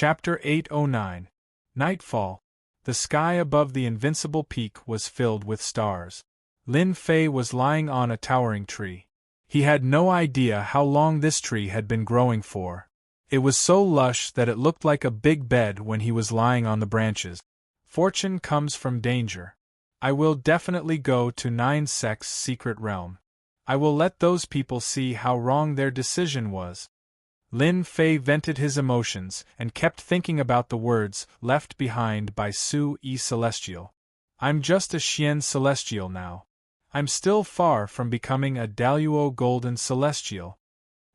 Chapter 809. Nightfall. The sky above the invincible peak was filled with stars. Lin Fei was lying on a towering tree. He had no idea how long this tree had been growing for. It was so lush that it looked like a big bed when he was lying on the branches. Fortune comes from danger. I will definitely go to 9 Sec's secret realm. I will let those people see how wrong their decision was. Lin Fei vented his emotions and kept thinking about the words left behind by Su-Yi Celestial. I'm just a Xian Celestial now. I'm still far from becoming a Daluo Golden Celestial.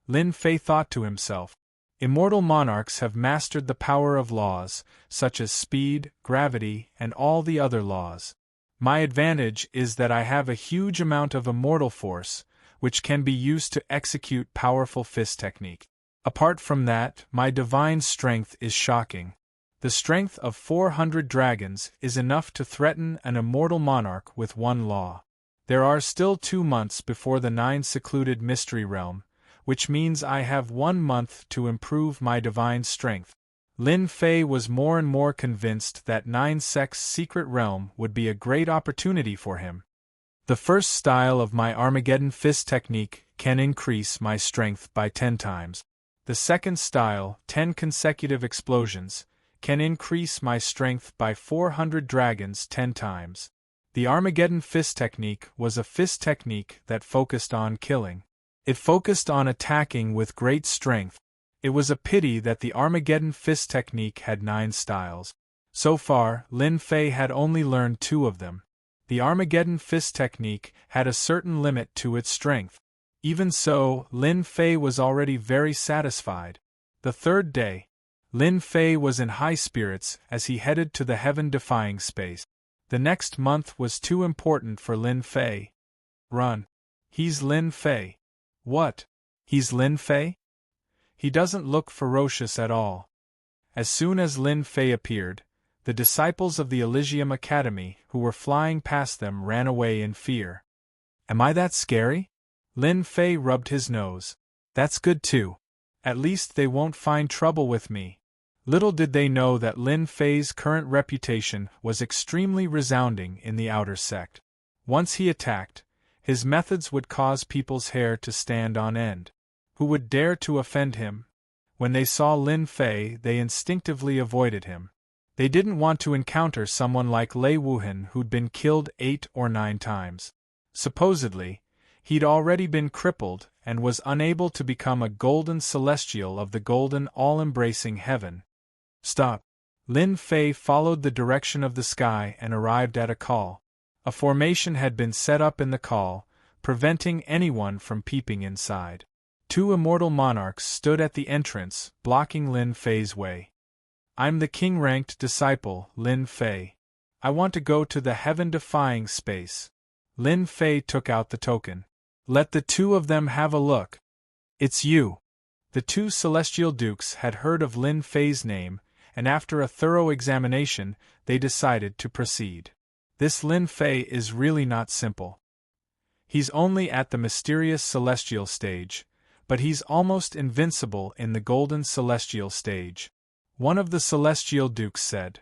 Lin Fei thought to himself. Immortal monarchs have mastered the power of laws, such as speed, gravity, and all the other laws. My advantage is that I have a huge amount of immortal force, which can be used to execute powerful fist technique. Apart from that, my divine strength is shocking. The strength of 400 dragons is enough to threaten an immortal monarch with one law. There are still 2 months before the 9 secluded mystery realm, which means I have 1 month to improve my divine strength. Lin Fei was more and more convinced that 9 Sec's secret realm would be a great opportunity for him. The first style of my Armageddon fist technique can increase my strength by 10 times. The second style, 10 consecutive explosions, can increase my strength by 400 dragons 10 times. The Armageddon fist technique was a fist technique that focused on killing. It focused on attacking with great strength. It was a pity that the Armageddon fist technique had 9 styles. So far, Lin Fei had only learned 2 of them. The Armageddon fist technique had a certain limit to its strength. Even so, Lin Fei was already very satisfied. The third day, Lin Fei was in high spirits as he headed to the heaven-defying space. The next month was too important for Lin Fei. Run. He's Lin Fei. What? He's Lin Fei? He doesn't look ferocious at all. As soon as Lin Fei appeared, the disciples of the Elysium Academy who were flying past them ran away in fear. Am I that scary? Lin Fei rubbed his nose. That's good too. At least they won't find trouble with me. Little did they know that Lin Fei's current reputation was extremely resounding in the outer sect. Once he attacked, his methods would cause people's hair to stand on end. Who would dare to offend him? When they saw Lin Fei, they instinctively avoided him. They didn't want to encounter someone like Lei Wuhan who'd been killed 8 or 9 times. Supposedly, he'd already been crippled and was unable to become a golden celestial of the golden all-embracing heaven. Stop. Lin Fei followed the direction of the sky and arrived at a call. A formation had been set up in the call, preventing anyone from peeping inside. 2 immortal monarchs stood at the entrance, blocking Lin Fei's way. I'm the king-ranked disciple, Lin Fei. I want to go to the heaven-defying space. Lin Fei took out the token. Let the 2 of them have a look. It's you. The 2 celestial dukes had heard of Lin Fei's name, and after a thorough examination, they decided to proceed. This Lin Fei is really not simple. He's only at the mysterious celestial stage, but he's almost invincible in the golden celestial stage. One of the celestial dukes said.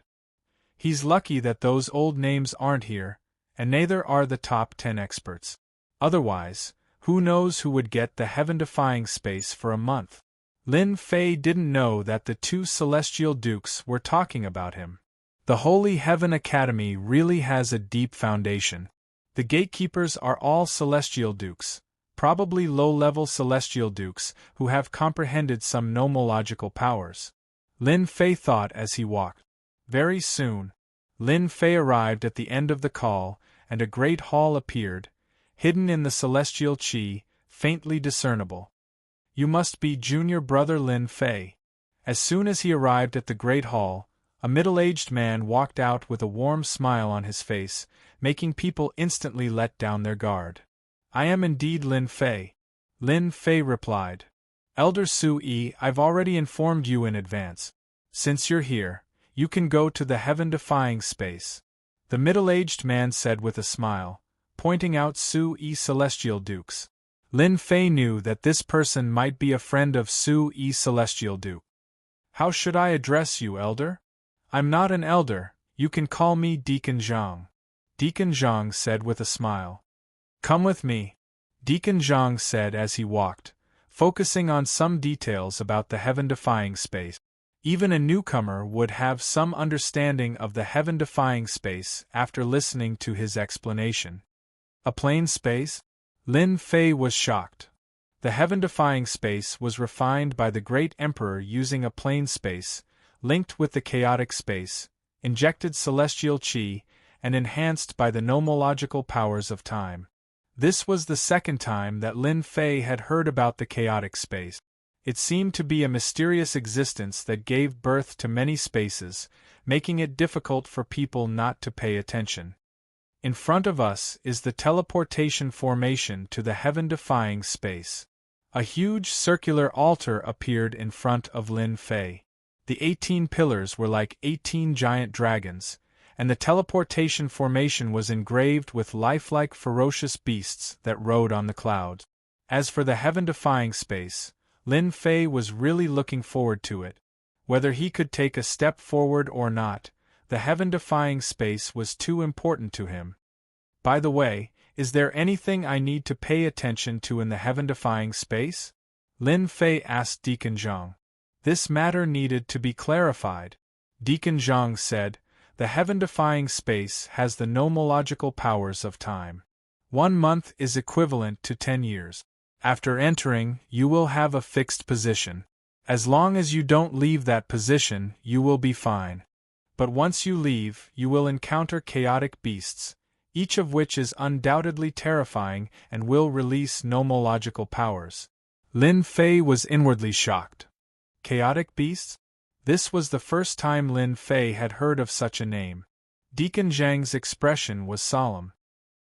He's lucky that those old names aren't here, and neither are the top 10 experts. Otherwise, who knows who would get the heaven-defying space for a month? Lin Fei didn't know that the 2 celestial dukes were talking about him. The Holy Heaven Academy really has a deep foundation. The gatekeepers are all celestial dukes, probably low-level celestial dukes who have comprehended some nomological powers. Lin Fei thought as he walked. Very soon, Lin Fei arrived at the end of the call, and a great hall appeared, hidden in the celestial qi, faintly discernible. You must be junior brother Lin Fei. As soon as he arrived at the great hall, a middle-aged man walked out with a warm smile on his face, making people instantly let down their guard. I am indeed Lin Fei. Lin Fei replied. Elder Su-Yi, I've already informed you in advance. Since you're here, you can go to the heaven-defying space. The middle-aged man said with a smile, pointing out Su-Yi Celestial Dukes. Lin Fei knew that this person might be a friend of Su-Yi Celestial Duke. How should I address you, elder? I'm not an elder, you can call me Deacon Zhang. Deacon Zhang said with a smile. Come with me, Deacon Zhang said as he walked, focusing on some details about the heaven-defying space. Even a newcomer would have some understanding of the heaven-defying space after listening to his explanation. A plane space? Lin Fei was shocked. The heaven-defying space was refined by the great emperor using a plane space, linked with the chaotic space, injected celestial qi, and enhanced by the nomological powers of time. This was the second time that Lin Fei had heard about the chaotic space. It seemed to be a mysterious existence that gave birth to many spaces, making it difficult for people not to pay attention. In front of us is the teleportation formation to the heaven-defying space. A huge circular altar appeared in front of Lin Fei. The 18 pillars were like 18 giant dragons, and the teleportation formation was engraved with lifelike ferocious beasts that rode on the clouds. As for the heaven-defying space, Lin Fei was really looking forward to it. Whether he could take a step forward or not, the heaven-defying space was too important to him. By the way, is there anything I need to pay attention to in the heaven-defying space? Lin Fei asked Deacon Zhang. This matter needed to be clarified. Deacon Zhang said, the heaven-defying space has the nomological powers of time. 1 month is equivalent to 10 years. After entering, you will have a fixed position. As long as you don't leave that position, you will be fine. But once you leave, you will encounter chaotic beasts, each of which is undoubtedly terrifying and will release nomological powers. Lin Fei was inwardly shocked. Chaotic beasts? This was the first time Lin Fei had heard of such a name. Deacon Zhang's expression was solemn.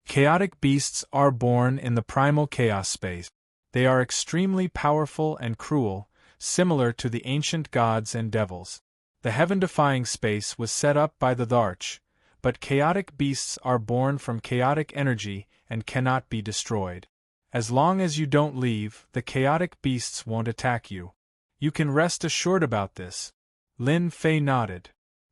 Chaotic beasts are born in the primal chaos space. They are extremely powerful and cruel, similar to the ancient gods and devils. The heaven-defying space was set up by the Dharch, but chaotic beasts are born from chaotic energy and cannot be destroyed. As long as you don't leave, the chaotic beasts won't attack you. You can rest assured about this. Lin Fei nodded.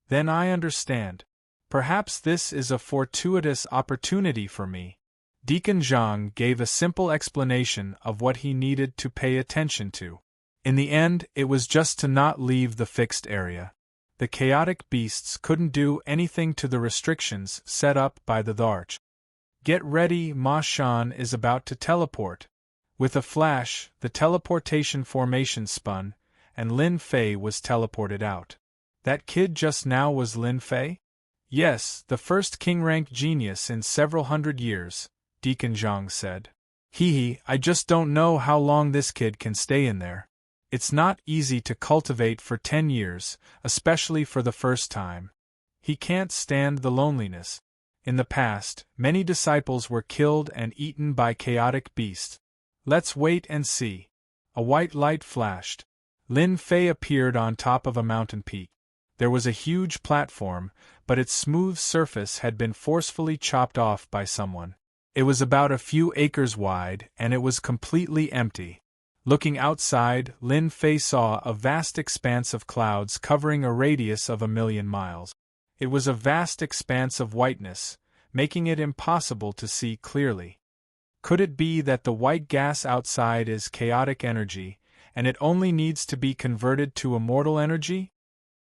Then I understand. Perhaps this is a fortuitous opportunity for me. Deacon Zhang gave a simple explanation of what he needed to pay attention to. In the end, it was just to not leave the fixed area. The chaotic beasts couldn't do anything to the restrictions set up by the Dharch. Get ready, Ma Shan is about to teleport. With a flash, the teleportation formation spun, and Lin Fei was teleported out. That kid just now was Lin Fei? Yes, the first king-rank genius in several hundred years, Deacon Zhang said. I just don't know how long this kid can stay in there. It's not easy to cultivate for 10 years, especially for the first time. He can't stand the loneliness. In the past, many disciples were killed and eaten by chaotic beasts. Let's wait and see. A white light flashed. Lin Fei appeared on top of a mountain peak. There was a huge platform, but its smooth surface had been forcefully chopped off by someone. It was about a few acres wide, and it was completely empty. Looking outside, Lin Fei saw a vast expanse of clouds covering a radius of 1,000,000 miles. It was a vast expanse of whiteness, making it impossible to see clearly. Could it be that the white gas outside is chaotic energy, and it only needs to be converted to immortal energy?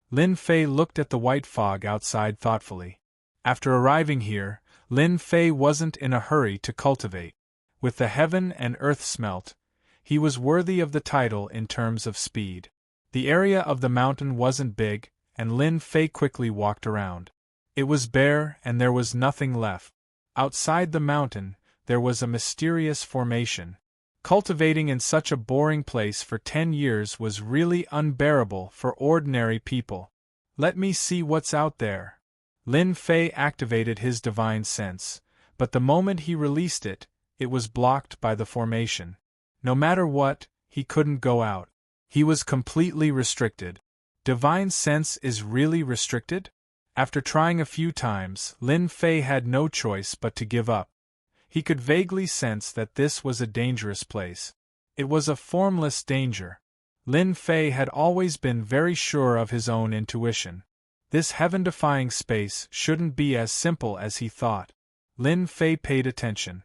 Lin Fei looked at the white fog outside thoughtfully. After arriving here, Lin Fei wasn't in a hurry to cultivate. With the heaven and earth smelt, he was worthy of the title in terms of speed. The area of the mountain wasn't big, and Lin Fei quickly walked around. It was bare and there was nothing left. Outside the mountain, there was a mysterious formation. Cultivating in such a boring place for 10 years was really unbearable for ordinary people. Let me see what's out there. Lin Fei activated his divine sense, but the moment he released it, it was blocked by the formation. No matter what, he couldn't go out. He was completely restricted. Divine sense is really restricted? After trying a few times, Lin Fei had no choice but to give up. He could vaguely sense that this was a dangerous place. It was a formless danger. Lin Fei had always been very sure of his own intuition. This heaven-defying space shouldn't be as simple as he thought. Lin Fei paid attention.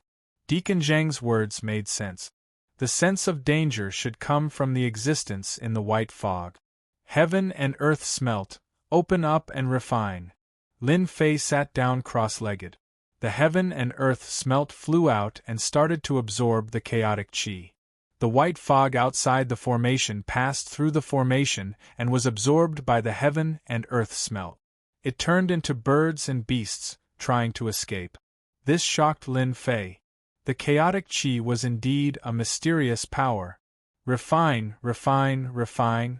Deacon Zhang's words made sense. The sense of danger should come from the existence in the white fog. Heaven and earth smelt, open up and refine. Lin Fei sat down cross-legged. The heaven and earth smelt flew out and started to absorb the chaotic qi. The white fog outside the formation passed through the formation and was absorbed by the heaven and earth smelt. It turned into birds and beasts, trying to escape. This shocked Lin Fei. The chaotic qi was indeed a mysterious power. Refine,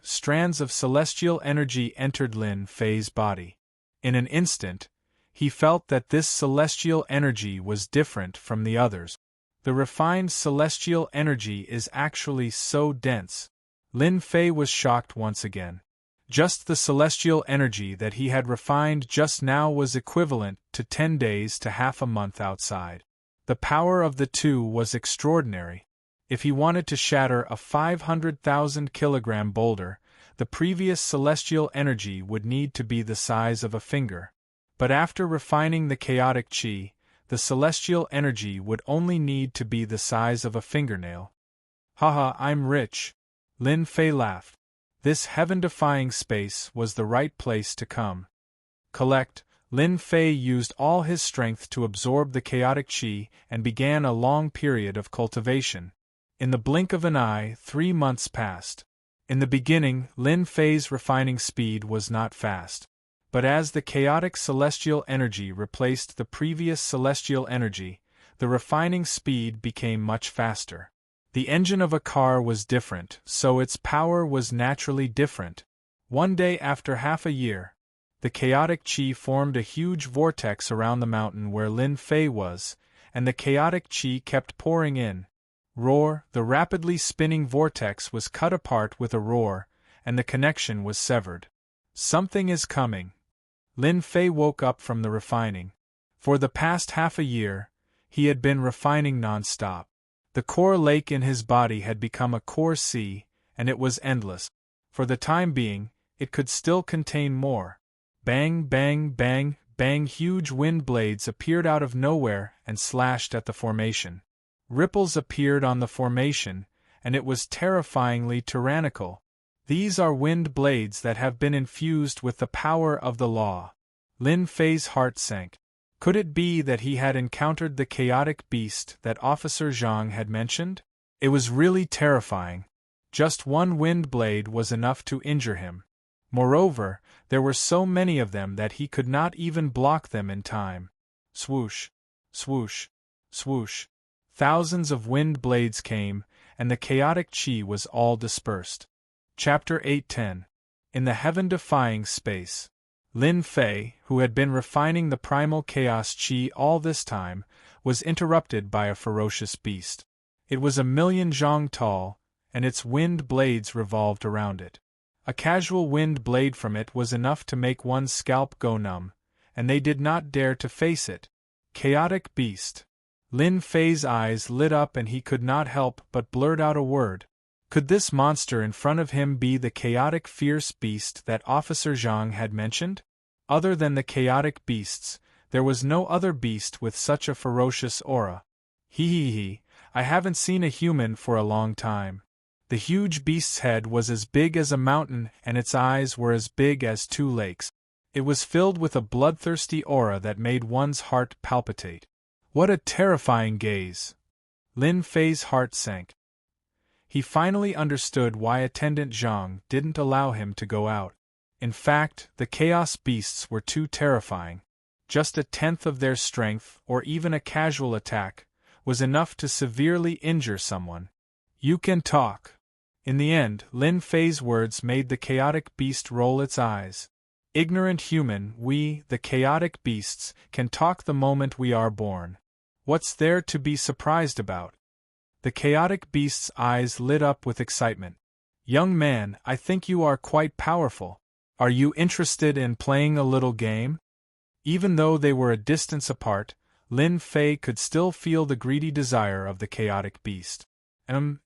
strands of celestial energy entered Lin Fei's body. In an instant, he felt that this celestial energy was different from the others. The refined celestial energy is actually so dense. Lin Fei was shocked once again. Just the celestial energy that he had refined just now was equivalent to 10 days to half a month outside. The power of the two was extraordinary. If he wanted to shatter a 500,000 kilogram boulder, the previous celestial energy would need to be the size of a finger. But after refining the chaotic qi, the celestial energy would only need to be the size of a fingernail. Haha, I'm rich. Lin Fei laughed. This heaven-defying space was the right place to come. Collect. Lin Fei used all his strength to absorb the chaotic qi and began a long period of cultivation. In the blink of an eye, 3 months passed. In the beginning, Lin Fei's refining speed was not fast. But as the chaotic celestial energy replaced the previous celestial energy, the refining speed became much faster. The engine of a car was different, so its power was naturally different. One day after half a year, the chaotic qi formed a huge vortex around the mountain where Lin Fei was, and the chaotic qi kept pouring in. Roar, the rapidly spinning vortex was cut apart with a roar, and the connection was severed. Something is coming. Lin Fei woke up from the refining. For the past half a year, he had been refining non-stop. The core lake in his body had become a core sea, and it was endless. For the time being, it could still contain more. Bang, bang, bang, bang, huge wind blades appeared out of nowhere and slashed at the formation. Ripples appeared on the formation, and it was terrifyingly tyrannical. These are wind blades that have been infused with the power of the law. Lin Fei's heart sank. Could it be that he had encountered the chaotic beast that Officer Zhang had mentioned? It was really terrifying. Just one wind blade was enough to injure him. Moreover, there were so many of them that he could not even block them in time. Swoosh, swoosh, swoosh. Thousands of wind blades came, and the chaotic qi was all dispersed. Chapter 8:10. In the heaven-defying space. Lin Fei, who had been refining the primal chaos qi all this time, was interrupted by a ferocious beast. It was 1,000,000 zhang tall, and its wind blades revolved around it. A casual wind blade from it was enough to make one's scalp go numb, and they did not dare to face it. Chaotic beast. Lin Fei's eyes lit up and he could not help but blurt out a word. Could this monster in front of him be the chaotic fierce beast that Officer Zhang had mentioned? Other than the chaotic beasts, there was no other beast with such a ferocious aura. Hee, I haven't seen a human for a long time. The huge beast's head was as big as a mountain and its eyes were as big as 2 lakes. It was filled with a bloodthirsty aura that made one's heart palpitate. What a terrifying gaze! Lin Fei's heart sank. He finally understood why Attendant Zhang didn't allow him to go out. In fact, the chaos beasts were too terrifying. Just 1/10 of their strength, or even a casual attack, was enough to severely injure someone. You can talk. In the end, Lin Fei's words made the chaotic beast roll its eyes. Ignorant human, we, the chaotic beasts, can talk the moment we are born. What's there to be surprised about? The chaotic beast's eyes lit up with excitement. Young man, I think you are quite powerful. Are you interested in playing a little game? Even though they were a distance apart, Lin Fei could still feel the greedy desire of the chaotic beast.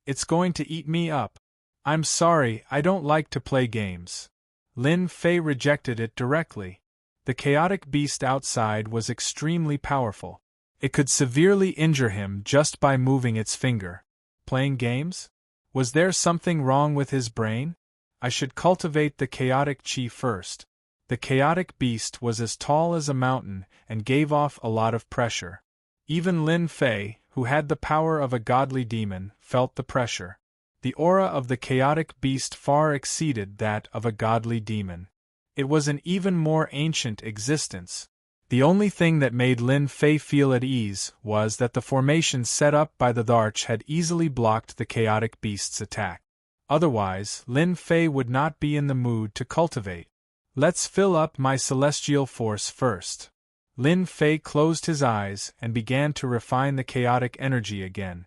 It's going to eat me up. I'm sorry, I don't like to play games. Lin Fei rejected it directly. The chaotic beast outside was extremely powerful. It could severely injure him just by moving its finger. Playing games? Was there something wrong with his brain? I should cultivate the chaotic chi first. The chaotic beast was as tall as a mountain and gave off a lot of pressure. Even Lin Fei, who had the power of a godly demon, felt the pressure. The aura of the chaotic beast far exceeded that of a godly demon. It was an even more ancient existence. The only thing that made Lin Fei feel at ease was that the formation set up by the arch had easily blocked the chaotic beast's attack. Otherwise, Lin Fei would not be in the mood to cultivate. Let's fill up my celestial force first. Lin Fei closed his eyes and began to refine the chaotic energy again.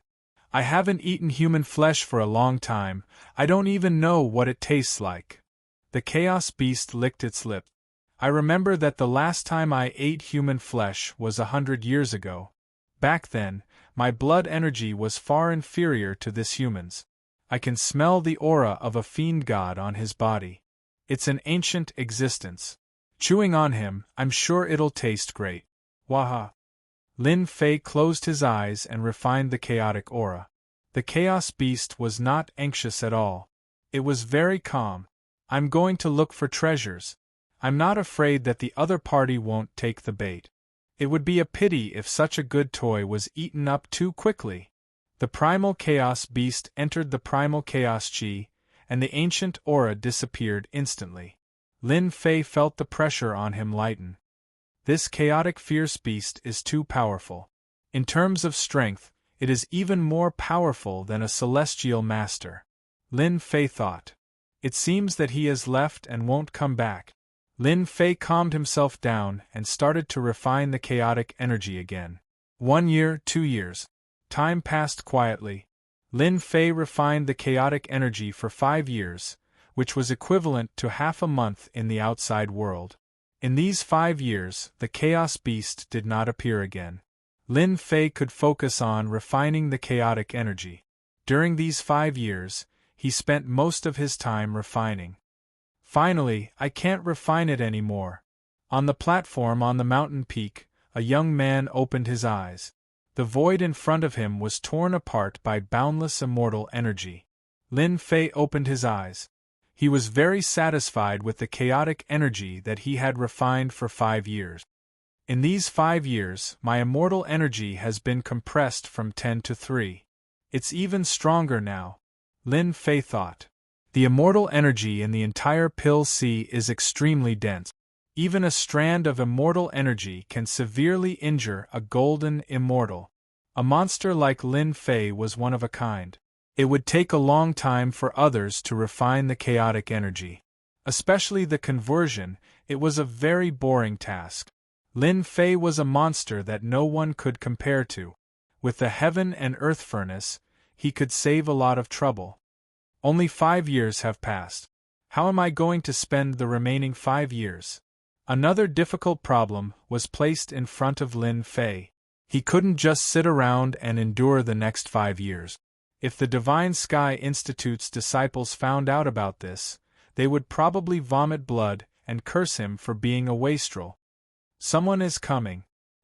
I haven't eaten human flesh for a long time, I don't even know what it tastes like. The chaos beast licked its lip. I remember that the last time I ate human flesh was 100 years ago. Back then, my blood energy was far inferior to this human's. I can smell the aura of a fiend god on his body. It's an ancient existence. Chewing on him, I'm sure it'll taste great. Waha. Lin Fei closed his eyes and refined the chaotic aura. The chaos beast was not anxious at all. It was very calm. I'm going to look for treasures. I'm not afraid that the other party won't take the bait. It would be a pity if such a good toy was eaten up too quickly. The primal chaos beast entered the primal chaos chi, and the ancient aura disappeared instantly. Lin Fei felt the pressure on him lighten. This chaotic fierce beast is too powerful. In terms of strength, it is even more powerful than a celestial master. Lin Fei thought. It seems that he has left and won't come back. Lin Fei calmed himself down and started to refine the chaotic energy again. 1 year, 2 years. Time passed quietly. Lin Fei refined the chaotic energy for 5 years, which was equivalent to half a month in the outside world. In these 5 years, the chaos beast did not appear again. Lin Fei could focus on refining the chaotic energy. During these 5 years, he spent most of his time refining. Finally, I can't refine it anymore. On the platform on the mountain peak, a young man opened his eyes. The void in front of him was torn apart by boundless immortal energy. Lin Fei opened his eyes. He was very satisfied with the chaotic energy that he had refined for 5 years. In these 5 years, my immortal energy has been compressed from 10 to 3. It's even stronger now. Lin Fei thought. The immortal energy in the entire Pill Sea is extremely dense. Even a strand of immortal energy can severely injure a golden immortal. A monster like Lin Fei was one of a kind. It would take a long time for others to refine the chaotic energy. Especially the conversion, it was a very boring task. Lin Fei was a monster that no one could compare to. With the heaven and earth furnace, he could save a lot of trouble. Only 5 years have passed. How am I going to spend the remaining 5 years? Another difficult problem was placed in front of Lin Fei. He couldn't just sit around and endure the next 5 years. If the Divine Sky Institute's disciples found out about this, they would probably vomit blood and curse him for being a wastrel. Someone is coming.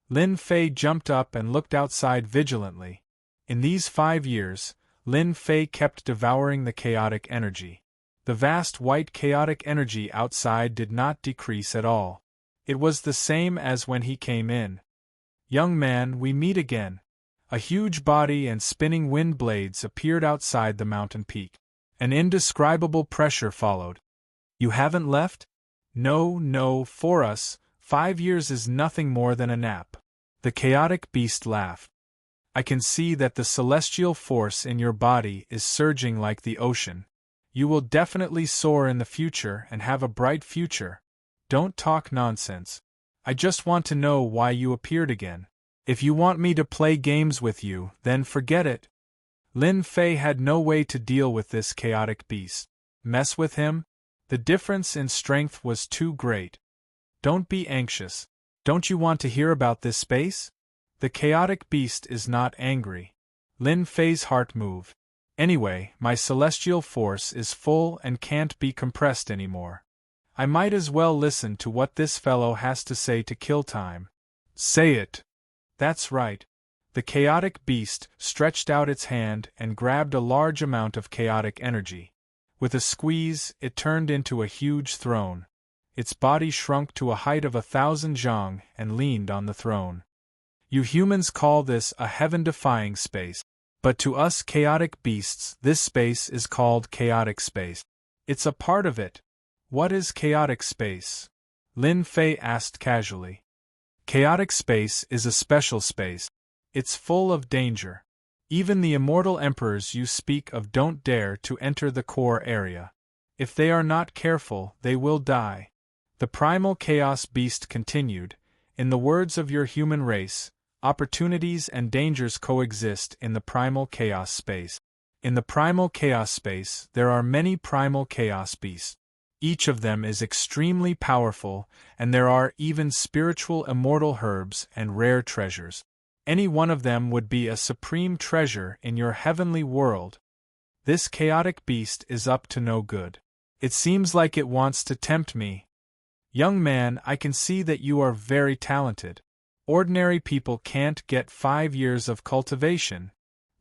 Lin Fei jumped up and looked outside vigilantly. In these 5 years, Lin Fei kept devouring the chaotic energy. The vast white chaotic energy outside did not decrease at all. It was the same as when he came in. Young man, we meet again. A huge body and spinning wind blades appeared outside the mountain peak. An indescribable pressure followed. You haven't left? No, for us, 5 years is nothing more than a nap. The chaotic beast laughed. I can see that the celestial force in your body is surging like the ocean. You will definitely soar in the future and have a bright future. Don't talk nonsense. I just want to know why you appeared again. If you want me to play games with you, then forget it. Lin Fei had no way to deal with this chaotic beast. Mess with him? The difference in strength was too great. Don't be anxious. Don't you want to hear about this space? The chaotic beast is not angry. Lin Fei's heart moved. Anyway, my celestial force is full and can't be compressed anymore. I might as well listen to what this fellow has to say to kill time. Say it. That's right. The chaotic beast stretched out its hand and grabbed a large amount of chaotic energy. With a squeeze, it turned into a huge throne. Its body shrunk to a height of 1,000 zhang and leaned on the throne. You humans call this a heaven-defying space, but to us chaotic beasts this space is called chaotic space. It's a part of it. What is chaotic space? Lin Fei asked casually. Chaotic space is a special space. It's full of danger. Even the immortal emperors you speak of don't dare to enter the core area. If they are not careful, they will die. The primal chaos beast continued. In the words of your human race, opportunities and dangers coexist in the primal chaos space. In the primal chaos space, there are many primal chaos beasts. Each of them is extremely powerful, and there are even spiritual immortal herbs and rare treasures. Any one of them would be a supreme treasure in your heavenly world. This chaotic beast is up to no good. It seems like it wants to tempt me. Young man, I can see that you are very talented. Ordinary people can't get 5 years of cultivation.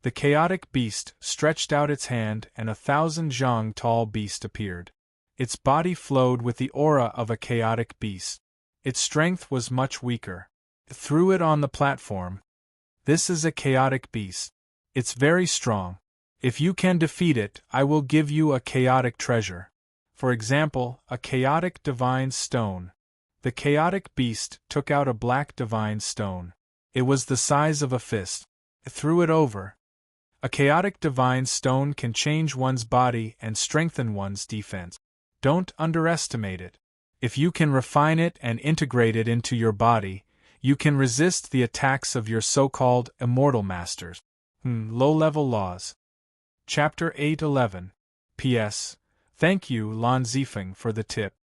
The chaotic beast stretched out its hand and 1,000 zhang tall beast appeared. Its body flowed with the aura of a chaotic beast. Its strength was much weaker. It threw it on the platform. This is a chaotic beast. It's very strong. If you can defeat it, I will give you a chaotic treasure. For example, a chaotic divine stone. The chaotic beast took out a black divine stone. It was the size of a fist. It threw it over. A chaotic divine stone can change one's body and strengthen one's defense. Don't underestimate it. If you can refine it and integrate it into your body, you can resist the attacks of your so-called immortal masters. Low-level laws. Chapter 8:11. P.S. Thank you, Lan Zifeng, for the tip.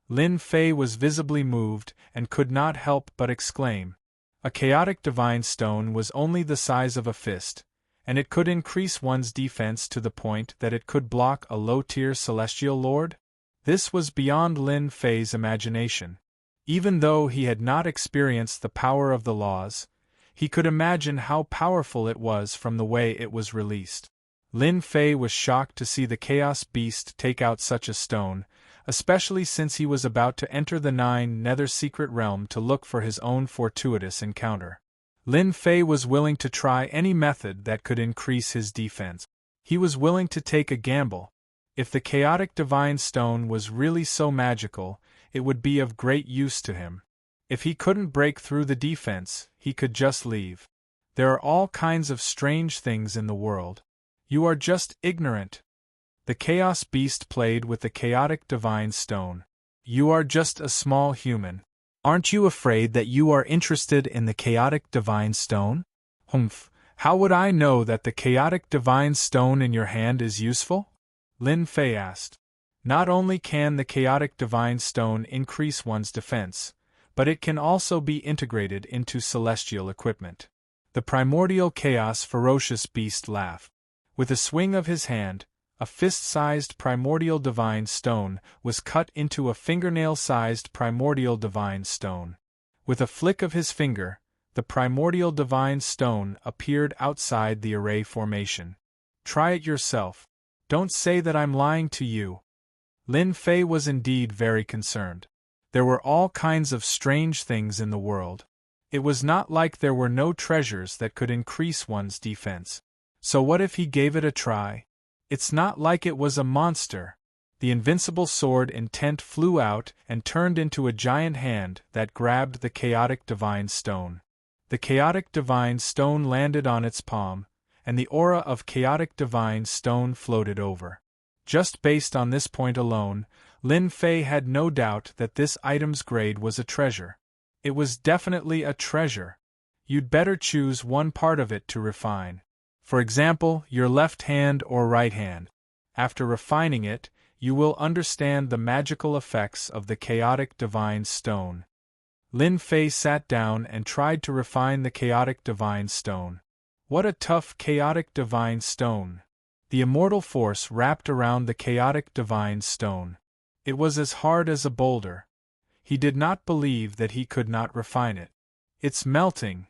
Lin Fei was visibly moved and could not help but exclaim. A chaotic divine stone was only the size of a fist, and it could increase one's defense to the point that it could block a low-tier celestial lord? This was beyond Lin Fei's imagination. Even though he had not experienced the power of the laws, he could imagine how powerful it was from the way it was released. Lin Fei was shocked to see the Chaos Beast take out such a stone, especially since he was about to enter the Nine Nether Secret Realm to look for his own fortuitous encounter. Lin Fei was willing to try any method that could increase his defense. He was willing to take a gamble. If the chaotic divine stone was really so magical, it would be of great use to him. If he couldn't break through the defense, he could just leave. There are all kinds of strange things in the world. You are just ignorant. The Chaos Beast played with the chaotic divine stone. You are just a small human. Aren't you afraid that you are interested in the chaotic divine stone? Humph, how would I know that the chaotic divine stone in your hand is useful? Lin Fei asked. Not only can the chaotic divine stone increase one's defense, but it can also be integrated into celestial equipment. The primordial chaos ferocious beast laughed. With a swing of his hand, a fist-sized primordial divine stone was cut into a fingernail-sized primordial divine stone. With a flick of his finger, the primordial divine stone appeared outside the array formation. Try it yourself. Don't say that I'm lying to you. Lin Fei was indeed very concerned. There were all kinds of strange things in the world. It was not like there were no treasures that could increase one's defense. So what if he gave it a try? It's not like it was a monster. The invincible sword intent flew out and turned into a giant hand that grabbed the chaotic divine stone. The chaotic divine stone landed on its palm, and the aura of chaotic divine stone floated over. Just based on this point alone, Lin Fei had no doubt that this item's grade was a treasure. It was definitely a treasure. You'd better choose one part of it to refine. For example, your left hand or right hand. After refining it, you will understand the magical effects of the chaotic divine stone. Lin Fei sat down and tried to refine the chaotic divine stone. What a tough chaotic divine stone. The immortal force wrapped around the chaotic divine stone. It was as hard as a boulder. He did not believe that he could not refine it. It's melting.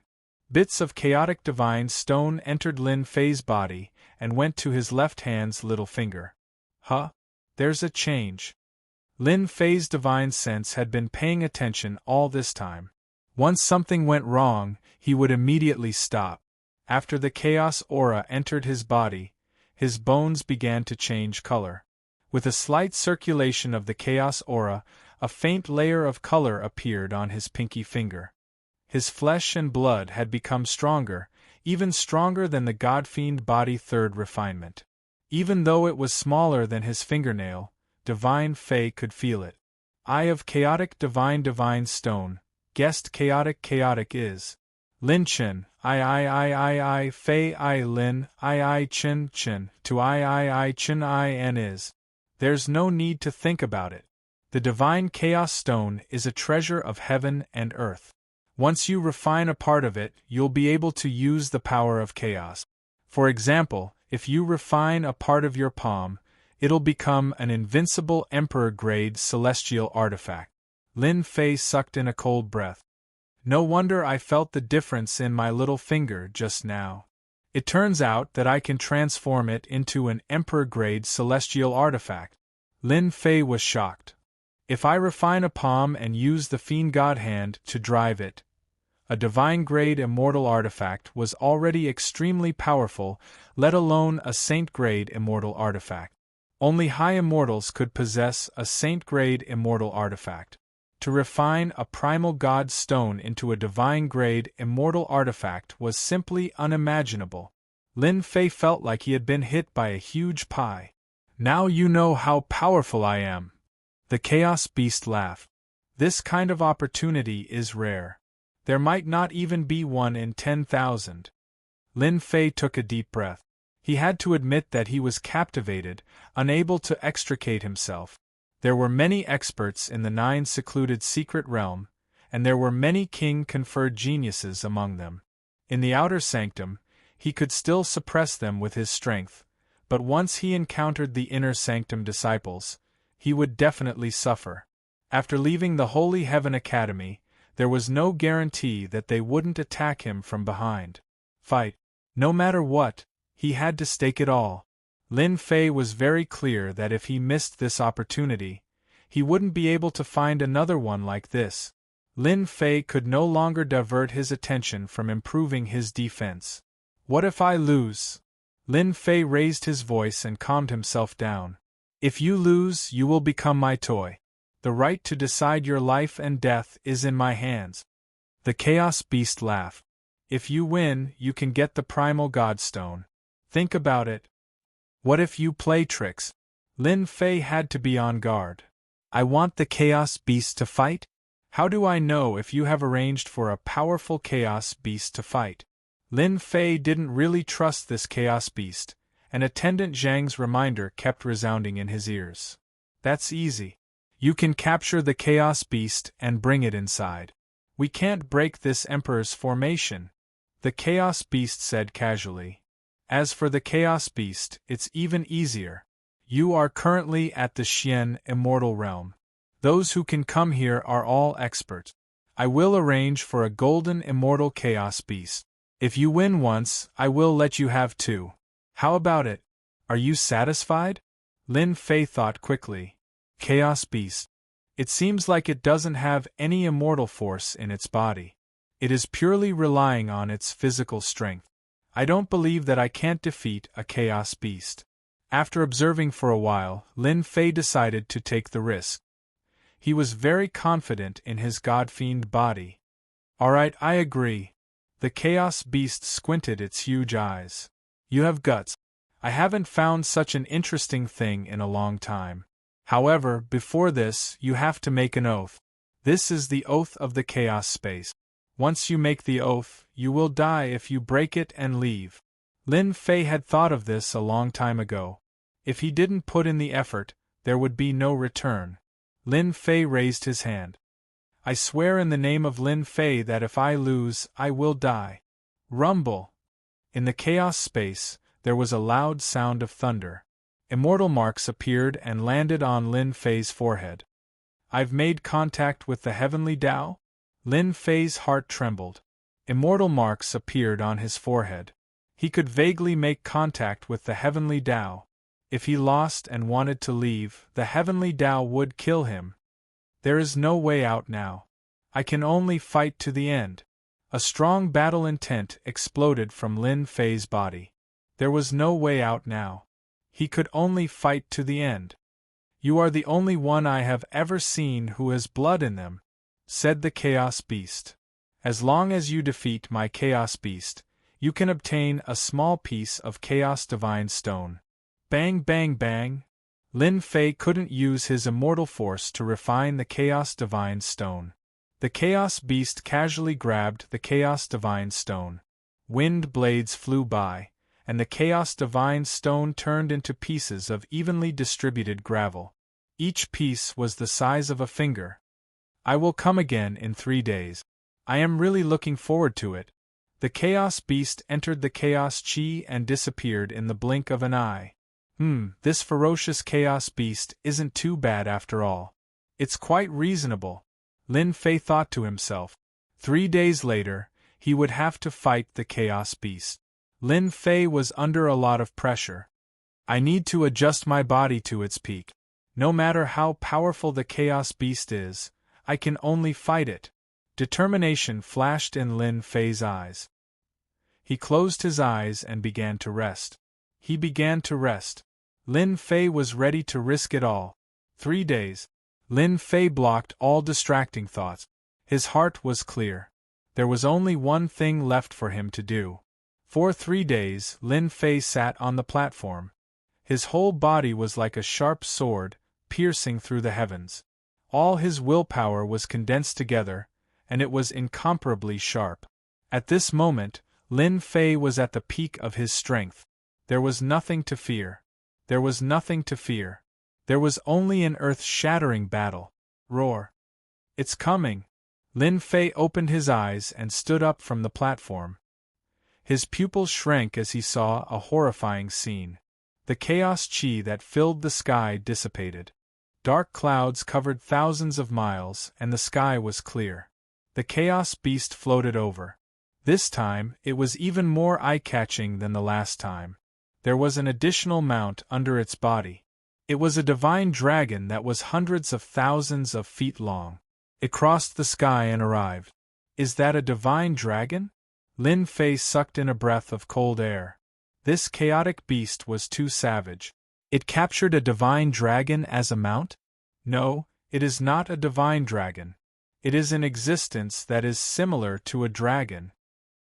Bits of chaotic divine stone entered Lin Fei's body and went to his left hand's little finger. Huh? There's a change. Lin Fei's divine sense had been paying attention all this time. Once something went wrong, he would immediately stop. After the chaos aura entered his body, his bones began to change color. With a slight circulation of the chaos aura, a faint layer of color appeared on his pinky finger. His flesh and blood had become stronger, even stronger than the God-fiend body third refinement. Even though it was smaller than his fingernail, Divine Fei could feel it. Eye of chaotic divine stone, guessed chaotic is. Lin Chen, I, Fei I Lin, I Chin, to I Chin I N is. There's no need to think about it. The divine chaos stone is a treasure of heaven and earth. Once you refine a part of it, you'll be able to use the power of chaos. For example, if you refine a part of your palm, it'll become an invincible emperor-grade celestial artifact. Lin Fei sucked in a cold breath. No wonder I felt the difference in my little finger just now. It turns out that I can transform it into an emperor-grade celestial artifact. Lin Fei was shocked. If I refine a palm and use the fiend god hand to drive it, a divine-grade immortal artifact was already extremely powerful, let alone a saint-grade immortal artifact. Only high immortals could possess a saint-grade immortal artifact. To refine a primal god stone into a divine-grade immortal artifact was simply unimaginable. Lin Fei felt like he had been hit by a huge pie. Now you know how powerful I am. The Chaos Beast laughed. This kind of opportunity is rare. There might not even be one in 10,000. Lin Fei took a deep breath. He had to admit that he was captivated, unable to extricate himself. There were many experts in the 9 secluded secret realm, and there were many king-conferred geniuses among them. In the outer sanctum, he could still suppress them with his strength, but once he encountered the inner sanctum disciples, he would definitely suffer. After leaving the Holy Heaven Academy, there was no guarantee that they wouldn't attack him from behind. Fight. No matter what, he had to stake it all. Lin Fei was very clear that if he missed this opportunity, he wouldn't be able to find another one like this. Lin Fei could no longer divert his attention from improving his defense. What if I lose? Lin Fei raised his voice and calmed himself down. If you lose, you will become my toy. The right to decide your life and death is in my hands. The Chaos Beast laughed. If you win, you can get the Primal Godstone. Think about it. What if you play tricks? Lin Fei had to be on guard. I want the Chaos Beast to fight? How do I know if you have arranged for a powerful Chaos Beast to fight? Lin Fei didn't really trust this Chaos Beast, and Attendant Zhang's reminder kept resounding in his ears. That's easy. You can capture the Chaos Beast and bring it inside. We can't break this Emperor's formation, the Chaos Beast said casually. As for the Chaos Beast, it's even easier. You are currently at the Xian Immortal Realm. Those who can come here are all experts. I will arrange for a golden immortal Chaos Beast. If you win once, I will let you have 2. How about it? Are you satisfied? Lin Fei thought quickly. Chaos Beast. It seems like it doesn't have any immortal force in its body. It is purely relying on its physical strength. I don't believe that I can't defeat a Chaos Beast. After observing for a while, Lin Fei decided to take the risk. He was very confident in his god-fiend body. Alright, I agree. The Chaos Beast squinted its huge eyes. You have guts. I haven't found such an interesting thing in a long time. However, before this, you have to make an oath. This is the oath of the Chaos Space. Once you make the oath, you will die if you break it and leave. Lin Fei had thought of this a long time ago. If he didn't put in the effort, there would be no return. Lin Fei raised his hand. I swear in the name of Lin Fei that if I lose, I will die. Rumble. In the Chaos Space, there was a loud sound of thunder. Immortal marks appeared and landed on Lin Fei's forehead. I've made contact with the heavenly Tao? Lin Fei's heart trembled. Immortal marks appeared on his forehead. He could vaguely make contact with the heavenly Tao. If he lost and wanted to leave, the heavenly Tao would kill him. There is no way out now. I can only fight to the end. A strong battle intent exploded from Lin Fei's body. There was no way out now. He could only fight to the end. You are the only one I have ever seen who has blood in them, said the Chaos Beast. As long as you defeat my Chaos Beast, you can obtain a small piece of Chaos Divine Stone. Bang bang bang! Lin Fei couldn't use his immortal force to refine the Chaos Divine Stone. The Chaos Beast casually grabbed the Chaos Divine Stone. Wind blades flew by, and the Chaos Divine Stone turned into pieces of evenly distributed gravel. Each piece was the size of a finger. I will come again in 3 days. I am really looking forward to it. The Chaos Beast entered the Chaos Chi and disappeared in the blink of an eye. This ferocious Chaos Beast isn't too bad after all. It's quite reasonable, Lin Fei thought to himself. 3 days later, he would have to fight the Chaos Beast. Lin Fei was under a lot of pressure. I need to adjust my body to its peak. No matter how powerful the Chaos Beast is, I can only fight it. Determination flashed in Lin Fei's eyes. He closed his eyes and began to rest. He began to rest. Lin Fei was ready to risk it all. 3 days. Lin Fei blocked all distracting thoughts. His heart was clear. There was only one thing left for him to do. For 3 days, Lin Fei sat on the platform. His whole body was like a sharp sword, piercing through the heavens. All his willpower was condensed together, and it was incomparably sharp. At this moment, Lin Fei was at the peak of his strength. There was nothing to fear. There was nothing to fear. There was only an earth-shattering battle. Roar! It's coming! Lin Fei opened his eyes and stood up from the platform. His pupils shrank as he saw a horrifying scene. The chaos chi that filled the sky dissipated. Dark clouds covered thousands of miles, and the sky was clear. The Chaos Beast floated over. This time, it was even more eye-catching than the last time. There was an additional mount under its body. It was a divine dragon that was hundreds of thousands of feet long. It crossed the sky and arrived. Is that a divine dragon? Lin Fei sucked in a breath of cold air. This chaotic beast was too savage. It captured a divine dragon as a mount? No, it is not a divine dragon. It is an existence that is similar to a dragon.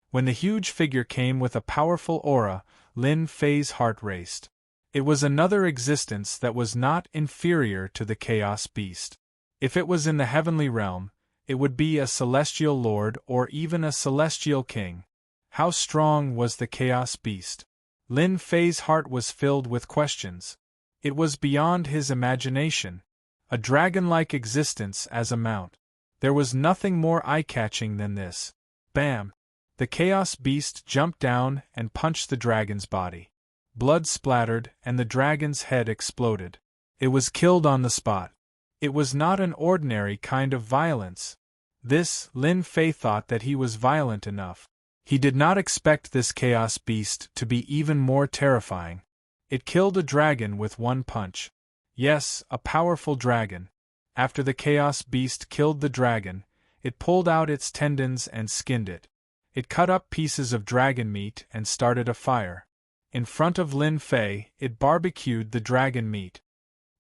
When the huge figure came with a powerful aura, Lin Fei's heart raced. It was another existence that was not inferior to the Chaos Beast. If it was in the heavenly realm, it would be a celestial lord or even a celestial king. How strong was the Chaos Beast? Lin Fei's heart was filled with questions. It was beyond his imagination. A dragon-like existence as a mount. There was nothing more eye-catching than this. Bam! The Chaos Beast jumped down and punched the dragon's body. Blood splattered and the dragon's head exploded. It was killed on the spot. It was not an ordinary kind of violence. This, Lin Fei thought that he was violent enough. He did not expect this Chaos Beast to be even more terrifying. It killed a dragon with one punch. Yes, a powerful dragon. After the Chaos Beast killed the dragon, it pulled out its tendons and skinned it. It cut up pieces of dragon meat and started a fire. In front of Lin Fei, it barbecued the dragon meat.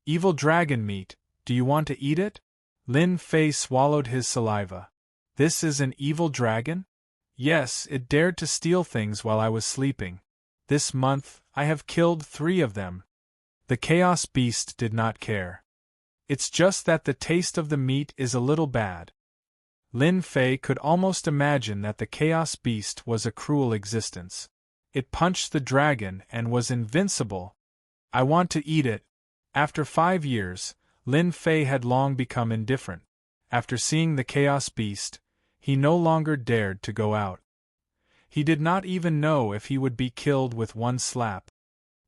Evil dragon meat, do you want to eat it? Lin Fei swallowed his saliva. This is an evil dragon? Yes, it dared to steal things while I was sleeping. This month, I have killed 3 of them. The Chaos Beast did not care. It's just that the taste of the meat is a little bad. Lin Fei could almost imagine that the Chaos Beast was a cruel existence. It punched the dragon and was invincible. I want to eat it. After 5 years, Lin Fei had long become indifferent. After seeing the Chaos Beast, he no longer dared to go out. He did not even know if he would be killed with one slap.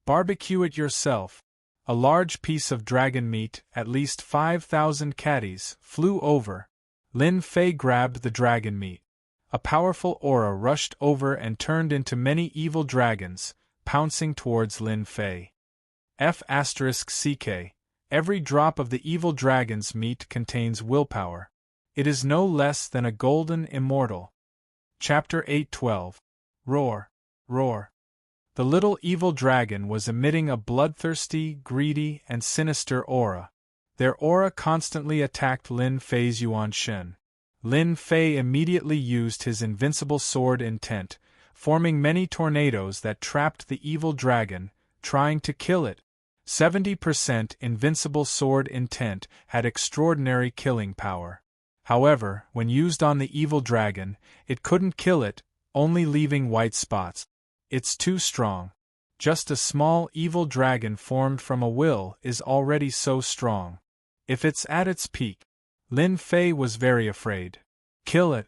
Barbecue it yourself. A large piece of dragon meat, at least 5,000 caddies, flew over. Lin Fei grabbed the dragon meat. A powerful aura rushed over and turned into many evil dragons, pouncing towards Lin Fei. F*CK. Every drop of the evil dragon's meat contains willpower. It is no less than a golden immortal. Chapter 8:12. Roar, roar. The little evil dragon was emitting a bloodthirsty, greedy, and sinister aura. Their aura constantly attacked Lin Fei's Yuan Shen. Lin Fei immediately used his invincible sword intent, forming many tornadoes that trapped the evil dragon, trying to kill it. 70% invincible sword intent had extraordinary killing power. However, when used on the evil dragon, it couldn't kill it, only leaving white spots. It's too strong. Just a small evil dragon formed from a will is already so strong. If it's at its peak. Lin Fei was very afraid. Kill it.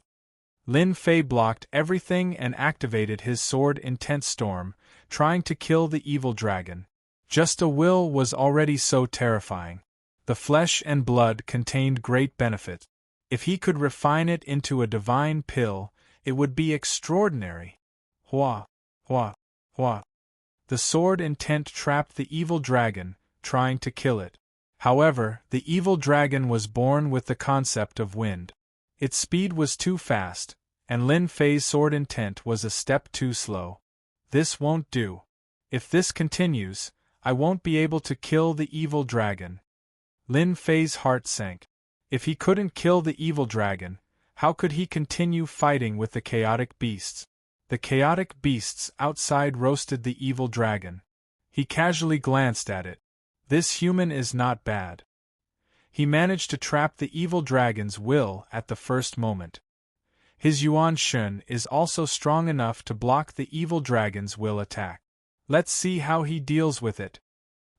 Lin Fei blocked everything and activated his sword intent storm, trying to kill the evil dragon. Just a will was already so terrifying. The flesh and blood contained great benefit. If he could refine it into a divine pill, it would be extraordinary. Hua, hua, hua. The sword intent trapped the evil dragon, trying to kill it. However, the evil dragon was born with the concept of wind. Its speed was too fast, and Lin Fei's sword intent was a step too slow. This won't do. If this continues, I won't be able to kill the evil dragon. Lin Fei's heart sank. If he couldn't kill the evil dragon, how could he continue fighting with the chaotic beasts? The chaotic beasts outside roasted the evil dragon. He casually glanced at it. This human is not bad. He managed to trap the evil dragon's will at the first moment. His Yuan Shen is also strong enough to block the evil dragon's will attack. Let's see how he deals with it.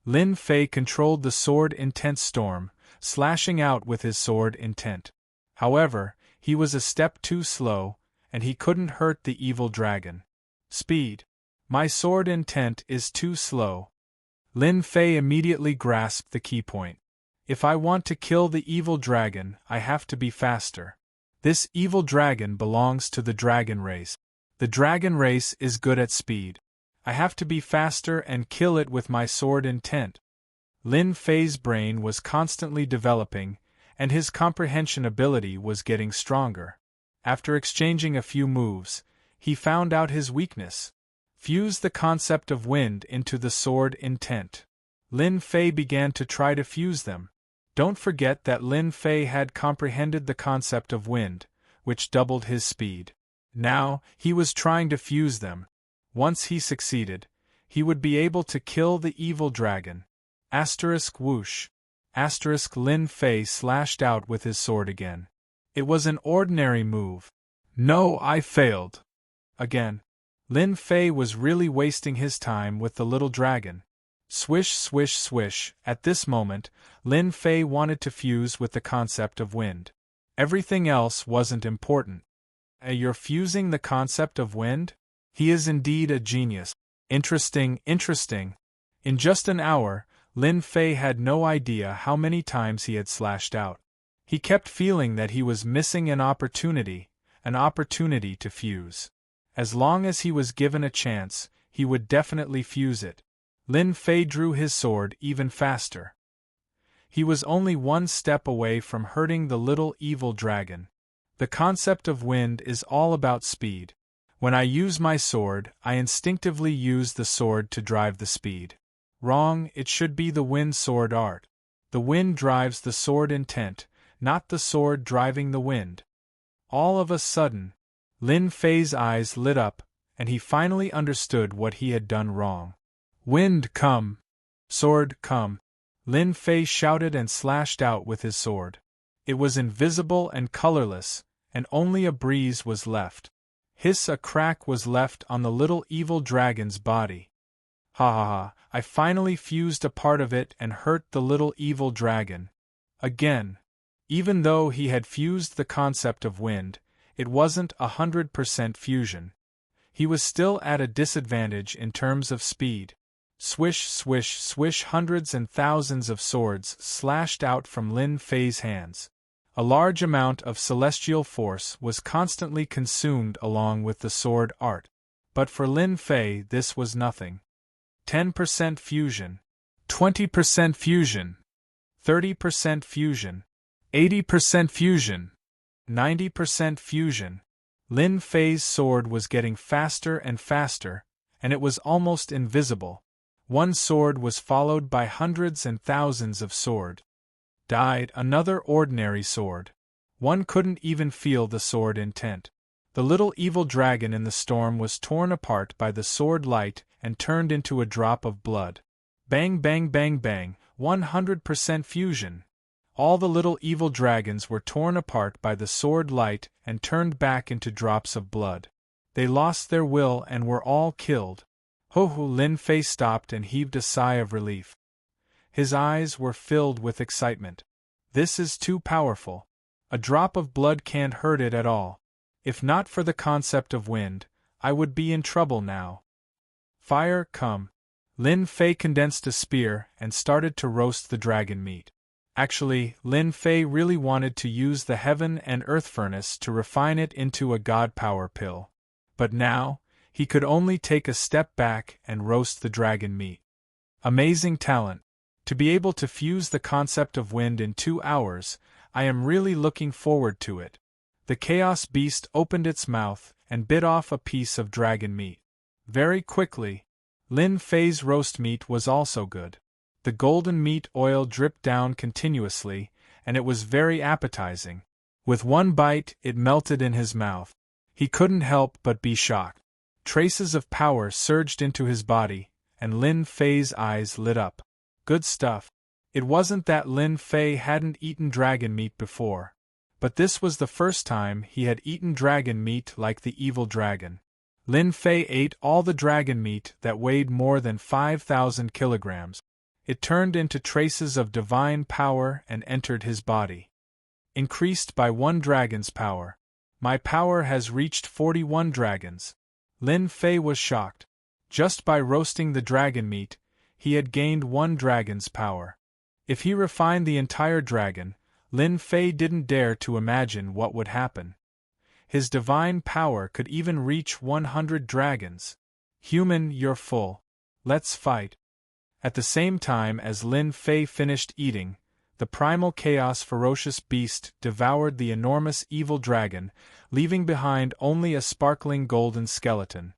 Lin Fei controlled the sword intent storm, slashing out with his sword intent. However, he was a step too slow, and he couldn't hurt the evil dragon. Speed. My sword intent is too slow. Lin Fei immediately grasped the key point. If I want to kill the evil dragon, I have to be faster. This evil dragon belongs to the dragon race. The dragon race is good at speed. I have to be faster and kill it with my sword intent. Lin Fei's brain was constantly developing, and his comprehension ability was getting stronger. After exchanging a few moves, he found out his weakness. Fuse the concept of wind into the sword intent. Lin Fei began to try to fuse them. Don't forget that Lin Fei had comprehended the concept of wind, which doubled his speed. Now, he was trying to fuse them. Once he succeeded, he would be able to kill the evil dragon. Asterisk whoosh. Asterisk Lin Fei slashed out with his sword again. It was an ordinary move. No, I failed. Again. Lin Fei was really wasting his time with the little dragon. Swish, swish, swish. At this moment, Lin Fei wanted to fuse with the concept of wind. Everything else wasn't important. You're fusing the concept of wind? He is indeed a genius. Interesting, interesting. In just an hour, Lin Fei had no idea how many times he had slashed out. He kept feeling that he was missing an opportunity to fuse. As long as he was given a chance, he would definitely fuse it. Lin Fei drew his sword even faster. He was only one step away from hurting the little evil dragon. The concept of wind is all about speed. When I use my sword, I instinctively use the sword to drive the speed. Wrong, it should be the wind sword art. The wind drives the sword intent, not the sword driving the wind. All of a sudden, Lin Fei's eyes lit up, and he finally understood what he had done wrong. Wind, come! Sword, come! Lin Fei shouted and slashed out with his sword. It was invisible and colorless, and only a breeze was left. Hiss, a crack was left on the little evil dragon's body. Ha ha ha, I finally fused a part of it and hurt the little evil dragon. Again. Even though he had fused the concept of wind, it wasn't 100% fusion. He was still at a disadvantage in terms of speed. Swish, swish, swish, hundreds and thousands of swords slashed out from Lin Fei's hands. A large amount of celestial force was constantly consumed along with the sword art. But for Lin Fei this was nothing. 10% fusion, 20% fusion, 30% fusion, 80% fusion, 90% fusion. Lin Fei's sword was getting faster and faster, and it was almost invisible. One sword was followed by hundreds and thousands of sword. Died another ordinary sword. One couldn't even feel the sword intent. The little evil dragon in the storm was torn apart by the sword light and turned into a drop of blood. Bang bang bang bang, 100% fusion. All the little evil dragons were torn apart by the sword light and turned back into drops of blood. They lost their will and were all killed. Ho-ho! Lin Fei stopped and heaved a sigh of relief. His eyes were filled with excitement. This is too powerful. A drop of blood can't hurt it at all. If not for the concept of wind, I would be in trouble now. Fire, come. Lin Fei condensed a spear and started to roast the dragon meat. Actually, Lin Fei really wanted to use the heaven and earth furnace to refine it into a god power pill. But now, he could only take a step back and roast the dragon meat. Amazing talent. To be able to fuse the concept of wind in 2 hours, I am really looking forward to it. The Chaos Beast opened its mouth and bit off a piece of dragon meat. Very quickly, Lin Fei's roast meat was also good. The golden meat oil dripped down continuously, and it was very appetizing. With one bite, it melted in his mouth. He couldn't help but be shocked. Traces of power surged into his body, and Lin Fei's eyes lit up. Good stuff. It wasn't that Lin Fei hadn't eaten dragon meat before, but this was the first time he had eaten dragon meat like the evil dragon. Lin Fei ate all the dragon meat that weighed more than 5,000 kilograms. It turned into traces of divine power and entered his body. Increased by 1 dragon's power. My power has reached 41 dragons. Lin Fei was shocked. Just by roasting the dragon meat, he had gained 1 dragon's power. If he refined the entire dragon, Lin Fei didn't dare to imagine what would happen. His divine power could even reach 100 dragons. Human, you're full. Let's fight. At the same time as Lin Fei finished eating, the primal chaos ferocious beast devoured the enormous evil dragon, leaving behind only a sparkling golden skeleton.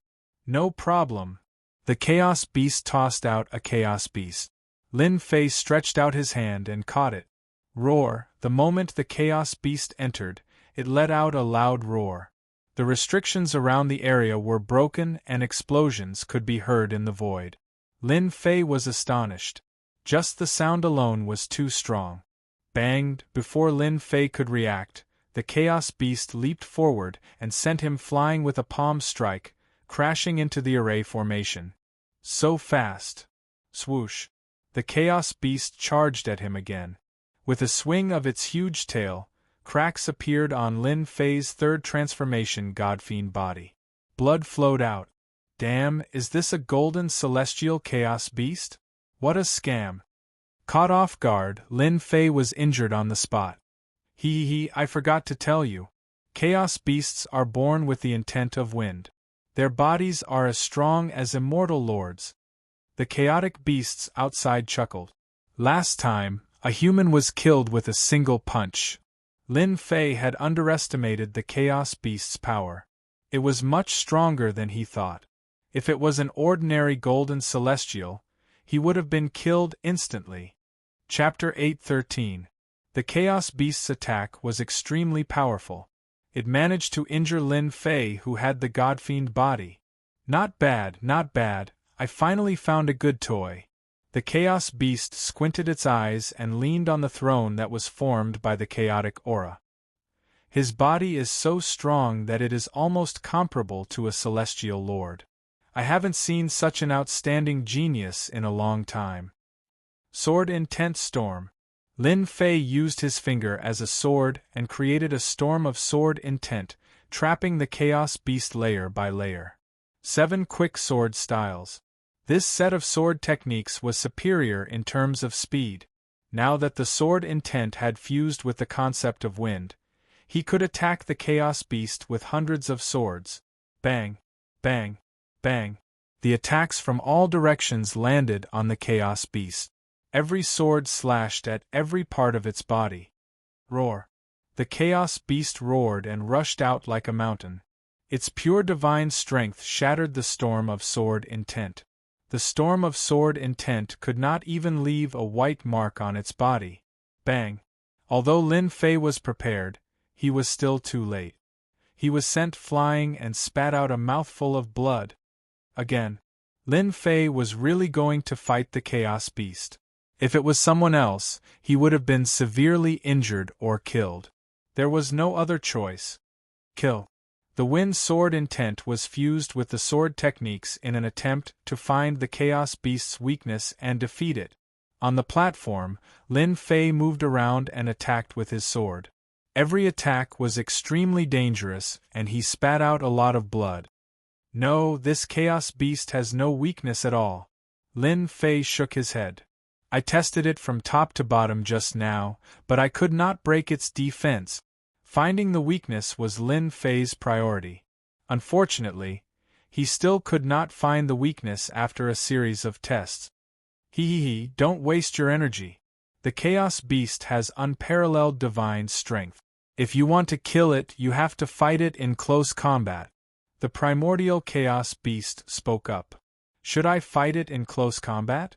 No problem. The chaos beast tossed out a chaos beast. Lin Fei stretched out his hand and caught it. Roar! The moment the chaos beast entered, it let out a loud roar. The restrictions around the area were broken and explosions could be heard in the void. Lin Fei was astonished. Just the sound alone was too strong. Banged! Before Lin Fei could react, the chaos beast leaped forward and sent him flying with a palm strike, crashing into the array formation. So fast! Swoosh! The chaos beast charged at him again. With a swing of its huge tail, cracks appeared on Lin Fei's 3rd transformation godfiend body. Blood flowed out. Damn, is this a golden celestial chaos beast? What a scam. Caught off guard, Lin Fei was injured on the spot. I forgot to tell you. Chaos beasts are born with the intent of wind. Their bodies are as strong as immortal lords. The chaotic beasts outside chuckled. Last time, a human was killed with a single punch. Lin Fei had underestimated the chaos beast's power. It was much stronger than he thought. If it was an ordinary golden celestial, he would have been killed instantly. Chapter 8:13. The Chaos Beast's attack was extremely powerful. It managed to injure Lin Fei, who had the godfiend body. Not bad, not bad, I finally found a good toy. The Chaos Beast squinted its eyes and leaned on the throne that was formed by the chaotic aura. His body is so strong that it is almost comparable to a celestial lord. I haven't seen such an outstanding genius in a long time. Sword Intent Storm. Lin Fei used his finger as a sword and created a storm of sword intent, trapping the Chaos Beast layer by layer. 7 quick sword styles. This set of sword techniques was superior in terms of speed. Now that the sword intent had fused with the concept of wind, he could attack the Chaos Beast with hundreds of swords. Bang, bang, bang. The attacks from all directions landed on the Chaos Beast. Every sword slashed at every part of its body. Roar. The Chaos Beast roared and rushed out like a mountain. Its pure divine strength shattered the storm of sword intent. The storm of sword intent could not even leave a white mark on its body. Bang. Although Lin Fei was prepared, he was still too late. He was sent flying and spat out a mouthful of blood. Again. Lin Fei was really going to fight the Chaos Beast. If it was someone else, he would have been severely injured or killed. There was no other choice. Kill. The wind sword intent was fused with the sword techniques in an attempt to find the Chaos Beast's weakness and defeat it. On the platform, Lin Fei moved around and attacked with his sword. Every attack was extremely dangerous, and he spat out a lot of blood. No, this Chaos Beast has no weakness at all. Lin Fei shook his head. I tested it from top to bottom just now, but I could not break its defense. Finding the weakness was Lin Fei's priority. Unfortunately, he still could not find the weakness after a series of tests. Don't waste your energy. The Chaos Beast has unparalleled divine strength. If you want to kill it, you have to fight it in close combat. The primordial Chaos Beast spoke up. Should I fight it in close combat?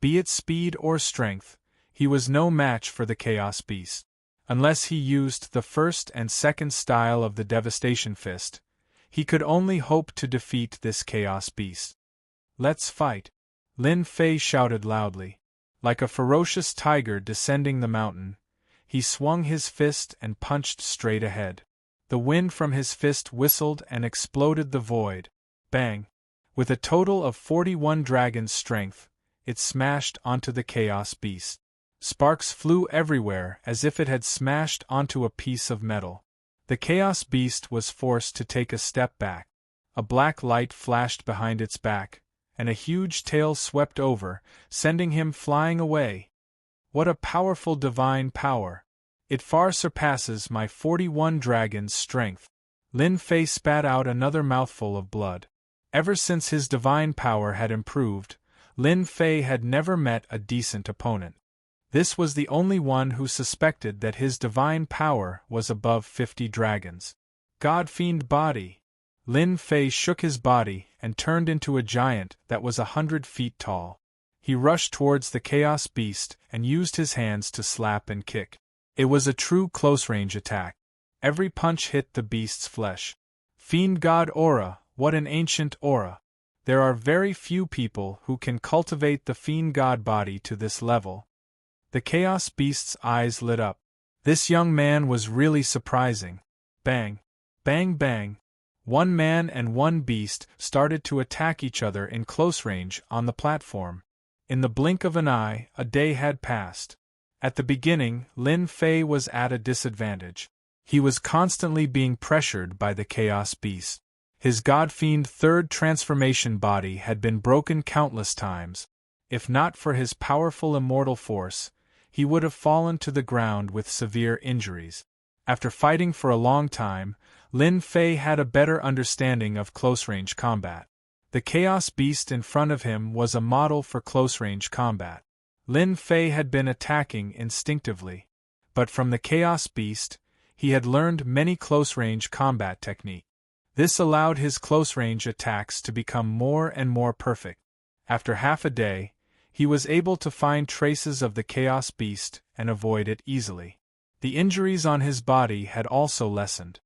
Be it speed or strength, he was no match for the Chaos Beast. Unless he used the first and second style of the Devastation Fist, he could only hope to defeat this Chaos Beast. Let's fight! Lin Fei shouted loudly. Like a ferocious tiger descending the mountain, he swung his fist and punched straight ahead. The wind from his fist whistled and exploded the void. Bang! With a total of 41 dragon's strength, it smashed onto the Chaos Beast. Sparks flew everywhere as if it had smashed onto a piece of metal. The Chaos Beast was forced to take a step back. A black light flashed behind its back, and a huge tail swept over, sending him flying away. What a powerful divine power! It far surpasses my 41 dragon's strength. Lin Fei spat out another mouthful of blood. Ever since his divine power had improved, Lin Fei had never met a decent opponent. This was the only one who suspected that his divine power was above 50 dragons. God-fiend body! Lin Fei shook his body and turned into a giant that was 100 feet tall. He rushed towards the Chaos Beast and used his hands to slap and kick. It was a true close-range attack. Every punch hit the beast's flesh. Fiend God aura, what an ancient aura! There are very few people who can cultivate the Fiend God body to this level. The Chaos Beast's eyes lit up. This young man was really surprising. Bang! Bang bang! One man and one beast started to attack each other in close range on the platform. In the blink of an eye, a day had passed. At the beginning, Lin Fei was at a disadvantage. He was constantly being pressured by the Chaos Beast. His God-fiend third transformation body had been broken countless times. If not for his powerful immortal force, he would have fallen to the ground with severe injuries. After fighting for a long time, Lin Fei had a better understanding of close-range combat. The Chaos Beast in front of him was a model for close-range combat. Lin Fei had been attacking instinctively, but from the Chaos Beast, he had learned many close-range combat techniques. This allowed his close-range attacks to become more and more perfect. After half a day, he was able to find traces of the Chaos Beast and avoid it easily. The injuries on his body had also lessened.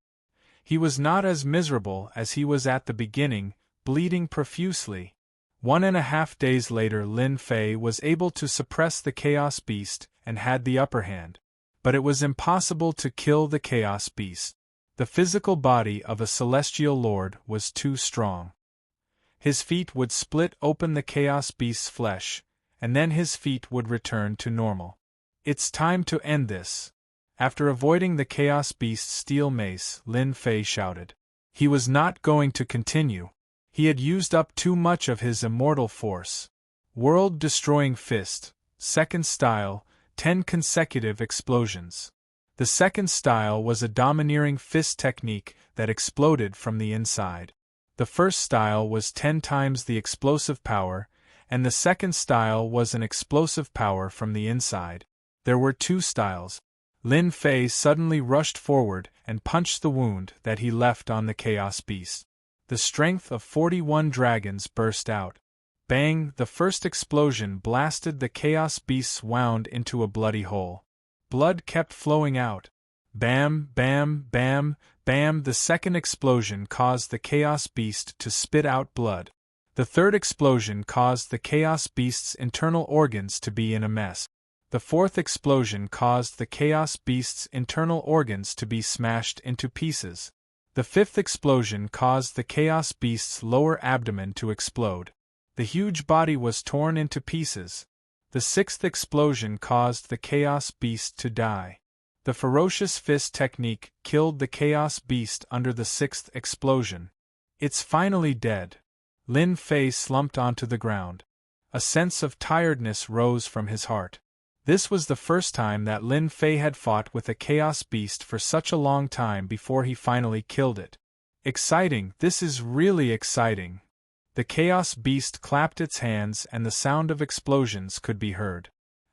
He was not as miserable as he was at the beginning, bleeding profusely. 1.5 days later, Lin Fei was able to suppress the Chaos Beast and had the upper hand. But it was impossible to kill the Chaos Beast. The physical body of a celestial lord was too strong. His feet would split open the Chaos Beast's flesh, and then his feet would return to normal. It's time to end this. After avoiding the Chaos Beast's steel mace, Lin Fei shouted. He was not going to continue. He had used up too much of his immortal force. World-destroying fist, second style, 10 consecutive explosions. The second style was a domineering fist technique that exploded from the inside. The first style was 10 times the explosive power, and the second style was an explosive power from the inside. There were 2 styles. Lin Fei suddenly rushed forward and punched the wound that he left on the Chaos Beast. The strength of 41 dragons burst out. Bang! The first explosion blasted the Chaos Beast's wound into a bloody hole. Blood kept flowing out. Bam, bam, bam, bam! The second explosion caused the Chaos Beast to spit out blood. The third explosion caused the Chaos Beast's internal organs to be in a mess. The fourth explosion caused the Chaos Beast's internal organs to be smashed into pieces. The fifth explosion caused the Chaos Beast's lower abdomen to explode. The huge body was torn into pieces. The sixth explosion caused the Chaos Beast to die. The ferocious fist technique killed the Chaos Beast under the sixth explosion. It's finally dead. Lin Fei slumped onto the ground. A sense of tiredness rose from his heart. This was the first time that Lin Fei had fought with a Chaos Beast for such a long time before he finally killed it. Exciting, this is really exciting. The Chaos Beast clapped its hands and the sound of explosions could be heard.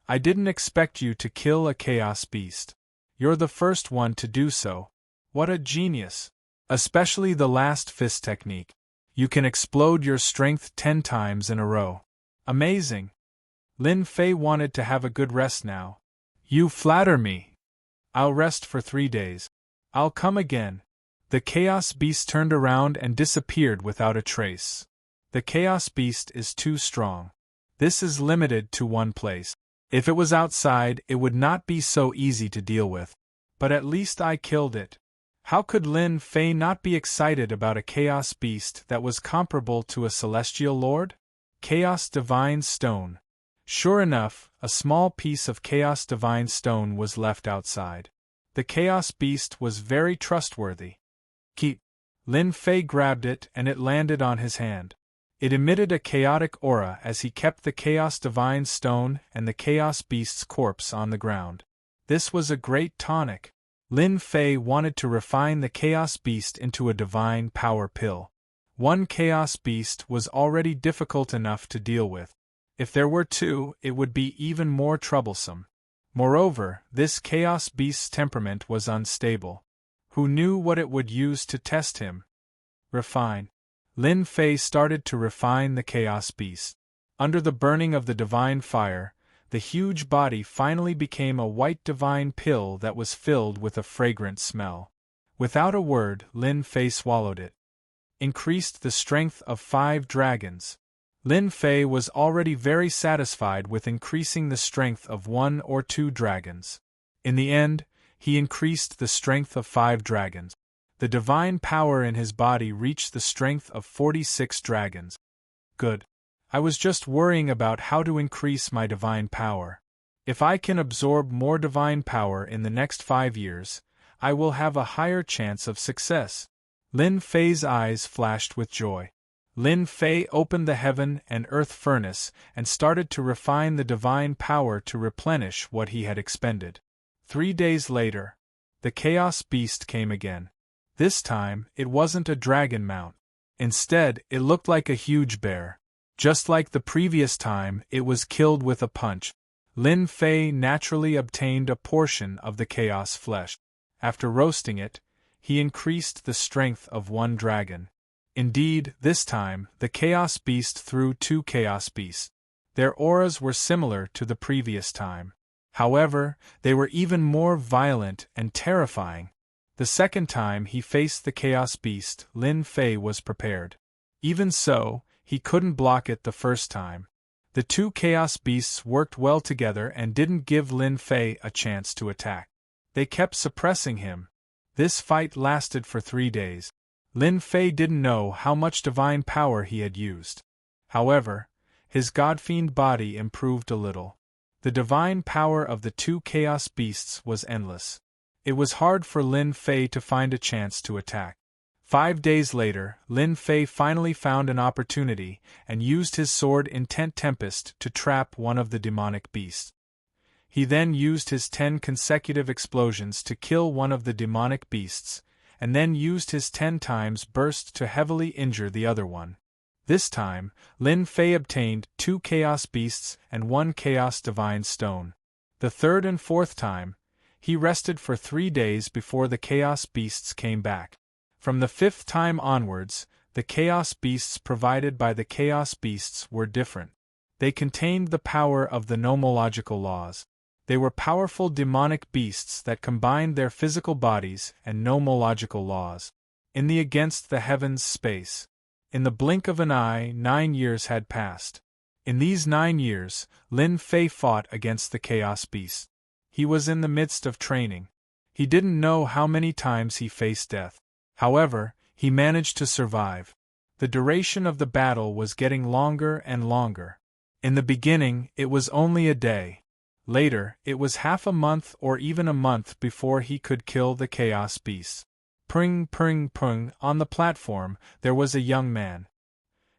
I didn't expect you to kill a Chaos Beast. You're the first one to do so. What a genius! Especially the last fist technique. You can explode your strength 10 times in a row. Amazing! Lin Fei wanted to have a good rest now. You flatter me. I'll rest for 3 days. I'll come again. The Chaos Beast turned around and disappeared without a trace. The Chaos Beast is too strong. This is limited to one place. If it was outside, it would not be so easy to deal with. But at least I killed it. How could Lin Fei not be excited about a Chaos Beast that was comparable to a Celestial Lord? Chaos Divine Stone. Sure enough, a small piece of Chaos Divine Stone was left outside. The Chaos Beast was very trustworthy. Keep. Lin Fei grabbed it and it landed on his hand. It emitted a chaotic aura as he kept the Chaos Divine Stone and the Chaos Beast's corpse on the ground. This was a great tonic. Lin Fei wanted to refine the Chaos Beast into a divine power pill. One Chaos Beast was already difficult enough to deal with. If there were 2, it would be even more troublesome. Moreover, this Chaos Beast's temperament was unstable. Who knew what it would use to test him? Refine. Lin Fei started to refine the Chaos Beast. Under the burning of the divine fire, the huge body finally became a white divine pill that was filled with a fragrant smell. Without a word, Lin Fei swallowed it. Increased the strength of 5 dragons. Lin Fei was already very satisfied with increasing the strength of 1 or 2 dragons. In the end, he increased the strength of 5 dragons. The divine power in his body reached the strength of 46 dragons. Good. I was just worrying about how to increase my divine power. If I can absorb more divine power in the next 5 years, I will have a higher chance of success. Lin Fei's eyes flashed with joy. Lin Fei opened the heaven and earth furnace and started to refine the divine power to replenish what he had expended. 3 days later, the Chaos Beast came again. This time, it wasn't a dragon mount. Instead, it looked like a huge bear. Just like the previous time, it was killed with a punch. Lin Fei naturally obtained a portion of the chaos flesh. After roasting it, he increased the strength of 1 dragon. Indeed, this time, the Chaos Beast threw 2 Chaos Beasts. Their auras were similar to the previous time. However, they were even more violent and terrifying. The second time he faced the Chaos Beast, Lin Fei was prepared. Even so, he couldn't block it the first time. The 2 Chaos Beasts worked well together and didn't give Lin Fei a chance to attack. They kept suppressing him. This fight lasted for 3 days. Lin Fei didn't know how much divine power he had used. However, his godfiend body improved a little. The divine power of the 2 Chaos Beasts was endless. It was hard for Lin Fei to find a chance to attack. 5 days later, Lin Fei finally found an opportunity and used his sword Intent Tempest to trap one of the demonic beasts. He then used his 10 consecutive explosions to kill one of the demonic beasts, and then used his 10 times burst to heavily injure the other one. This time, Lin Fei obtained 2 Chaos Beasts and 1 Chaos Divine Stone. The third and fourth time, he rested for 3 days before the Chaos Beasts came back. From the 5th time onwards, the Chaos Beasts provided by the Chaos Beasts were different. They contained the power of the nomological laws. They were powerful demonic beasts that combined their physical bodies and nomological laws. In the Against the Heavens space. In the blink of an eye, 9 years had passed. In these 9 years, Lin Fei fought against the Chaos Beast. He was in the midst of training. He didn't know how many times he faced death. However, he managed to survive. The duration of the battle was getting longer and longer. In the beginning, it was only a day. Later, it was half a month or even a month before he could kill the Chaos Beasts. Pring, pring, pring, on the platform, there was a young man.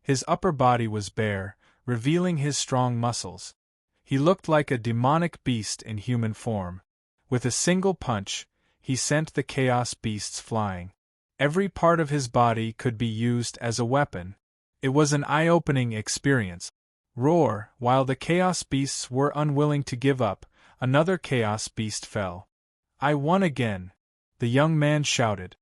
His upper body was bare, revealing his strong muscles. He looked like a demonic beast in human form. With a single punch, he sent the Chaos Beasts flying. Every part of his body could be used as a weapon. It was an eye-opening experience. Roar, while the Chaos Beasts were unwilling to give up, another Chaos Beast fell. I won again, the young man shouted.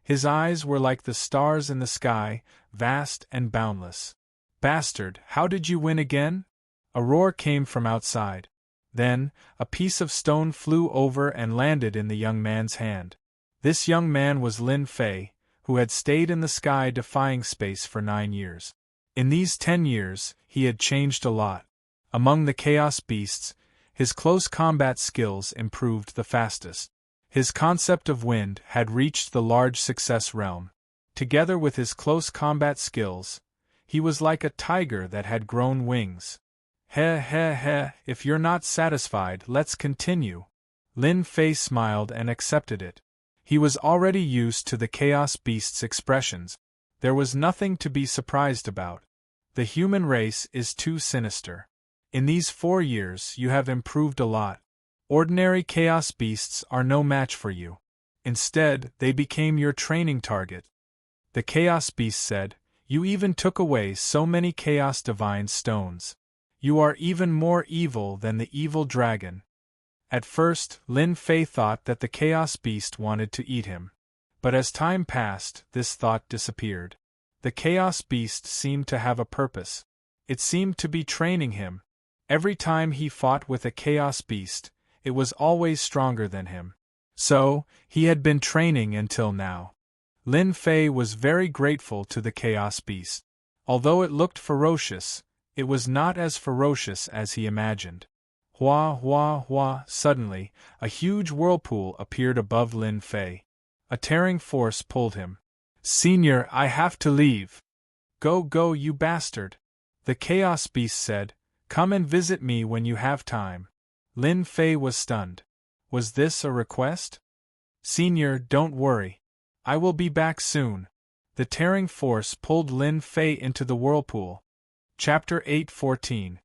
His eyes were like the stars in the sky, vast and boundless. Bastard, how did you win again? A roar came from outside. Then, a piece of stone flew over and landed in the young man's hand. This young man was Lin Fei, who had stayed in the sky defying space for 9 years. In these 10 years, he had changed a lot. Among the Chaos Beasts, his close combat skills improved the fastest. His concept of wind had reached the large success realm. Together with his close combat skills, he was like a tiger that had grown wings. Heh heh heh, if you're not satisfied, let's continue. Lin Fei smiled and accepted it. He was already used to the Chaos Beast's expressions. There was nothing to be surprised about. The human race is too sinister. In these 4 years you have improved a lot. Ordinary Chaos Beasts are no match for you. Instead, they became your training target. The Chaos Beast said, you even took away so many Chaos Divine Stones. You are even more evil than the evil dragon. At first, Lin Fei thought that the Chaos Beast wanted to eat him. But as time passed, this thought disappeared. The Chaos Beast seemed to have a purpose. It seemed to be training him. Every time he fought with a Chaos Beast, it was always stronger than him. So, he had been training until now. Lin Fei was very grateful to the Chaos Beast. Although it looked ferocious, it was not as ferocious as he imagined. Hua, hua, hua, suddenly, a huge whirlpool appeared above Lin Fei. A tearing force pulled him. Senior, I have to leave. Go, go, you bastard. The Chaos Beast said, come and visit me when you have time. Lin Fei was stunned. Was this a request? Senior, don't worry. I will be back soon. The tearing force pulled Lin Fei into the whirlpool. Chapter 8:14.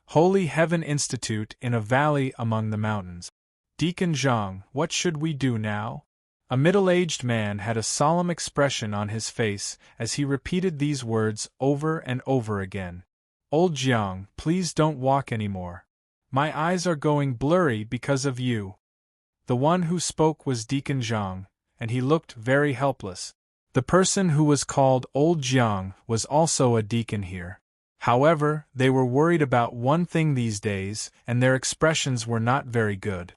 Holy Heaven Institute in a Valley Among the Mountains. Deacon Zhang, what should we do now? A middle-aged man had a solemn expression on his face as he repeated these words over and over again. Old Jiang, please don't walk anymore. My eyes are going blurry because of you. The one who spoke was Deacon Zhang, and he looked very helpless. The person who was called Old Jiang was also a deacon here. However, they were worried about one thing these days, and their expressions were not very good.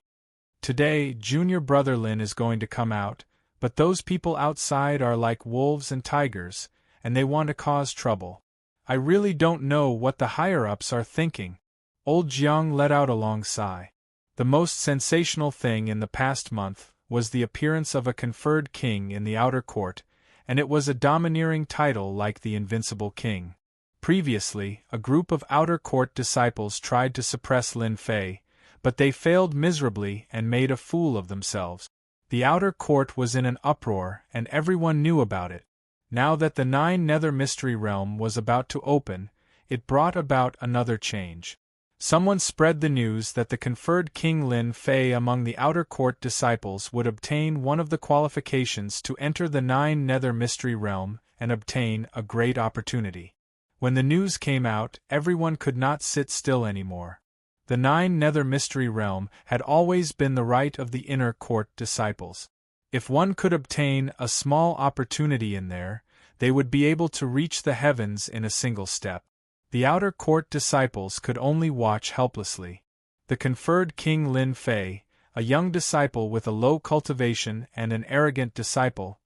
Today, junior brother Lin is going to come out, but those people outside are like wolves and tigers, and they want to cause trouble. I really don't know what the higher-ups are thinking. Old Jiang let out a long sigh. The most sensational thing in the past month was the appearance of a conferred king in the outer court, and it was a domineering title like the Invincible King. Previously, a group of outer court disciples tried to suppress Lin Fei, but they failed miserably and made a fool of themselves. The outer court was in an uproar and everyone knew about it. Now that the Nine-Nether Mystery Realm was about to open, it brought about another change. Someone spread the news that the conferred King Lin Fei among the outer court disciples would obtain one of the qualifications to enter the Nine-Nether Mystery Realm and obtain a great opportunity. When the news came out, everyone could not sit still anymore. The Nine-Nether Mystery Realm had always been the right of the inner court disciples. If one could obtain a small opportunity in there, they would be able to reach the heavens in a single step. The outer court disciples could only watch helplessly. The conferred King Lin Fei, a young disciple with a low cultivation and an arrogant disciple,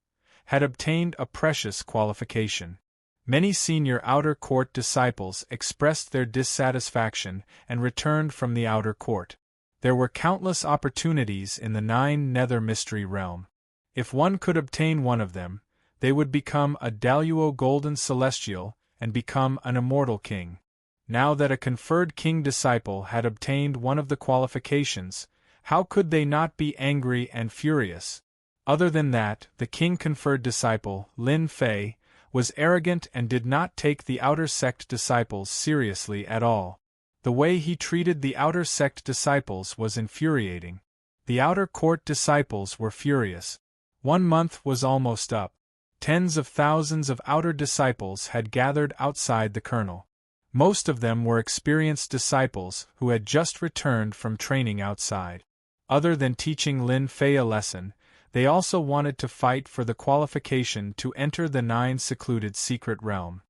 had obtained a precious qualification. Many senior outer court disciples expressed their dissatisfaction and returned from the outer court. There were countless opportunities in the Nine-Nether Mystery Realm. If one could obtain one of them, they would become a Daluo Golden Celestial and become an immortal king. Now that a conferred king disciple had obtained one of the qualifications, how could they not be angry and furious? Other than that, the king-conferred disciple, Lin Fei, was arrogant and did not take the outer sect disciples seriously at all. The way he treated the outer sect disciples was infuriating. The outer court disciples were furious. 1 month was almost up. Tens of thousands of outer disciples had gathered outside the kernel. Most of them were experienced disciples who had just returned from training outside. Other than teaching Lin Fei a lesson, they also wanted to fight for the qualification to enter the Nine Secluded Secret Realm.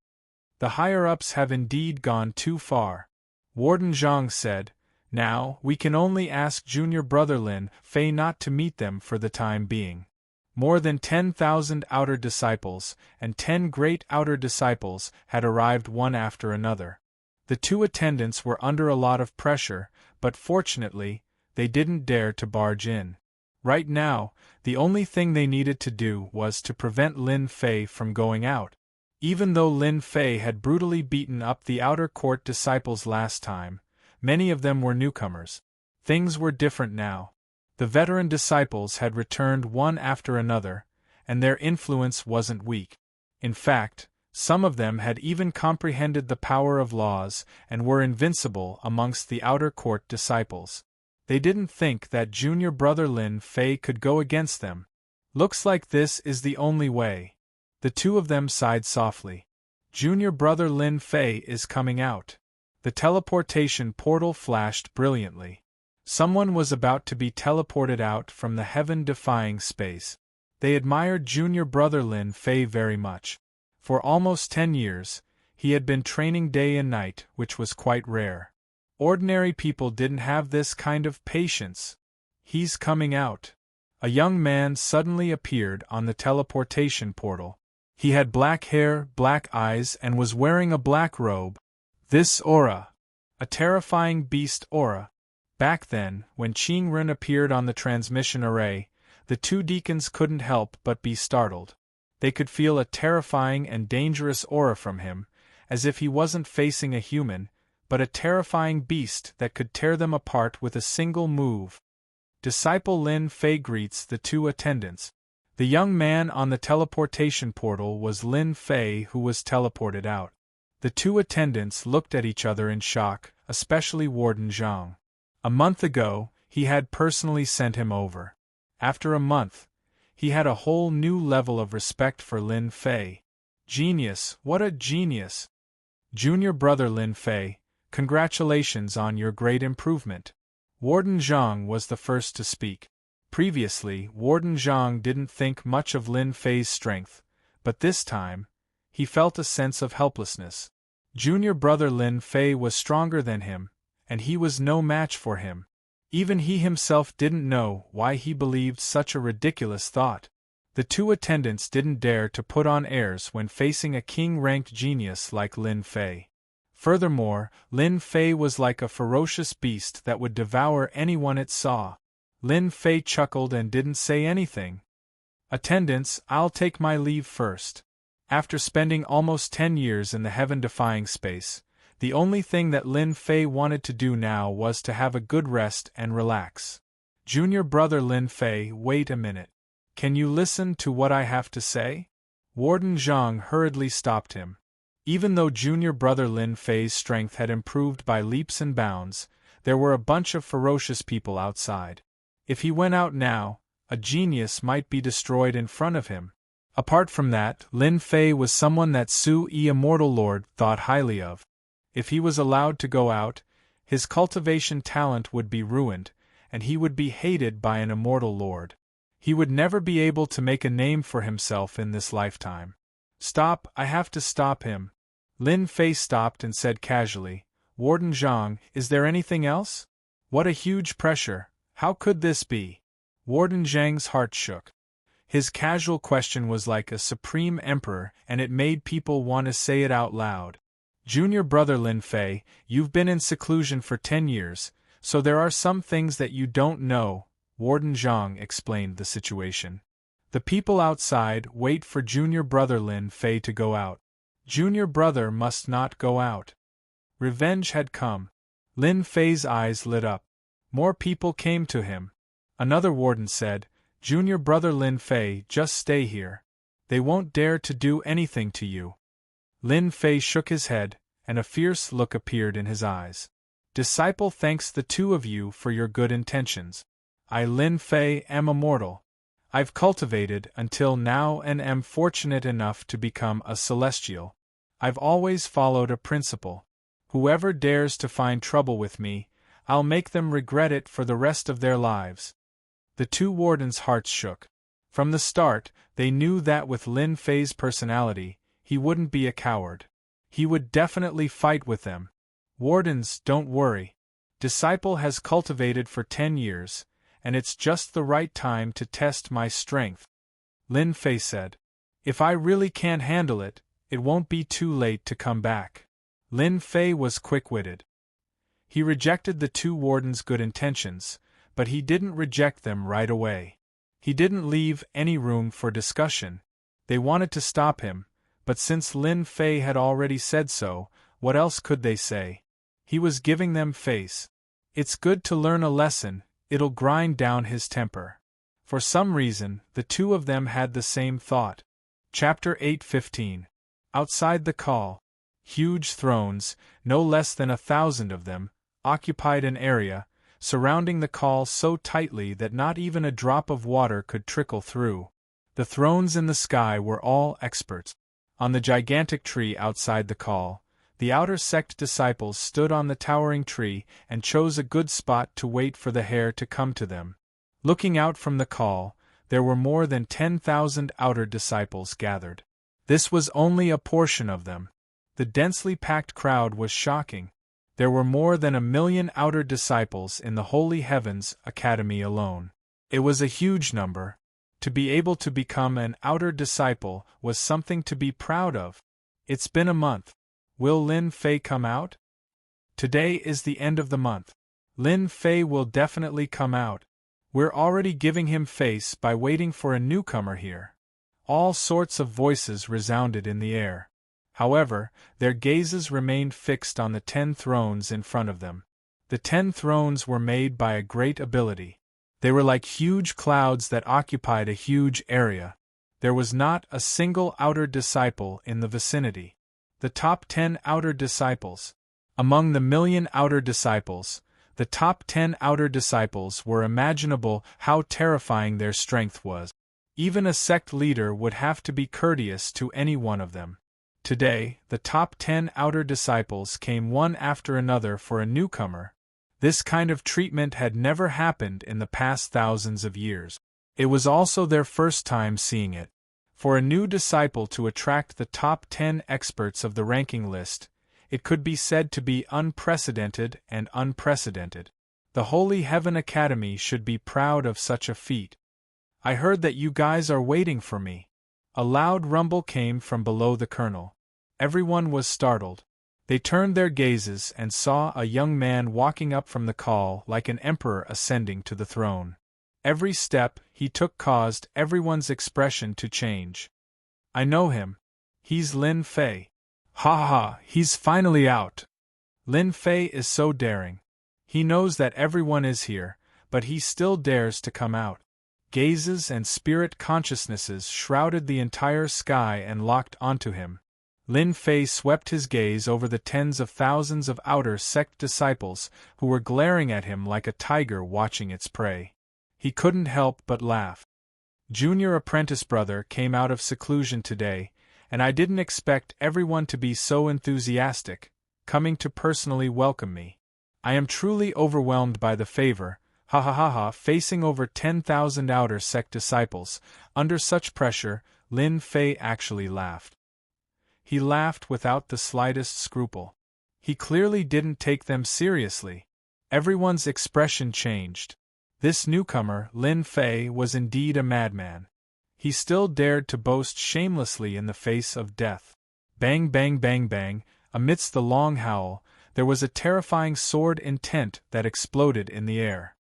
The higher-ups have indeed gone too far. Warden Zhang said, "Now, we can only ask junior brother Lin Fei not to meet them for the time being." More than 10,000 outer disciples and 10 great outer disciples had arrived one after another. The 2 attendants were under a lot of pressure, but fortunately, they didn't dare to barge in. Right now, the only thing they needed to do was to prevent Lin Fei from going out. Even though Lin Fei had brutally beaten up the outer court disciples last time, many of them were newcomers. Things were different now. The veteran disciples had returned one after another, and their influence wasn't weak. In fact, some of them had even comprehended the power of laws and were invincible amongst the outer court disciples. They didn't think that junior brother Lin Fei could go against them. Looks like this is the only way. The 2 of them sighed softly. Junior brother Lin Fei is coming out. The teleportation portal flashed brilliantly. Someone was about to be teleported out from the heaven-defying space. They admired junior brother Lin Fei very much. For almost 10 years, he had been training day and night, which was quite rare. Ordinary people didn't have this kind of patience. He's coming out. A young man suddenly appeared on the teleportation portal. He had black hair, black eyes, and was wearing a black robe. This aura. A terrifying beast aura. Back then, when Qing Ren appeared on the transmission array, the 2 deacons couldn't help but be startled. They could feel a terrifying and dangerous aura from him, as if he wasn't facing a human, but a terrifying beast that could tear them apart with a single move. Disciple Lin Fei greets the 2 attendants. The young man on the teleportation portal was Lin Fei, who was teleported out. The 2 attendants looked at each other in shock, especially Warden Zhang. A month ago, he had personally sent him over. After a month, he had a whole new level of respect for Lin Fei. Genius, what a genius! Junior brother Lin Fei, congratulations on your great improvement. Warden Zhang was the first to speak. Previously, Warden Zhang didn't think much of Lin Fei's strength, but this time, he felt a sense of helplessness. Junior brother Lin Fei was stronger than him, and he was no match for him. Even he himself didn't know why he believed such a ridiculous thought. The 2 attendants didn't dare to put on airs when facing a king-ranked genius like Lin Fei. Furthermore, Lin Fei was like a ferocious beast that would devour anyone it saw. Lin Fei chuckled and didn't say anything. Attendants, I'll take my leave first. After spending almost 10 years in the heaven-defying space, the only thing that Lin Fei wanted to do now was to have a good rest and relax. Junior brother Lin Fei, wait a minute. Can you listen to what I have to say? Warden Zhang hurriedly stopped him. Even though junior brother Lin Fei's strength had improved by leaps and bounds, there were a bunch of ferocious people outside. If he went out now, a genius might be destroyed in front of him. Apart from that, Lin Fei was someone that Su-Yi Immortal Lord thought highly of. If he was allowed to go out, his cultivation talent would be ruined, and he would be hated by an immortal lord. He would never be able to make a name for himself in this lifetime. Stop, I have to stop him. Lin Fei stopped and said casually, Warden Zhang, is there anything else? What a huge pressure, how could this be? Warden Zhang's heart shook. His casual question was like a supreme emperor, and it made people want to say it out loud. Junior brother Lin Fei, you've been in seclusion for 10 years, so there are some things that you don't know. Warden Zhang explained the situation. The people outside wait for junior brother Lin Fei to go out. Junior brother must not go out. Revenge had come. Lin Fei's eyes lit up. More people came to him. Another warden said, Junior brother Lin Fei, just stay here. They won't dare to do anything to you. Lin Fei shook his head, and a fierce look appeared in his eyes. Disciple thanks the two of you for your good intentions. I Lin Fei am immortal. I've cultivated until now and am fortunate enough to become a celestial. I've always followed a principle. Whoever dares to find trouble with me, I'll make them regret it for the rest of their lives. The two wardens' hearts shook. From the start, they knew that with Lin Fei's personality, he wouldn't be a coward. He would definitely fight with them. Wardens, don't worry. Disciple has cultivated for 10 years, and it's just the right time to test my strength. Lin Fei said. If I really can't handle it, it won't be too late to come back. Lin Fei was quick-witted. He rejected the two wardens' good intentions, but he didn't reject them right away. He didn't leave any room for discussion. They wanted to stop him, but since Lin Fei had already said so, what else could they say? He was giving them face. It's good to learn a lesson, it'll grind down his temper. For some reason, the two of them had the same thought. Chapter 8:15. Outside the call. Huge thrones, no less than 1,000 of them, occupied an area, surrounding the call so tightly that not even a drop of water could trickle through. The thrones in the sky were all experts. On the gigantic tree outside the call, the outer sect disciples stood on the towering tree and chose a good spot to wait for the heir to come to them. Looking out from the call, there were more than 10,000 outer disciples gathered. This was only a portion of them. The densely packed crowd was shocking. There were more than 1 million outer disciples in the Holy Heavens Academy alone. It was a huge number. To be able to become an outer disciple was something to be proud of. It's been a month. Will Lin Fei come out? Today is the end of the month. Lin Fei will definitely come out. We're already giving him face by waiting for a newcomer here. All sorts of voices resounded in the air. However, their gazes remained fixed on the 10 thrones in front of them. The 10 thrones were made by a great ability. They were like huge clouds that occupied a huge area. There was not a single outer disciple in the vicinity. The top 10 outer disciples. Among the 1 million outer disciples, the top 10 outer disciples were imaginable how terrifying their strength was. Even a sect leader would have to be courteous to any one of them. Today, the top 10 outer disciples came one after another for a newcomer. This kind of treatment had never happened in the past thousands of years. It was also their first time seeing it. For a new disciple to attract the top 10 experts of the ranking list, it could be said to be unprecedented and unprecedented. The Holy Heaven Academy should be proud of such a feat. I heard that you guys are waiting for me. A loud rumble came from below the colonel. Everyone was startled. They turned their gazes and saw a young man walking up from the call like an emperor ascending to the throne. Every step he took caused everyone's expression to change. I know him. He's Lin Fei. Ha ha, he's finally out. Lin Fei is so daring. He knows that everyone is here, but he still dares to come out. Gazes and spirit consciousnesses shrouded the entire sky and locked onto him. Lin Fei swept his gaze over the tens of thousands of outer sect disciples who were glaring at him like a tiger watching its prey. He couldn't help but laugh. Junior apprentice brother came out of seclusion today, and I didn't expect everyone to be so enthusiastic, coming to personally welcome me. I am truly overwhelmed by the favor, ha ha ha ha. Facing over 10,000 outer sect disciples, under such pressure, Lin Fei actually laughed. He laughed without the slightest scruple. He clearly didn't take them seriously. Everyone's expression changed. This newcomer, Lin Fei, was indeed a madman. He still dared to boast shamelessly in the face of death. Bang bang bang bang, amidst the long howl, there was a terrifying sword intent that exploded in the air.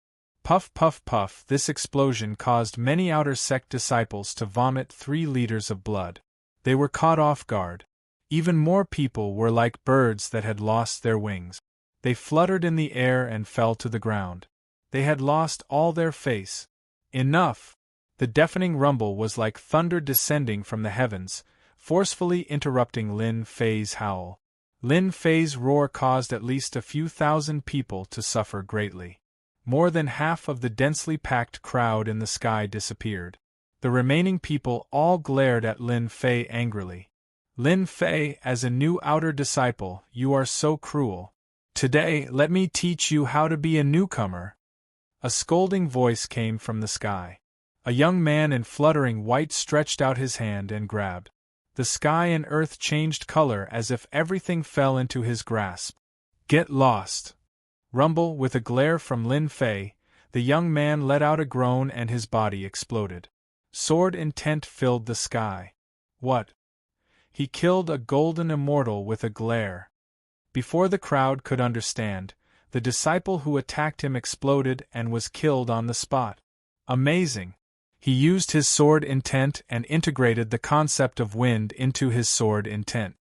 Puff puff puff, this explosion caused many outer sect disciples to vomit 3 liters of blood. They were caught off guard. Even more people were like birds that had lost their wings. They fluttered in the air and fell to the ground. They had lost all their face. Enough! The deafening rumble was like thunder descending from the heavens, forcefully interrupting Lin Fei's howl. Lin Fei's roar caused at least a few thousand people to suffer greatly. More than half of the densely packed crowd in the sky disappeared. The remaining people all glared at Lin Fei angrily. Lin Fei, as a new outer disciple, you are so cruel. Today, let me teach you how to be a newcomer. A scolding voice came from the sky. A young man in fluttering white stretched out his hand and grabbed. The sky and earth changed color as if everything fell into his grasp. Get lost! Rumble, with a glare from Lin Fei, the young man let out a groan and his body exploded. Sword intent filled the sky. What? He killed a golden immortal with a glare. Before the crowd could understand, the disciple who attacked him exploded and was killed on the spot. Amazing! He used his sword intent and integrated the concept of wind into his sword intent.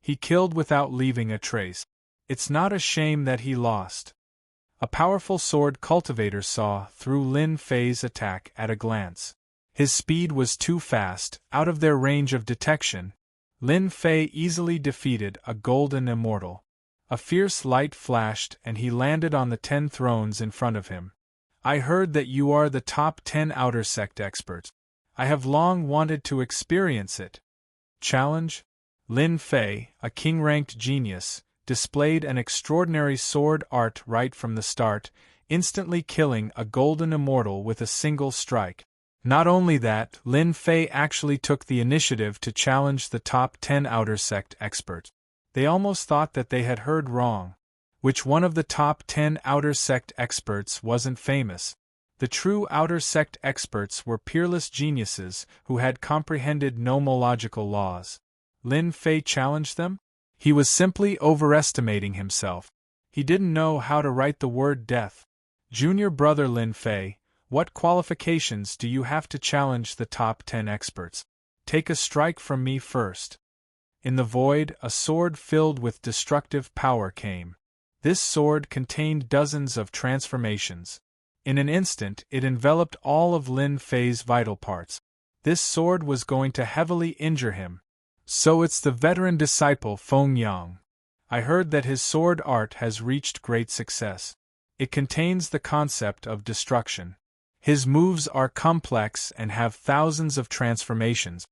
He killed without leaving a trace. It's not a shame that he lost. A powerful sword cultivator saw through Lin Fei's attack at a glance. His speed was too fast, out of their range of detection. Lin Fei easily defeated a golden immortal. A fierce light flashed and he landed on the 10 thrones in front of him. I heard that you are the top 10 outer sect experts. I have long wanted to experience it. Challenge? Lin Fei, a king-ranked genius, displayed an extraordinary sword art right from the start, instantly killing a golden immortal with a single strike. Not only that, Lin Fei actually took the initiative to challenge the top 10 outer sect experts. They almost thought that they had heard wrong. Which one of the top 10 outer sect experts wasn't famous? The true outer sect experts were peerless geniuses who had comprehended nomological laws. Lin Fei challenged them? He was simply overestimating himself. He didn't know how to write the word death. Junior brother Lin Fei, what qualifications do you have to challenge the top 10 experts? Take a strike from me first. In the void, a sword filled with destructive power came. This sword contained dozens of transformations. In an instant, it enveloped all of Lin Fei's vital parts. This sword was going to heavily injure him. So it's the veteran disciple Feng Yang. I heard that his sword art has reached great success. It contains the concept of destruction. His moves are complex and have thousands of transformations.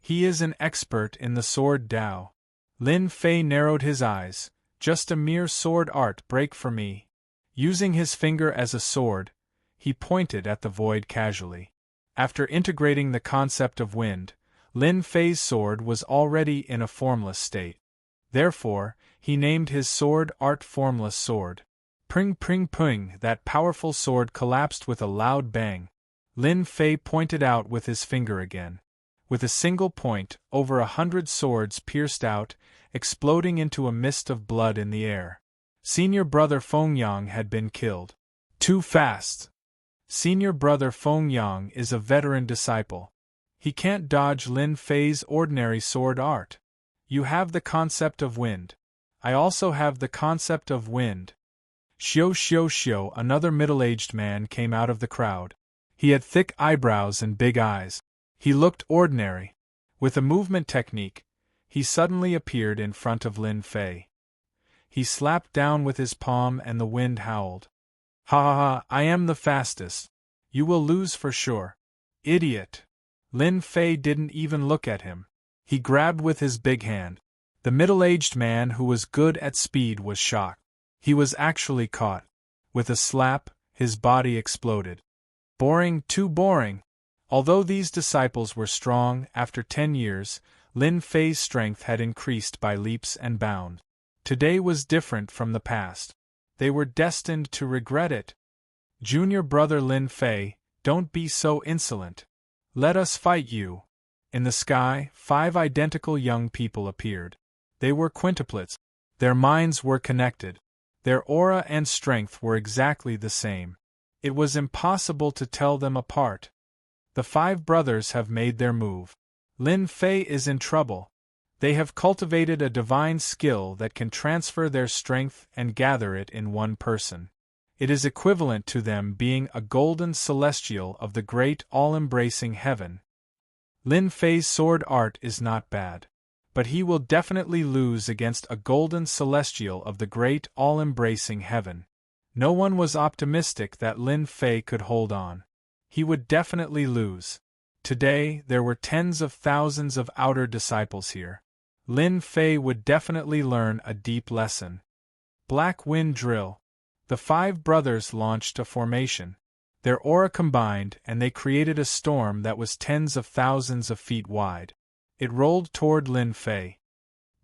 He is an expert in the sword Dao. Lin Fei narrowed his eyes. Just a mere sword art break for me. Using his finger as a sword, he pointed at the void casually. After integrating the concept of wind, Lin Fei's sword was already in a formless state. Therefore, he named his sword art Formless Sword. Pring pring pring, that powerful sword collapsed with a loud bang. Lin Fei pointed out with his finger again. With a single point, over 100 swords pierced out, exploding into a mist of blood in the air. Senior brother Feng Yang had been killed. Too fast. Senior brother Feng Yang is a veteran disciple. He can't dodge Lin Fei's ordinary sword art. You have the concept of wind. I also have the concept of wind. Shio shio shio, another middle-aged man came out of the crowd. He had thick eyebrows and big eyes. He looked ordinary. With a movement technique, he suddenly appeared in front of Lin Fei. He slapped down with his palm and the wind howled. Ha ha ha, I am the fastest. You will lose for sure. Idiot. Lin Fei didn't even look at him. He grabbed with his big hand. The middle-aged man who was good at speed was shocked. He was actually caught. With a slap, his body exploded. Boring, too boring. Although these disciples were strong, after 10 years, Lin Fei's strength had increased by leaps and bounds. Today was different from the past. They were destined to regret it. Junior brother Lin Fei, don't be so insolent. Let us fight you. In the sky, 5 identical young people appeared. They were quintuplets. Their minds were connected. Their aura and strength were exactly the same. It was impossible to tell them apart. The 5 brothers have made their move. Lin Fei is in trouble. They have cultivated a divine skill that can transfer their strength and gather it in one person. It is equivalent to them being a golden celestial of the great all-embracing heaven. Lin Fei's sword art is not bad. But he will definitely lose against a golden celestial of the great all-embracing heaven. No one was optimistic that Lin Fei could hold on. He would definitely lose. Today, there were tens of thousands of outer disciples here. Lin Fei would definitely learn a deep lesson. Black Wind Drill. The 5 brothers launched a formation. Their aura combined and they created a storm that was tens of thousands of feet wide. It rolled toward Lin Fei.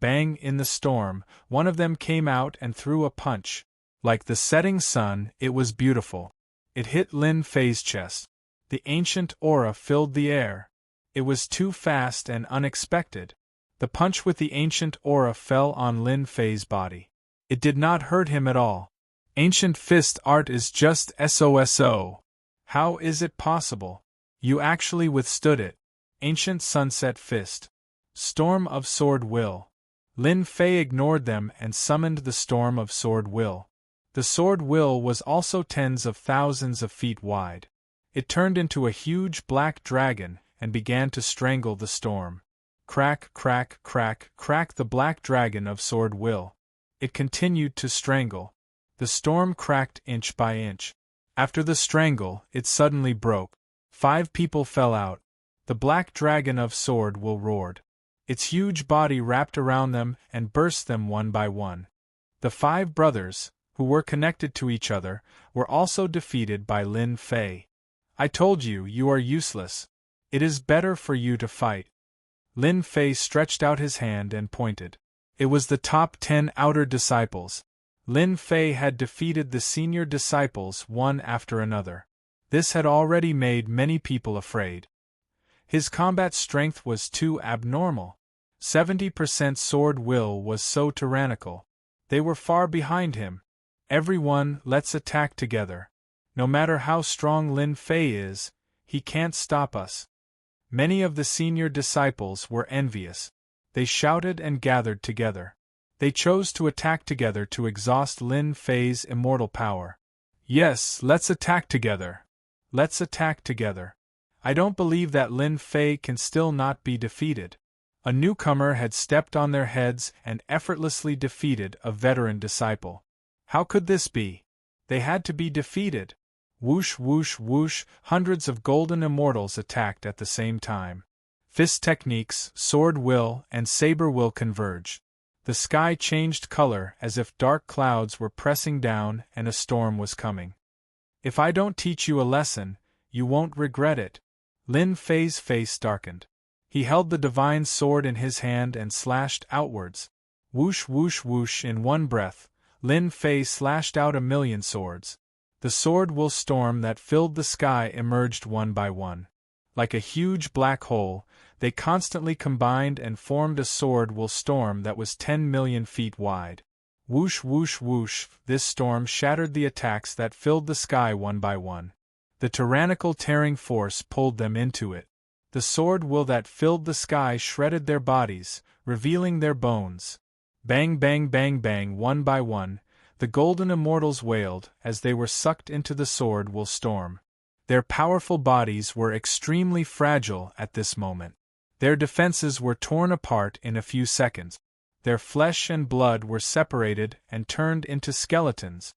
Bang! In the storm, one of them came out and threw a punch. Like the setting sun, it was beautiful. It hit Lin Fei's chest. The ancient aura filled the air. It was too fast and unexpected. The punch with the ancient aura fell on Lin Fei's body. It did not hurt him at all. Ancient fist art is just SOSO. How is it possible? You actually withstood it. Ancient sunset fist. Storm of sword will. Lin Fei ignored them and summoned the storm of sword will. The sword will was also tens of thousands of feet wide. It turned into a huge black dragon and began to strangle the storm. Crack, crack, crack, crack the black dragon of sword will. It continued to strangle. The storm cracked inch by inch. After the strangle, it suddenly broke. 5 people fell out. The black dragon of sword will roared. Its huge body wrapped around them and burst them one by one. The 5 brothers, who were connected to each other, were also defeated by Lin Fei. I told you, you are useless. It is better for you to fight. Lin Fei stretched out his hand and pointed. It was the top 10 outer disciples. Lin Fei had defeated the senior disciples one after another. This had already made many people afraid. His combat strength was too abnormal. 70% sword will was so tyrannical. They were far behind him. Everyone, let's attack together. No matter how strong Lin Fei is, he can't stop us. Many of the senior disciples were envious. They shouted and gathered together. They chose to attack together to exhaust Lin Fei's immortal power. Yes, let's attack together. Let's attack together. I don't believe that Lin Fei can still not be defeated. A newcomer had stepped on their heads and effortlessly defeated a veteran disciple. How could this be? They had to be defeated. Whoosh whoosh whoosh, hundreds of golden immortals attacked at the same time. Fist techniques, sword will, and saber will converge. The sky changed color as if dark clouds were pressing down and a storm was coming. If I don't teach you a lesson, you won't regret it. Lin Fei's face darkened. He held the divine sword in his hand and slashed outwards. Whoosh whoosh whoosh, in one breath, Lin Fei slashed out 1,000,000 swords. The sword will storm that filled the sky emerged one by one. Like a huge black hole, they constantly combined and formed a sword will storm that was 10 million feet wide. Whoosh whoosh whoosh, this storm shattered the attacks that filled the sky one by one. The tyrannical tearing force pulled them into it. The sword will that filled the sky shredded their bodies, revealing their bones. Bang bang bang bang, one by one, The golden immortals wailed as they were sucked into the sword will storm. Their powerful bodies were extremely fragile at this moment. Their defenses were torn apart in a few seconds. Their flesh and blood were separated and turned into skeletons.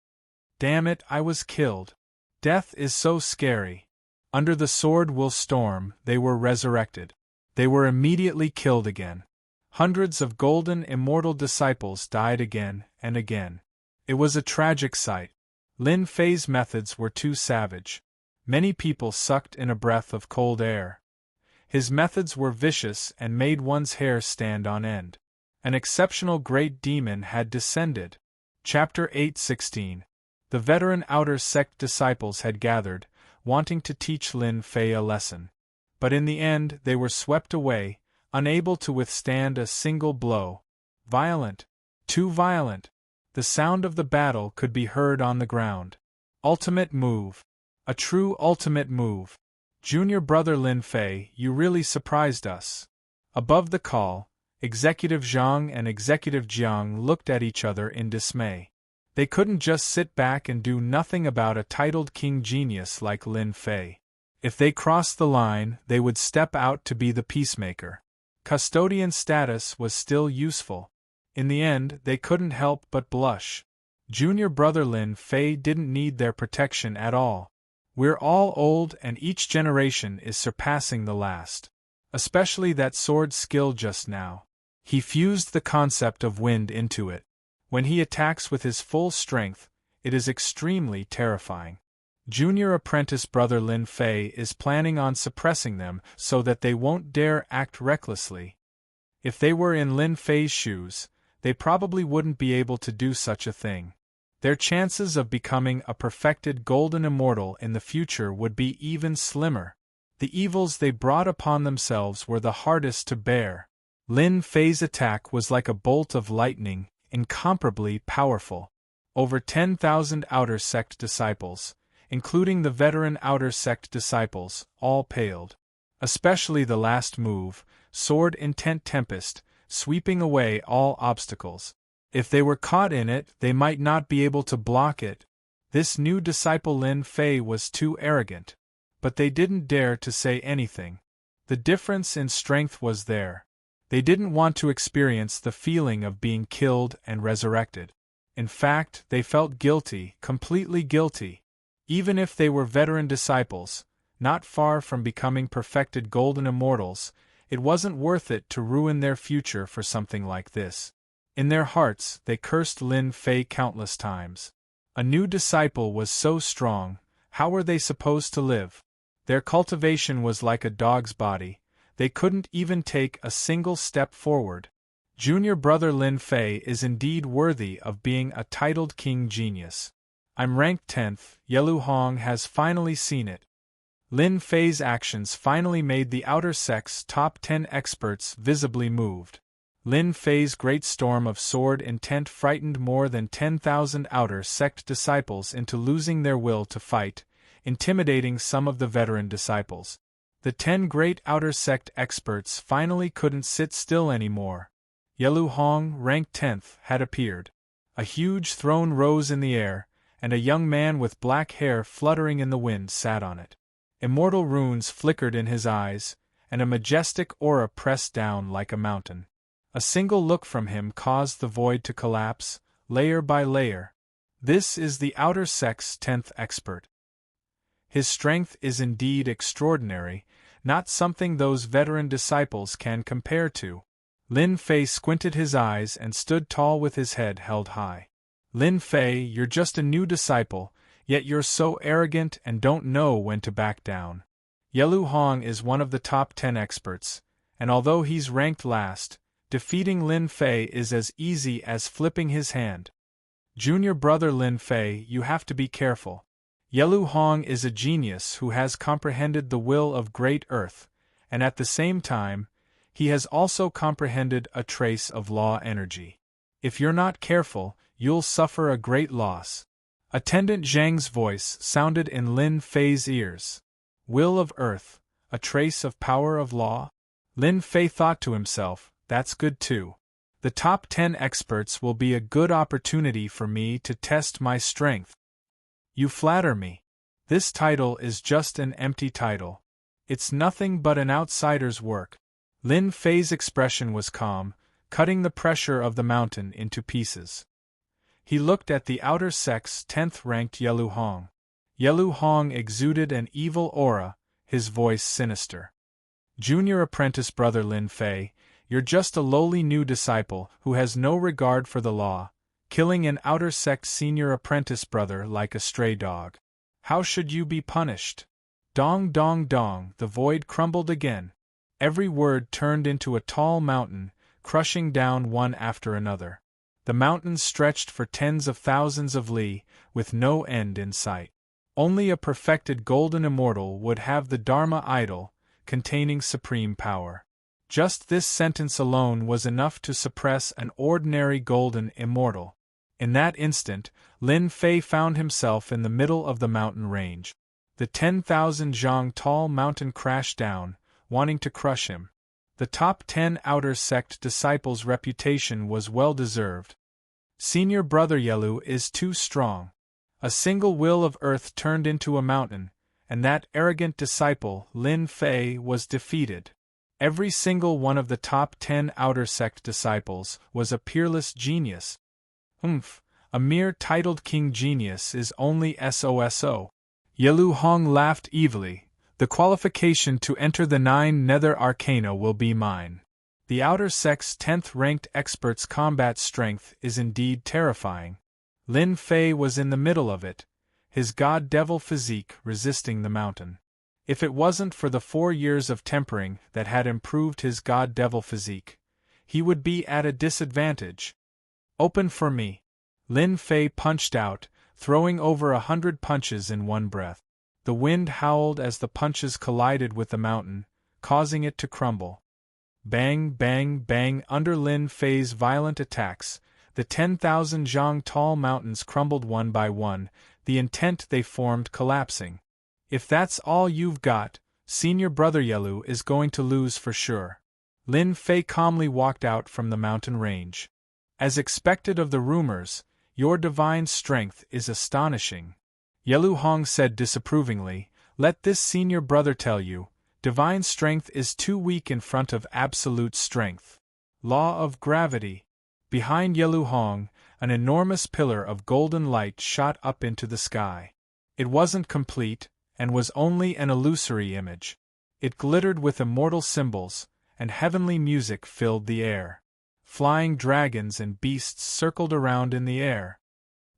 Damn it, I was killed. Death is so scary. Under the sword will storm, they were resurrected. They were immediately killed again. Hundreds of golden immortal disciples died again and again. It was a tragic sight. Lin Fei's methods were too savage. Many people sucked in a breath of cold air. His methods were vicious and made one's hair stand on end. An exceptional great demon had descended. Chapter 8:16. The veteran outer sect disciples had gathered, wanting to teach Lin Fei a lesson. But in the end they were swept away, unable to withstand a single blow. Violent. Too violent. The sound of the battle could be heard on the ground. Ultimate move. A true ultimate move. Junior brother Lin Fei, you really surprised us. Above the call, Executive Zhang and Executive Jiang looked at each other in dismay. They couldn't just sit back and do nothing about a titled king genius like Lin Fei. If they crossed the line, they would step out to be the peacemaker. Custodian status was still useful. In the end, they couldn't help but blush. Junior brother Lin Fei didn't need their protection at all. We're all old and each generation is surpassing the last. Especially that sword skill just now. He fused the concept of wind into it. When he attacks with his full strength, it is extremely terrifying. Junior apprentice brother Lin Fei is planning on suppressing them so that they won't dare act recklessly. If they were in Lin Fei's shoes, they probably wouldn't be able to do such a thing. Their chances of becoming a perfected golden immortal in the future would be even slimmer. The evils they brought upon themselves were the hardest to bear. Lin Fei's attack was like a bolt of lightning, incomparably powerful. Over 10,000 outer sect disciples, including the veteran outer sect disciples, all paled. Especially the last move, Sword Intent Tempest, sweeping away all obstacles. If they were caught in it, they might not be able to block it. This new disciple Lin Fei was too arrogant. But they didn't dare to say anything. The difference in strength was there. They didn't want to experience the feeling of being killed and resurrected. In fact, they felt guilty, completely guilty. Even if they were veteran disciples, not far from becoming perfected golden immortals, it wasn't worth it to ruin their future for something like this. In their hearts, they cursed Lin Fei countless times. A new disciple was so strong, how were they supposed to live? Their cultivation was like a dog's body, they couldn't even take a single step forward. Junior brother Lin Fei is indeed worthy of being a titled king genius. I'm ranked 10th, Yelu Hong has finally seen it. Lin Fei's actions finally made the outer sect's top 10 experts visibly moved. Lin Fei's great storm of sword intent frightened more than 10,000 outer sect disciples into losing their will to fight, intimidating some of the veteran disciples. The 10 great outer sect experts finally couldn't sit still anymore. Yelu Hong, ranked 10th, had appeared. A huge throne rose in the air, and a young man with black hair fluttering in the wind sat on it. Immortal runes flickered in his eyes, and a majestic aura pressed down like a mountain. A single look from him caused the void to collapse, layer by layer. This is the outer sect's 10th expert. His strength is indeed extraordinary, not something those veteran disciples can compare to. Lin Fei squinted his eyes and stood tall with his head held high. Lin Fei, you're just a new disciple, yet you're so arrogant and don't know when to back down. Yelu Hong is one of the top 10 experts, and although he's ranked last, defeating Lin Fei is as easy as flipping his hand. Junior brother Lin Fei, you have to be careful. Yelu Hong is a genius who has comprehended the will of Great Earth, and at the same time, he has also comprehended a trace of law energy. If you're not careful, you'll suffer a great loss. Attendant Zhang's voice sounded in Lin Fei's ears. Will of Earth, a trace of power of law? Lin Fei thought to himself, that's good too. The top 10 experts will be a good opportunity for me to test my strength. You flatter me. This title is just an empty title. It's nothing but an outsider's work. Lin Fei's expression was calm, cutting the pressure of the mountain into pieces. He looked at the outer sect's 10th-ranked Yelu Hong. Yelu Hong exuded an evil aura, his voice sinister. Junior apprentice brother Lin Fei, you're just a lowly new disciple who has no regard for the law, killing an outer sect senior apprentice brother like a stray dog. How should you be punished? Dong dong dong, the void crumbled again. Every word turned into a tall mountain, crushing down one after another. The mountains stretched for tens of thousands of li, with no end in sight. Only a perfected golden immortal would have the Dharma idol, containing supreme power. Just this sentence alone was enough to suppress an ordinary golden immortal. In that instant, Lin Fei found himself in the middle of the mountain range. The 10,000 zhang tall mountain crashed down, wanting to crush him. The top 10 outer sect disciples' reputation was well deserved. Senior brother Yelu is too strong. A single will of earth turned into a mountain, and that arrogant disciple, Lin Fei, was defeated. Every single one of the top 10 outer sect disciples was a peerless genius. A mere titled king genius is only SOSO. Yelu Hong laughed evilly. The qualification to enter the 9 nether arcana will be mine. The outer sect's 10th-ranked expert's combat strength is indeed terrifying. Lin Fei was in the middle of it, his god-devil physique resisting the mountain. If it wasn't for the 4 years of tempering that had improved his god-devil physique, he would be at a disadvantage. Open for me. Lin Fei punched out, throwing over 100 punches in one breath. The wind howled as the punches collided with the mountain, causing it to crumble. Bang, bang, bang. Under Lin Fei's violent attacks, the 10,000 zhang tall mountains crumbled one by one, the intent they formed collapsing. If that's all you've got, senior brother Yelu is going to lose for sure. Lin Fei calmly walked out from the mountain range. As expected of the rumors, your divine strength is astonishing. Yelu Hong said disapprovingly, let this senior brother tell you, divine strength is too weak in front of absolute strength. Law of gravity. Behind Yelu Hong, an enormous pillar of golden light shot up into the sky. It wasn't complete, and was only an illusory image. It glittered with immortal symbols, and heavenly music filled the air. Flying dragons and beasts circled around in the air.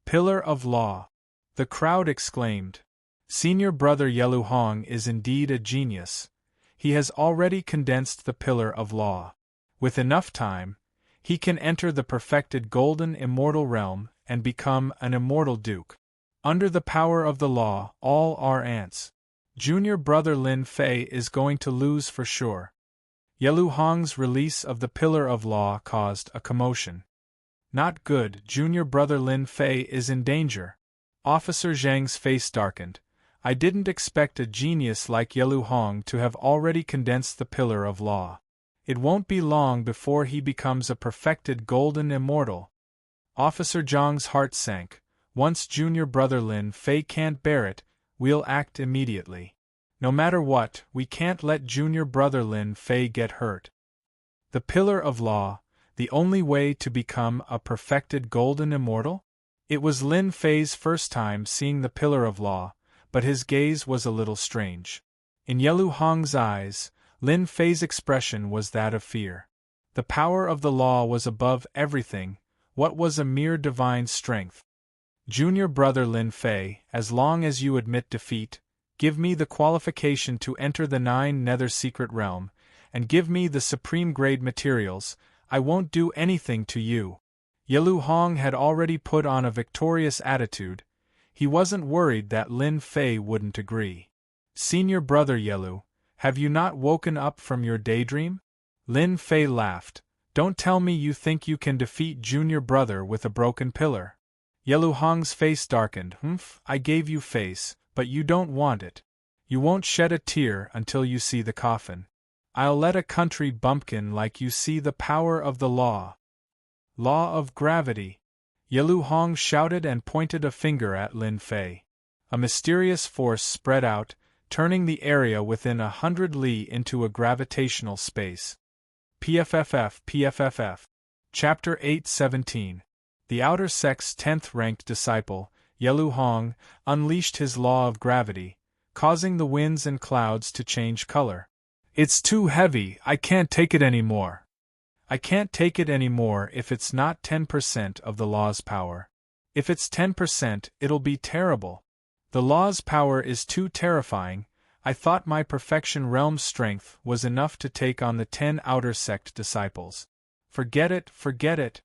Pillar of Law. The crowd exclaimed. Senior brother Yelu Hong is indeed a genius. He has already condensed the Pillar of Law. With enough time, he can enter the perfected golden immortal realm and become an immortal duke. Under the power of the law, all are ants. Junior brother Lin Fei is going to lose for sure. Yelu Hong's release of the Pillar of Law caused a commotion. Not good, junior brother Lin Fei is in danger. Officer Zhang's face darkened. I didn't expect a genius like Yelu Hong to have already condensed the Pillar of Law. It won't be long before he becomes a perfected golden immortal. Officer Zhang's heart sank. Once junior brother Lin Fei can't bear it, we'll act immediately. No matter what, we can't let junior brother Lin Fei get hurt. The Pillar of Law, the only way to become a perfected golden immortal? It was Lin Fei's first time seeing the Pillar of Law, but his gaze was a little strange. In Yelu Hong's eyes, Lin Fei's expression was that of fear. The power of the law was above everything. What was a mere divine strength? Junior brother Lin Fei, as long as you admit defeat, give me the qualification to enter the 9 nether secret realm, and give me the supreme grade materials, I won't do anything to you. Yelu Hong had already put on a victorious attitude. He wasn't worried that Lin Fei wouldn't agree. Senior brother Yelu, have you not woken up from your daydream? Lin Fei laughed. Don't tell me you think you can defeat junior brother with a broken pillar. Yelu Hong's face darkened. I gave you face, but you don't want it. You won't shed a tear until you see the coffin. I'll let a country bumpkin like you see the power of the law. Law of gravity. Yelu Hong shouted and pointed a finger at Lin Fei. A mysterious force spread out, turning the area within 100 li into a gravitational space. PFFF. Chapter 8:17. The Outer Sect's 10th ranked disciple, Yelu Hong, unleashed his law of gravity, causing the winds and clouds to change color. It's too heavy, I can't take it anymore. I can't take it anymore if it's not 10% of the law's power. If it's 10%, it'll be terrible. The law's power is too terrifying. I thought my perfection realm strength was enough to take on the 10 outer sect disciples. Forget it, forget it.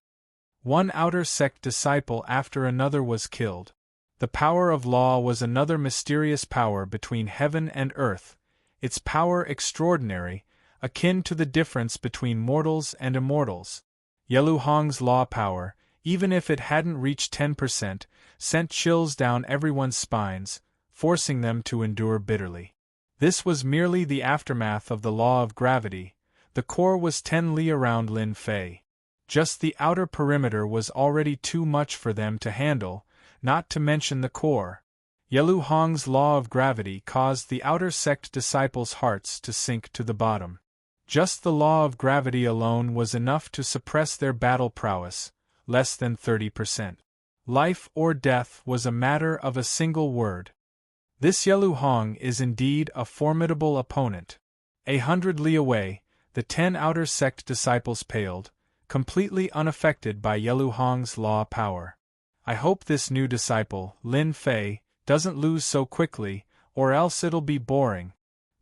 One outer sect disciple after another was killed. The power of law was another mysterious power between heaven and earth, its power extraordinary, akin to the difference between mortals and immortals. Yelu Hong's law power, even if it hadn't reached 10%, sent chills down everyone's spines, forcing them to endure bitterly. This was merely the aftermath of the law of gravity. The core was 10 li around Lin Fei. Just the outer perimeter was already too much for them to handle, not to mention the core. Yelu Hong's law of gravity caused the outer sect disciples' hearts to sink to the bottom. Just the law of gravity alone was enough to suppress their battle prowess, less than 30%. Life or death was a matter of a single word. This Yelu Hong is indeed a formidable opponent. 100 li away, the 10 outer sect disciples paled, completely unaffected by Yelu Hong's law power. I hope this new disciple, Lin Fei, doesn't lose so quickly, or else it'll be boring.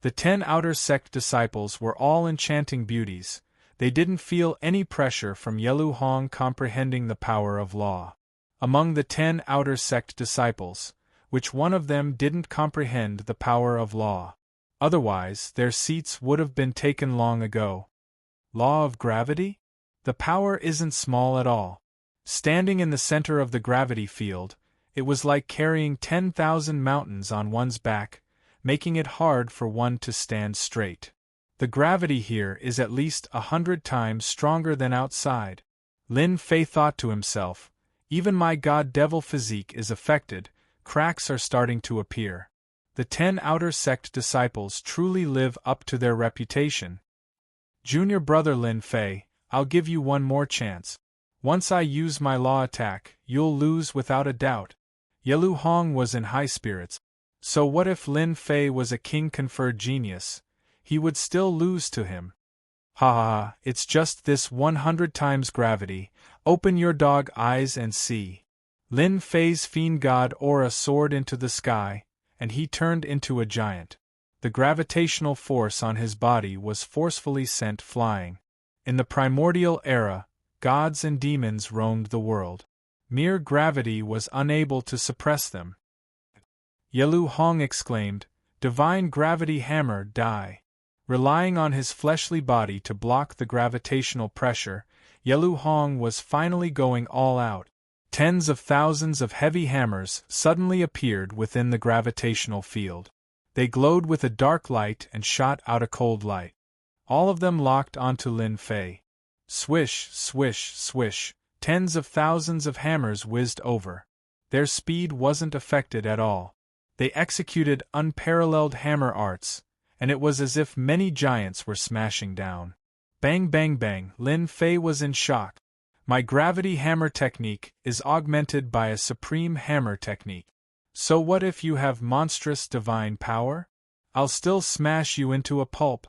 The 10 outer sect disciples were all enchanting beauties. They didn't feel any pressure from Yelu Hong comprehending the power of law. Among the 10 outer sect disciples, which one of them didn't comprehend the power of law? Otherwise, their seats would have been taken long ago. Law of gravity? The power isn't small at all. Standing in the center of the gravity field, it was like carrying 10,000 mountains on one's back, making it hard for one to stand straight. The gravity here is at least 100 times stronger than outside. Lin Fei thought to himself, even my god-devil physique is affected, cracks are starting to appear. The 10 outer sect disciples truly live up to their reputation. Junior brother Lin Fei, I'll give you one more chance. Once I use my law attack, you'll lose without a doubt. Yelu Hong was in high spirits. So what if Lin Fei was a king-conferred genius? He would still lose to him. Ha ha ha, it's just this 100 times gravity. Open your dog eyes and see. Lin Fei's fiend god aura soared into the sky, and he turned into a giant. The gravitational force on his body was forcefully sent flying. In the primordial era, gods and demons roamed the world. Mere gravity was unable to suppress them. Yelu Hong exclaimed, "Divine gravity hammer, die." Relying on his fleshly body to block the gravitational pressure, Yelu Hong was finally going all out. Tens of thousands of heavy hammers suddenly appeared within the gravitational field. They glowed with a dark light and shot out a cold light. All of them locked onto Lin Fei. Swish, swish, swish, tens of thousands of hammers whizzed over. Their speed wasn't affected at all. They executed unparalleled hammer arts, and it was as if many giants were smashing down. Bang bang bang, Lin Fei was in shock. My gravity hammer technique is augmented by a supreme hammer technique. So what if you have monstrous divine power? I'll still smash you into a pulp.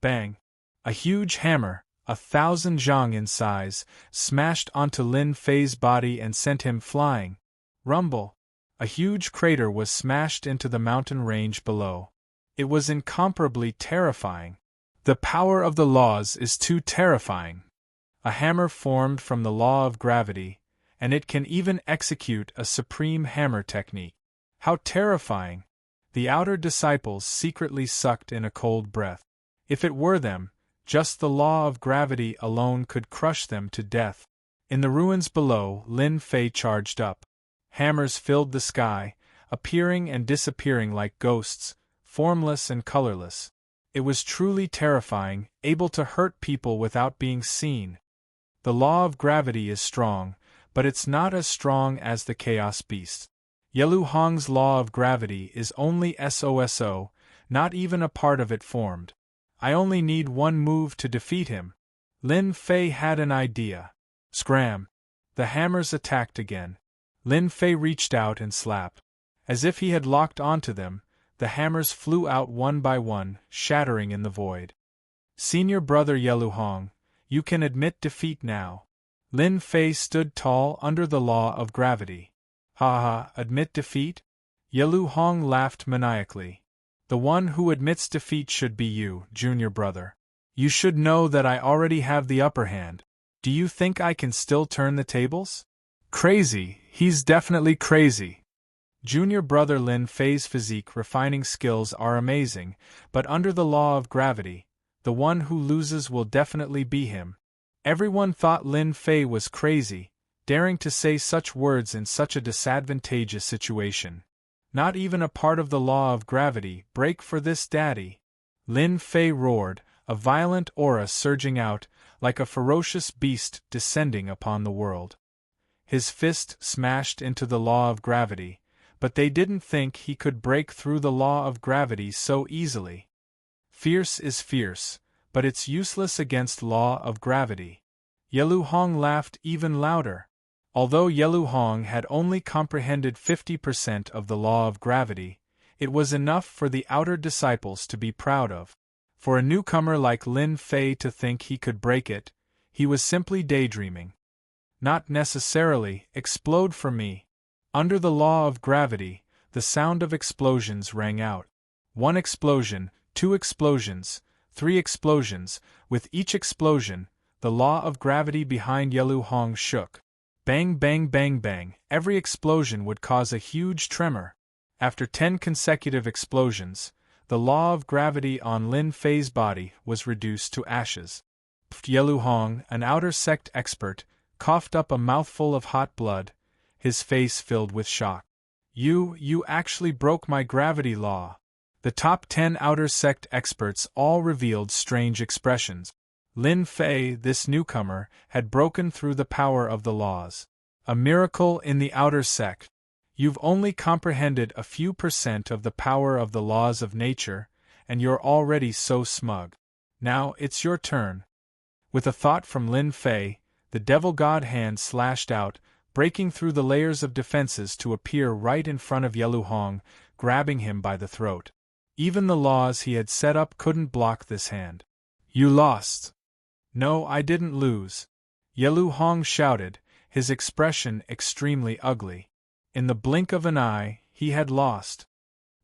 Bang. A huge hammer, 1,000 zhang in size, smashed onto Lin Fei's body and sent him flying. Rumble. A huge crater was smashed into the mountain range below. It was incomparably terrifying. The power of the laws is too terrifying. A hammer formed from the law of gravity, and it can even execute a supreme hammer technique. How terrifying! The outer disciples secretly sucked in a cold breath. If it were them, just the law of gravity alone could crush them to death. In the ruins below, Lin Fei charged up. Hammers filled the sky, appearing and disappearing like ghosts, formless and colorless. It was truly terrifying, able to hurt people without being seen. The law of gravity is strong, but it's not as strong as the Chaos Beast. Yelu Hong's law of gravity is only SOSO, not even a part of it formed. I only need one move to defeat him. Lin Fei had an idea. Scram! The hammers attacked again. Lin Fei reached out and slapped. As if he had locked onto them, the hammers flew out one by one, shattering in the void. Senior brother Yelu Hong, you can admit defeat now. Lin Fei stood tall under the law of gravity. Ha ha, admit defeat? Yelu Hong laughed maniacally. The one who admits defeat should be you, junior brother. You should know that I already have the upper hand. Do you think I can still turn the tables? Crazy, he's definitely crazy. Junior brother Lin Fei's physique refining skills are amazing, but under the law of gravity, the one who loses will definitely be him. Everyone thought Lin Fei was crazy, daring to say such words in such a disadvantageous situation. Not even a part of the law of gravity break for this daddy. Lin Fei roared, a violent aura surging out, like a ferocious beast descending upon the world. His fist smashed into the law of gravity, but they didn't think he could break through the law of gravity so easily. Fierce is fierce, but it's useless against law of gravity. Yelu Hong laughed even louder. Although Yelu Hong had only comprehended 50% of the law of gravity, it was enough for the outer disciples to be proud of. For a newcomer like Lin Fei to think he could break it, he was simply daydreaming. Not necessarily, explode for me. Under the law of gravity, the sound of explosions rang out. 1 explosion, 2 explosions, 3 explosions, with each explosion, the law of gravity behind Yelu Hong shook. Bang bang bang bang, every explosion would cause a huge tremor. After 10 consecutive explosions, the law of gravity on Lin Fei's body was reduced to ashes. Yelu Hong, an outer sect expert, coughed up a mouthful of hot blood, his face filled with shock. You actually broke my gravity law. The top 10 outer sect experts all revealed strange expressions. Lin Fei, this newcomer, had broken through the power of the laws. A miracle in the outer sect. You've only comprehended a few % of the power of the laws of nature, and you're already so smug. Now it's your turn. With a thought from Lin Fei, the devil god hand slashed out, breaking through the layers of defenses to appear right in front of Yelu Hong, grabbing him by the throat. Even the laws he had set up couldn't block this hand. You lost. No, I didn't lose. Yelu Hong shouted, his expression extremely ugly. In the blink of an eye, he had lost.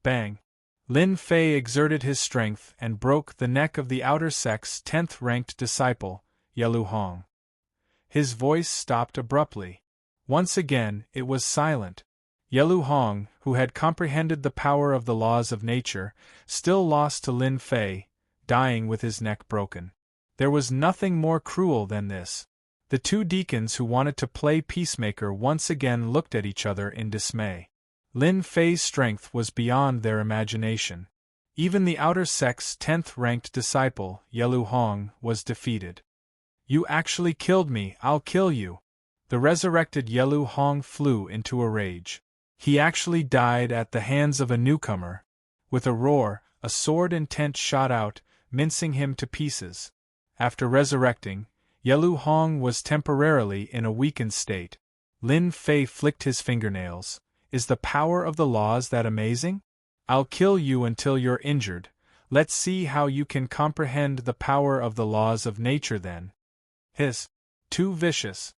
Bang! Lin Fei exerted his strength and broke the neck of the outer sect's 10th-ranked disciple, Yelu Hong. His voice stopped abruptly. Once again, it was silent. Yelu Hong, who had comprehended the power of the laws of nature, still lost to Lin Fei, dying with his neck broken. There was nothing more cruel than this. The two deacons who wanted to play peacemaker once again looked at each other in dismay. Lin Fei's strength was beyond their imagination. Even the outer sect's 10th-ranked disciple, Yelu Hong, was defeated. You actually killed me, I'll kill you. The resurrected Yelu Hong flew into a rage. He actually died at the hands of a newcomer. With a roar, a sword intent shot out, mincing him to pieces. After resurrecting, Yelu Hong was temporarily in a weakened state. Lin Fei flicked his fingernails. Is the power of the laws that amazing? I'll kill you until you're injured. Let's see how you can comprehend the power of the laws of nature then. Hiss. Too vicious.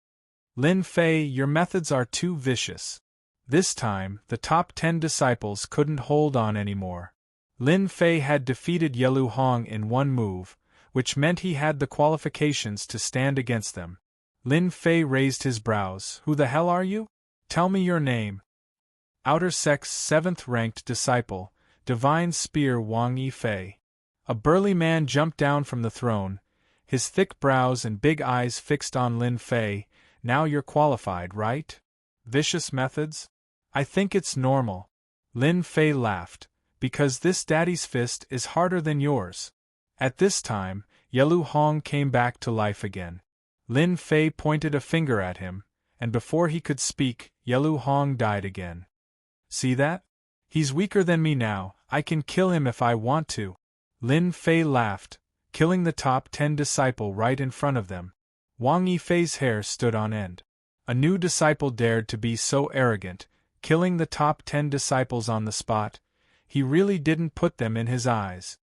Lin Fei, your methods are too vicious. This time, the top 10 disciples couldn't hold on anymore. Lin Fei had defeated Yelu Hong in one move, which meant he had the qualifications to stand against them. Lin Fei raised his brows. Who the hell are you? Tell me your name. Outer Sect's 7th-ranked disciple, Divine Spear Wang Yifei. A burly man jumped down from the throne, his thick brows and big eyes fixed on Lin Fei. Now you're qualified, right? Vicious methods? I think it's normal. Lin Fei laughed, because this daddy's fist is harder than yours. At this time, Yelu Hong came back to life again. Lin Fei pointed a finger at him, and before he could speak, Yelu Hong died again. See that? He's weaker than me now, I can kill him if I want to. Lin Fei laughed, killing the top 10 disciple right in front of them. Wang Yifei's hair stood on end. A new disciple dared to be so arrogant, killing the top 10 disciples on the spot. He really didn't put them in his eyes.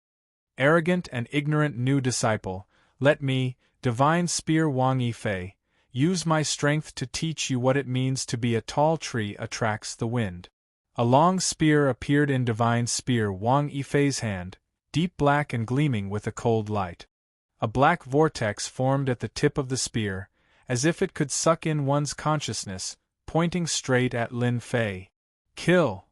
Arrogant and ignorant new disciple, let me, divine spear Wang Yifei, use my strength to teach you what it means to be a tall tree attracts the wind. A long spear appeared in divine spear Wang Yifei's hand, deep black and gleaming with a cold light. A black vortex formed at the tip of the spear, as if it could suck in one's consciousness, pointing straight at Lin Fei. Kill!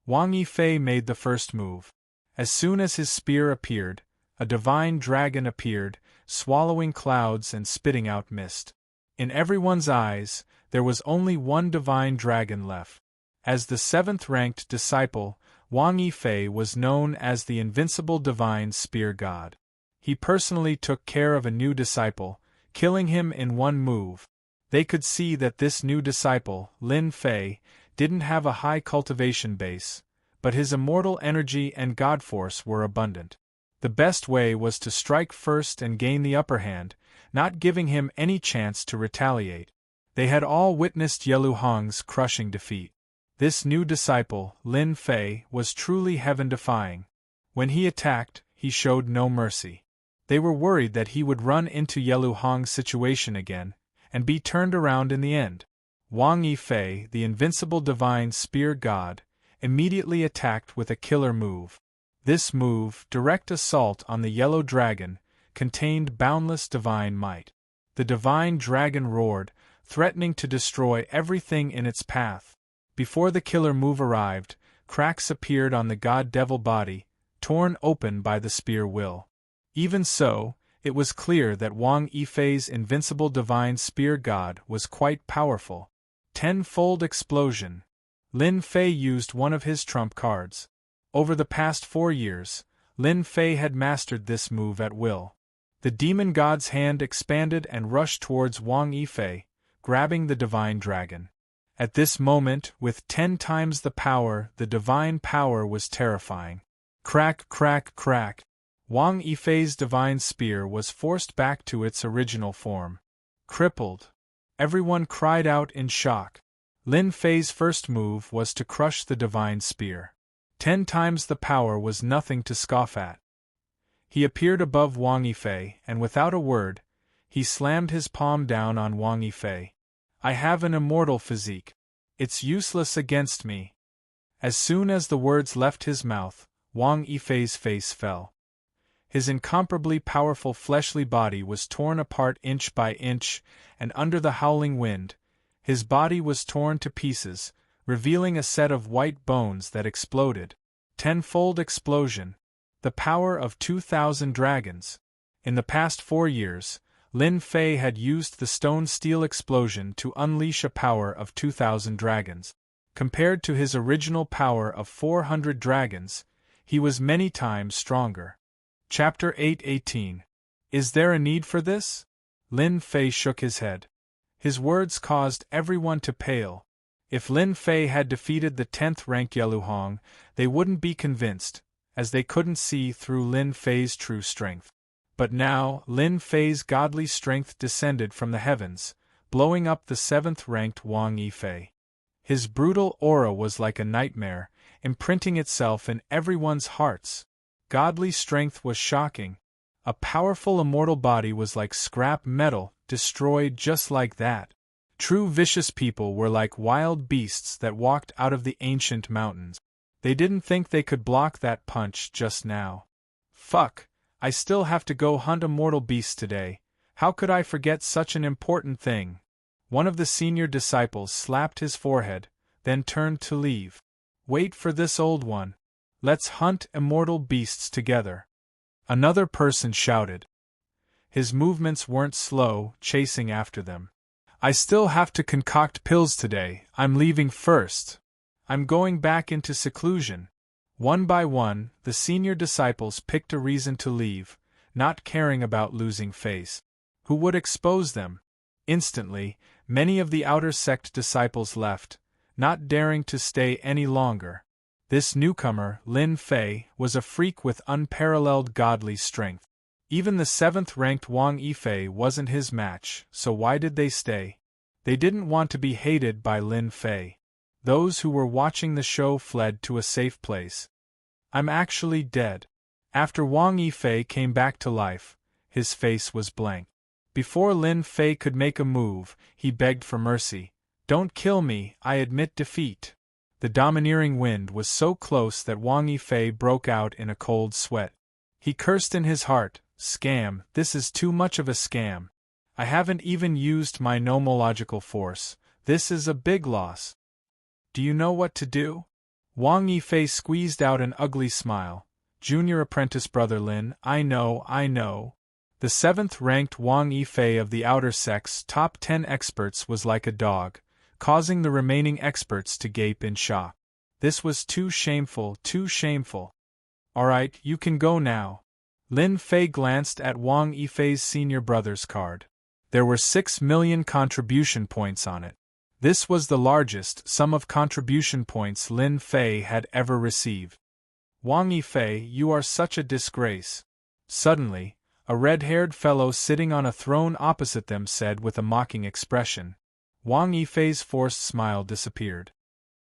Wang Yifei made the first move. As soon as his spear appeared, a divine dragon appeared, swallowing clouds and spitting out mist. In everyone's eyes, there was only one divine dragon left. As the 7th-ranked disciple, Wang Yifei was known as the invincible divine spear god. He personally took care of a new disciple, killing him in one move. They could see that this new disciple, Lin Fei, didn't have a high cultivation base, but his immortal energy and god force were abundant. The best way was to strike first and gain the upper hand, not giving him any chance to retaliate. They had all witnessed Yelu Hong's crushing defeat. This new disciple, Lin Fei, was truly heaven-defying. When he attacked, he showed no mercy. They were worried that he would run into Yelu Hong's situation again, and be turned around in the end. Wang Yifei, the invincible divine spear god, immediately attacked with a killer move. This move, direct assault on the yellow dragon, contained boundless divine might. The divine dragon roared, threatening to destroy everything in its path. Before the killer move arrived, cracks appeared on the god-devil body, torn open by the spear will. Even so, it was clear that Wang Yifei's invincible divine spear god was quite powerful. 10-fold explosion. Lin Fei used one of his trump cards. Over the past 4 years, Lin Fei had mastered this move at will. The demon god's hand expanded and rushed towards Wang Yifei, grabbing the divine dragon. At this moment, with 10 times the power, the divine power was terrifying. Crack, crack, crack. Wang Yifei's divine spear was forced back to its original form. Crippled. Everyone cried out in shock. Lin Fei's first move was to crush the divine spear. 10 times the power was nothing to scoff at. He appeared above Wang Yifei, and without a word, he slammed his palm down on Wang Yifei. I have an immortal physique. It's useless against me. As soon as the words left his mouth, Wang Yifei's face fell. His incomparably powerful fleshly body was torn apart inch by inch, and under the howling wind, his body was torn to pieces, revealing a set of white bones that exploded. 10-fold explosion. The power of 2,000 dragons. In the past 4 years, Lin Fei had used the stone-steel explosion to unleash a power of 2,000 dragons. Compared to his original power of 400 dragons, he was many times stronger. Chapter 8:18. Is there a need for this? Lin Fei shook his head. His words caused everyone to pale. If Lin Fei had defeated the 10th rank Yelu Hong, they wouldn't be convinced, as they couldn't see through Lin Fei's true strength. But now, Lin Fei's godly strength descended from the heavens, blowing up the 7th-ranked Wang Yifei. His brutal aura was like a nightmare, imprinting itself in everyone's hearts. Godly strength was shocking. A powerful immortal body was like scrap metal, destroyed just like that. True vicious people were like wild beasts that walked out of the ancient mountains. They didn't think they could block that punch just now. Fuck, I still have to go hunt immortal beasts today. How could I forget such an important thing? One of the senior disciples slapped his forehead, then turned to leave. Wait for this old one. Let's hunt immortal beasts together. Another person shouted. His movements weren't slow, chasing after them. I still have to concoct pills today. I'm leaving first. I'm going back into seclusion. One by one, the senior disciples picked a reason to leave, not caring about losing face. Who would expose them? Instantly, many of the outer sect disciples left, not daring to stay any longer. This newcomer, Lin Fei, was a freak with unparalleled godly strength. Even the 7th-ranked Wang Yifei wasn't his match, so why did they stay? They didn't want to be hated by Lin Fei. Those who were watching the show fled to a safe place. I'm actually dead. After Wang Yifei came back to life, his face was blank. Before Lin Fei could make a move, he begged for mercy. Don't kill me, I admit defeat. The domineering wind was so close that Wang Yifei broke out in a cold sweat. He cursed in his heart, scam, this is too much of a scam. I haven't even used my nomological force, this is a big loss. Do you know what to do? Wang Yifei squeezed out an ugly smile. Junior apprentice brother Lin, I know. The 7th-ranked Wang Yifei of the outer sect's top 10 experts was like a dog, causing the remaining experts to gape in shock. This was too shameful, too shameful. Alright, you can go now. Lin Fei glanced at Wang Yifei's senior brother's card. There were 6 million contribution points on it. This was the largest sum of contribution points Lin Fei had ever received. Wang Yifei, you are such a disgrace. Suddenly, a red-haired fellow sitting on a throne opposite them said with a mocking expression. Wang Yifei's forced smile disappeared.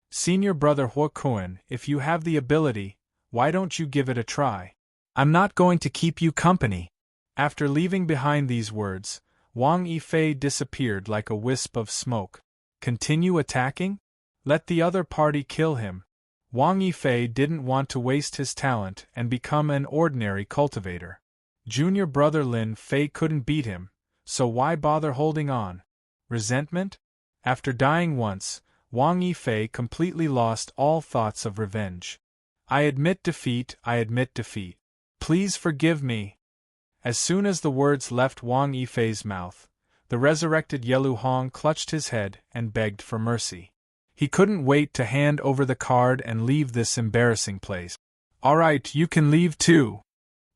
Senior brother Huokuen, if you have the ability, why don't you give it a try? I'm not going to keep you company. After leaving behind these words, Wang Yifei disappeared like a wisp of smoke. Continue attacking? Let the other party kill him. Wang Yifei didn't want to waste his talent and become an ordinary cultivator. Junior brother Lin Fei couldn't beat him, so why bother holding on? Resentment? After dying once, Wang Yifei completely lost all thoughts of revenge. I admit defeat. Please forgive me. As soon as the words left Wang Yifei's mouth, the resurrected Yelu Hong clutched his head and begged for mercy. He couldn't wait to hand over the card and leave this embarrassing place. Alright, you can leave too.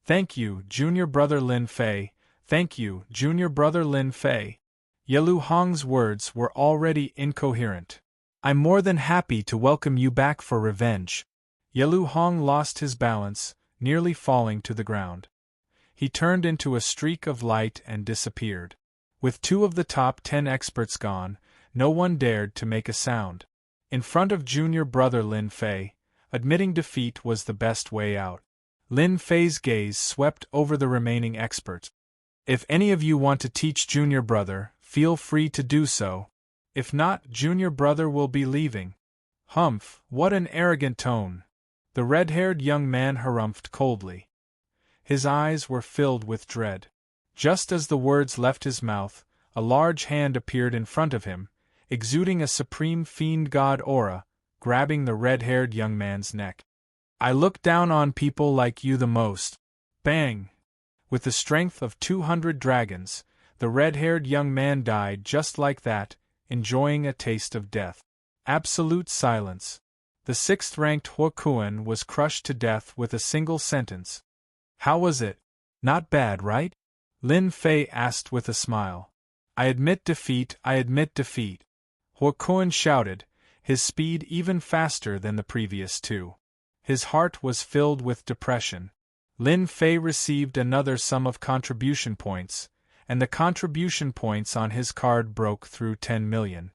Thank you, junior brother Lin Fei. Thank you, junior brother Lin Fei. Yelu Hong's words were already incoherent. I'm more than happy to welcome you back for revenge. Yelu Hong lost his balance, nearly falling to the ground. He turned into a streak of light and disappeared. With 2 of the top 10 experts gone, no one dared to make a sound. In front of junior brother Lin Fei, admitting defeat was the best way out. Lin Fei's gaze swept over the remaining experts. If any of you want to teach junior brother, feel free to do so. If not, junior brother will be leaving. Humph, what an arrogant tone. The red-haired young man harumphed coldly. His eyes were filled with dread. Just as the words left his mouth, a large hand appeared in front of him, exuding a supreme fiend god aura, grabbing the red-haired young man's neck. I look down on people like you the most. Bang! With the strength of 200 dragons, the red-haired young man died just like that, enjoying a taste of death. Absolute silence. The 6th-ranked Huokuen was crushed to death with a single sentence. How was it? Not bad, right? Lin Fei asked with a smile. I admit defeat. Huokuen shouted, his speed even faster than the previous 2. His heart was filled with depression. Lin Fei received another sum of contribution points, and the contribution points on his card broke through 10 million.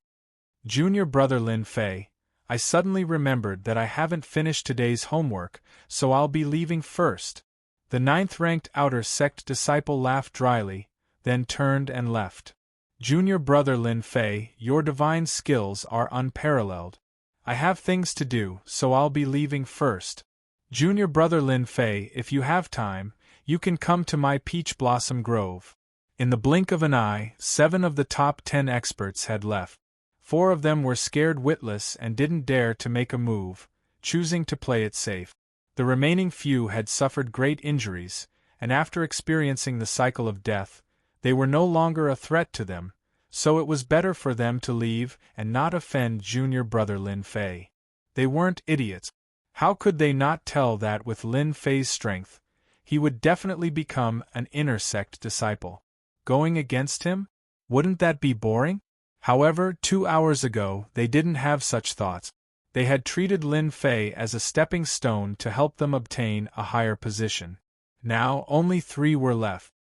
Junior brother Lin Fei, I suddenly remembered that I haven't finished today's homework, so I'll be leaving first. The 9th-ranked outer sect disciple laughed dryly, then turned and left. Junior brother Lin Fei, your divine skills are unparalleled. I have things to do, so I'll be leaving first. Junior brother Lin Fei, if you have time, you can come to my peach blossom grove. In the blink of an eye, 7 of the top 10 experts had left. 4 of them were scared witless and didn't dare to make a move, choosing to play it safe. The remaining few had suffered great injuries, and after experiencing the cycle of death, they were no longer a threat to them, so it was better for them to leave and not offend junior brother Lin Fei. They weren't idiots. How could they not tell that with Lin Fei's strength, he would definitely become an inner sect disciple? Going against him? Wouldn't that be boring? However, 2 hours ago they didn't have such thoughts. They had treated Lin Fei as a stepping stone to help them obtain a higher position. Now only 3 were left.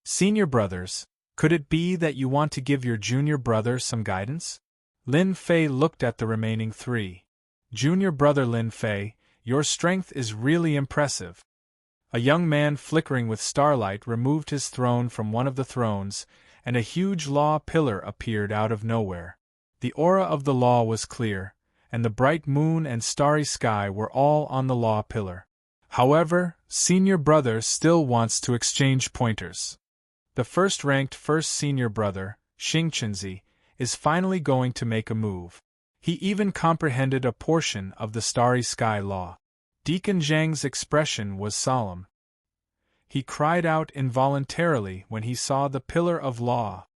Senior brothers, could it be that you want to give your junior brother some guidance? Lin Fei looked at the remaining 3. Junior brother Lin Fei, your strength is really impressive. A young man flickering with starlight removed his throne from one of the thrones, and a huge law pillar appeared out of nowhere. The aura of the law was clear, and the bright moon and starry sky were all on the law pillar. However, senior brother still wants to exchange pointers. The first-ranked first senior brother, Xingqinzi, is finally going to make a move. He even comprehended a portion of the starry sky law. Deacon Zhang's expression was solemn. He cried out involuntarily when he saw the pillar of law.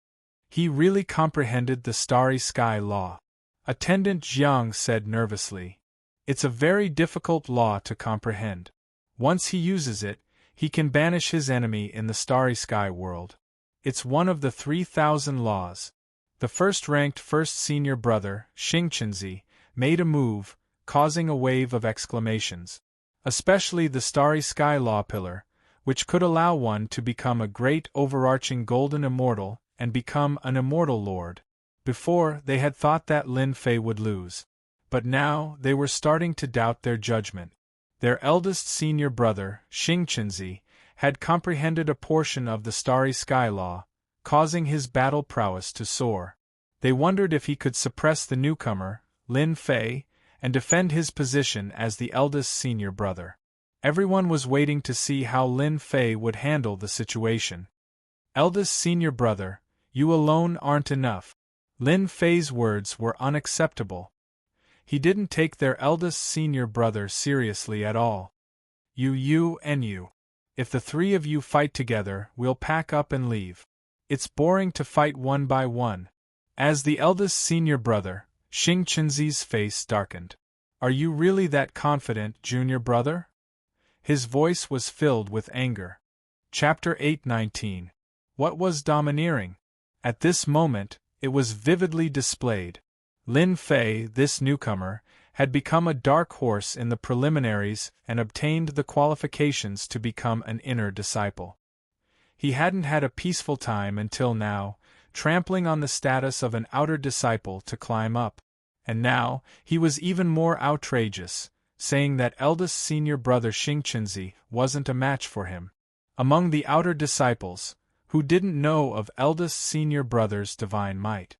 He really comprehended the starry sky law. Attendant Jiang said nervously, "It's a very difficult law to comprehend. Once he uses it, he can banish his enemy in the starry sky world. It's one of the 3,000 laws." The first-ranked first senior brother, Xingqinzi, made a move, causing a wave of exclamations. Especially the starry sky law pillar, which could allow one to become a great overarching golden immortal and become an immortal lord. Before, they had thought that Lin Fei would lose. But now, they were starting to doubt their judgment. Their eldest senior brother, Xingqinzi, had comprehended a portion of the starry sky law, causing his battle prowess to soar. They wondered if he could suppress the newcomer, Lin Fei, and defend his position as the eldest senior brother. Everyone was waiting to see how Lin Fei would handle the situation. Eldest senior brother, you alone aren't enough. Lin Fei's words were unacceptable. He didn't take their eldest senior brother seriously at all. You and you. If the 3 of you fight together, we'll pack up and leave. It's boring to fight one by one. As the eldest senior brother, Xingqinzi's face darkened. Are you really that confident, junior brother? His voice was filled with anger. Chapter 8:19. What was domineering? At this moment, it was vividly displayed. Lin Fei, this newcomer, had become a dark horse in the preliminaries and obtained the qualifications to become an inner disciple. He hadn't had a peaceful time until now, trampling on the status of an outer disciple to climb up. And now, he was even more outrageous, saying that eldest senior brother Xingqinzi wasn't a match for him. Among the outer disciples, who didn't know of eldest senior brother's divine might.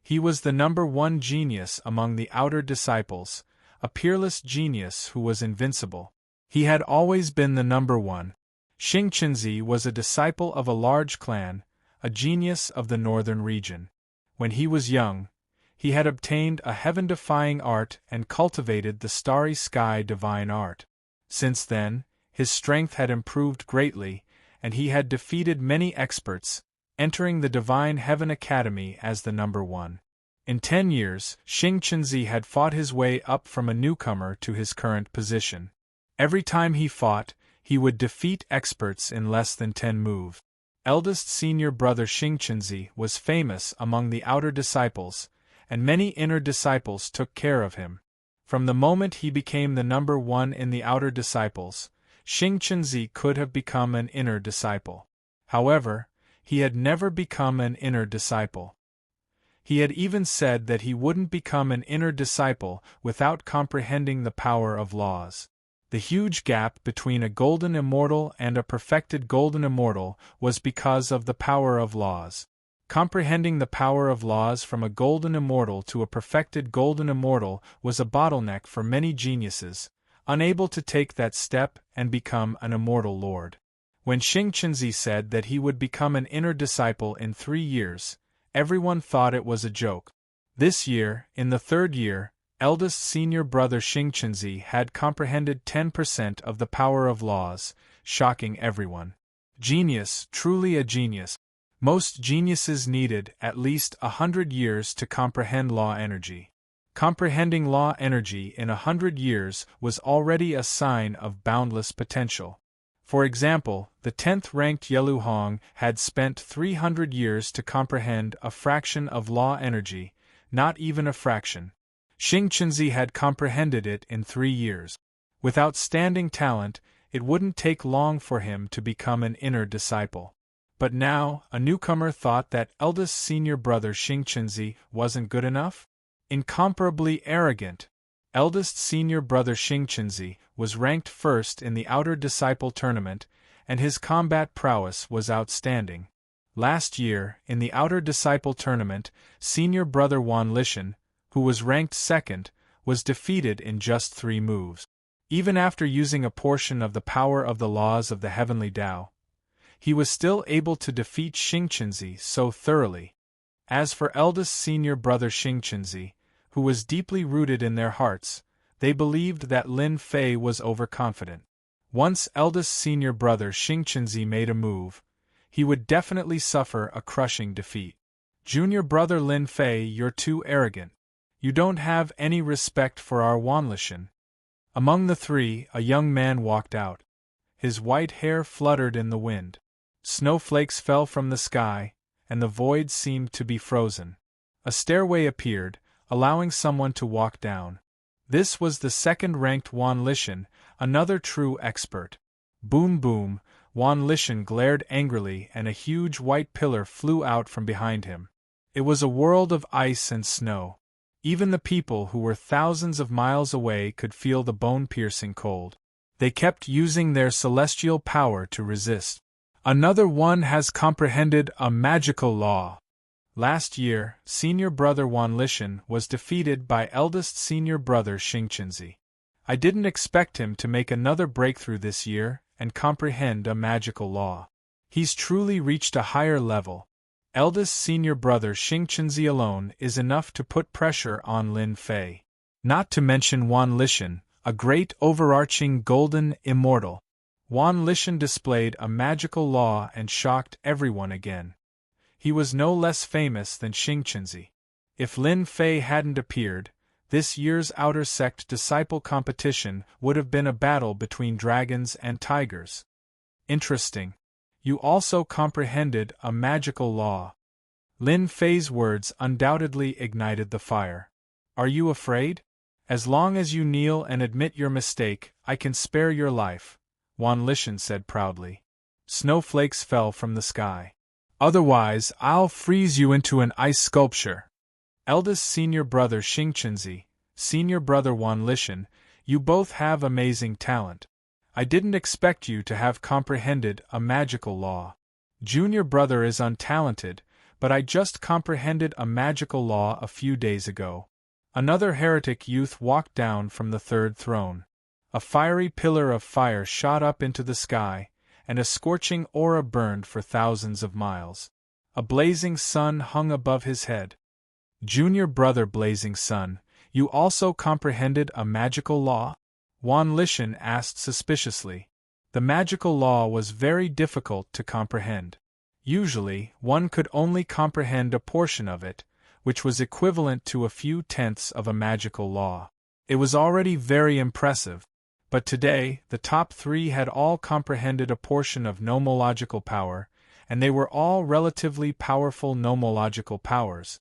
He was the number 1 genius among the outer disciples, a peerless genius who was invincible. He had always been the number 1. Xingqinzi was a disciple of a large clan, a genius of the northern region. When he was young, he had obtained a heaven-defying art and cultivated the starry sky divine art. Since then, his strength had improved greatly, and he had defeated many experts, entering the Divine Heaven Academy as the number 1. In 10 years, Xingqinzi had fought his way up from a newcomer to his current position. Every time he fought, he would defeat experts in less than 10 moves. Eldest senior brother Xingqinzi was famous among the outer disciples, and many inner disciples took care of him. From the moment he became the number 1 in the outer disciples, Xingqinzi could have become an inner disciple. However, he had never become an inner disciple. He had even said that he wouldn't become an inner disciple without comprehending the power of laws. The huge gap between a golden immortal and a perfected golden immortal was because of the power of laws. Comprehending the power of laws from a golden immortal to a perfected golden immortal was a bottleneck for many geniuses, unable to take that step and become an immortal lord. When Xingqinzi said that he would become an inner disciple in 3 years, everyone thought it was a joke. This year, in the 3rd year, eldest senior brother Xingqinzi had comprehended 10% of the power of laws, shocking everyone. Genius, truly a genius. Most geniuses needed at least 100 years to comprehend law energy. Comprehending law energy in 100 years was already a sign of boundless potential. For example, the 10th-ranked Yelu Hong had spent 300 years to comprehend a fraction of law energy, not even a fraction. Xing Chenzi had comprehended it in 3 years. With outstanding talent, it wouldn't take long for him to become an inner disciple. But now, a newcomer thought that eldest senior brother Xing Chenzi wasn't good enough? Incomparably arrogant. Eldest senior brother Xing Chenzi was ranked first in the Outer Disciple Tournament, and his combat prowess was outstanding. Last year, in the Outer Disciple Tournament, senior brother Wan Lishan, who was ranked second, was defeated in just 3 moves. Even after using a portion of the power of the laws of the Heavenly Tao, he was still able to defeat Xing Chenzi so thoroughly. As for eldest senior brother Xing Chenzi, who was deeply rooted in their hearts, they believed that Lin Fei was overconfident. Once eldest senior brother Xing Chenzi made a move, he would definitely suffer a crushing defeat. Junior brother Lin Fei, you're too arrogant. You don't have any respect for our Wan Lishan. Among the 3, a young man walked out. His white hair fluttered in the wind. Snowflakes fell from the sky, and the void seemed to be frozen. A stairway appeared, allowing someone to walk down. This was the 2nd-ranked Wan Lishan, another true expert. Boom boom, Wan Lishan glared angrily and a huge white pillar flew out from behind him. It was a world of ice and snow. Even the people who were thousands of miles away could feel the bone-piercing cold. They kept using their celestial power to resist. Another one has comprehended a magical law. Last year, senior brother Wan Lishan was defeated by eldest senior brother Xing Chenzi. I didn't expect him to make another breakthrough this year and comprehend a magical law. He's truly reached a higher level. Eldest senior brother Xing Chenzi alone is enough to put pressure on Lin Fei. Not to mention Wan Lishan, a great overarching golden immortal. Wan Lishan displayed a magical law and shocked everyone again. He was no less famous than Xing Chenzi. If Lin Fei hadn't appeared, this year's Outer Sect Disciple competition would have been a battle between dragons and tigers. Interesting. You also comprehended a magical law. Lin Fei's words undoubtedly ignited the fire. Are you afraid? As long as you kneel and admit your mistake, I can spare your life, Wan Lishan said proudly. Snowflakes fell from the sky. Otherwise, I'll freeze you into an ice sculpture. Eldest senior brother Xing Chenzi, senior brother Wan Lishan, you both have amazing talent. I didn't expect you to have comprehended a magical law. Junior brother is untalented, but I just comprehended a magical law a few days ago. Another heretic youth walked down from the 3rd throne. A fiery pillar of fire shot up into the sky, and a scorching aura burned for thousands of miles. A blazing sun hung above his head. Junior brother Blazing Sun, you also comprehended a magical law? Wan Lishan asked suspiciously. The magical law was very difficult to comprehend. Usually, one could only comprehend a portion of it, which was equivalent to a few tenths of a magical law. It was already very impressive. But today, the top 3 had all comprehended a portion of nomological power, and they were all relatively powerful nomological powers.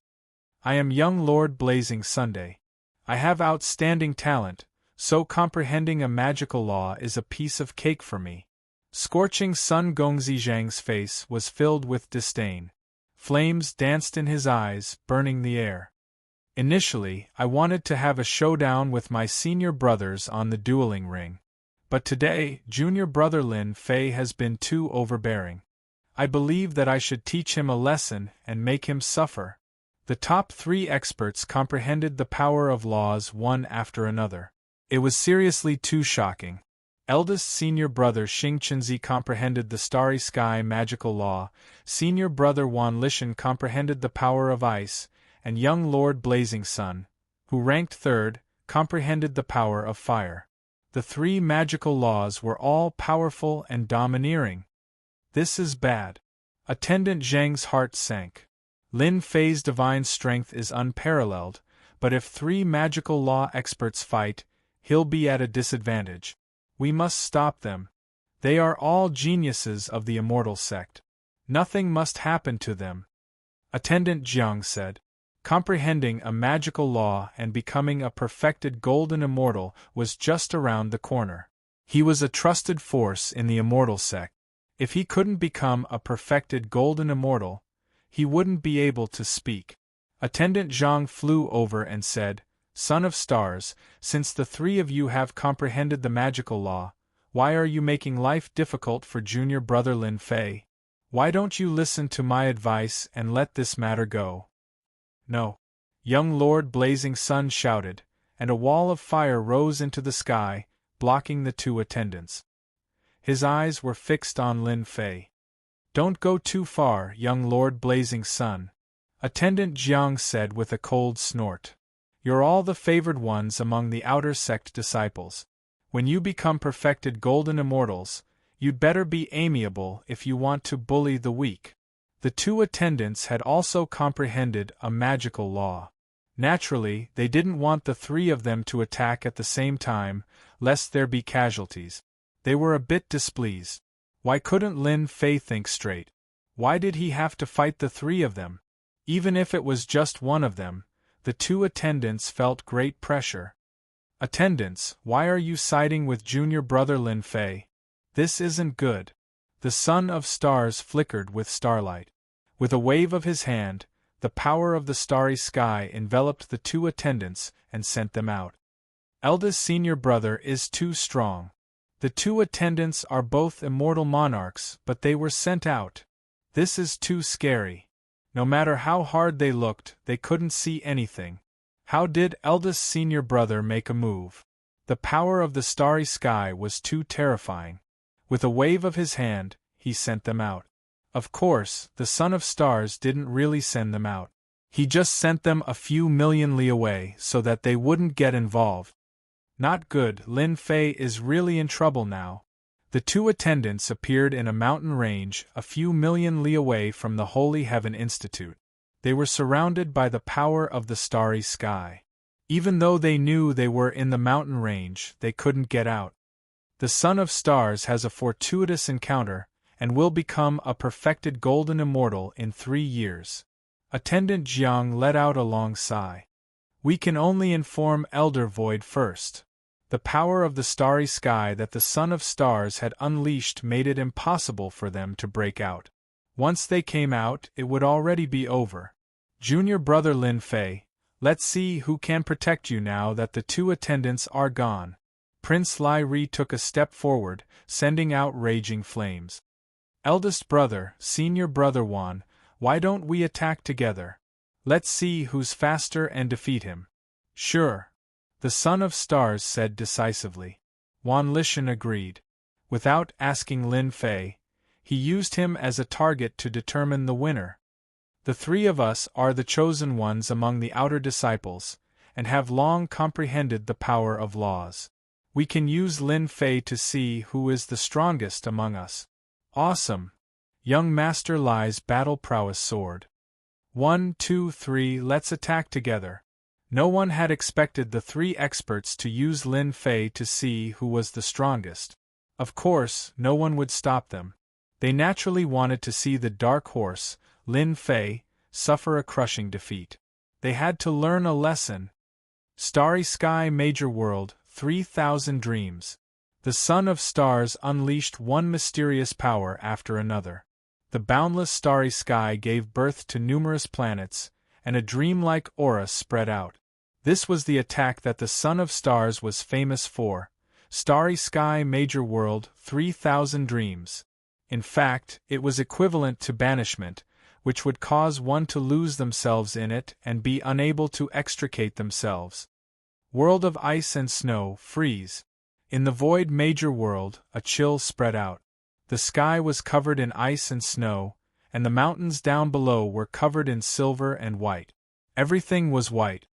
I am young Lord Blazing Sunday. I have outstanding talent, so comprehending a magical law is a piece of cake for me. Scorching Sun Gongzi Zhang's face was filled with disdain. Flames danced in his eyes, burning the air. Initially, I wanted to have a showdown with my senior brothers on the dueling ring. But today, junior brother Lin Fei has been too overbearing. I believe that I should teach him a lesson and make him suffer. The top 3 experts comprehended the power of laws one after another. It was seriously too shocking. Eldest senior brother Xing Chenzi comprehended the starry sky magical law, senior brother Wan Lishan comprehended the power of ice, and young Lord Blazing Sun, who ranked 3rd, comprehended the power of fire. The 3 magical laws were all powerful and domineering. This is bad. Attendant Zhang's heart sank. Lin Fei's divine strength is unparalleled, but if 3 magical law experts fight, he'll be at a disadvantage. We must stop them. They are all geniuses of the immortal sect. Nothing must happen to them. Attendant Jiang said. Comprehending a magical law and becoming a perfected golden immortal was just around the corner. He was a trusted force in the immortal sect. If he couldn't become a perfected golden immortal, he wouldn't be able to speak. Attendant Zhang flew over and said, Son of Stars, since the three of you have comprehended the magical law, why are you making life difficult for junior brother Lin Fei? Why don't you listen to my advice and let this matter go? No. Young Lord Blazing Sun shouted, and a wall of fire rose into the sky, blocking the two attendants. His eyes were fixed on Lin Fei. Don't go too far, young Lord Blazing Sun, Attendant Jiang said with a cold snort. You're all the favored ones among the outer sect disciples. When you become perfected golden immortals, you'd better be amiable if you want to bully the weak. The two attendants had also comprehended a magical law. Naturally, they didn't want the three of them to attack at the same time, lest there be casualties. They were a bit displeased. Why couldn't Lin Fei think straight? Why did he have to fight the three of them? Even if it was just one of them, the two attendants felt great pressure. Attendants, why are you siding with junior brother Lin Fei? This isn't good. The Son of Stars flickered with starlight. With a wave of his hand, the power of the starry sky enveloped the two attendants and sent them out. Eldest senior brother is too strong. The two attendants are both immortal monarchs, but they were sent out. This is too scary. No matter how hard they looked, they couldn't see anything. How did eldest senior brother make a move? The power of the starry sky was too terrifying. With a wave of his hand, he sent them out. Of course, the Son of Stars didn't really send them out. He just sent them a few million li away so that they wouldn't get involved. Not good, Lin Fei is really in trouble now. The two attendants appeared in a mountain range a few million li away from the Holy Heaven Institute. They were surrounded by the power of the starry sky. Even though they knew they were in the mountain range, they couldn't get out. The Son of Stars has a fortuitous encounter, and will become a perfected golden immortal in 3 years. Attendant Jiang let out a long sigh. We can only inform Elder Void first. The power of the starry sky that the Son of Stars had unleashed made it impossible for them to break out. Once they came out, it would already be over. Junior brother Lin Fei, let's see who can protect you now that the two attendants are gone. Prince Lai Ri took a step forward, sending out raging flames. Eldest brother, senior brother Wan, why don't we attack together? Let's see who's faster and defeat him. Sure. The Son of Stars said decisively. Wan Lishan agreed. Without asking Lin Fei, he used him as a target to determine the winner. The three of us are the chosen ones among the outer disciples, and have long comprehended the power of laws. We can use Lin Fei to see who is the strongest among us. Awesome! Young Master Lai's battle prowess soared. 1, 2, 3, let's attack together. No one had expected the three experts to use Lin Fei to see who was the strongest. Of course, no one would stop them. They naturally wanted to see the dark horse, Lin Fei, suffer a crushing defeat. They had to learn a lesson. Starry Sky Major World, 3000 Dreams. The Son of Stars unleashed one mysterious power after another. The boundless starry sky gave birth to numerous planets, and a dreamlike aura spread out. This was the attack that the Son of Stars was famous for. Starry Sky Major World, 3000 Dreams. In fact, it was equivalent to banishment, which would cause one to lose themselves in it and be unable to extricate themselves. World of Ice and Snow, Freeze. In the Void Major World, a chill spread out. The sky was covered in ice and snow, and the mountains down below were covered in silver and white. Everything was white.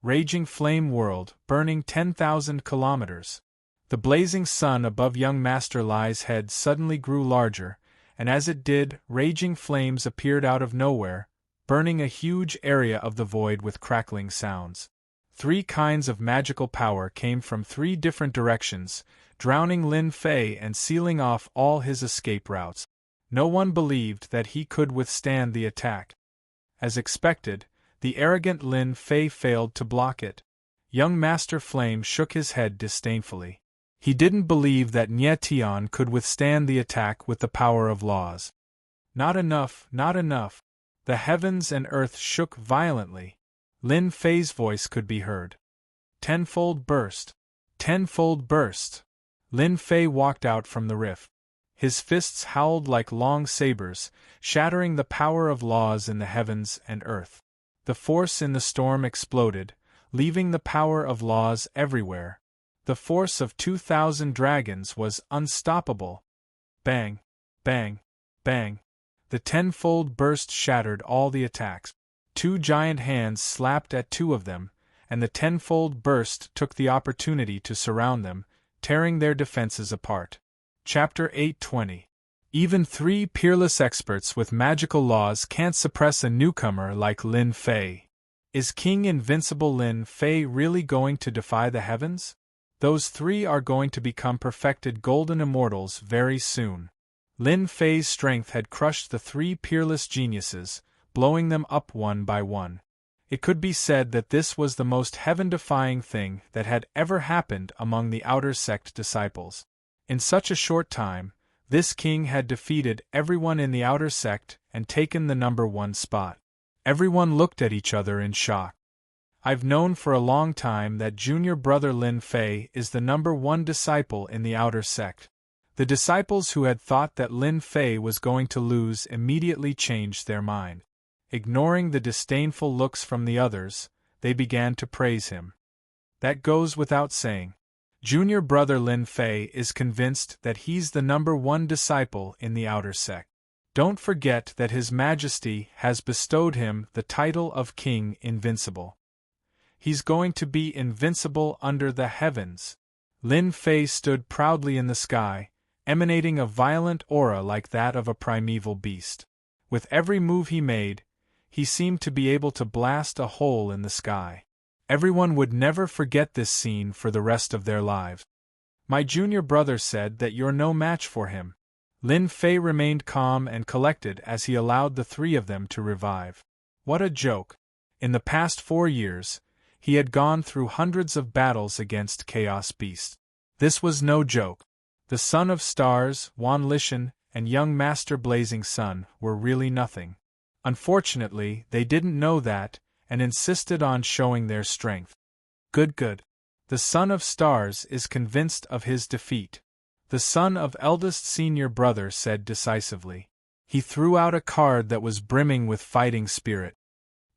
Raging Flame World, burning 10,000 kilometers. The blazing sun above young Master Lai's head suddenly grew larger, and as it did, raging flames appeared out of nowhere, burning a huge area of the void with crackling sounds. 3 kinds of magical power came from 3 different directions, drowning Lin Fei and sealing off all his escape routes. No one believed that he could withstand the attack. As expected, the arrogant Lin Fei failed to block it. Young Master Flame shook his head disdainfully. He didn't believe that Nye Tian could withstand the attack with the power of laws. Not enough, not enough. The heavens and earth shook violently. Lin Fei's voice could be heard. Tenfold burst! Tenfold burst! Lin Fei walked out from the rift. His fists howled like long sabers, shattering the power of laws in the heavens and earth. The force in the storm exploded, leaving the power of laws everywhere. The force of 2,000 dragons was unstoppable. Bang! Bang! Bang! The tenfold burst shattered all the attacks. 2 giant hands slapped at 2 of them, and the tenfold burst took the opportunity to surround them, tearing their defenses apart. Chapter 820. Even 3 peerless experts with magical laws can't suppress a newcomer like Lin Fei. Is King Invincible Lin Fei really going to defy the heavens? Those 3 are going to become perfected golden immortals very soon. Lin Fei's strength had crushed the 3 peerless geniuses, blowing them up one by one. It could be said that this was the most heaven-defying thing that had ever happened among the outer sect disciples. In such a short time, this king had defeated everyone in the outer sect and taken the number 1 spot. Everyone looked at each other in shock. I've known for a long time that junior brother Lin Fei is the number 1 disciple in the outer sect. The disciples who had thought that Lin Fei was going to lose immediately changed their mind. Ignoring the disdainful looks from the others, they began to praise him. That goes without saying. Junior brother Lin Fei is convinced that he's the number 1 disciple in the outer sect. Don't forget that His Majesty has bestowed him the title of King Invincible. He's going to be invincible under the heavens. Lin Fei stood proudly in the sky, emanating a violent aura like that of a primeval beast. With every move he made, he seemed to be able to blast a hole in the sky. Everyone would never forget this scene for the rest of their lives. My junior brother said that you're no match for him. Lin Fei remained calm and collected as he allowed the 3 of them to revive. What a joke! In the past 4 years, he had gone through hundreds of battles against Chaos Beasts. This was no joke. The Son of Stars, Wan Lishan, and young Master Blazing Sun were really nothing. Unfortunately, they didn't know that, and insisted on showing their strength. Good. The Son of Stars is convinced of his defeat. The son of eldest senior brother said decisively. He threw out a card that was brimming with fighting spirit.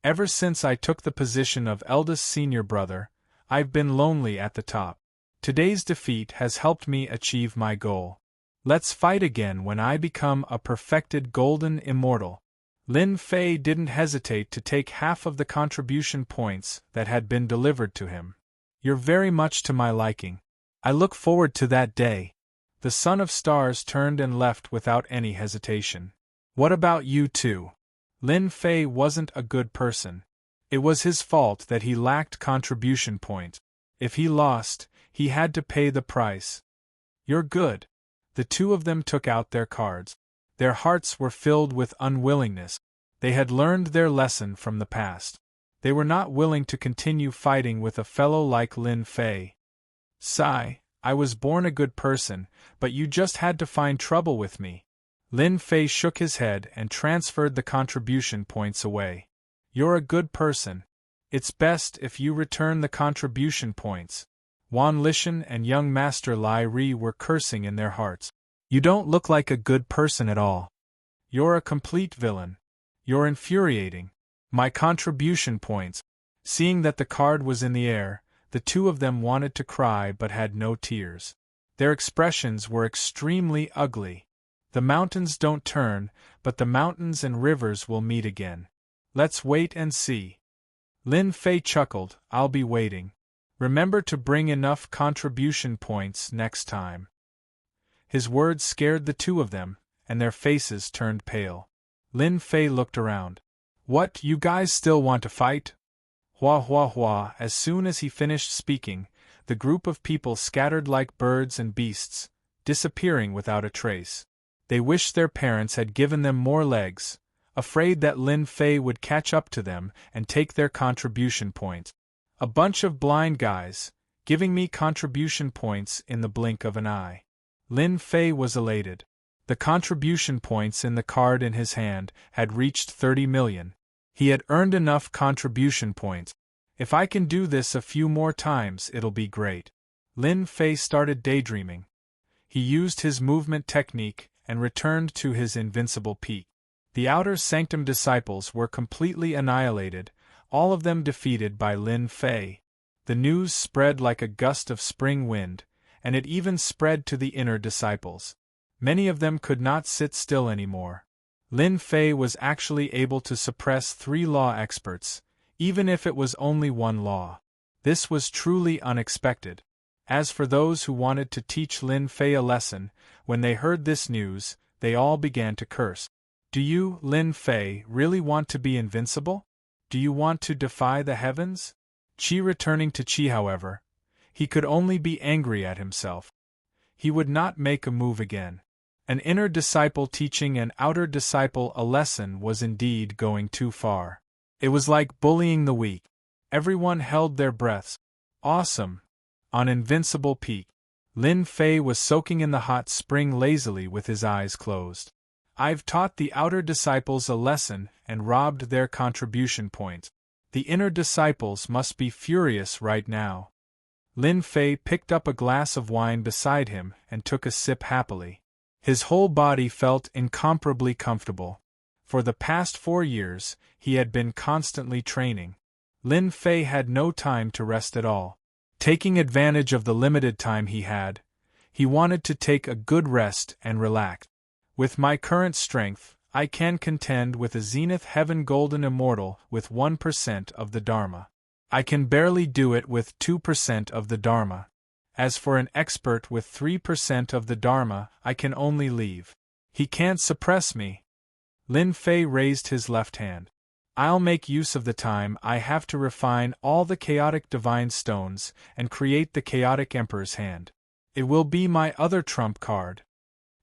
Ever since I took the position of eldest senior brother, I've been lonely at the top. Today's defeat has helped me achieve my goal. Let's fight again when I become a perfected golden immortal. Lin Fei didn't hesitate to take half of the contribution points that had been delivered to him. You're very much to my liking. I look forward to that day. The Son of Stars turned and left without any hesitation. What about you two? Lin Fei wasn't a good person. It was his fault that he lacked contribution points. If he lost, he had to pay the price. You're good. The 2 of them took out their cards. Their hearts were filled with unwillingness. They had learned their lesson from the past. They were not willing to continue fighting with a fellow like Lin Fei. Sigh, I was born a good person, but you just had to find trouble with me. Lin Fei shook his head and transferred the contribution points away. You're a good person. It's best if you return the contribution points. Wan Lishan and young Master Lai Ri were cursing in their hearts. You don't look like a good person at all. You're a complete villain. You're infuriating. My contribution points. Seeing that the card was in the air, the 2 of them wanted to cry but had no tears. Their expressions were extremely ugly. The mountains don't turn, but the mountains and rivers will meet again. Let's wait and see. Lin Fei chuckled, I'll be waiting. Remember to bring enough contribution points next time. His words scared the 2 of them, and their faces turned pale. Lin Fei looked around. What, you guys still want to fight? Hua hua hua. As soon as he finished speaking, the group of people scattered like birds and beasts, disappearing without a trace. They wished their parents had given them more legs, afraid that Lin Fei would catch up to them and take their contribution points. A bunch of blind guys, giving me contribution points in the blink of an eye. Lin Fei was elated. The contribution points in the card in his hand had reached 30 million. He had earned enough contribution points. If I can do this a few more times, it'll be great. Lin Fei started daydreaming. He used his movement technique and returned to his invincible peak. The outer sanctum disciples were completely annihilated, all of them defeated by Lin Fei. The news spread like a gust of spring wind, and it even spread to the inner disciples. Many of them could not sit still anymore. Lin Fei was actually able to suppress 3 law experts, even if it was only 1 law. This was truly unexpected. As for those who wanted to teach Lin Fei a lesson, when they heard this news, they all began to curse. Do you, Lin Fei, really want to be invincible? Do you want to defy the heavens? Qi returning to Qi, however, he could only be angry at himself. He would not make a move again. An inner disciple teaching an outer disciple a lesson was indeed going too far. It was like bullying the weak. Everyone held their breaths. Awesome! On Invincible Peak, Lin Fei was soaking in the hot spring lazily with his eyes closed. I've taught the outer disciples a lesson and robbed their contribution points. The inner disciples must be furious right now. Lin Fei picked up a glass of wine beside him and took a sip happily. His whole body felt incomparably comfortable. For the past 4 years, he had been constantly training. Lin Fei had no time to rest at all. Taking advantage of the limited time he had, he wanted to take a good rest and relax. With my current strength, I can contend with a Zenith Heaven Golden Immortal with 1% of the Dharma. I can barely do it with 2% of the Dharma. As for an expert with 3% of the Dharma, I can only leave. He can't suppress me. Lin Fei raised his left hand. I'll make use of the time I have to refine all the chaotic divine stones and create the chaotic emperor's hand. It will be my other trump card.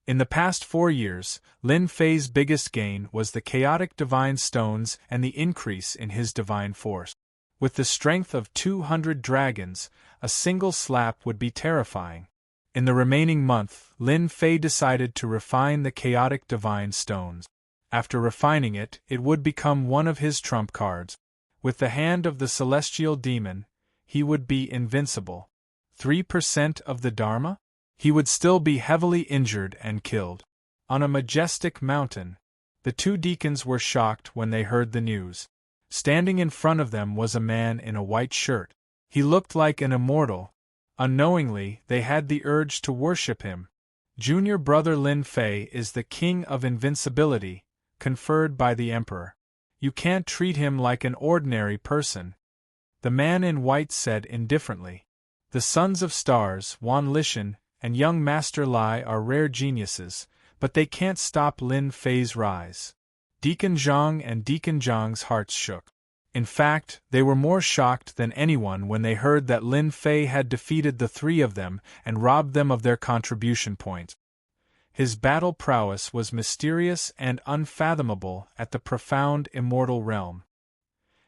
In the past 4 years, Lin Fei's biggest gain was the chaotic divine stones and the increase in his divine force. With the strength of 200 dragons, a single slap would be terrifying. In the remaining month, Lin Fei decided to refine the chaotic divine stones. After refining it, it would become one of his trump cards. With the hand of the celestial demon, he would be invincible. 3% of the Dharma? He would still be heavily injured and killed. On a majestic mountain, the 2 deacons were shocked when they heard the news. Standing in front of them was a man in a white shirt. He looked like an immortal. Unknowingly, they had the urge to worship him. Junior brother Lin Fei is the king of invincibility, conferred by the emperor. You can't treat him like an ordinary person. The man in white said indifferently. The sons of stars, Wan Lishan, and young Master Lai are rare geniuses, but they can't stop Lin Fei's rise. Deacon Zhang and Deacon Zhang's hearts shook. In fact, they were more shocked than anyone when they heard that Lin Fei had defeated the 3 of them and robbed them of their contribution points. His battle prowess was mysterious and unfathomable at the profound immortal realm.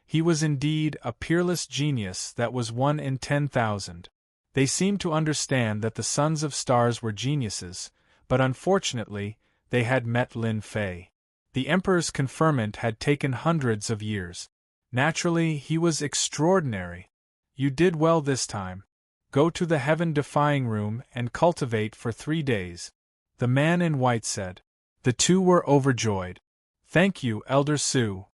He was indeed a peerless genius that was 1 in 10,000. They seemed to understand that the sons of stars were geniuses, but unfortunately, they had met Lin Fei. The emperor's conferment had taken hundreds of years. Naturally, he was extraordinary. You did well this time. Go to the heaven-defying room and cultivate for 3 days. The man in white said. The 2 were overjoyed. Thank you, Elder Su.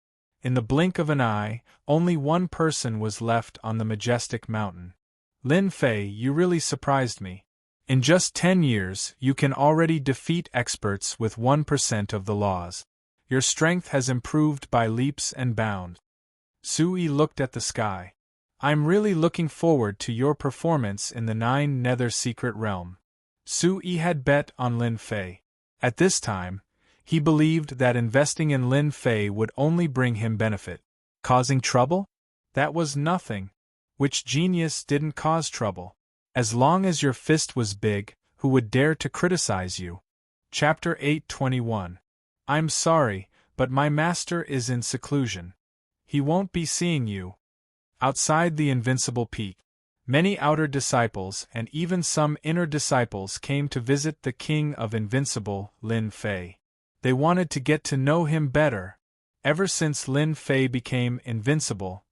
In the blink of an eye, only 1 person was left on the majestic mountain. Lin Fei, you really surprised me. In just 10 years, you can already defeat experts with 1% of the laws. Your strength has improved by leaps and bounds. Sui looked at the sky. I'm really looking forward to your performance in the 9 Nether Secret Realm. Sui had bet on Lin Fei. At this time, he believed that investing in Lin Fei would only bring him benefit. Causing trouble? That was nothing. Which genius didn't cause trouble? As long as your fist was big, who would dare to criticize you? Chapter 8:21. I'm sorry, but my master is in seclusion. He won't be seeing you. Outside the invincible peak, many outer disciples and even some inner disciples came to visit the king of Invincible, Lin Fei. They wanted to get to know him better. Ever since Lin Fei became invincible,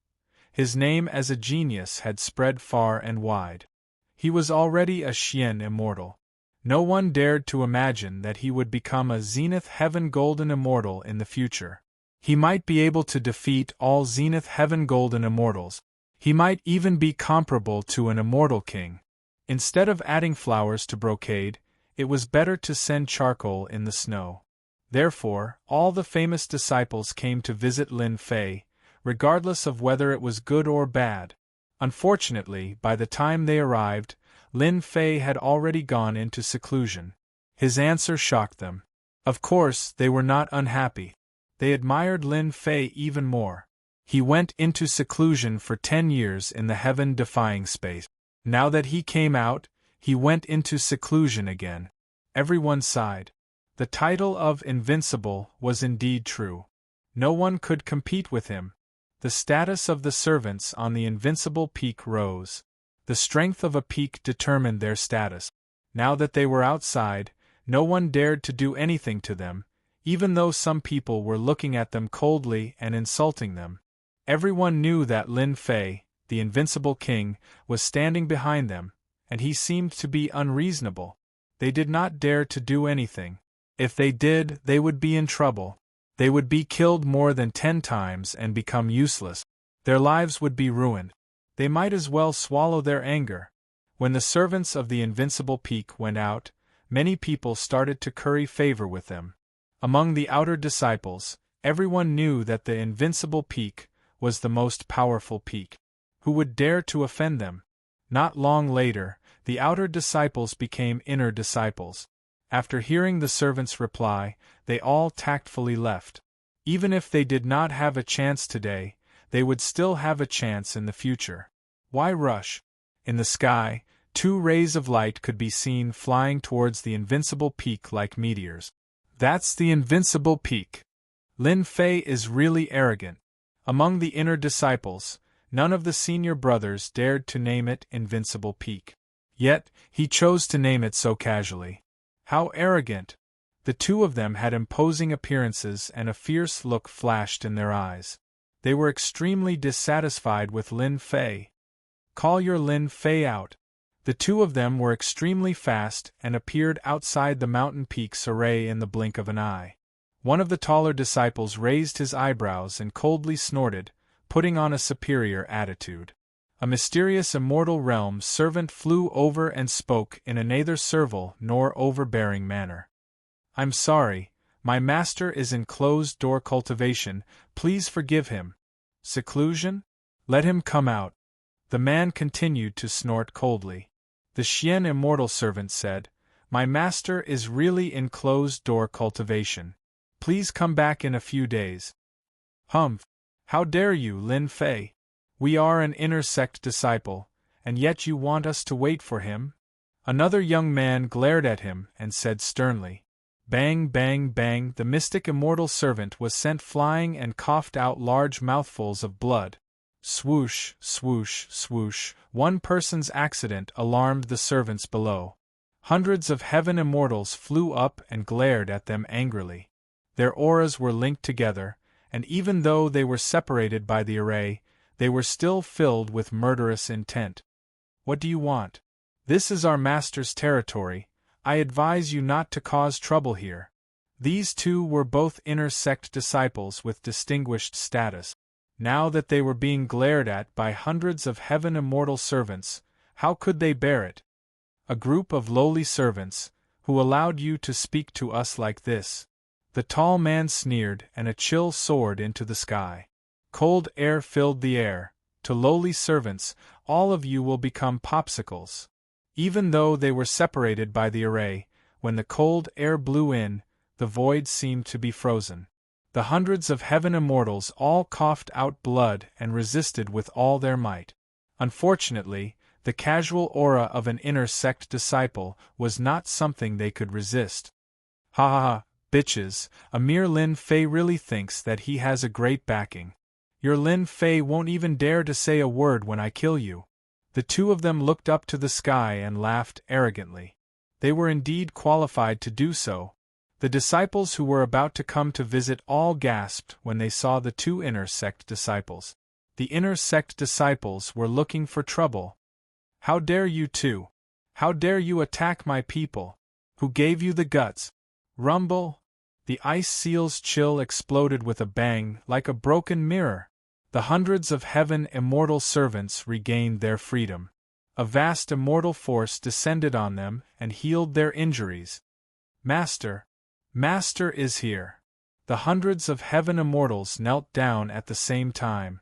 his name as a genius had spread far and wide. He was already a Xian immortal. No one dared to imagine that he would become a Zenith Heaven Golden Immortal in the future. He might be able to defeat all Zenith Heaven Golden Immortals. He might even be comparable to an immortal king. Instead of adding flowers to brocade, it was better to send charcoal in the snow. Therefore, all the famous disciples came to visit Lin Fei, regardless of whether it was good or bad. Unfortunately, by the time they arrived, Lin Fei had already gone into seclusion. His answer shocked them. Of course, they were not unhappy. They admired Lin Fei even more. He went into seclusion for 10 years in the heaven-defying space. Now that he came out, he went into seclusion again. Everyone sighed. The title of Invincible was indeed true. No one could compete with him. The status of the servants on the Invincible Peak rose. The strength of a peak determined their status. Now that they were outside, no one dared to do anything to them, even though some people were looking at them coldly and insulting them. Everyone knew that Lin Fei, the Invincible King, was standing behind them, and he seemed to be unreasonable. They did not dare to do anything. If they did, they would be in trouble. They would be killed more than 10 times and become useless. Their lives would be ruined. They might as well swallow their anger. When the servants of the Invincible Peak went out, many people started to curry favor with them. Among the outer disciples, everyone knew that the Invincible Peak was the most powerful peak. Who would dare to offend them? Not long later, the outer disciples became inner disciples. After hearing the servant's reply, they all tactfully left. Even if they did not have a chance today, they would still have a chance in the future. Why rush? In the sky, 2 rays of light could be seen flying towards the Invincible Peak like meteors. That's the Invincible Peak. Lin Fei is really arrogant. Among the inner disciples, none of the senior brothers dared to name it Invincible Peak. Yet, he chose to name it so casually. How arrogant! The 2 of them had imposing appearances and a fierce look flashed in their eyes. They were extremely dissatisfied with Lin Fei. Call your Lin Fei out. The 2 of them were extremely fast and appeared outside the mountain peak's array in the blink of an eye. One of the taller disciples raised his eyebrows and coldly snorted, putting on a superior attitude. A mysterious immortal realm servant flew over and spoke in a neither servile nor overbearing manner. I'm sorry, my master is in closed-door cultivation, please forgive him. Seclusion? Let him come out. The man continued to snort coldly. The Xian immortal servant said, My master is really in closed-door cultivation. Please come back in a few days. Humph! How dare you, Lin Fei? We are an inner sect disciple, and yet you want us to wait for him? Another young man glared at him and said sternly. Bang, bang, bang, the mystic immortal servant was sent flying and coughed out large mouthfuls of blood. Swoosh, swoosh, swoosh, one person's accident alarmed the servants below. Hundreds of heaven immortals flew up and glared at them angrily. Their auras were linked together, and even though they were separated by the array, they were still filled with murderous intent. What do you want? This is our master's territory. I advise you not to cause trouble here. These 2 were both inner sect disciples with distinguished status. Now that they were being glared at by hundreds of heaven immortal servants, how could they bear it? A group of lowly servants, who allowed you to speak to us like this? The tall man sneered and a chill soared into the sky. Cold air filled the air. To lowly servants, all of you will become popsicles. Even though they were separated by the array, when the cold air blew in, the void seemed to be frozen. The hundreds of heaven immortals all coughed out blood and resisted with all their might. Unfortunately, the casual aura of an inner sect disciple was not something they could resist. Ha ha ha, bitches, Amir Lin Fei really thinks that he has a great backing. Your Lin Fei won't even dare to say a word when I kill you. The two of them looked up to the sky and laughed arrogantly. They were indeed qualified to do so. The disciples who were about to come to visit all gasped when they saw the two inner sect disciples. The inner sect disciples were looking for trouble. How dare you two? How dare you attack my people? Who gave you the guts? Rumble! The ice seal's chill exploded with a bang like a broken mirror. The hundreds of heaven immortal servants regained their freedom. A vast immortal force descended on them and healed their injuries. Master! Master is here! The hundreds of heaven immortals knelt down at the same time.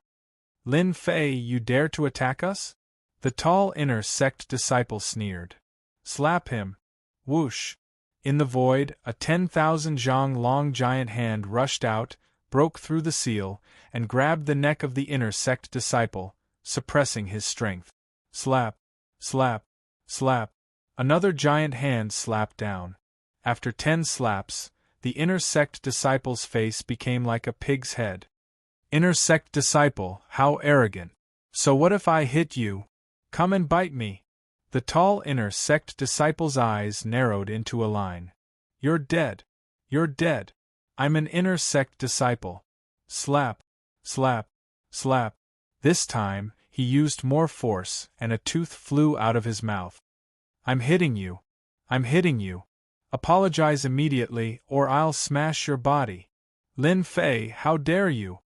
Lin Fei, you dare to attack us? The tall inner sect disciple sneered. Slap him! Whoosh! In the void, a 10,000 zhang long giant hand rushed out, broke through the seal, and grabbed the neck of the inner sect disciple, suppressing his strength. Slap! Slap! Slap! Another giant hand slapped down. After 10 slaps, the inner sect disciple's face became like a pig's head. Inner sect disciple, how arrogant! So what if I hit you? Come and bite me! The tall inner sect disciple's eyes narrowed into a line. You're dead! You're dead! I'm an inner sect disciple. Slap! Slap! Slap! This time, he used more force, and a tooth flew out of his mouth. I'm hitting you! I'm hitting you! Apologize immediately, or I'll smash your body. Lin Fei, how dare you?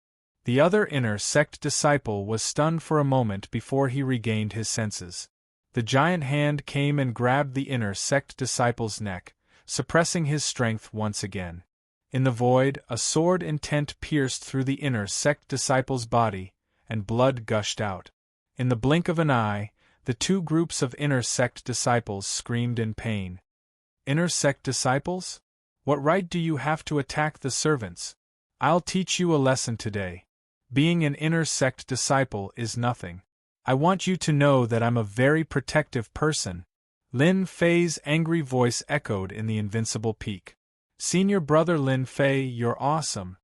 The other inner sect disciple was stunned for a moment before he regained his senses. The giant hand came and grabbed the inner sect disciple's neck, suppressing his strength once again. In the void, a sword intent pierced through the inner sect disciple's body, and blood gushed out. In the blink of an eye, the two groups of inner sect disciples screamed in pain. Inner sect disciples? What right do you have to attack the servants? I'll teach you a lesson today. Being an inner sect disciple is nothing. I want you to know that I'm a very protective person. Lin Fei's angry voice echoed in the invincible peak. Senior brother Lin Fei, you're awesome.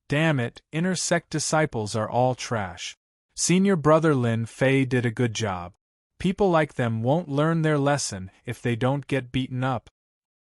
Damn it, inner sect disciples are all trash. Senior brother Lin Fei did a good job. People like them won't learn their lesson if they don't get beaten up.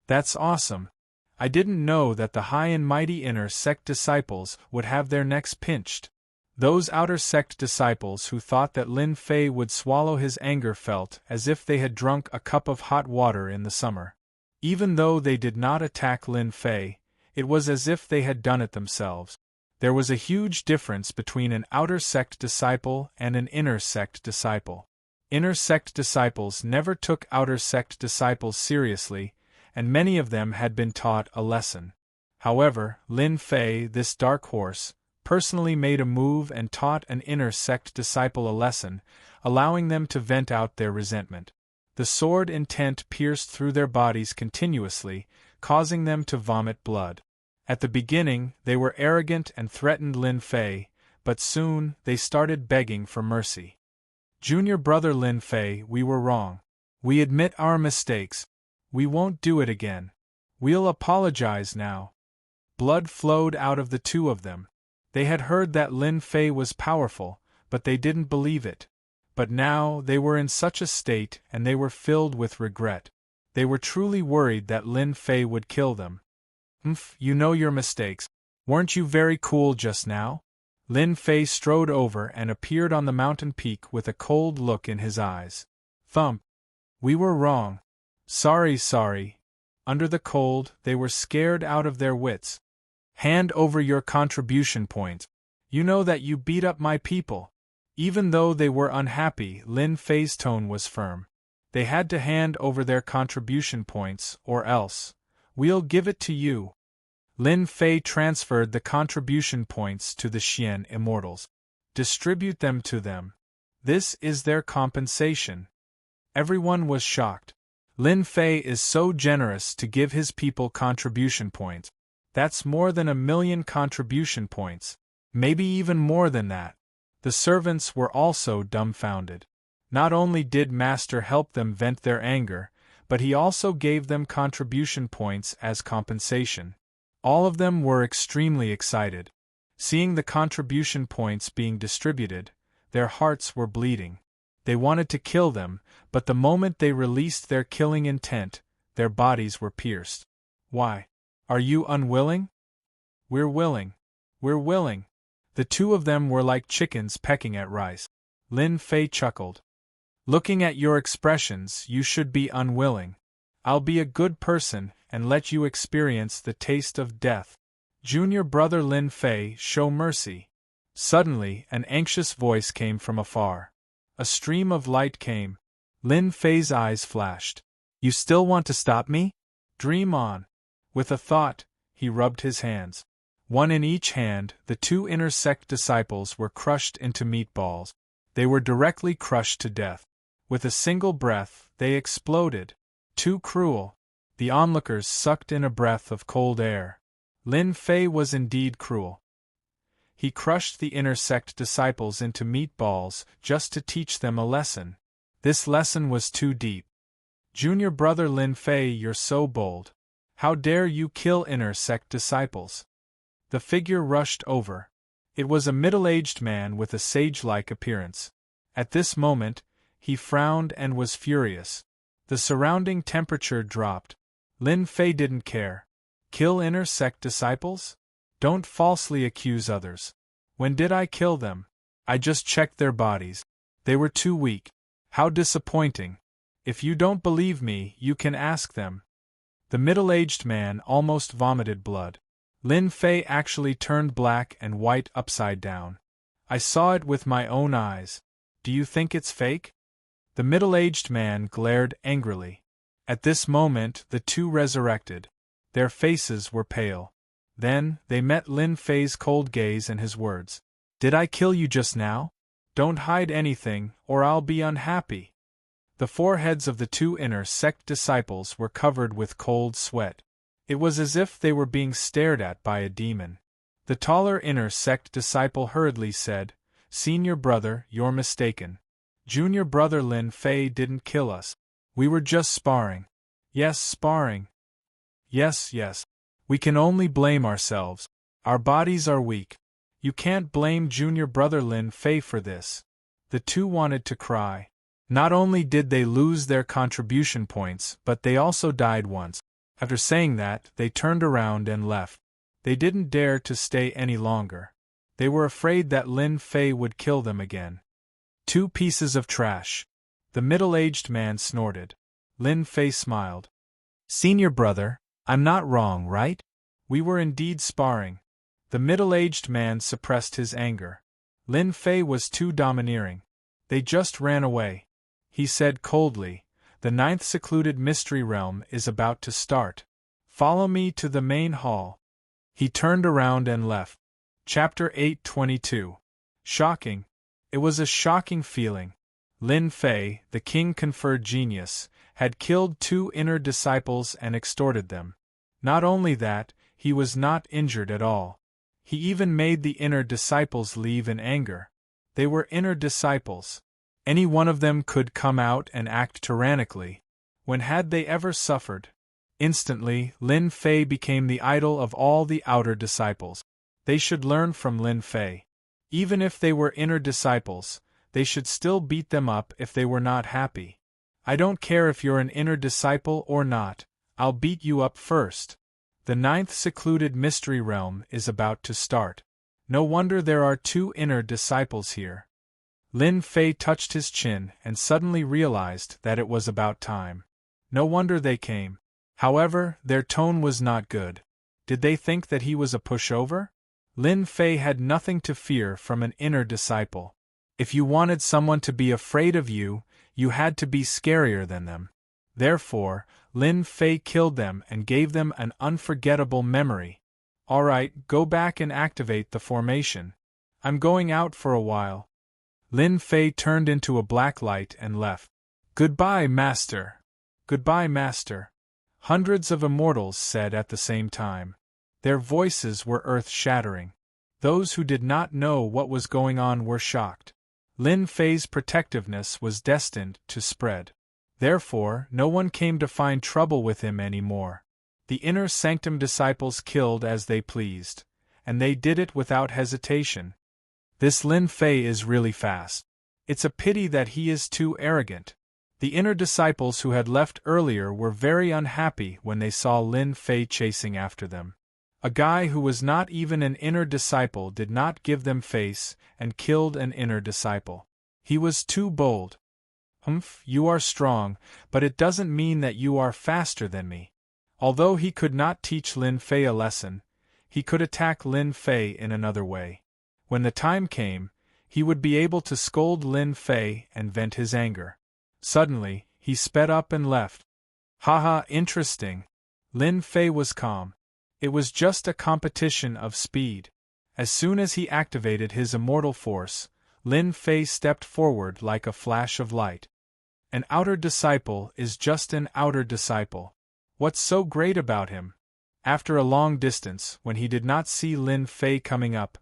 That's awesome. I didn't know that the high and mighty inner sect disciples would have their necks pinched. Those outer sect disciples who thought that Lin Fei would swallow his anger felt as if they had drunk a cup of hot water in the summer. Even though they did not attack Lin Fei, it was as if they had done it themselves. There was a huge difference between an outer sect disciple and an inner sect disciple. Inner sect disciples never took outer sect disciples seriously, and many of them had been taught a lesson. However, Lin Fei, this dark horse, personally made a move and taught an inner sect disciple a lesson, allowing them to vent out their resentment. The sword intent pierced through their bodies continuously, causing them to vomit blood. At the beginning, they were arrogant and threatened Lin Fei, but soon they started begging for mercy. Junior brother Lin Fei, we were wrong. We admit our mistakes. We won't do it again. We'll apologize now. Blood flowed out of the two of them. They had heard that Lin Fei was powerful, but they didn't believe it. But now they were in such a state and they were filled with regret. They were truly worried that Lin Fei would kill them. You know your mistakes. Weren't you very cool just now? Lin Fei strode over and appeared on the mountain peak with a cold look in his eyes. Thump. We were wrong. Sorry. Under the cold, they were scared out of their wits. Hand over your contribution points. You know that you beat up my people. Even though they were unhappy, Lin Fei's tone was firm. They had to hand over their contribution points, or else. We'll give it to you. Lin Fei transferred the contribution points to the Xian Immortals. Distribute them to them. This is their compensation. Everyone was shocked. Lin Fei is so generous to give his people contribution points. That's more than 1,000,000 contribution points. Maybe even more than that. The servants were also dumbfounded. Not only did Master help them vent their anger, but he also gave them contribution points as compensation. All of them were extremely excited. Seeing the contribution points being distributed, their hearts were bleeding. They wanted to kill them, but the moment they released their killing intent, their bodies were pierced. Why? Are you unwilling? We're willing. We're willing. The two of them were like chickens pecking at rice. Lin Fei chuckled. Looking at your expressions, you should be unwilling. I'll be a good person and let you experience the taste of death. Junior brother Lin Fei, show mercy. Suddenly, an anxious voice came from afar. A stream of light came. Lin Fei's eyes flashed. You still want to stop me? Dream on. With a thought, he rubbed his hands. One in each hand, the two inner sect disciples were crushed into meatballs. They were directly crushed to death. With a single breath, they exploded. Too cruel. The onlookers sucked in a breath of cold air. Lin Fei was indeed cruel. He crushed the inner sect disciples into meatballs just to teach them a lesson. This lesson was too deep. Junior brother Lin Fei, you're so bold. How dare you kill inner sect disciples? The figure rushed over. It was a middle-aged man with a sage-like appearance. At this moment, he frowned and was furious. The surrounding temperature dropped. Lin Fei didn't care. Kill inner sect disciples? Don't falsely accuse others. When did I kill them? I just checked their bodies. They were too weak. How disappointing. If you don't believe me, you can ask them. The middle-aged man almost vomited blood. Lin Fei actually turned black and white upside down. I saw it with my own eyes. Do you think it's fake? The middle-aged man glared angrily. At this moment, the two resurrected. Their faces were pale. Then, they met Lin Fei's cold gaze and his words. Did I kill you just now? Don't hide anything, or I'll be unhappy. The foreheads of the two inner sect disciples were covered with cold sweat. It was as if they were being stared at by a demon. The taller inner sect disciple hurriedly said, Senior brother, you're mistaken. Junior brother Lin Fei didn't kill us. We were just sparring. Yes, sparring. Yes. We can only blame ourselves. Our bodies are weak. You can't blame junior brother Lin Fei for this. The two wanted to cry. Not only did they lose their contribution points, but they also died once. After saying that, they turned around and left. They didn't dare to stay any longer. They were afraid that Lin Fei would kill them again. 2 pieces of trash. The middle-aged man snorted. Lin Fei smiled. Senior brother, I'm not wrong, right? We were indeed sparring. The middle-aged man suppressed his anger. Lin Fei was too domineering. They just ran away. He said coldly, The 9th secluded mystery realm is about to start. Follow me to the main hall. He turned around and left. Chapter 8:22. Shocking. It was a shocking feeling. Lin Fei, the king-conferred genius, had killed 2 inner disciples and extorted them. Not only that, he was not injured at all. He even made the inner disciples leave in anger. They were inner disciples. Any one of them could come out and act tyrannically. When had they ever suffered? Instantly, Lin Fei became the idol of all the outer disciples. They should learn from Lin Fei. Even if they were inner disciples, they should still beat them up if they were not happy. I don't care if you're an inner disciple or not, I'll beat you up first. The 9th secluded mystery realm is about to start. No wonder there are 2 inner disciples here. Lin Fei touched his chin and suddenly realized that it was about time. No wonder they came. However, their tone was not good. Did they think that he was a pushover? Lin Fei had nothing to fear from an inner disciple. If you wanted someone to be afraid of you, you had to be scarier than them. Therefore, Lin Fei killed them and gave them an unforgettable memory. Alright, go back and activate the formation. I'm going out for a while. Lin Fei turned into a black light and left. Goodbye, Master. Goodbye, Master. Hundreds of immortals said at the same time. Their voices were earth-shattering. Those who did not know what was going on were shocked. Lin Fei's protectiveness was destined to spread. Therefore, no one came to find trouble with him anymore. The inner sanctum disciples killed as they pleased, and they did it without hesitation. This Lin Fei is really fast. It's a pity that he is too arrogant. The inner disciples who had left earlier were very unhappy when they saw Lin Fei chasing after them. A guy who was not even an inner disciple did not give them face and killed an inner disciple. He was too bold. You are strong, but it doesn't mean that you are faster than me. Although he could not teach Lin Fei a lesson, he could attack Lin Fei in another way. When the time came, he would be able to scold Lin Fei and vent his anger. Suddenly, he sped up and left. Haha, interesting. Lin Fei was calm. It was just a competition of speed. As soon as he activated his immortal force, Lin Fei stepped forward like a flash of light. An outer disciple is just an outer disciple. What's so great about him? After a long distance, when he did not see Lin Fei coming up,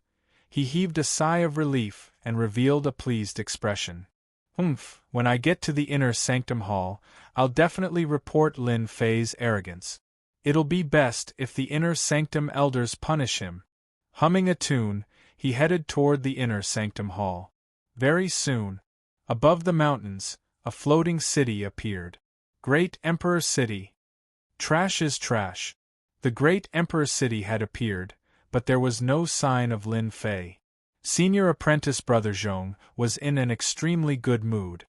he heaved a sigh of relief and revealed a pleased expression. When I get to the inner sanctum hall, I'll definitely report Lin Fei's arrogance. It'll be best if the inner sanctum elders punish him. Humming a tune, he headed toward the inner sanctum hall. Very soon, above the mountains, a floating city appeared. Great Emperor City. Trash is trash. The Great Emperor City had appeared, but there was no sign of Lin Fei. Senior apprentice Brother Zhong was in an extremely good mood.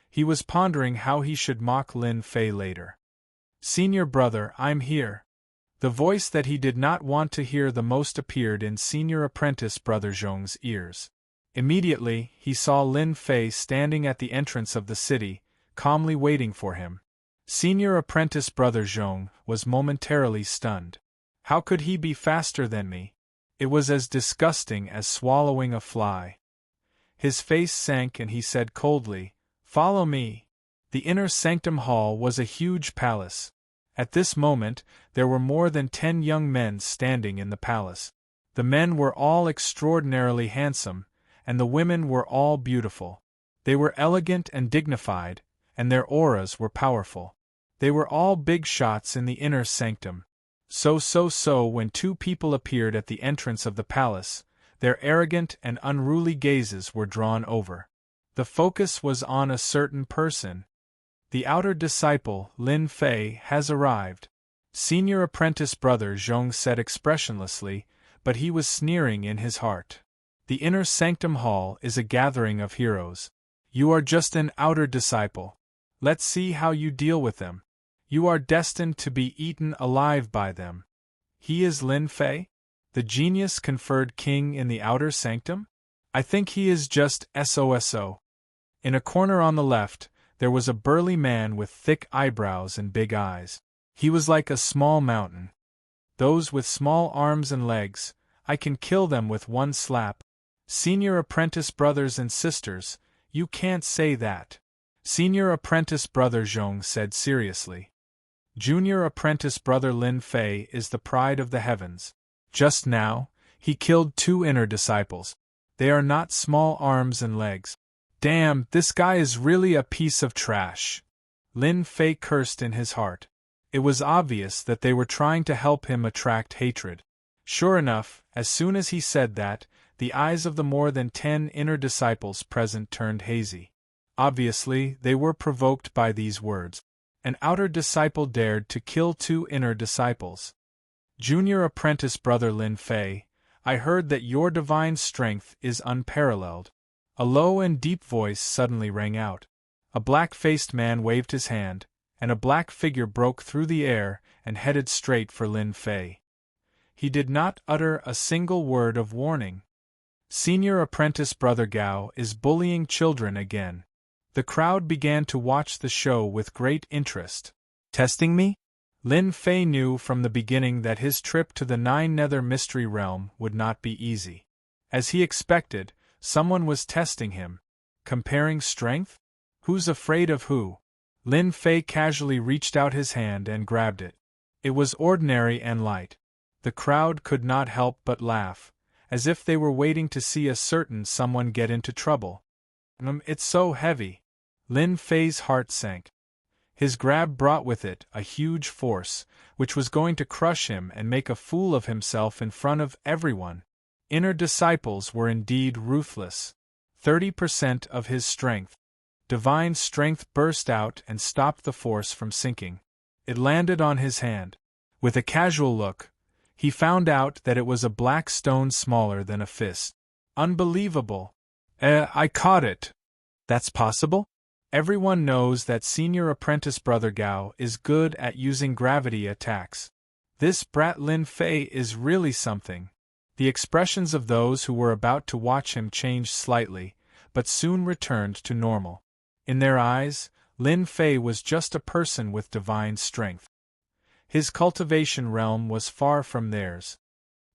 He was pondering how he should mock Lin Fei later. Senior brother, I'm here. The voice that he did not want to hear the most appeared in Senior Apprentice Brother Zhong's ears. Immediately, he saw Lin Fei standing at the entrance of the city, calmly waiting for him. Senior Apprentice Brother Zhong was momentarily stunned. How could he be faster than me? It was as disgusting as swallowing a fly. His face sank and he said coldly, "Follow me." The inner sanctum hall was a huge palace. At this moment, there were more than 10 young men standing in the palace. The men were all extraordinarily handsome, and the women were all beautiful. They were elegant and dignified, and their auras were powerful. They were all big shots in the inner sanctum. So when 2 people appeared at the entrance of the palace, their arrogant and unruly gazes were drawn over. The focus was on a certain person. The outer disciple, Lin Fei, has arrived. Senior Apprentice Brother Zhong said expressionlessly, but he was sneering in his heart. The inner sanctum hall is a gathering of heroes. You are just an outer disciple. Let's see how you deal with them. You are destined to be eaten alive by them. He is Lin Fei? The genius conferred king in the outer sanctum? I think he is just SOSO. In a corner on the left, there was a burly man with thick eyebrows and big eyes. He was like a small mountain. Those with small arms and legs, I can kill them with one slap. Senior Apprentice brothers and sisters, you can't say that. Senior Apprentice Brother Zhong said seriously. Junior Apprentice Brother Lin Fei is the pride of the heavens. Just now, he killed 2 inner disciples. They are not small arms and legs. Damn, this guy is really a piece of trash. Lin Fei cursed in his heart. It was obvious that they were trying to help him attract hatred. Sure enough, as soon as he said that, the eyes of the more than 10 inner disciples present turned hazy. Obviously, they were provoked by these words. An outer disciple dared to kill 2 inner disciples. Junior Apprentice Brother Lin Fei, I heard that your divine strength is unparalleled. A low and deep voice suddenly rang out. A black-faced man waved his hand, and a black figure broke through the air and headed straight for Lin Fei. He did not utter a single word of warning. Senior Apprentice Brother Gao is bullying children again. The crowd began to watch the show with great interest. Testing me? Lin Fei knew from the beginning that his trip to the 9 Nether Mystery Realm would not be easy. As he expected, someone was testing him. Comparing strength? Who's afraid of who? Lin Fei casually reached out his hand and grabbed it. It was ordinary and light. The crowd could not help but laugh, as if they were waiting to see a certain someone get into trouble. It's so heavy. Lin Fei's heart sank. His grab brought with it a huge force, which was going to crush him and make a fool of himself in front of everyone. Inner disciples were indeed ruthless. 30% of his strength. Divine strength burst out and stopped the force from sinking. It landed on his hand. With a casual look, he found out that it was a black stone smaller than a fist. Unbelievable. I caught it. That's possible? Everyone knows that senior apprentice Brother Gao is good at using gravity attacks. This brat Lin Fei is really something. The expressions of those who were about to watch him changed slightly, but soon returned to normal. In their eyes, Lin Fei was just a person with divine strength. His cultivation realm was far from theirs.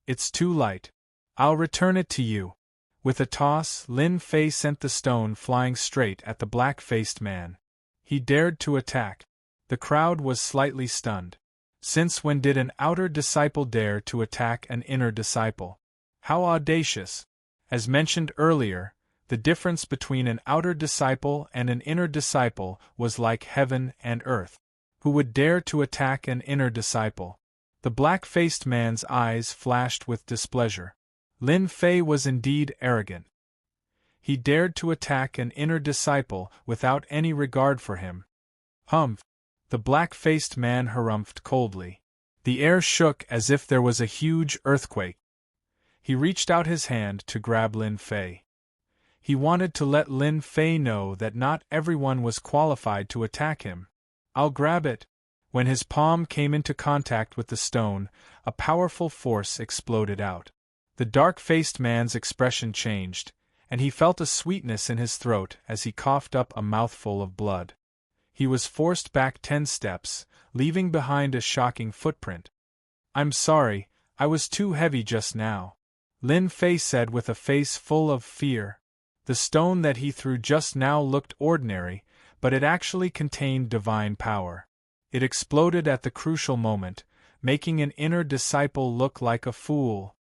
It's too light. I'll return it to you. With a toss, Lin Fei sent the stone flying straight at the black-faced man. He dared to attack. The crowd was slightly stunned. Since when did an outer disciple dare to attack an inner disciple? How audacious! As mentioned earlier, the difference between an outer disciple and an inner disciple was like heaven and earth. Who would dare to attack an inner disciple? The black-faced man's eyes flashed with displeasure. Lin Fei was indeed arrogant. He dared to attack an inner disciple without any regard for him. Humph! The black-faced man harumphed coldly. The air shook as if there was a huge earthquake. He reached out his hand to grab Lin Fei. He wanted to let Lin Fei know that not everyone was qualified to attack him. I'll grab it. When his palm came into contact with the stone, a powerful force exploded out. The dark-faced man's expression changed, and he felt a sweetness in his throat as he coughed up a mouthful of blood. He was forced back 10 steps, leaving behind a shocking footprint. I'm sorry, I was too heavy just now, Lin Fei said with a face full of fear. The stone that he threw just now looked ordinary, but it actually contained divine power. It exploded at the crucial moment, making an inner disciple look like a fool.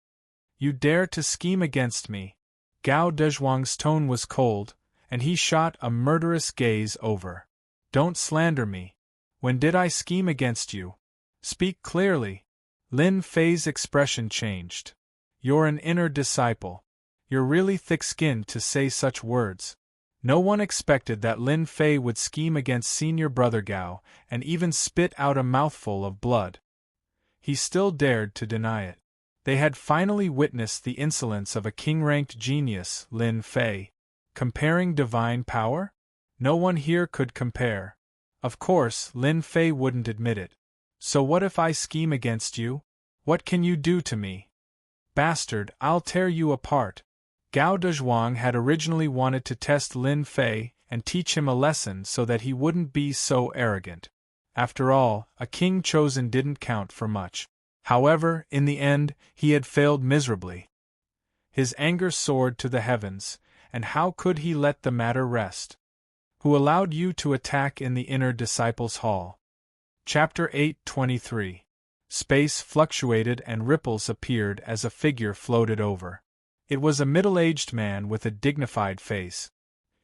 You dare to scheme against me? Gao Dezhuang's tone was cold, and he shot a murderous gaze over. Don't slander me. When did I scheme against you? Speak clearly. Lin Fei's expression changed. You're an inner disciple. You're really thick-skinned to say such words. No one expected that Lin Fei would scheme against senior brother Gao and even spit out a mouthful of blood. He still dared to deny it. They had finally witnessed the insolence of a king-ranked genius, Lin Fei. Comparing divine power? No one here could compare. Of course, Lin Fei wouldn't admit it. So what if I scheme against you? What can you do to me? Bastard, I'll tear you apart. Gao Dezhuang had originally wanted to test Lin Fei and teach him a lesson so that he wouldn't be so arrogant. After all, a king chosen didn't count for much. However, in the end, he had failed miserably. His anger soared to the heavens, and how could he let the matter rest? Who allowed you to attack in the inner disciples' hall? Chapter 8:23. Space fluctuated and ripples appeared as a figure floated over. It was a middle-aged man with a dignified face.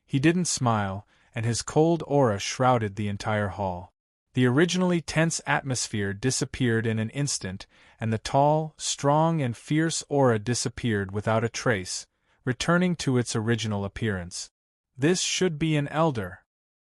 He didn't smile, and his cold aura shrouded the entire hall. The originally tense atmosphere disappeared in an instant, and the tall, strong and fierce aura disappeared without a trace, returning to its original appearance. This should be an elder,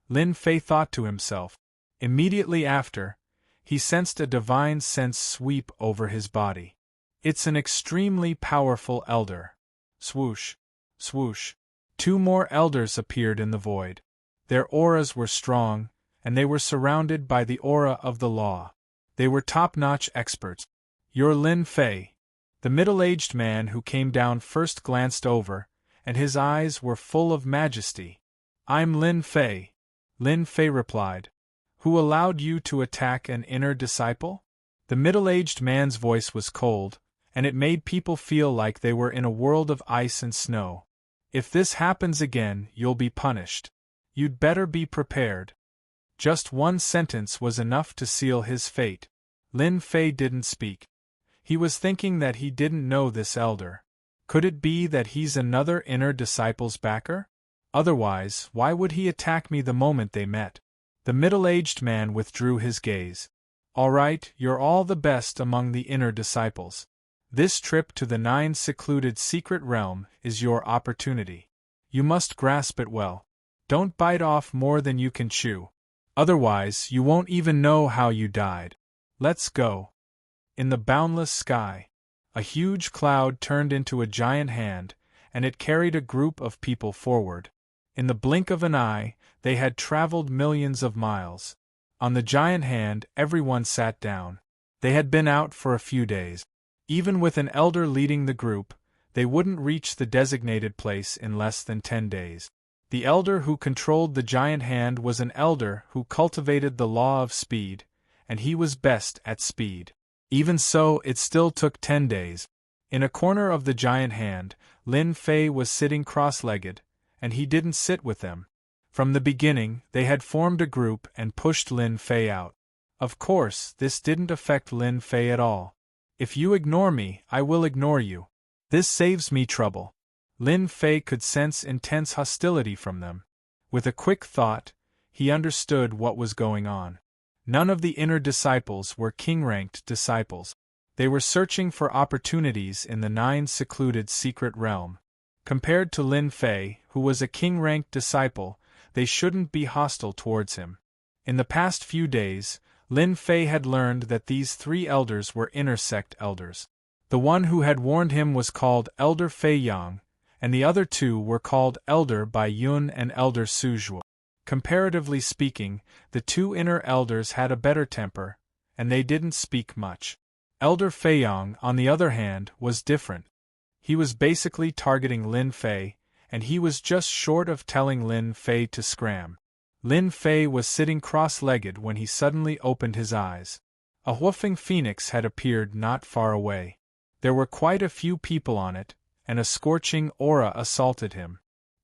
Lin Fei thought to himself. Immediately after, he sensed a divine sense sweep over his body. It's an extremely powerful elder. Swoosh, swoosh. 2 more elders appeared in the void. Their auras were strong, and they were surrounded by the aura of the law. They were top-notch experts. You're Lin Fei. The middle-aged man who came down first glanced over, and his eyes were full of majesty. I'm Lin Fei, Lin Fei replied. Who allowed you to attack an inner disciple? The middle-aged man's voice was cold, and it made people feel like they were in a world of ice and snow. If this happens again, you'll be punished. You'd better be prepared. Just one sentence was enough to seal his fate. Lin Fei didn't speak. He was thinking that he didn't know this elder. Could it be that he's another inner disciple's backer? Otherwise, why would he attack me the moment they met? The middle-aged man withdrew his gaze. All right, you're all the best among the inner disciples. This trip to the 9 secluded secret realm is your opportunity. You must grasp it well. Don't bite off more than you can chew. Otherwise, you won't even know how you died. Let's go. In the boundless sky, a huge cloud turned into a giant hand, and it carried a group of people forward. In the blink of an eye, they had traveled millions of miles. On the giant hand, everyone sat down. They had been out for a few days. Even with an elder leading the group, they wouldn't reach the designated place in less than 10 days. The elder who controlled the giant hand was an elder who cultivated the law of speed, and he was best at speed. Even so, it still took 10 days. In a corner of the giant hand, Lin Fei was sitting cross-legged, and he didn't sit with them. From the beginning, they had formed a group and pushed Lin Fei out. Of course, this didn't affect Lin Fei at all. If you ignore me, I will ignore you. This saves me trouble. Lin Fei could sense intense hostility from them. With a quick thought, he understood what was going on. None of the inner disciples were king-ranked disciples. They were searching for opportunities in the 9 secluded secret realm. Compared to Lin Fei, who was a king-ranked disciple, they shouldn't be hostile towards him. In the past few days, Lin Fei had learned that these 3 elders were inner sect elders. The one who had warned him was called Elder Fei Yang, and the other 2 were called Elder Bai Yun and Elder Su Zhuo. Comparatively speaking, the 2 inner elders had a better temper, and they didn't speak much. Elder Fei Yang, on the other hand, was different. He was basically targeting Lin Fei, and he was just short of telling Lin Fei to scram. Lin Fei was sitting cross-legged when he suddenly opened his eyes. A whooping phoenix had appeared not far away. There were quite a few people on it, and a scorching aura assaulted him.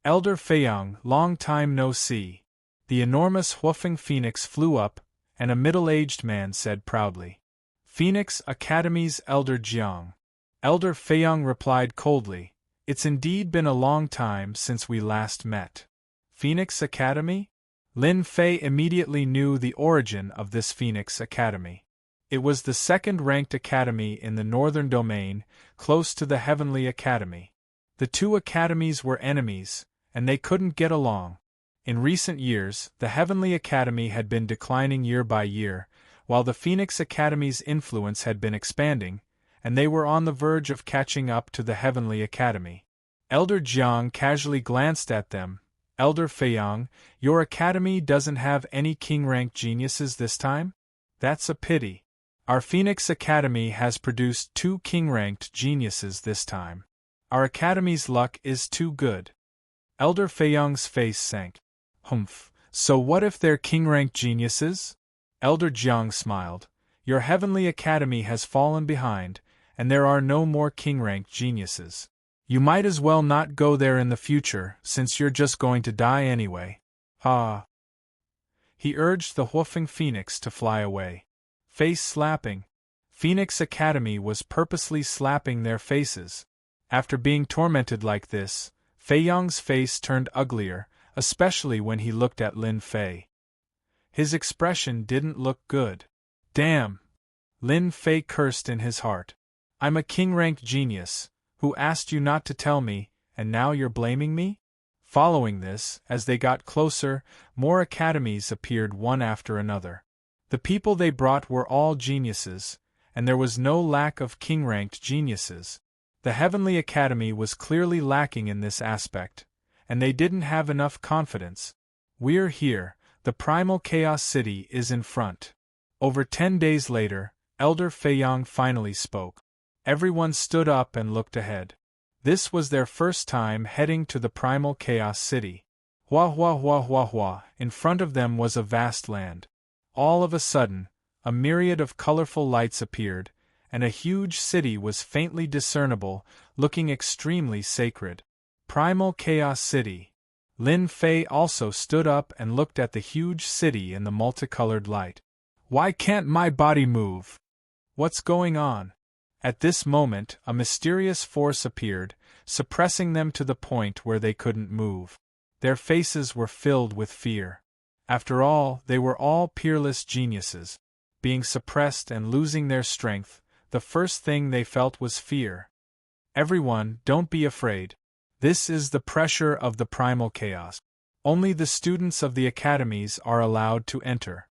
Elder Fei Yang, long time no see. The enormous whooping phoenix flew up, and a middle-aged man said proudly, "Phoenix Academy's Elder Jiang." Elder Fei Yang replied coldly, "It's indeed been a long time since we last met." Phoenix Academy? Lin Fei immediately knew the origin of this Phoenix Academy. It was the 2nd-ranked academy in the Northern Domain, close to the Heavenly Academy. The 2 academies were enemies, and they couldn't get along. In recent years, the Heavenly Academy had been declining year by year, while the Phoenix Academy's influence had been expanding, and they were on the verge of catching up to the Heavenly Academy. Elder Jiang casually glanced at them. "Elder Fei Yang, your academy doesn't have any king-ranked geniuses this time? That's a pity. Our Phoenix Academy has produced 2 king-ranked geniuses this time. Our academy's luck is too good." Elder Fei Yang's face sank. "Humph, so what if they're king-ranked geniuses?" Elder Jiang smiled. "Your Heavenly Academy has fallen behind, and there are no more king-ranked geniuses. You might as well not go there in the future, since you're just going to die anyway." "Ah!" He urged the whooping phoenix to fly away. Face slapping. Phoenix Academy was purposely slapping their faces. After being tormented like this, Fei Yang's face turned uglier, especially when he looked at Lin Fei. His expression didn't look good. "Damn!" Lin Fei cursed in his heart. "I'm a king-ranked genius, who asked you not to tell me, and now you're blaming me?" Following this, as they got closer, more academies appeared one after another. The people they brought were all geniuses, and there was no lack of king-ranked geniuses. The Heavenly Academy was clearly lacking in this aspect, and they didn't have enough confidence. "We're here, the Primal Chaos City is in front." Over 10 days later, Elder Fei Yang finally spoke. Everyone stood up and looked ahead. This was their first time heading to the Primal Chaos City. Hua hua hua hua hua, in front of them was a vast land. All of a sudden, a myriad of colorful lights appeared, and a huge city was faintly discernible, looking extremely sacred. Primal Chaos City. Lin Fei also stood up and looked at the huge city in the multicolored light. "Why can't my body move? What's going on?" At this moment, a mysterious force appeared, suppressing them to the point where they couldn't move. Their faces were filled with fear. After all, they were all peerless geniuses. Being suppressed and losing their strength, the first thing they felt was fear. Everyone, don't be afraid. This is the pressure of the primal chaos. Only the students of the academies are allowed to enter.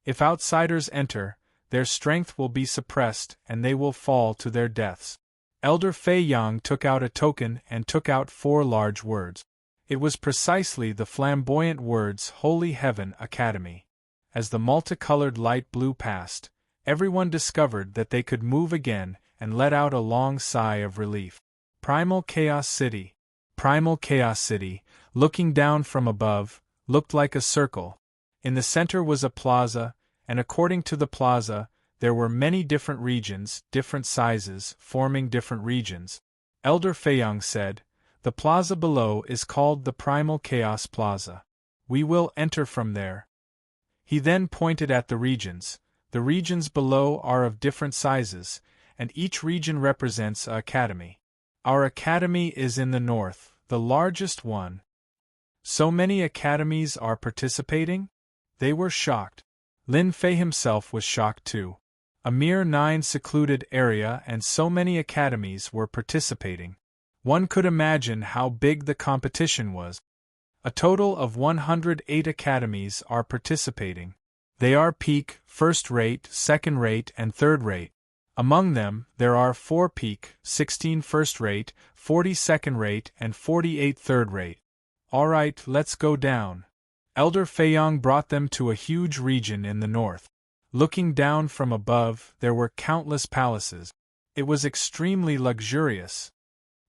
If outsiders enter, their strength will be suppressed and they will fall to their deaths. Elder Fei Yang took out a token and took out 4 large words. It was precisely the flamboyant words Holy Heaven Academy. As the multicolored light blew past, everyone discovered that they could move again and let out a long sigh of relief. Primal Chaos City. Primal Chaos City, looking down from above, looked like a circle. In the center was a plaza, and according to the plaza, there were many different regions, different sizes, forming different regions. Elder Feiyang said, "The plaza below is called the Primal Chaos Plaza. We will enter from there." He then pointed at the regions. The regions below are of different sizes, and each region represents an academy. Our academy is in the north, the largest one. So many academies are participating? They were shocked. Lin Fei himself was shocked too. A mere 9 secluded area and so many academies were participating. One could imagine how big the competition was. A total of 108 academies are participating. They are peak, first rate, second rate, and third rate. Among them, there are 4 peak, 16 first rate, 40 second rate, and 48 third rate. Alright, let's go down. Elder Feiyang brought them to a huge region in the north. Looking down from above, there were countless palaces. It was extremely luxurious.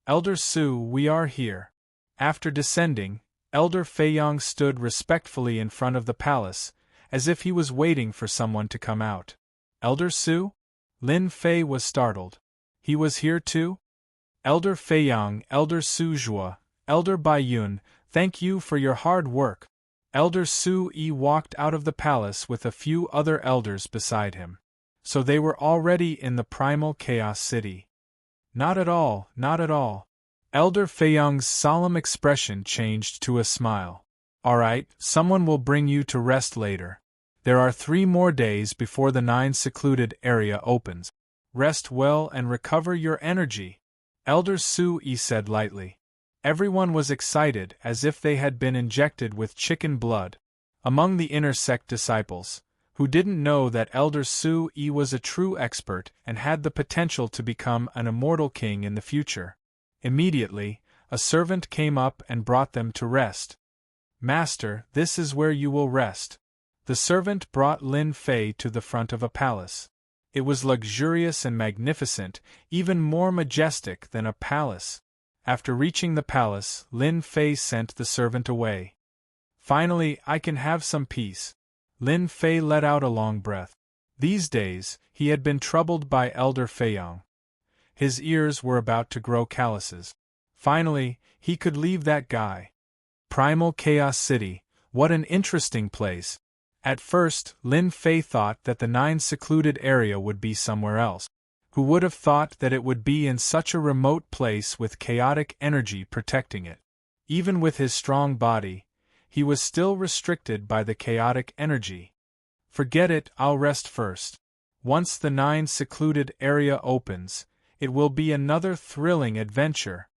Elder Su, we are here. After descending, Elder Feiyang stood respectfully in front of the palace, as if he was waiting for someone to come out. Elder Su? Lin Fei was startled. He was here too? Elder Feiyang, Elder Su Jua, Elder Bai Yun, thank you for your hard work. Elder Su Yi walked out of the palace with a few other elders beside him. So they were already in the Primal Chaos City. Not at all, not at all. Elder Feiyang's solemn expression changed to a smile. Alright, someone will bring you to rest later. There are 3 more days before the 9 secluded area opens. Rest well and recover your energy. Elder Su Yi said lightly. Everyone was excited as if they had been injected with chicken blood. Among the inner sect disciples, who didn't know that Elder Su Yi was a true expert and had the potential to become an immortal king in the future. Immediately, a servant came up and brought them to rest. Master, this is where you will rest. The servant brought Lin Fei to the front of a palace. It was luxurious and magnificent, even more majestic than a palace. After reaching the palace, Lin Fei sent the servant away. Finally, I can have some peace. Lin Fei let out a long breath. These days, he had been troubled by Elder Feiyang. His ears were about to grow calluses. Finally, he could leave that guy. Primal Chaos City, what an interesting place. At first, Lin Fei thought that the 9 secluded area would be somewhere else. Who would have thought that it would be in such a remote place with chaotic energy protecting it? Even with his strong body, he was still restricted by the chaotic energy. Forget it, I'll rest first. Once the 9 secluded area opens, it will be another thrilling adventure.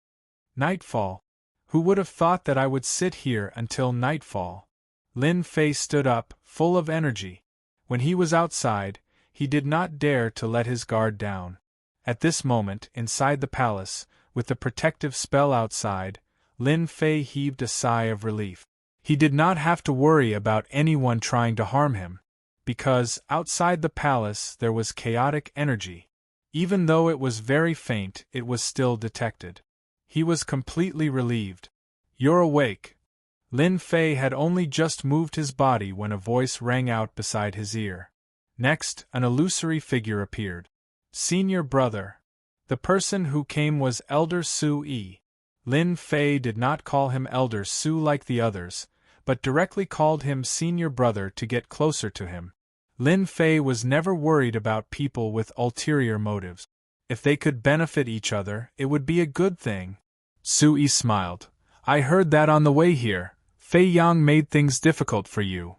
Nightfall. Who would have thought that I would sit here until nightfall? Lin Fei stood up, full of energy. When he was outside, he did not dare to let his guard down. At this moment, inside the palace, with the protective spell outside, Lin Fei heaved a sigh of relief. He did not have to worry about anyone trying to harm him, because, outside the palace there was chaotic energy. Even though it was very faint, it was still detected. He was completely relieved. You're awake. Lin Fei had only just moved his body when a voice rang out beside his ear. Next, an illusory figure appeared. Senior brother. The person who came was Elder Su Yi. Lin Fei did not call him Elder Su like the others, but directly called him senior brother to get closer to him. Lin Fei was never worried about people with ulterior motives. If they could benefit each other, it would be a good thing. Sui smiled. I heard that on the way here. Fei Yang made things difficult for you.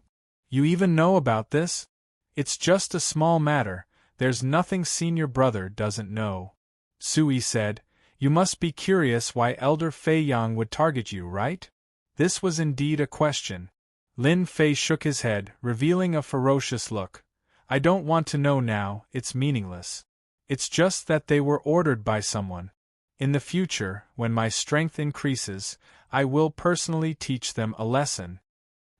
You even know about this? It's just a small matter, there's nothing senior brother doesn't know. Sui said, You must be curious why Elder Fei Yang would target you, right? This was indeed a question. Lin Fei shook his head, revealing a ferocious look. I don't want to know now, it's meaningless. It's just that they were ordered by someone. In the future, when my strength increases, I will personally teach them a lesson.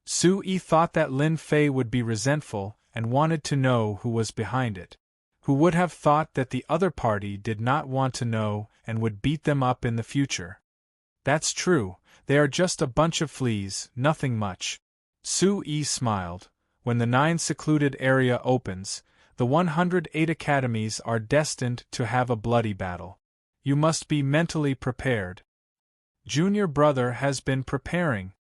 Sui thought that Lin Fei would be resentful and wanted to know who was behind it. Who would have thought that the other party did not want to know and would beat them up in the future? That's true, they are just a bunch of fleas, nothing much. Sui smiled. When the 9 secluded area opens, the 108 academies are destined to have a bloody battle. You must be mentally prepared. Junior brother has been preparing.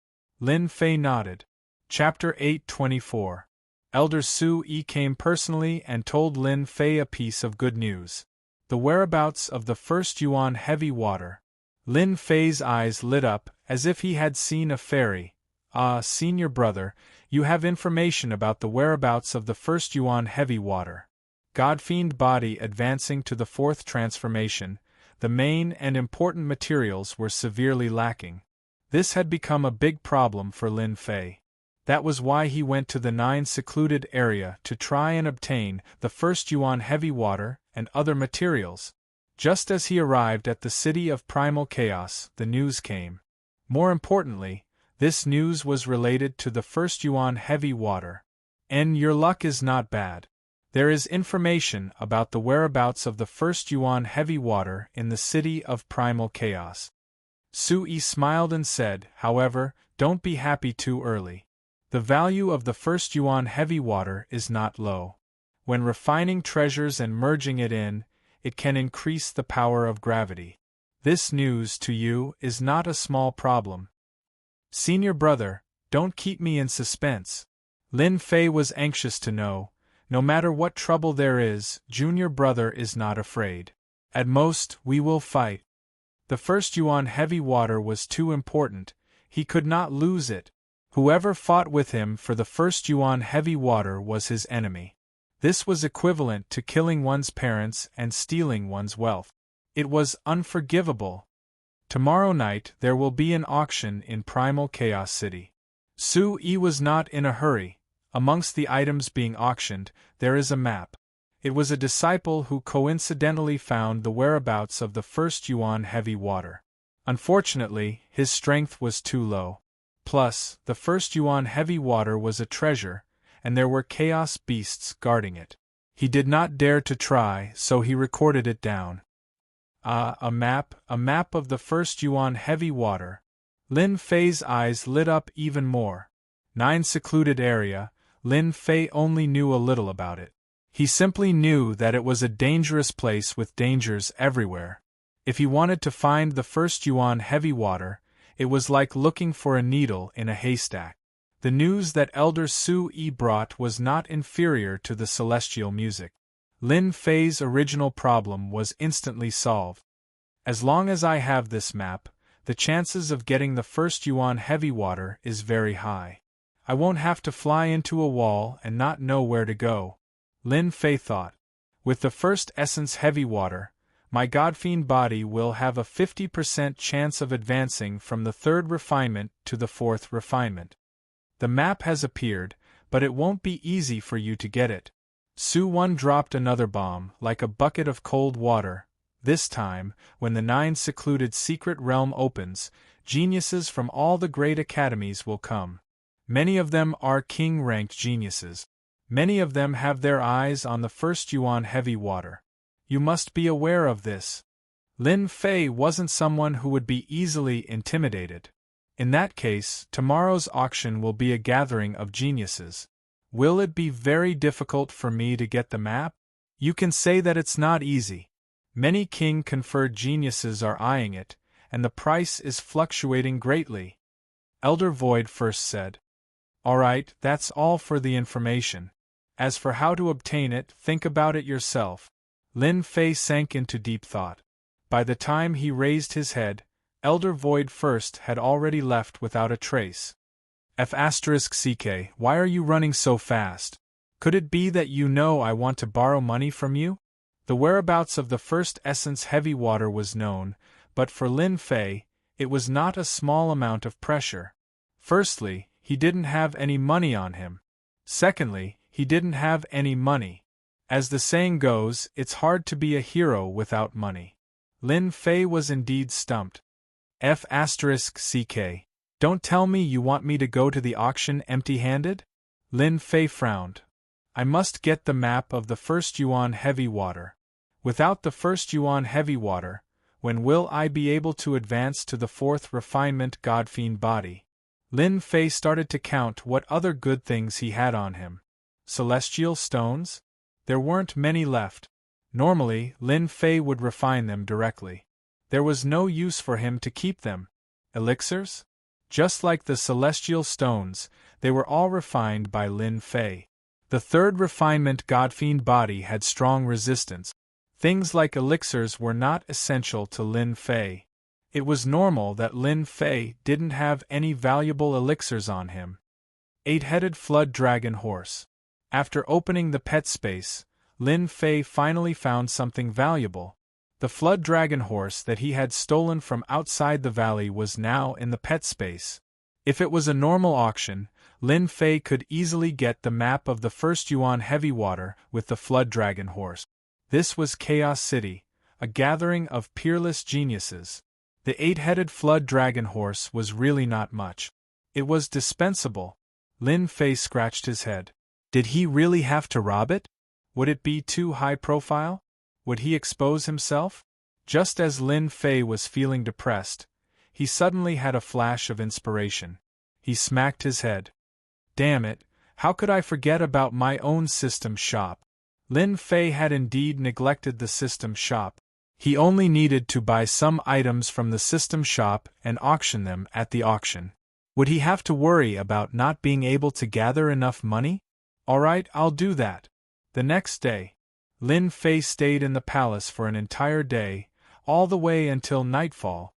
Lin Fei nodded. Chapter 824. Elder Sui came personally and told Lin Fei a piece of good news. The whereabouts of the first Yuan heavy water. Lin Fei's eyes lit up as if he had seen a fairy. Ah, senior brother, you have information about the whereabouts of the first Yuan heavy water. God-fiend body advancing to the 4th transformation, the main and important materials were severely lacking. This had become a big problem for Lin Fei. That was why he went to the 9 secluded area to try and obtain the first Yuan heavy water and other materials. Just as he arrived at the city of primal chaos, the news came. More importantly, this news was related to the first Yuan heavy water. And your luck is not bad. There is information about the whereabouts of the first Yuan heavy water in the city of primal chaos. Sui smiled and said, however, don't be happy too early. The value of the first Yuan heavy water is not low. When refining treasures and merging it in, it can increase the power of gravity. This news to you is not a small problem. Senior brother, don't keep me in suspense. Lin Fei was anxious to know. No matter what trouble there is, junior brother is not afraid. At most, we will fight. The first Yuan heavy water was too important, he could not lose it. Whoever fought with him for the first Yuan heavy water was his enemy. This was equivalent to killing one's parents and stealing one's wealth. It was unforgivable. Tomorrow night there will be an auction in Primal Chaos City. Sui was not in a hurry. Amongst the items being auctioned, there is a map. It was a disciple who coincidentally found the whereabouts of the first Yuan heavy water. Unfortunately, his strength was too low. Plus, the first Yuan heavy water was a treasure, and there were chaos beasts guarding it. He did not dare to try, so he recorded it down. Ah, a map of the first Yuan heavy water. Lin Fei's eyes lit up even more. 9 secluded area, Lin Fei only knew a little about it. He simply knew that it was a dangerous place with dangers everywhere. If he wanted to find the first Yuan heavy water, it was like looking for a needle in a haystack. The news that Elder Sui brought was not inferior to the celestial music. Lin Fei's original problem was instantly solved. As long as I have this map, the chances of getting the first Yuan heavy water is very high. I won't have to fly into a wall and not know where to go. Lin Fei thought. With the first essence heavy water, my godfiend body will have a 50% chance of advancing from the 3rd refinement to the 4th refinement. The map has appeared, but it won't be easy for you to get it. Su-1 dropped another bomb, like a bucket of cold water. This time, when the 9 secluded secret realm opens, geniuses from all the great academies will come. Many of them are king-ranked geniuses. Many of them have their eyes on the first Yuan heavy water. You must be aware of this. Lin Fei wasn't someone who would be easily intimidated. In that case, tomorrow's auction will be a gathering of geniuses. Will it be very difficult for me to get the map? You can say that it's not easy. Many king-conferred geniuses are eyeing it, and the price is fluctuating greatly. Elder Void first said. Alright, that's all for the information. As for how to obtain it, think about it yourself. Lin Fei sank into deep thought. By the time he raised his head, Elder Void First had already left without a trace. F***ck, why are you running so fast? Could it be that you know I want to borrow money from you? The whereabouts of the first essence heavy water was known, but for Lin Fei, it was not a small amount of pressure. Firstly, he didn't have any money on him. Secondly, he didn't have any money. As the saying goes, it's hard to be a hero without money. Lin Fei was indeed stumped. F***ck. Don't tell me you want me to go to the auction empty-handed? Lin Fei frowned. I must get the map of the first Yuan heavy water. Without the first Yuan heavy water, when will I be able to advance to the fourth refinement Godfiend body? Lin Fei started to count what other good things he had on him. Celestial stones? There weren't many left. Normally, Lin Fei would refine them directly. There was no use for him to keep them. Elixirs? Just like the celestial stones, they were all refined by Lin Fei. The third refinement Godfiend body had strong resistance. Things like elixirs were not essential to Lin Fei. It was normal that Lin Fei didn't have any valuable elixirs on him. Eight-headed flood dragon horse. After opening the pet space, Lin Fei finally found something valuable. The flood dragon horse that he had stolen from outside the valley was now in the pet space. If it was a normal auction, Lin Fei could easily get the map of the first Yuan heavy water with the flood dragon horse. This was Chaos City, a gathering of peerless geniuses. The eight-headed flood dragon horse was really not much. It was dispensable. Lin Fei scratched his head. Did he really have to rob it? Would it be too high profile? Would he expose himself? Just as Lin Fei was feeling depressed, he suddenly had a flash of inspiration. He smacked his head. Damn it, how could I forget about my own system shop? Lin Fei had indeed neglected the system shop. He only needed to buy some items from the system shop and auction them at the auction. Would he have to worry about not being able to gather enough money? Alright, I'll do that. The next day, Lin Fei stayed in the palace for an entire day, all the way until nightfall.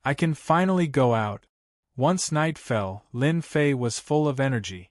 I can finally go out. Once night fell, Lin Fei was full of energy.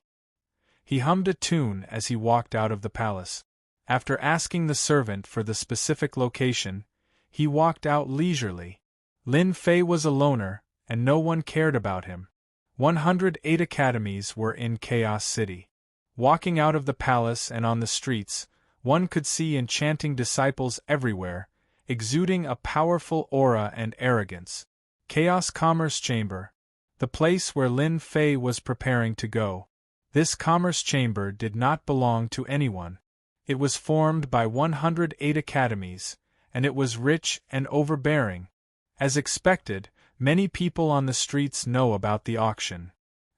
He hummed a tune as he walked out of the palace. After asking the servant for the specific location, he walked out leisurely. Lin Fei was a loner, and no one cared about him. 108 academies were in Chaos City. Walking out of the palace and on the streets, one could see enchanting disciples everywhere, exuding a powerful aura and arrogance. Chaos Commerce Chamber, the place where Lin Fei was preparing to go. This commerce chamber did not belong to anyone. It was formed by 108 academies, and it was rich and overbearing. As expected, many people on the streets know about the auction.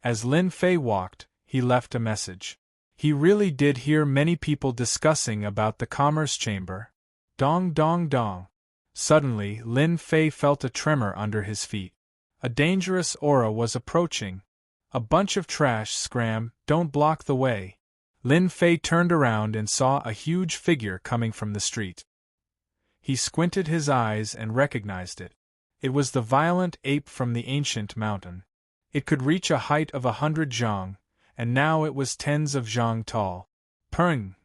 As Lin Fei walked, he left a message. He really did hear many people discussing about the commerce chamber. Dong dong dong. Suddenly, Lin Fei felt a tremor under his feet. A dangerous aura was approaching. A bunch of trash scram, don't block the way. Lin Fei turned around and saw a huge figure coming from the street. He squinted his eyes and recognized it. It was the violent ape from the ancient mountain. It could reach a height of 100 zhang, and now it was tens of zhang tall. Purring!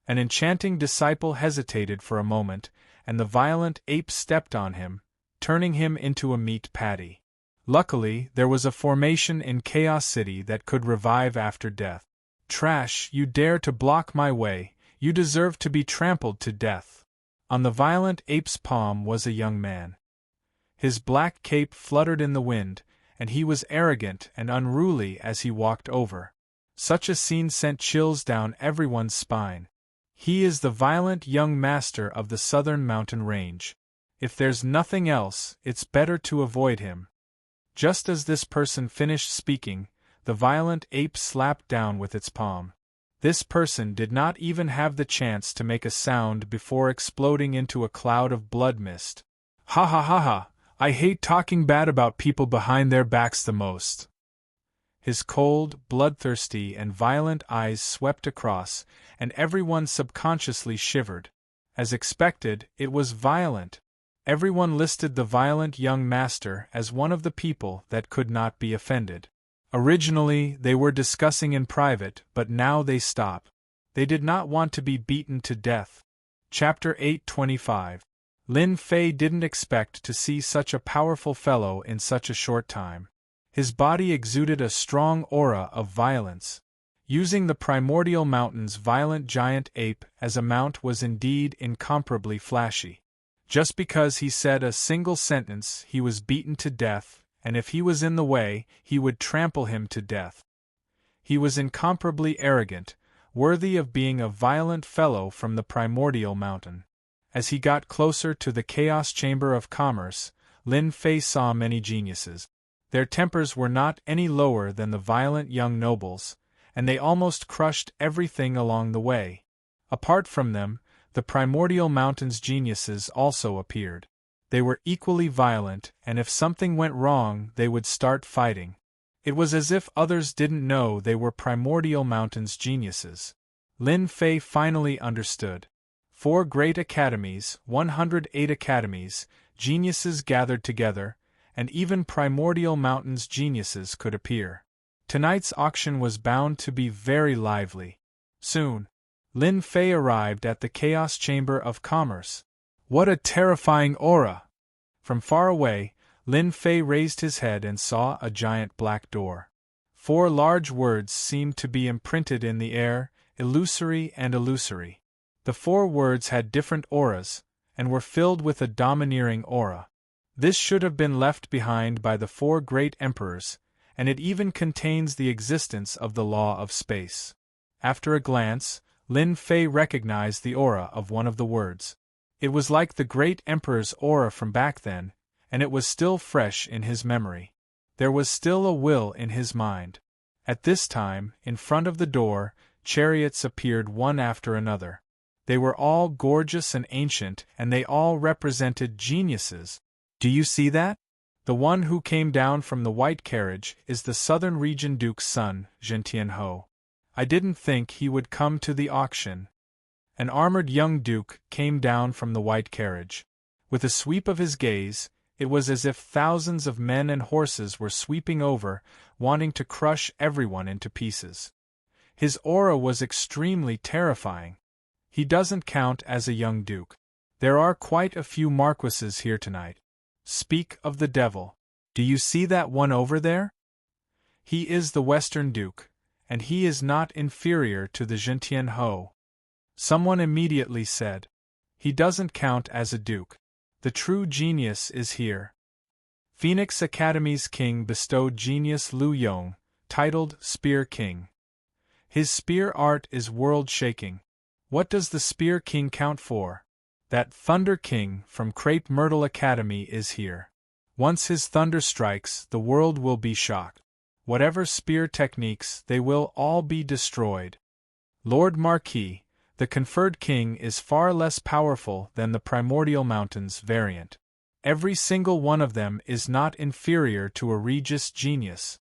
An enchanting disciple hesitated for a moment, and the violent ape stepped on him, turning him into a meat patty. Luckily, there was a formation in Chaos City that could revive after death. Trash, you dare to block my way, you deserve to be trampled to death. On the violent ape's palm was a young man. His black cape fluttered in the wind, and he was arrogant and unruly as he walked over. Such a scene sent chills down everyone's spine. He is the violent young master of the southern mountain range. If there's nothing else, it's better to avoid him. Just as this person finished speaking, the violent ape slapped down with its palm. This person did not even have the chance to make a sound before exploding into a cloud of blood mist. Ha ha ha ha, I hate talking bad about people behind their backs the most. His cold, bloodthirsty and violent eyes swept across, and everyone subconsciously shivered. As expected, it was violent. Everyone listed the violent young master as one of the people that could not be offended. Originally, they were discussing in private, but now they stop. They did not want to be beaten to death. Chapter 8:25. Lin Fei didn't expect to see such a powerful fellow in such a short time. His body exuded a strong aura of violence. Using the primordial mountain's violent giant ape as a mount was indeed incomparably flashy. Just because he said a single sentence, he was beaten to death, and if he was in the way, he would trample him to death. He was incomparably arrogant, worthy of being a violent fellow from the primordial mountain. As he got closer to the Chaos Chamber of Commerce, Lin Fei saw many geniuses. Their tempers were not any lower than the violent young nobles, and they almost crushed everything along the way. Apart from them, the primordial mountain's geniuses also appeared. They were equally violent, and if something went wrong, they would start fighting. It was as if others didn't know they were primordial mountain's geniuses. Lin Fei finally understood. 4 great academies, 108 academies, geniuses gathered together, and even primordial mountain's geniuses could appear. Tonight's auction was bound to be very lively. Soon, Lin Fei arrived at the Chaos Chamber of Commerce. What a terrifying aura! From far away, Lin Fei raised his head and saw a giant black door. 4 large words seemed to be imprinted in the air, illusory and illusory. The 4 words had different auras, and were filled with a domineering aura. This should have been left behind by the 4 great emperors, and it even contains the existence of the law of space. After a glance, Lin Fei recognized the aura of one of the words. It was like the great emperor's aura from back then, and it was still fresh in his memory. There was still a will in his mind. At this time, in front of the door, chariots appeared one after another. They were all gorgeous and ancient, and they all represented geniuses. Do you see that? The one who came down from the white carriage is the southern region duke's son, Zhentianho. I didn't think he would come to the auction. An armored young duke came down from the white carriage. With a sweep of his gaze, it was as if thousands of men and horses were sweeping over, wanting to crush everyone into pieces. His aura was extremely terrifying. He doesn't count as a young duke. There are quite a few marquises here tonight. Speak of the devil. Do you see that one over there? He is the Western Duke, and he is not inferior to the Zhentianho. Someone immediately said, he doesn't count as a duke. The true genius is here. Phoenix Academy's king bestowed genius Lu Yong, titled Spear King. His spear art is world-shaking. What does the Spear King count for? That Thunder King from Crepe Myrtle Academy is here. Once his thunder strikes, the world will be shocked. Whatever spear techniques, they will all be destroyed. Lord Marquis, the conferred king, is far less powerful than the Primordial Mountains variant. Every single one of them is not inferior to a Regis genius.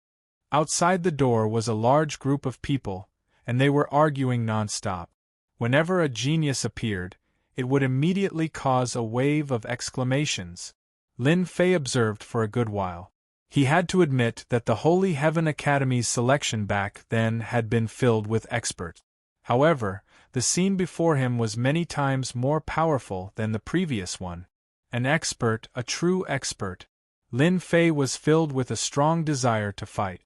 Outside the door was a large group of people, and they were arguing non-stop. Whenever a genius appeared, it would immediately cause a wave of exclamations. Lin Fei observed for a good while. He had to admit that the Holy Heaven Academy's selection back then had been filled with experts. However, the scene before him was many times more powerful than the previous one. An expert, a true expert. Lin Fei was filled with a strong desire to fight.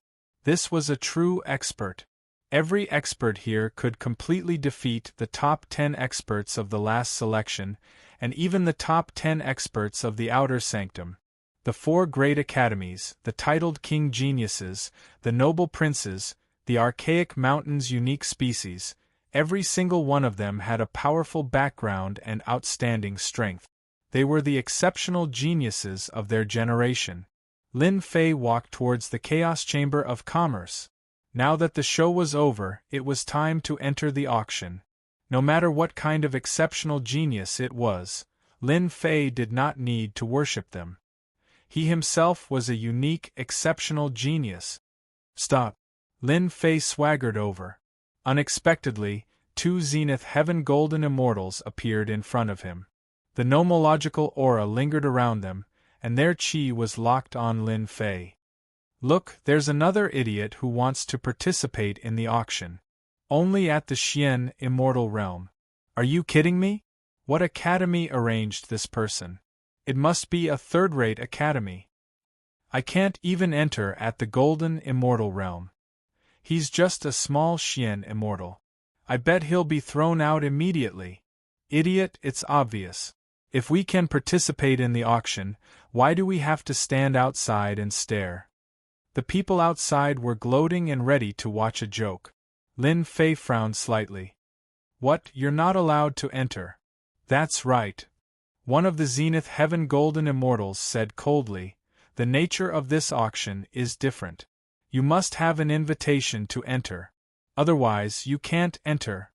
This was a true expert. Every expert here could completely defeat the top 10 experts of the last selection, and even the top 10 experts of the Outer Sanctum. The 4 great academies, the titled king geniuses, the noble princes, the archaic mountain's unique species, every single one of them had a powerful background and outstanding strength. They were the exceptional geniuses of their generation. Lin Fei walked towards the Chaos Chamber of Commerce. Now that the show was over, it was time to enter the auction. No matter what kind of exceptional genius it was, Lin Fei did not need to worship them. He himself was a unique, exceptional genius. Stop! Lin Fei swaggered over. Unexpectedly, two zenith heaven golden immortals appeared in front of him. The nomological aura lingered around them, and their chi was locked on Lin Fei. Look, there's another idiot who wants to participate in the auction. Only at the Xian immortal realm. Are you kidding me? What academy arranged this person? It must be a third-rate academy. I can't even enter at the golden immortal realm. He's just a small Xian immortal. I bet he'll be thrown out immediately. Idiot, it's obvious. If we can participate in the auction, why do we have to stand outside and stare? The people outside were gloating and ready to watch a joke. Lin Fei frowned slightly. What, you're not allowed to enter? That's right. One of the Zenith Heaven Golden Immortals said coldly, the nature of this auction is different. You must have an invitation to enter. Otherwise, you can't enter.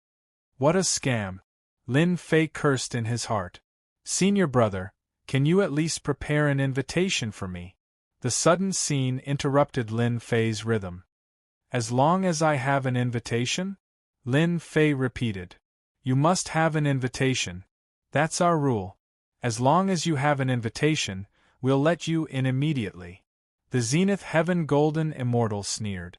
What a scam. Lin Fei cursed in his heart. Senior brother, can you at least prepare an invitation for me? The sudden scene interrupted Lin Fei's rhythm. As long as I have an invitation? Lin Fei repeated. You must have an invitation. That's our rule. As long as you have an invitation, we'll let you in immediately. The Zenith Heaven Golden Immortal sneered.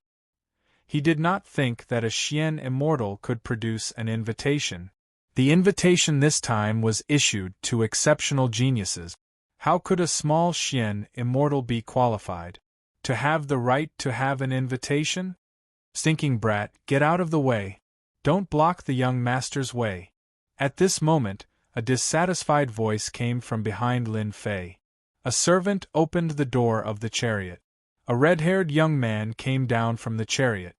He did not think that a Xian immortal could produce an invitation. The invitation this time was issued to exceptional geniuses. How could a small Xian immortal be qualified? To have the right to have an invitation? Stinking brat, get out of the way. Don't block the young master's way. At this moment, a dissatisfied voice came from behind Lin Fei. A servant opened the door of the chariot. A red-haired young man came down from the chariot.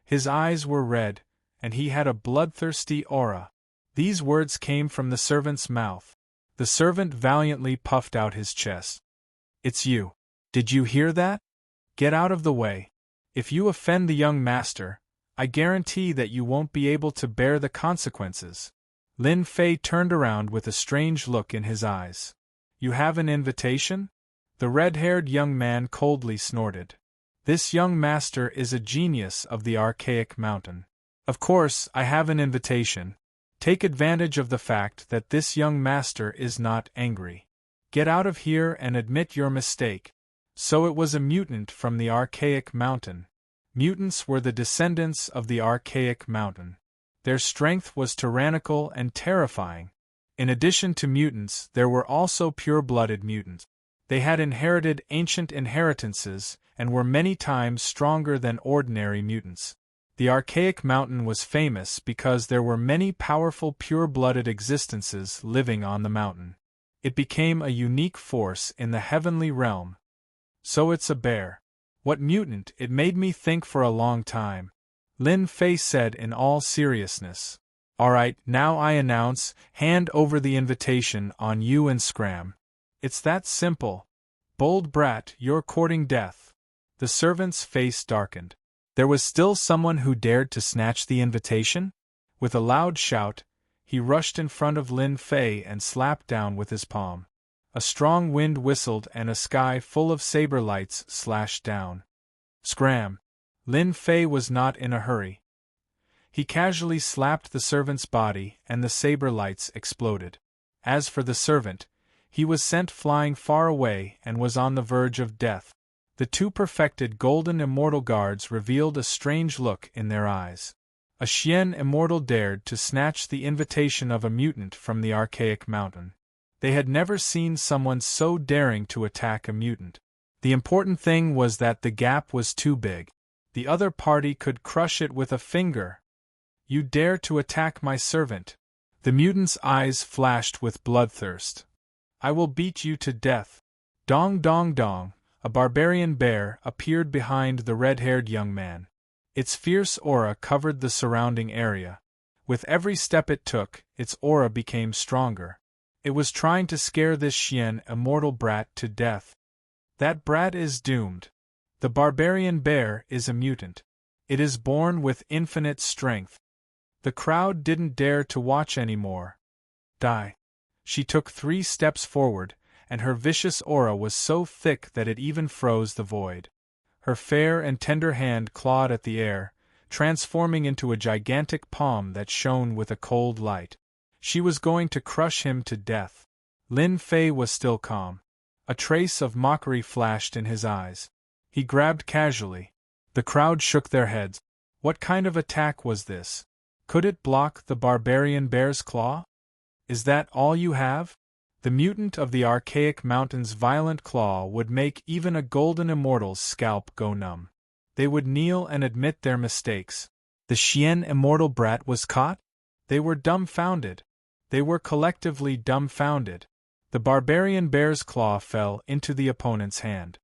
His eyes were red, and he had a bloodthirsty aura. These words came from the servant's mouth. The servant valiantly puffed out his chest. It's you. Did you hear that? Get out of the way. If you offend the young master, I guarantee that you won't be able to bear the consequences. Lin Fei turned around with a strange look in his eyes. You have an invitation? The red-haired young man coldly snorted. This young master is a genius of the archaic mountain. Of course, I have an invitation. Take advantage of the fact that this young master is not angry. Get out of here and admit your mistake. So it was a mutant from the archaic mountain. Mutants were the descendants of the archaic mountain. Their strength was tyrannical and terrifying. In addition to mutants, there were also pure-blooded mutants. They had inherited ancient inheritances and were many times stronger than ordinary mutants. The archaic mountain was famous because there were many powerful pure-blooded existences living on the mountain. It became a unique force in the heavenly realm. So it's a bear. What mutant? It made me think for a long time. Lin Fei said in all seriousness. Alright, now I announce, hand over the invitation on you and Scram. It's that simple. Bold brat, you're courting death. The servant's face darkened. There was still someone who dared to snatch the invitation? With a loud shout, he rushed in front of Lin Fei and slapped down with his palm. A strong wind whistled and a sky full of saber lights slashed down. Scram! Lin Fei was not in a hurry. He casually slapped the servant's body and the saber lights exploded. As for the servant, he was sent flying far away and was on the verge of death. The two perfected golden immortal guards revealed a strange look in their eyes. A Xian immortal dared to snatch the invitation of a mutant from the archaic mountain. They had never seen someone so daring to attack a mutant. The important thing was that the gap was too big. The other party could crush it with a finger. You dare to attack my servant? The mutant's eyes flashed with bloodthirst. I will beat you to death. Dong dong dong. A barbarian bear appeared behind the red-haired young man. Its fierce aura covered the surrounding area. With every step it took, its aura became stronger. It was trying to scare this Xian immortal brat to death. That brat is doomed. The barbarian bear is a mutant. It is born with infinite strength. The crowd didn't dare to watch anymore. Die. She took 3 steps forward, and her vicious aura was so thick that it even froze the void. Her fair and tender hand clawed at the air, transforming into a gigantic palm that shone with a cold light. She was going to crush him to death. Lin Fei was still calm. A trace of mockery flashed in his eyes. He grabbed casually. The crowd shook their heads. What kind of attack was this? Could it block the barbarian bear's claw? Is that all you have? The mutant of the archaic mountain's violent claw would make even a golden immortal's scalp go numb. They would kneel and admit their mistakes. The Xian immortal brat was caught? They were dumbfounded. They were collectively dumbfounded. The barbarian bear's claw fell into the opponent's hand.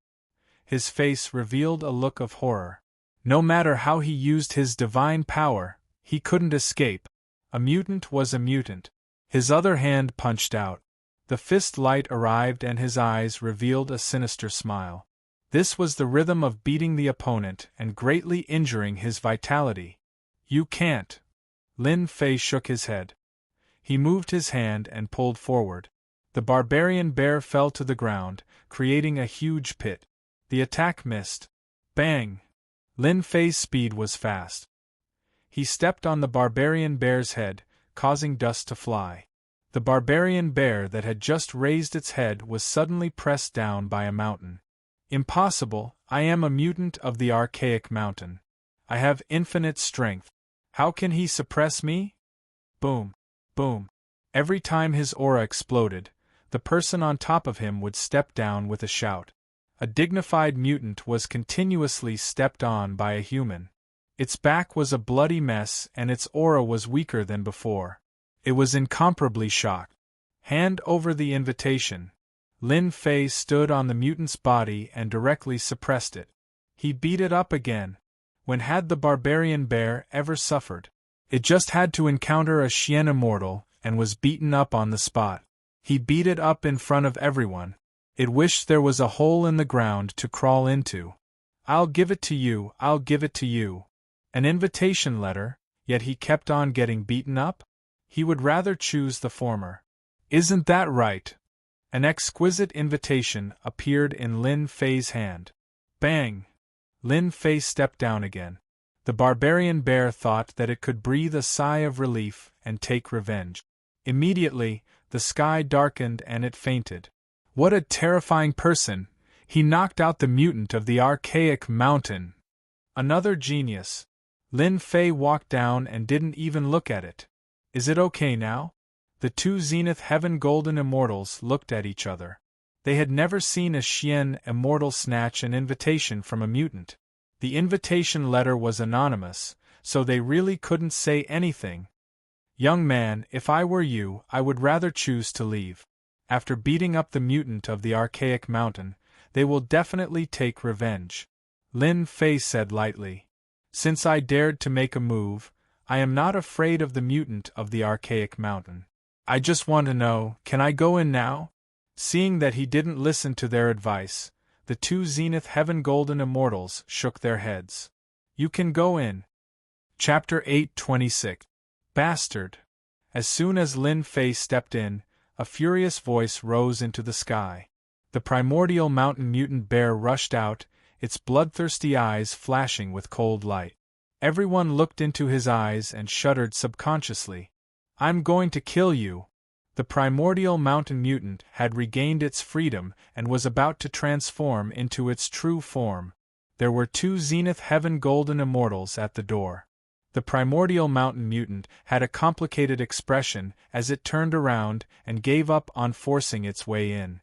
His face revealed a look of horror. No matter how he used his divine power, he couldn't escape. A mutant was a mutant. His other hand punched out. The fist light arrived and his eyes revealed a sinister smile. This was the rhythm of beating the opponent and greatly injuring his vitality. You can't. Lin Fei shook his head. He moved his hand and pulled forward. The barbarian bear fell to the ground, creating a huge pit. The attack missed. Bang! Lin Fei's speed was fast. He stepped on the barbarian bear's head, causing dust to fly. The barbarian bear that had just raised its head was suddenly pressed down by a mountain. Impossible, I am a mutant of the archaic mountain. I have infinite strength. How can he suppress me? Boom. Boom. Every time his aura exploded, the person on top of him would step down with a shout. A dignified mutant was continuously stepped on by a human. Its back was a bloody mess and its aura was weaker than before. It was incomparably shocked. Hand over the invitation. Lin Fei stood on the mutant's body and directly suppressed it. He beat it up again. When had the barbarian bear ever suffered? It just had to encounter a Xian immortal and was beaten up on the spot. He beat it up in front of everyone. It wished there was a hole in the ground to crawl into. I'll give it to you, I'll give it to you. An invitation letter, yet he kept on getting beaten up? He would rather choose the former. Isn't that right? An exquisite invitation appeared in Lin Fei's hand. Bang! Lin Fei stepped down again. The barbarian bear thought that it could breathe a sigh of relief and take revenge. Immediately, the sky darkened and it fainted. What a terrifying person! He knocked out the mutant of the archaic mountain. Another genius. Lin Fei walked down and didn't even look at it. Is it okay now? The two Zenith Heaven Golden Immortals looked at each other. They had never seen a Xian immortal snatch an invitation from a mutant. The invitation letter was anonymous, so they really couldn't say anything. Young man, if I were you, I would rather choose to leave. After beating up the mutant of the archaic mountain, they will definitely take revenge. Lin Fei said lightly. Since I dared to make a move, I am not afraid of the mutant of the archaic mountain. I just want to know, can I go in now? Seeing that he didn't listen to their advice, the two Zenith Heaven Golden Immortals shook their heads. You can go in. Chapter 8:26. Bastard. As soon as Lin Fei stepped in, a furious voice rose into the sky. The primordial mountain mutant bear rushed out, its bloodthirsty eyes flashing with cold light. Everyone looked into his eyes and shuddered subconsciously. I'm going to kill you. The primordial mountain mutant had regained its freedom and was about to transform into its true form. There were two Zenith Heaven Golden Immortals at the door. The primordial mountain mutant had a complicated expression as it turned around and gave up on forcing its way in.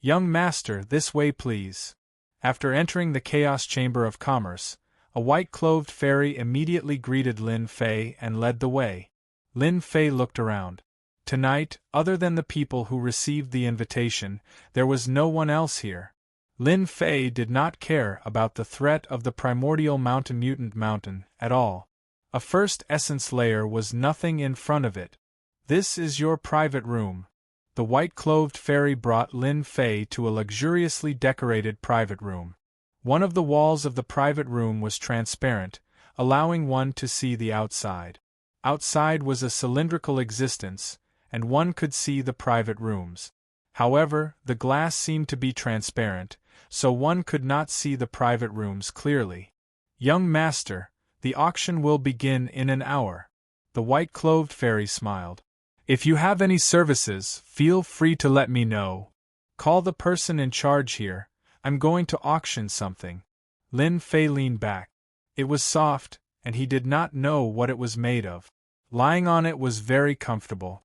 Young master, this way please. After entering the Chaos Chamber of Commerce, a white-clothed fairy immediately greeted Lin Fei and led the way. Lin Fei looked around. Tonight, other than the people who received the invitation, there was no one else here. Lin Fei did not care about the threat of the primordial mountain mutant mountain at all. A first essence layer was nothing in front of it. This is your private room. The white-clothed fairy brought Lin Fei to a luxuriously decorated private room. One of the walls of the private room was transparent, allowing one to see the outside. Outside was a cylindrical existence, and one could see the private rooms. However, the glass seemed to be transparent, so one could not see the private rooms clearly. Young master, The auction will begin in an hour. The white-clothed fairy smiled. If you have any services, feel free to let me know. Call the person in charge here. I'm going to auction something. Lin Fei leaned back. It was soft, and he did not know what it was made of. Lying on it was very comfortable.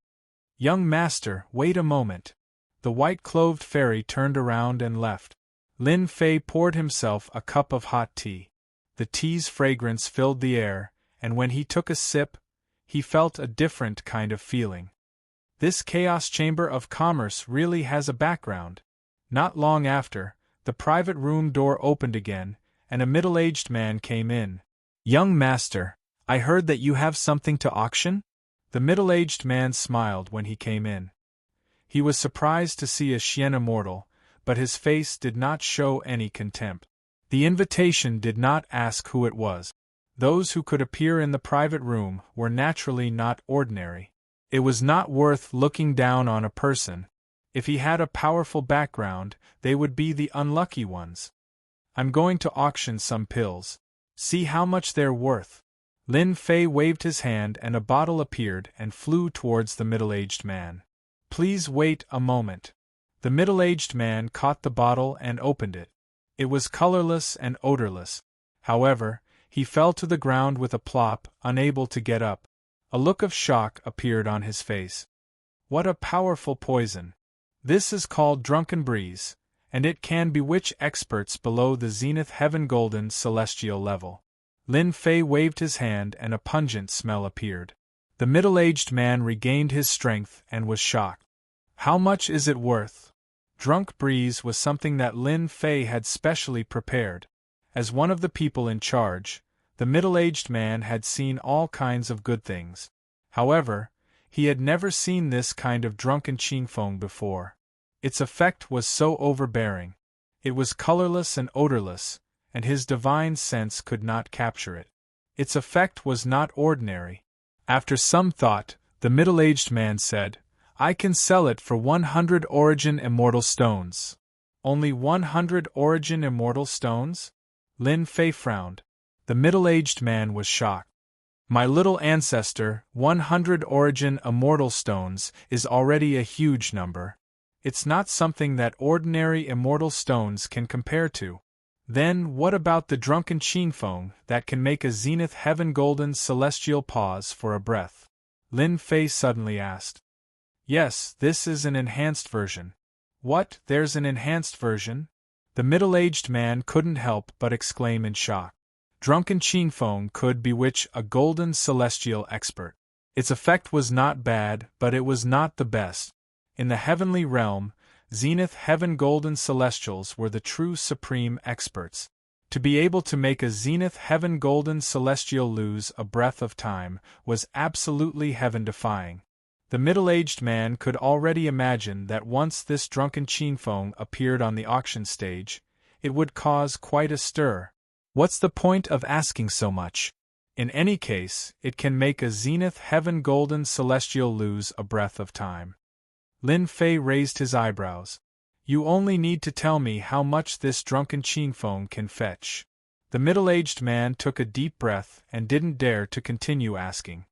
Young master, wait a moment. The white-clothed fairy turned around and left. Lin Fei poured himself a cup of hot tea. The tea's fragrance filled the air, and when he took a sip, he felt a different kind of feeling. This chaos chamber of commerce really has a background. Not long after, the private room door opened again, and a middle-aged man came in. Young master, I heard that you have something to auction? The middle-aged man smiled when he came in. He was surprised to see a Xian immortal, but his face did not show any contempt. The invitation did not ask who it was. Those who could appear in the private room were naturally not ordinary. It was not worth looking down on a person. If he had a powerful background, they would be the unlucky ones. I'm going to auction some pills. See how much they're worth. Lin Fei waved his hand and a bottle appeared and flew towards the middle-aged man. Please wait a moment. The middle-aged man caught the bottle and opened it. It was colorless and odorless. However, he fell to the ground with a plop, unable to get up. A look of shock appeared on his face. What a powerful poison! This is called drunken breeze, and it can bewitch experts below the zenith heaven golden celestial level. Lin Fei waved his hand and a pungent smell appeared. The middle-aged man regained his strength and was shocked. How much is it worth? Drunk breeze was something that Lin Fei had specially prepared. As one of the people in charge, the middle-aged man had seen all kinds of good things. However, he had never seen this kind of drunken qingfeng before. Its effect was so overbearing. It was colorless and odorless, and his divine sense could not capture it. Its effect was not ordinary. After some thought, the middle-aged man said, I can sell it for 100 origin immortal stones. Only 100 origin immortal stones? Lin Fei frowned. The middle-aged man was shocked. My little ancestor, 100 origin immortal stones is already a huge number. It's not something that ordinary immortal stones can compare to. Then what about the drunken qingfeng that can make a zenith heaven golden celestial pause for a breath? Lin Fei suddenly asked. Yes, this is an enhanced version. What, there's an enhanced version? The middle-aged man couldn't help but exclaim in shock. Drunken qingfeng could bewitch a golden celestial expert. Its effect was not bad, but it was not the best. In the heavenly realm, zenith heaven golden celestials were the true supreme experts. To be able to make a zenith heaven golden celestial lose a breath of time was absolutely heaven-defying. The middle-aged man could already imagine that once this drunken qingfeng appeared on the auction stage, it would cause quite a stir. What's the point of asking so much? In any case, it can make a zenith heaven golden celestial lose a breath of time. Lin Fei raised his eyebrows. You only need to tell me how much this drunken qingfeng can fetch. The middle-aged man took a deep breath and didn't dare to continue asking.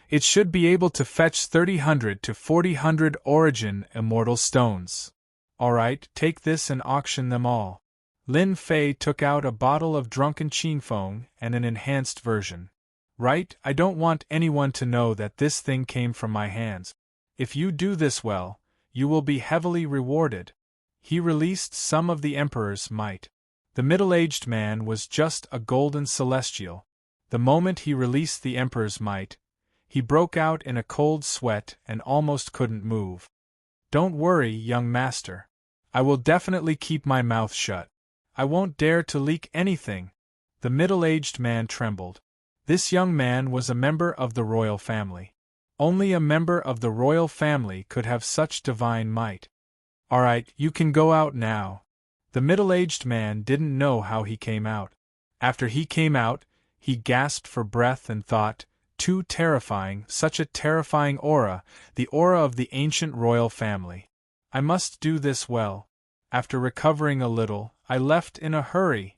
It should be able to fetch 3000 to 4000 origin immortal stones. Alright, take this and auction them all. Lin Fei took out a bottle of drunken qingfeng and an enhanced version. Right, I don't want anyone to know that this thing came from my hands. If you do this well, you will be heavily rewarded. He released some of the Emperor's might. The middle-aged man was just a golden celestial. The moment he released the Emperor's might, he broke out in a cold sweat and almost couldn't move. Don't worry, young master. I will definitely keep my mouth shut. I won't dare to leak anything. The middle-aged man trembled. This young man was a member of the royal family. Only a member of the royal family could have such divine might. Alright, you can go out now. The middle-aged man didn't know how he came out. After he came out, he gasped for breath and thought, too terrifying, such a terrifying aura, the aura of the ancient royal family. I must do this well. After recovering a little, I left in a hurry.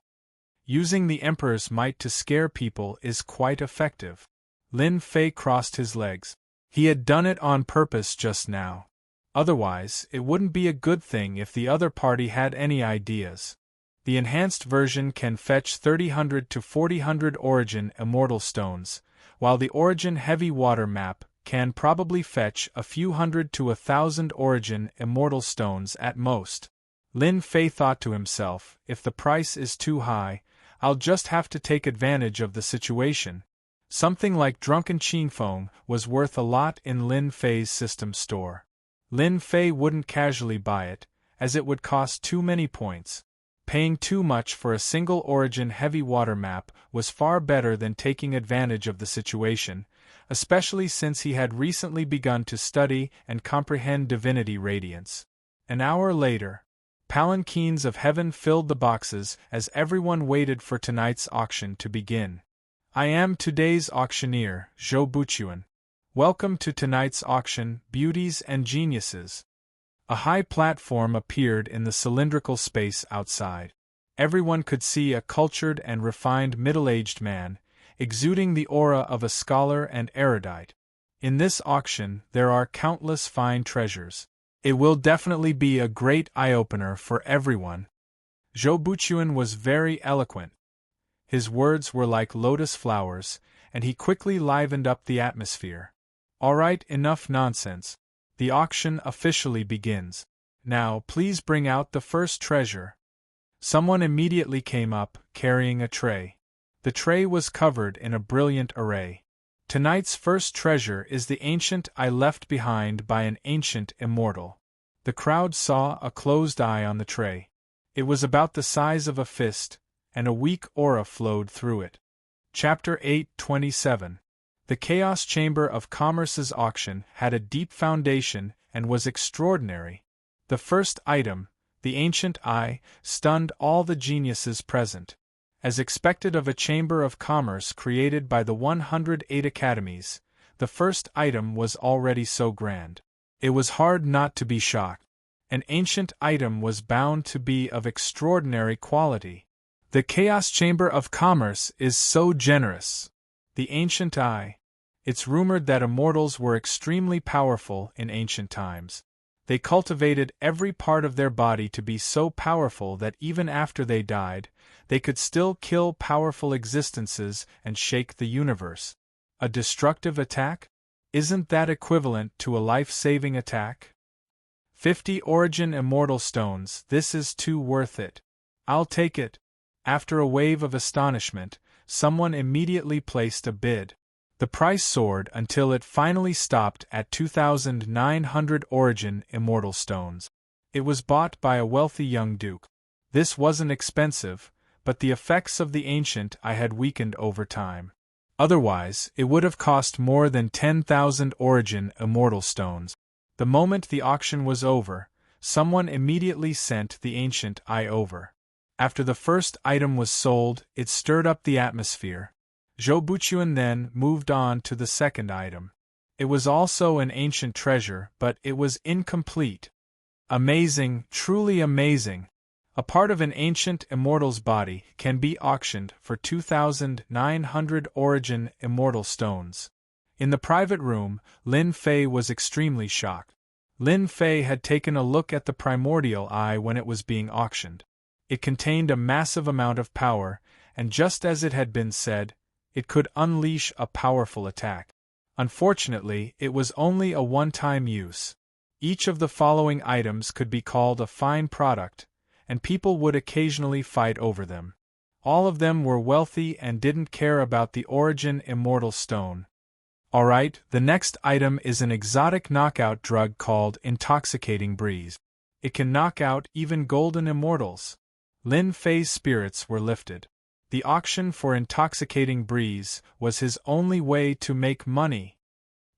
Using the Emperor's might to scare people is quite effective. Lin Fei crossed his legs. He had done it on purpose just now. Otherwise, it wouldn't be a good thing if the other party had any ideas. The enhanced version can fetch 300 to 400 Origin Immortal Stones, while the Origin Heavy Water map can probably fetch a few hundred to 1,000 Origin Immortal Stones at most. Lin Fei thought to himself, if the price is too high, I'll just have to take advantage of the situation. Something like Drunken Qingfeng was worth a lot in Lin Fei's system store. Lin Fei wouldn't casually buy it, as it would cost too many points. Paying too much for a single Origin Heavy Water map was far better than taking advantage of the situation, especially since he had recently begun to study and comprehend Divinity Radiance. An hour later, palanquins of heaven filled the boxes as everyone waited for tonight's auction to begin. I am today's auctioneer, Zhou Buchuan. Welcome to tonight's auction, beauties and geniuses. A high platform appeared in the cylindrical space outside. Everyone could see a cultured and refined middle-aged man, exuding the aura of a scholar and erudite. In this auction, there are countless fine treasures. It will definitely be a great eye-opener for everyone. Zhou Buchuan was very eloquent. His words were like lotus flowers, and he quickly livened up the atmosphere. All right, enough nonsense. The auction officially begins. Now, please bring out the first treasure. Someone immediately came up, carrying a tray. The tray was covered in a brilliant array. Tonight's first treasure is the ancient eye left behind by an ancient immortal. The crowd saw a closed eye on the tray. It was about the size of a fist, and a weak aura flowed through it. Chapter 8:27. The Chaos Chamber of Commerce's auction had a deep foundation and was extraordinary. The first item, the ancient eye, stunned all the geniuses present. As expected of a chamber of commerce created by the 108 academies, the first item was already so grand. It was hard not to be shocked. An ancient item was bound to be of extraordinary quality. The Chaos Chamber of Commerce is so generous. The ancient eye. It's rumored that immortals were extremely powerful in ancient times. They cultivated every part of their body to be so powerful that even after they died, they could still kill powerful existences and shake the universe. A destructive attack? Isn't that equivalent to a life-saving attack? 50 Origin Immortal Stones, this is too worth it. I'll take it. After a wave of astonishment, someone immediately placed a bid. The price soared until it finally stopped at 2,900 Origin Immortal Stones. It was bought by a wealthy young duke. This wasn't expensive, but the effects of the ancient eye had weakened over time. Otherwise, it would have cost more than 10,000 Origin Immortal Stones. The moment the auction was over, someone immediately sent the ancient eye over. After the first item was sold, it stirred up the atmosphere. Zhou Buchuan then moved on to the second item. It was also an ancient treasure, but it was incomplete. Amazing, truly amazing. A part of an ancient immortal's body can be auctioned for 2,900 Origin Immortal Stones. In the private room, Lin Fei was extremely shocked. Lin Fei had taken a look at the primordial eye when it was being auctioned. It contained a massive amount of power, and just as it had been said, it could unleash a powerful attack. Unfortunately, it was only a one-time use. Each of the following items could be called a fine product, and people would occasionally fight over them. All of them were wealthy and didn't care about the Origin Immortal Stone. Alright, the next item is an exotic knockout drug called Intoxicating Breeze. It can knock out even golden immortals. Lin Fei's spirits were lifted. The auction for Intoxicating Breeze was his only way to make money.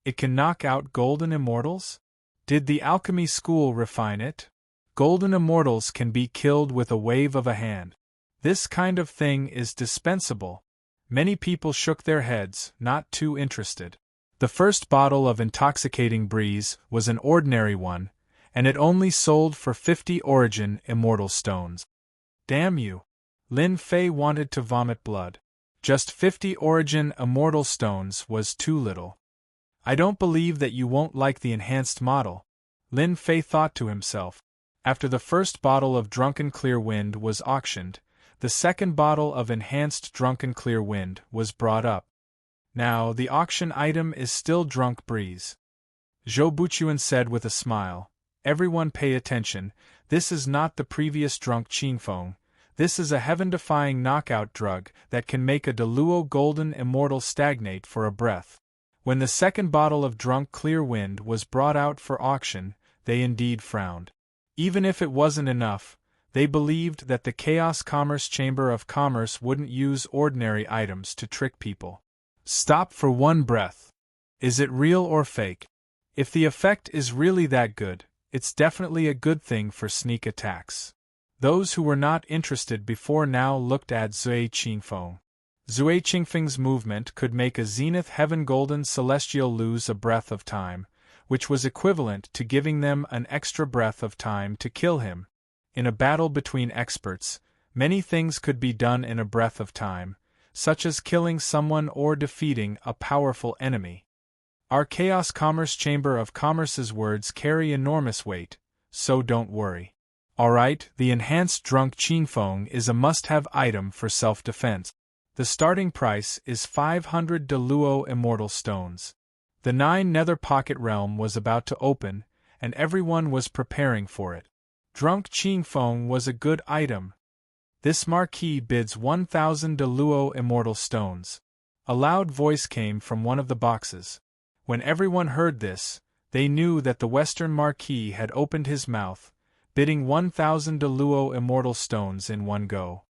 It can knock out golden immortals? Did the alchemy school refine it? Golden immortals can be killed with a wave of a hand. This kind of thing is dispensable. Many people shook their heads, not too interested. The first bottle of Intoxicating Breeze was an ordinary one, and it only sold for 50 Origin Immortal Stones. Damn you! Lin Fei wanted to vomit blood. Just 50 origin immortal stones was too little. I don't believe that you won't like the enhanced model, Lin Fei thought to himself. After the first bottle of Drunken Clear Wind was auctioned, the second bottle of Enhanced Drunken Clear Wind was brought up. Now, the auction item is still Drunk Breeze. Zhou Buchuan said with a smile. Everyone pay attention, this is not the previous Drunk Qingfeng. This is a heaven-defying knockout drug that can make a Deluo Golden Immortal stagnate for a breath. When the second bottle of Drunk Clear Wind was brought out for auction, they indeed frowned. Even if it wasn't enough, they believed that the Chaos Commerce Chamber of Commerce wouldn't use ordinary items to trick people. Stop for one breath. Is it real or fake? If the effect is really that good, it's definitely a good thing for sneak attacks. Those who were not interested before now looked at Zui Qingfeng. Zui Qingfeng's movement could make a Zenith Heaven Golden Celestial lose a breath of time, which was equivalent to giving them an extra breath of time to kill him. In a battle between experts, many things could be done in a breath of time, such as killing someone or defeating a powerful enemy. Our Chaos Commerce Chamber of Commerce's words carry enormous weight, so don't worry. Alright, the enhanced Drunk Qingfeng is a must-have item for self-defense. The starting price is 500 Deluo Immortal Stones. The 9 Nether Pocket Realm was about to open, and everyone was preparing for it. Drunk Qingfeng was a good item. This marquee bids 1,000 Deluo Immortal Stones. A loud voice came from one of the boxes. When everyone heard this, they knew that the Western Marquis had opened his mouth, bidding 1,000 Deluo Immortal Stones in one go.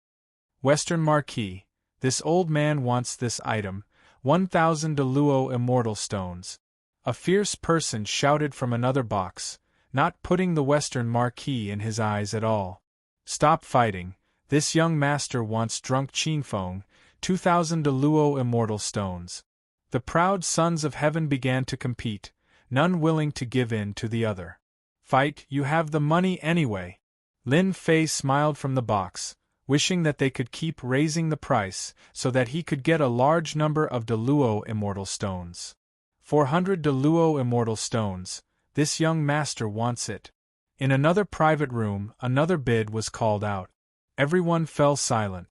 Western Marquis, this old man wants this item, 1,000 Deluo Immortal Stones. A fierce person shouted from another box, not putting the Western Marquis in his eyes at all. Stop fighting, this young master wants Drunk Qingfeng, 2,000 Deluo Immortal Stones. The proud sons of heaven began to compete, none willing to give in to the other. Fight, you have the money anyway. Lin Fei smiled from the box, wishing that they could keep raising the price so that he could get a large number of Deluo Immortal Stones. 400 Deluo Immortal Stones, this young master wants it. In another private room, another bid was called out. Everyone fell silent.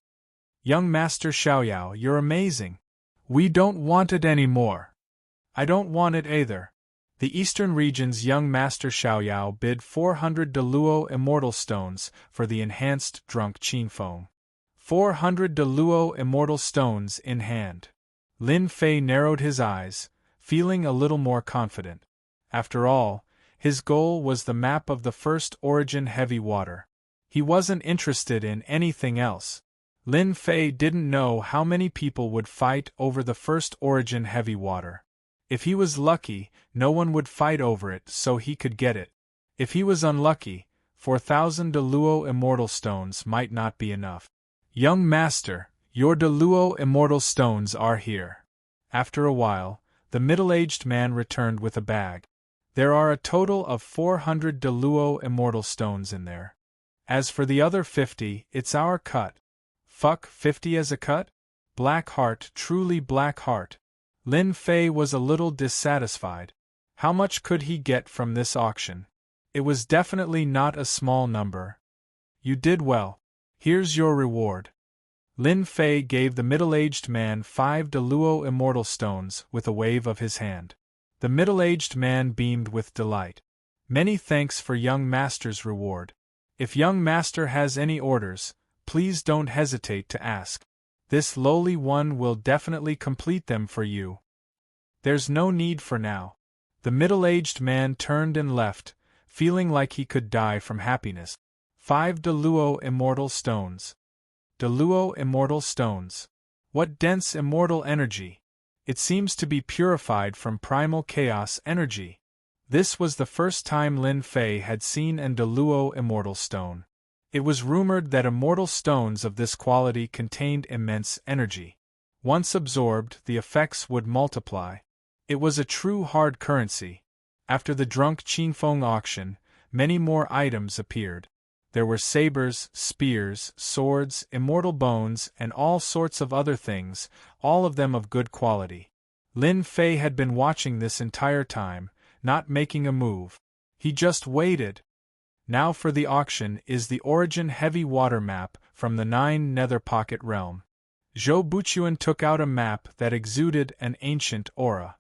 Young Master Xiaoyao, you're amazing. We don't want it anymore. I don't want it either. The Eastern Region's young Master Xiaoyao bid 400 Deluo Immortal Stones for the enhanced Drunk Qingfeng. 400 Deluo Immortal Stones in hand. Lin Fei narrowed his eyes, feeling a little more confident. After all, his goal was the map of the first origin heavy water. He wasn't interested in anything else. Lin Fei didn't know how many people would fight over the first origin heavy water. If he was lucky, no one would fight over it so he could get it. If he was unlucky, 4,000 Deluo Immortal Stones might not be enough. Young Master, your Deluo Immortal Stones are here. After a while, the middle-aged man returned with a bag. There are a total of 400 Deluo Immortal Stones in there. As for the other 50, it's our cut. Fuck 50 as a cut? Black heart, truly black heart. Lin Fei was a little dissatisfied. How much could he get from this auction? It was definitely not a small number. You did well. Here's your reward. Lin Fei gave the middle-aged man 5 Deluo Immortal Stones with a wave of his hand. The middle-aged man beamed with delight. Many thanks for young master's reward. If young master has any orders, please don't hesitate to ask. This lowly one will definitely complete them for you. There's no need for now. The middle-aged man turned and left, feeling like he could die from happiness. 5 Deluo Immortal Stones. Deluo Immortal Stones. What dense immortal energy! It seems to be purified from primal chaos energy. This was the first time Lin Fei had seen an Deluo Immortal Stone. It was rumored that immortal stones of this quality contained immense energy. Once absorbed, the effects would multiply. It was a true hard currency. After the Drunk Qingfeng auction, many more items appeared. There were sabers, spears, swords, immortal bones, and all sorts of other things, all of them of good quality. Lin Fei had been watching this entire time, not making a move. He just waited. Now for the auction is the Origin Heavy Water Map from the 9 Nether Pocket Realm. Zhou Buchuan took out a map that exuded an ancient aura.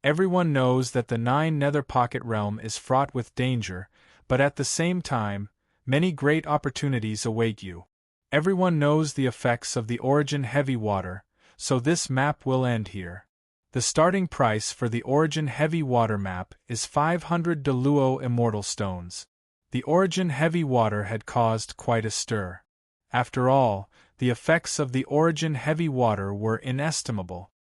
Everyone knows that the 9 Nether Pocket Realm is fraught with danger, but at the same time, many great opportunities await you. Everyone knows the effects of the Origin Heavy Water, so this map will end here. The starting price for the Origin Heavy Water Map is 500 Deluo Immortal Stones. The Origin Heavy Water had caused quite a stir. After all, the effects of the Origin Heavy Water were inestimable.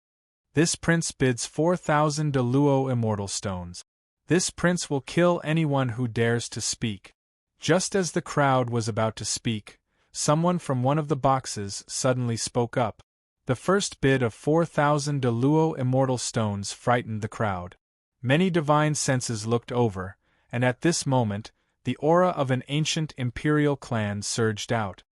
This prince bids 4,000 Deluo Immortal Stones. This prince will kill anyone who dares to speak. Just as the crowd was about to speak, someone from one of the boxes suddenly spoke up. The first bid of 4,000 Deluo Immortal Stones frightened the crowd. Many divine senses looked over, and at this moment, the aura of an ancient imperial clan surged out.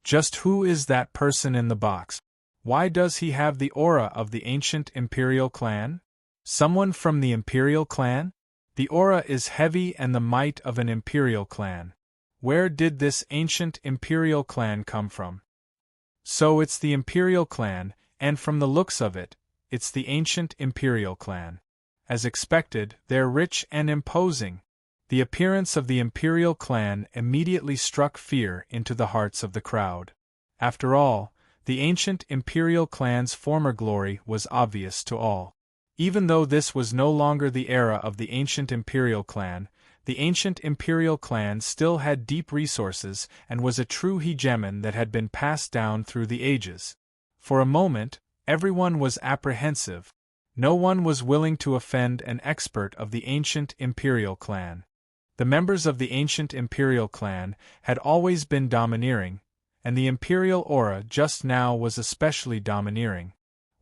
Just who is that person in the box? Why does he have the aura of the ancient imperial clan? Someone from the imperial clan? The aura is heavy and the might of an imperial clan. Where did this ancient imperial clan come from? So it's the imperial clan, and from the looks of it, it's the ancient imperial clan. As expected, they're rich and imposing. The appearance of the imperial clan immediately struck fear into the hearts of the crowd. After all, the ancient imperial clan's former glory was obvious to all. Even though this was no longer the era of the ancient imperial clan, the ancient imperial clan still had deep resources and was a true hegemon that had been passed down through the ages. For a moment, everyone was apprehensive. No one was willing to offend an expert of the ancient imperial clan. The members of the ancient imperial clan had always been domineering, and the imperial aura just now was especially domineering.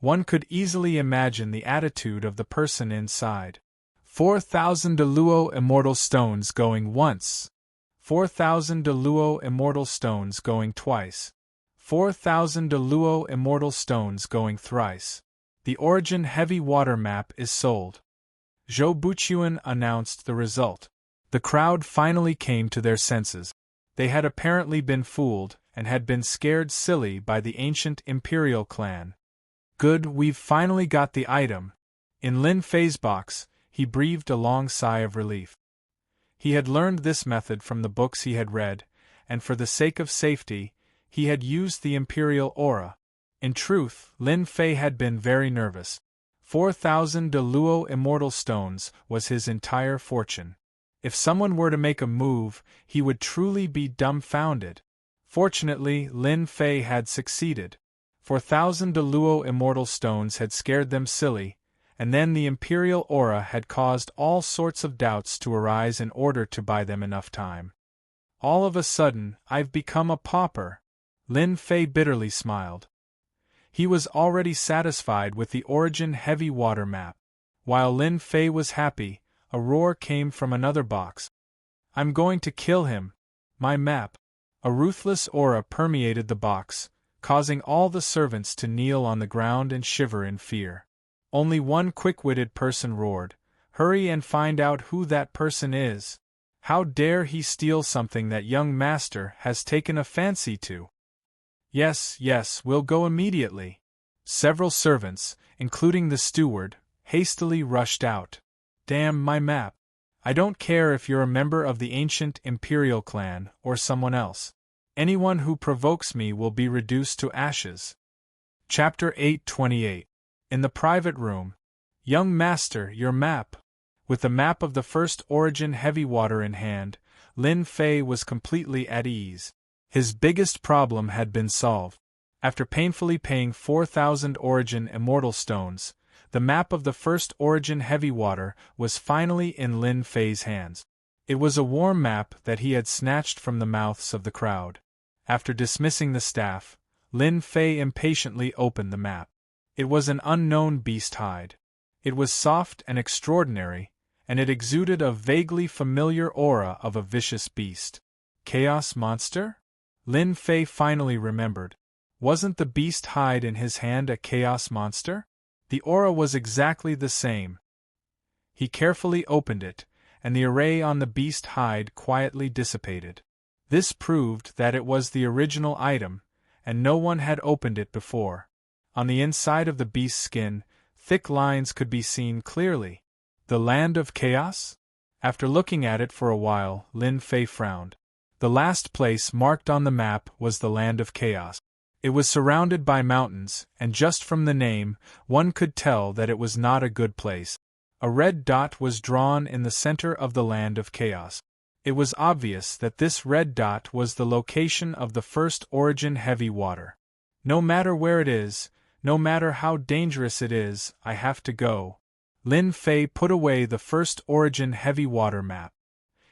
One could easily imagine the attitude of the person inside. 4,000 Deluo Immortal Stones going once. 4,000 Deluo Immortal Stones going twice. 4,000 Deluo Immortal Stones going thrice. The Origin Heavy Water Map is sold. Zhou Buchuan announced the result. The crowd finally came to their senses. They had apparently been fooled, and had been scared silly by the ancient imperial clan. Good, we've finally got the item. In Lin Fei's box, he breathed a long sigh of relief. He had learned this method from the books he had read, and for the sake of safety, he had used the imperial aura. In truth, Lin Fei had been very nervous. 4,000 Deluo Immortal Stones was his entire fortune. If someone were to make a move, he would truly be dumbfounded. Fortunately, Lin Fei had succeeded. 4,000 Deluo Immortal Stones had scared them silly, and then the imperial aura had caused all sorts of doubts to arise in order to buy them enough time. All of a sudden, I've become a pauper. Lin Fei bitterly smiled. He was already satisfied with the Origin Heavy Water Map. While Lin Fei was happy, a roar came from another box. I'm going to kill him. My map. A ruthless aura permeated the box, causing all the servants to kneel on the ground and shiver in fear. Only one quick-witted person roared, "Hurry and find out who that person is. How dare he steal something that young master has taken a fancy to?" Yes, we'll go immediately. Several servants, including the steward, hastily rushed out. Damn my map. I don't care if you're a member of the ancient imperial clan or someone else. Anyone who provokes me will be reduced to ashes. Chapter 828. In the private room. Young master, your map. With the map of the first Origin Heavy Water in hand, Lin Fei was completely at ease. His biggest problem had been solved. After painfully paying 4,000 Origin Immortal Stones, the map of the first Origin Heavy Water was finally in Lin Fei's hands. It was a warm map that he had snatched from the mouths of the crowd. After dismissing the staff, Lin Fei impatiently opened the map. It was an unknown beast hide. It was soft and extraordinary, and it exuded a vaguely familiar aura of a vicious beast. Chaos monster? Lin Fei finally remembered. Wasn't the beast hide in his hand a chaos monster? The aura was exactly the same. He carefully opened it, and the array on the beast hide quietly dissipated. This proved that it was the original item, and no one had opened it before. On the inside of the beast's skin, thick lines could be seen clearly. The Land of Chaos? After looking at it for a while, Lin Fei frowned. The last place marked on the map was the Land of Chaos. It was surrounded by mountains, and just from the name, one could tell that it was not a good place. A red dot was drawn in the center of the Land of Chaos. It was obvious that this red dot was the location of the first origin heavy water. No matter where it is, no matter how dangerous it is, I have to go. Lin Fei put away the first origin heavy water map.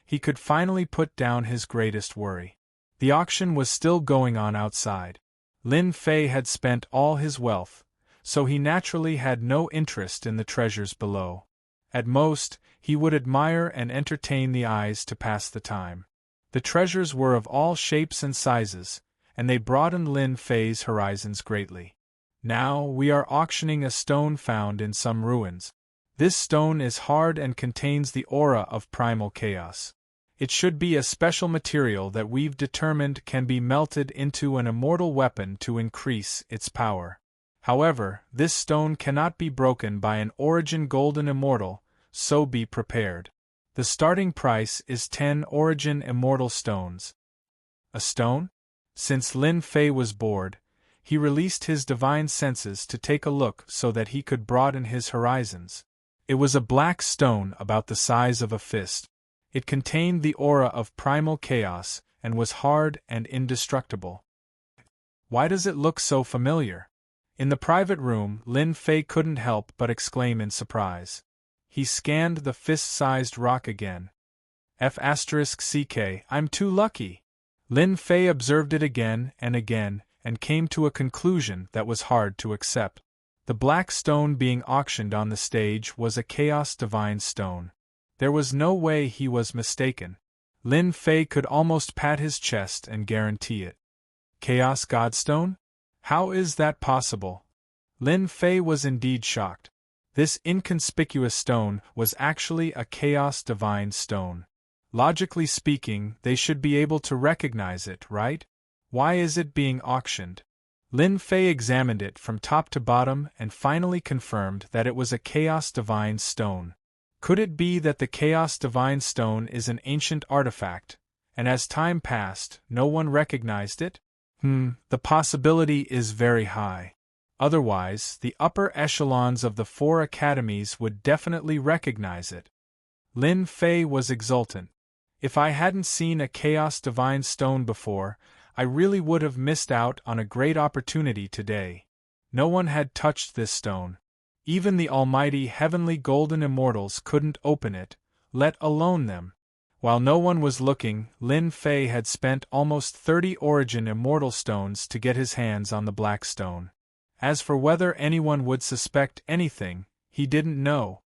He could finally put down his greatest worry. The auction was still going on outside. Lin Fei had spent all his wealth, so he naturally had no interest in the treasures below. At most, he would admire and entertain the eyes to pass the time. The treasures were of all shapes and sizes, and they broadened Lin Fei's horizons greatly. Now we are auctioning a stone found in some ruins. This stone is hard and contains the aura of primal chaos. It should be a special material that we've determined can be melted into an immortal weapon to increase its power. However, this stone cannot be broken by an origin golden immortal, so be prepared. The starting price is 10 origin immortal stones. A stone? Since Lin Fei was bored, he released his divine senses to take a look so that he could broaden his horizons. It was a black stone about the size of a fist. It contained the aura of primal chaos and was hard and indestructible. Why does it look so familiar? In the private room, Lin Fei couldn't help but exclaim in surprise. He scanned the fist-sized rock again. F***CK, I'm too lucky. Lin Fei observed it again, and came to a conclusion that was hard to accept. The black stone being auctioned on the stage was a Chaos Divine Stone. There was no way he was mistaken. Lin Fei could almost pat his chest and guarantee it. Chaos Godstone? How is that possible? Lin Fei was indeed shocked. This inconspicuous stone was actually a Chaos Divine Stone. Logically speaking, they should be able to recognize it, right? Why is it being auctioned? Lin Fei examined it from top to bottom and finally confirmed that it was a Chaos Divine Stone. Could it be that the Chaos Divine Stone is an ancient artifact, and as time passed, no one recognized it? The possibility is very high. Otherwise, the upper echelons of the 4 academies would definitely recognize it. Lin Fei was exultant. If I hadn't seen a Chaos Divine Stone before, I really would have missed out on a great opportunity today. No one had touched this stone. Even the almighty heavenly golden immortals couldn't open it, let alone them. While no one was looking, Lin Fei had spent almost 30 origin immortal stones to get his hands on the black stone. As for whether anyone would suspect anything, he didn't know.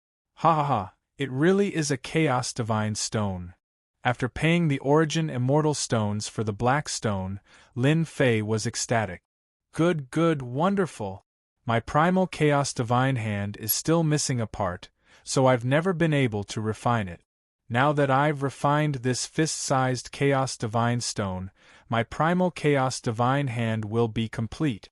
It really is a Chaos Divine Stone. After paying the origin immortal stones for the black stone, Lin Fei was ecstatic. Good, wonderful. My primal Chaos Divine hand is still missing a part, so I've never been able to refine it. Now that I've refined this fist-sized Chaos Divine Stone, my primal Chaos Divine hand will be complete.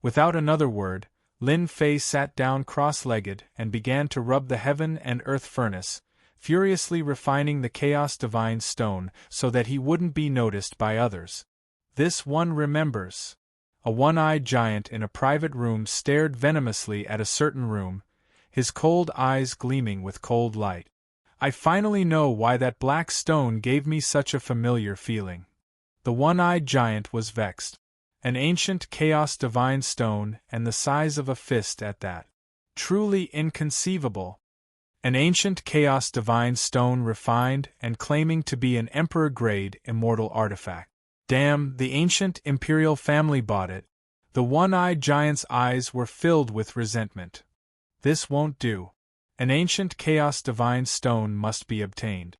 Without another word, Lin Fei sat down cross-legged and began to rub the heaven and earth furnace, furiously refining the Chaos Divine Stone so that he wouldn't be noticed by others. This one remembers. A one-eyed giant in a private room stared venomously at a certain room, his cold eyes gleaming with cold light. I finally know why that black stone gave me such a familiar feeling. The one-eyed giant was vexed. An ancient Chaos Divine Stone and the size of a fist at that. Truly inconceivable. An ancient Chaos Divine Stone refined and claiming to be an Emperor-grade immortal artifact. Damn, the ancient imperial family bought it. The one-eyed giant's eyes were filled with resentment. This won't do. An ancient Chaos Divine Stone must be obtained.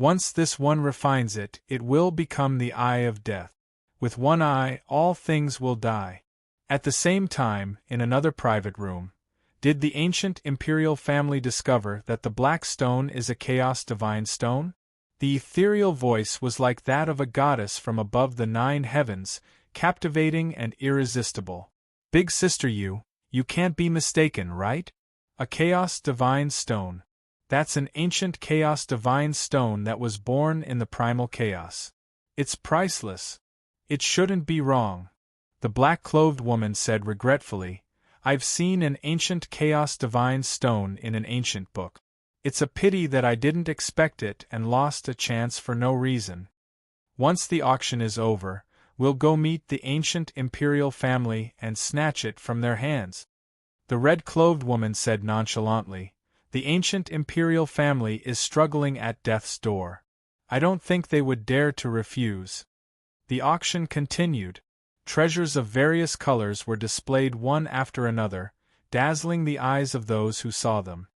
Once this one refines it, it will become the eye of death. With one eye, all things will die. At the same time, in another private room, did the ancient imperial family discover that the black stone is a chaos divine stone? The ethereal voice was like that of a goddess from above the 9 heavens, captivating and irresistible. Big sister, you can't be mistaken, right? A chaos divine stone. That's an ancient chaos divine stone that was born in the primal chaos. It's priceless. It shouldn't be wrong. The black-clothed woman said regretfully, I've seen an ancient chaos divine stone in an ancient book. It's a pity that I didn't expect it and lost a chance for no reason. Once the auction is over, we'll go meet the ancient imperial family and snatch it from their hands. The red-clothed woman said nonchalantly, the ancient imperial family is struggling at death's door. I don't think they would dare to refuse. The auction continued. Treasures of various colors were displayed one after another, dazzling the eyes of those who saw them.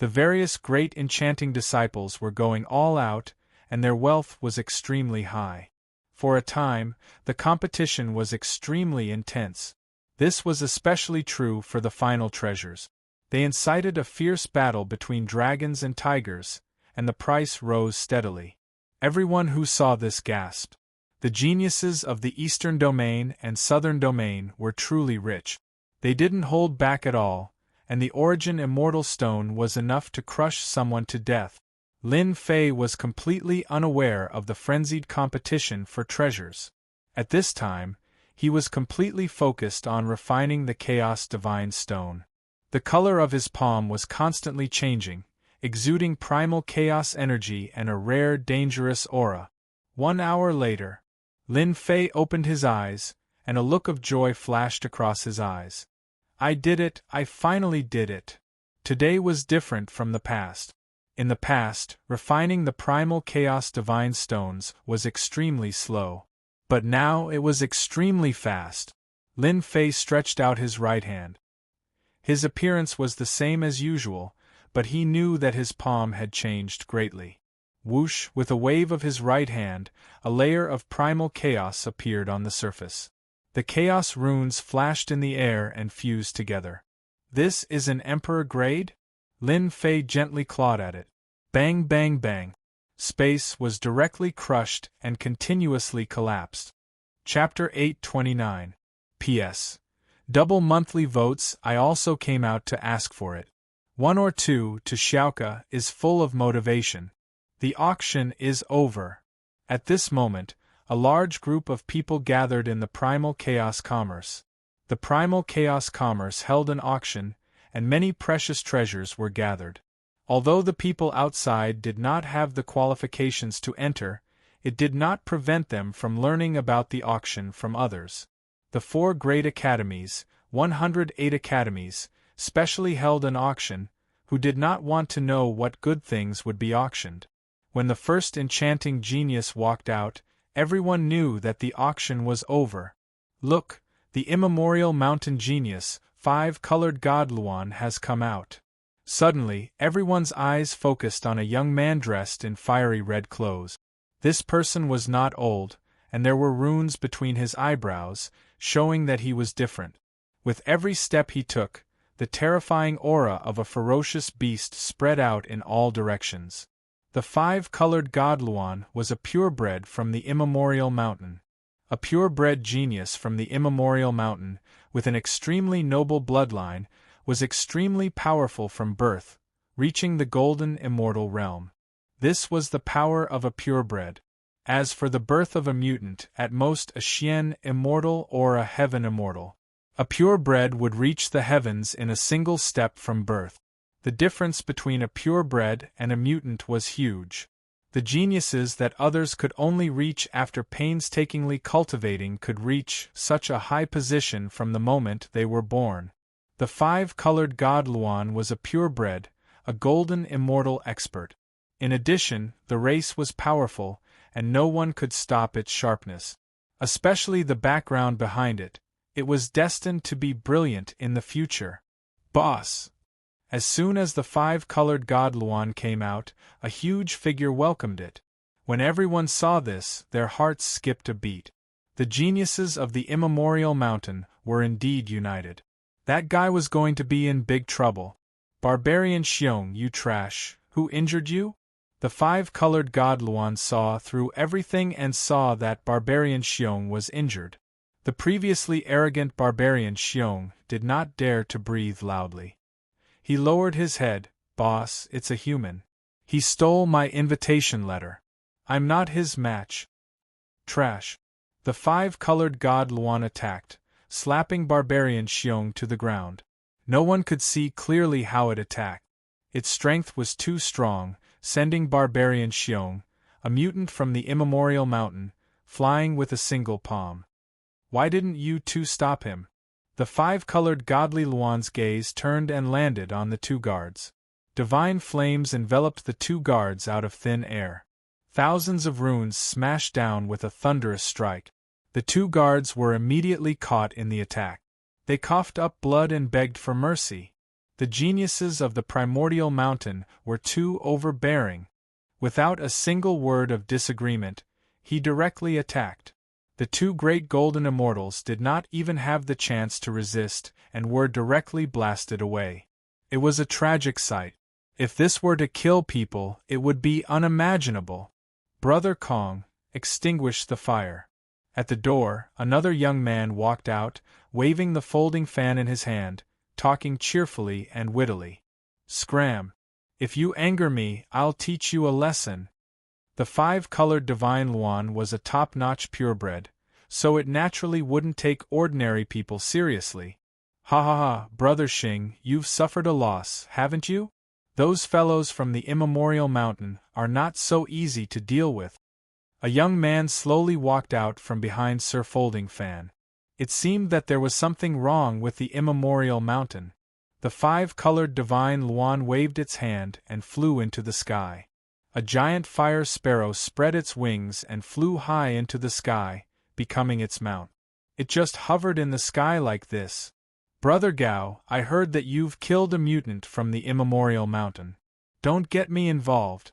The various great enchanting disciples were going all out, and their wealth was extremely high. For a time, the competition was extremely intense. This was especially true for the final treasures. They incited a fierce battle between dragons and tigers, and the price rose steadily. Everyone who saw this gasped. The geniuses of the Eastern Domain and Southern Domain were truly rich. They didn't hold back at all, and the Origin Immortal Stone was enough to crush someone to death. Lin Fei was completely unaware of the frenzied competition for treasures. At this time, he was completely focused on refining the Chaos Divine Stone. The color of his palm was constantly changing, exuding primal chaos energy and a rare dangerous aura. 1 hour later, Lin Fei opened his eyes, and a look of joy flashed across his eyes. I did it, I finally did it. Today was different from the past. In the past, refining the primal chaos divine stones was extremely slow. But now it was extremely fast. Lin Fei stretched out his right hand. His appearance was the same as usual, but he knew that his palm had changed greatly. Whoosh, with a wave of his right hand, a layer of primal chaos appeared on the surface. The chaos runes flashed in the air and fused together. This is an Emperor grade? Lin Fei gently clawed at it. Bang bang bang. Space was directly crushed and continuously collapsed. Chapter 829. P.S. Double monthly votes. I also came out to ask for it. 1 or 2 to Xiaoka is full of motivation. The auction is over. At this moment, a large group of people gathered in the Primal Chaos Commerce. The Primal Chaos Commerce held an auction, and many precious treasures were gathered. Although the people outside did not have the qualifications to enter, it did not prevent them from learning about the auction from others. The 4 great academies, 108 academies, specially held an auction, who did not want to know what good things would be auctioned. When the first enchanting genius walked out, everyone knew that the auction was over. Look, the immemorial mountain genius, 5-colored God Luan has come out. Suddenly, everyone's eyes focused on a young man dressed in fiery red clothes. This person was not old, and there were runes between his eyebrows, showing that he was different. With every step he took, the terrifying aura of a ferocious beast spread out in all directions. The 5-colored God Luan was a purebred from the immemorial mountain. A purebred genius from the immemorial mountain, with an extremely noble bloodline, was extremely powerful from birth, reaching the golden immortal realm. This was the power of a purebred. As for the birth of a mutant, at most a Xian immortal or a heaven immortal. A purebred would reach the heavens in a single step from birth. The difference between a purebred and a mutant was huge. The geniuses that others could only reach after painstakingly cultivating could reach such a high position from the moment they were born. The 5-colored God Luan was a purebred, a golden immortal expert. In addition, the race was powerful, and no one could stop its sharpness. Especially the background behind it. It was destined to be brilliant in the future. Boss! As soon as the 5-colored God Luan came out, a huge figure welcomed it. When everyone saw this, their hearts skipped a beat. The geniuses of the immemorial mountain were indeed united. That guy was going to be in big trouble. Barbarian Xiong, you trash, who injured you? The five-colored god Luan saw through everything and saw that Barbarian Xiong was injured. The previously arrogant Barbarian Xiong did not dare to breathe loudly. He lowered his head. Boss, it's a human. He stole my invitation letter. I'm not his match. Trash. The five-colored god Luan attacked, slapping Barbarian Xiong to the ground. No one could see clearly how it attacked. Its strength was too strong, sending Barbarian Xiong, a mutant from the immemorial mountain, flying with a single palm. Why didn't you two stop him? The five-colored godly Luan's gaze turned and landed on the two guards. Divine flames enveloped the two guards out of thin air. Thousands of runes smashed down with a thunderous strike. The two guards were immediately caught in the attack. They coughed up blood and begged for mercy. The geniuses of the primordial mountain were too overbearing. Without a single word of disagreement, he directly attacked. The two great golden immortals did not even have the chance to resist and were directly blasted away. It was a tragic sight. If this were to kill people, it would be unimaginable. Brother Kong, extinguish the fire. At the door, another young man walked out, waving the folding fan in his hand, talking cheerfully and wittily. Scram! If you anger me, I'll teach you a lesson. The five-colored Divine Luan was a top-notch purebred, so it naturally wouldn't take ordinary people seriously. Ha ha ha, Brother Xing, you've suffered a loss, haven't you? Those fellows from the immemorial mountain are not so easy to deal with. A young man slowly walked out from behind Sir Folding Fan. It seemed that there was something wrong with the immemorial mountain. The five-colored Divine Luan waved its hand and flew into the sky. A giant fire sparrow spread its wings and flew high into the sky, becoming its mount. It just hovered in the sky like this. Brother Gao, I heard that you've killed a mutant from the immemorial mountain. Don't get me involved.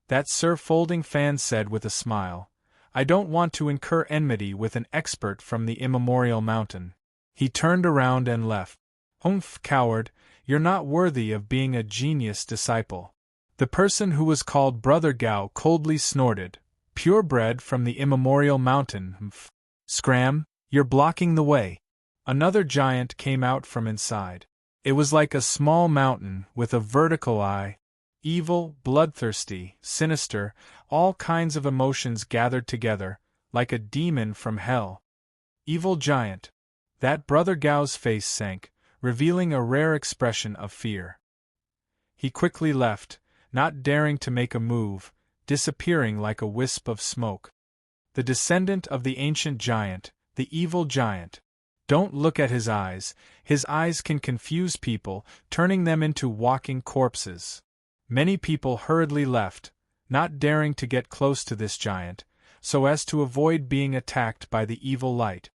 That Sir Folding Fan said with a smile. I don't want to incur enmity with an expert from the immemorial mountain. He turned around and left. Humph, coward, you're not worthy of being a genius disciple. The person who was called Brother Gao coldly snorted. Purebred from the immemorial mountain, humph. Scram, you're blocking the way. Another giant came out from inside. It was like a small mountain with a vertical eye. Evil, bloodthirsty, sinister, all kinds of emotions gathered together, like a demon from hell. Evil giant. That Brother Gao's face sank, revealing a rare expression of fear. He quickly left, not daring to make a move, disappearing like a wisp of smoke. The descendant of the ancient giant, the evil giant. Don't look at his eyes can confuse people, turning them into walking corpses. Many people hurriedly left, not daring to get close to this giant, so as to avoid being attacked by the evil light.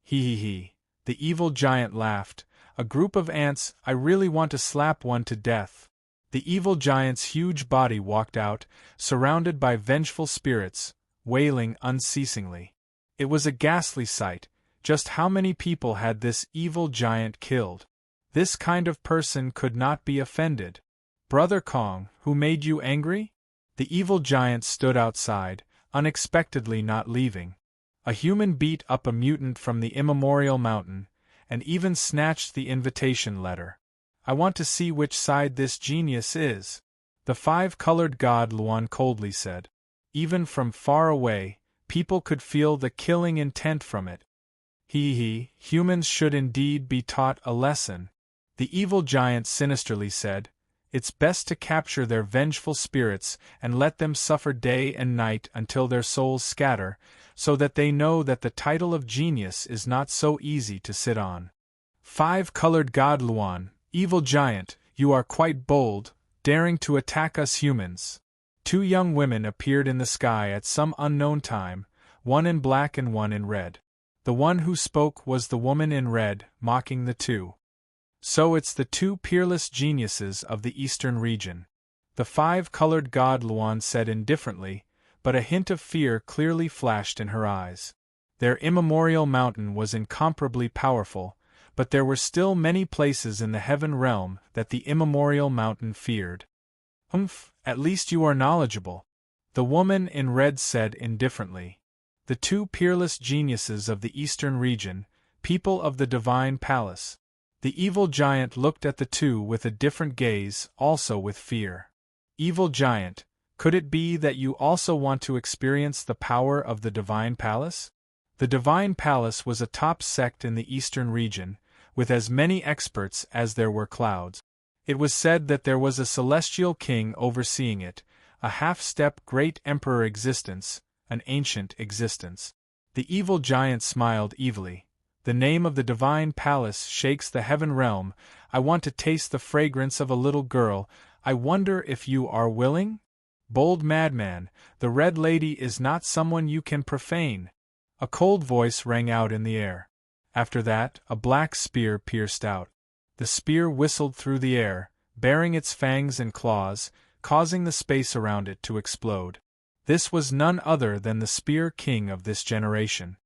He. The evil giant laughed. A group of ants, I really want to slap one to death. The evil giant's huge body walked out, surrounded by vengeful spirits, wailing unceasingly. It was a ghastly sight. Just how many people had this evil giant killed? This kind of person could not be offended. Brother Kong, who made you angry? The evil giant stood outside, unexpectedly not leaving. A human beat up a mutant from the immemorial mountain, and even snatched the invitation letter. I want to see which side this genius is. The five-colored god Luan coldly said. Even from far away, people could feel the killing intent from it. Humans should indeed be taught a lesson. The evil giant sinisterly said. It's best to capture their vengeful spirits and let them suffer day and night until their souls scatter, so that they know that the title of genius is not so easy to sit on. Five-colored god Luan, evil giant, you are quite bold, daring to attack us humans. Two young women appeared in the sky at some unknown time, one in black and one in red. The one who spoke was the woman in red, mocking the two. So it's the two peerless geniuses of the eastern region. The five-colored god Luan said indifferently, but a hint of fear clearly flashed in her eyes. Their immemorial mountain was incomparably powerful, but there were still many places in the heaven realm that the immemorial mountain feared. At least you are knowledgeable," the woman in red said indifferently. The two peerless geniuses of the eastern region, people of the divine palace. The evil giant looked at the two with a different gaze, also with fear. Evil giant, could it be that you also want to experience the power of the divine palace? The divine palace was a top sect in the eastern region, with as many experts as there were clouds. It was said that there was a celestial king overseeing it, a half-step great emperor existence, an ancient existence. The evil giant smiled evilly. The name of the divine palace shakes the heaven realm. I want to taste the fragrance of a little girl. I wonder if you are willing? Bold madman, the Red Lady is not someone you can profane. A cold voice rang out in the air. After that, a black spear pierced out. The spear whistled through the air, baring its fangs and claws, causing the space around it to explode. This was none other than the Spear King of this generation.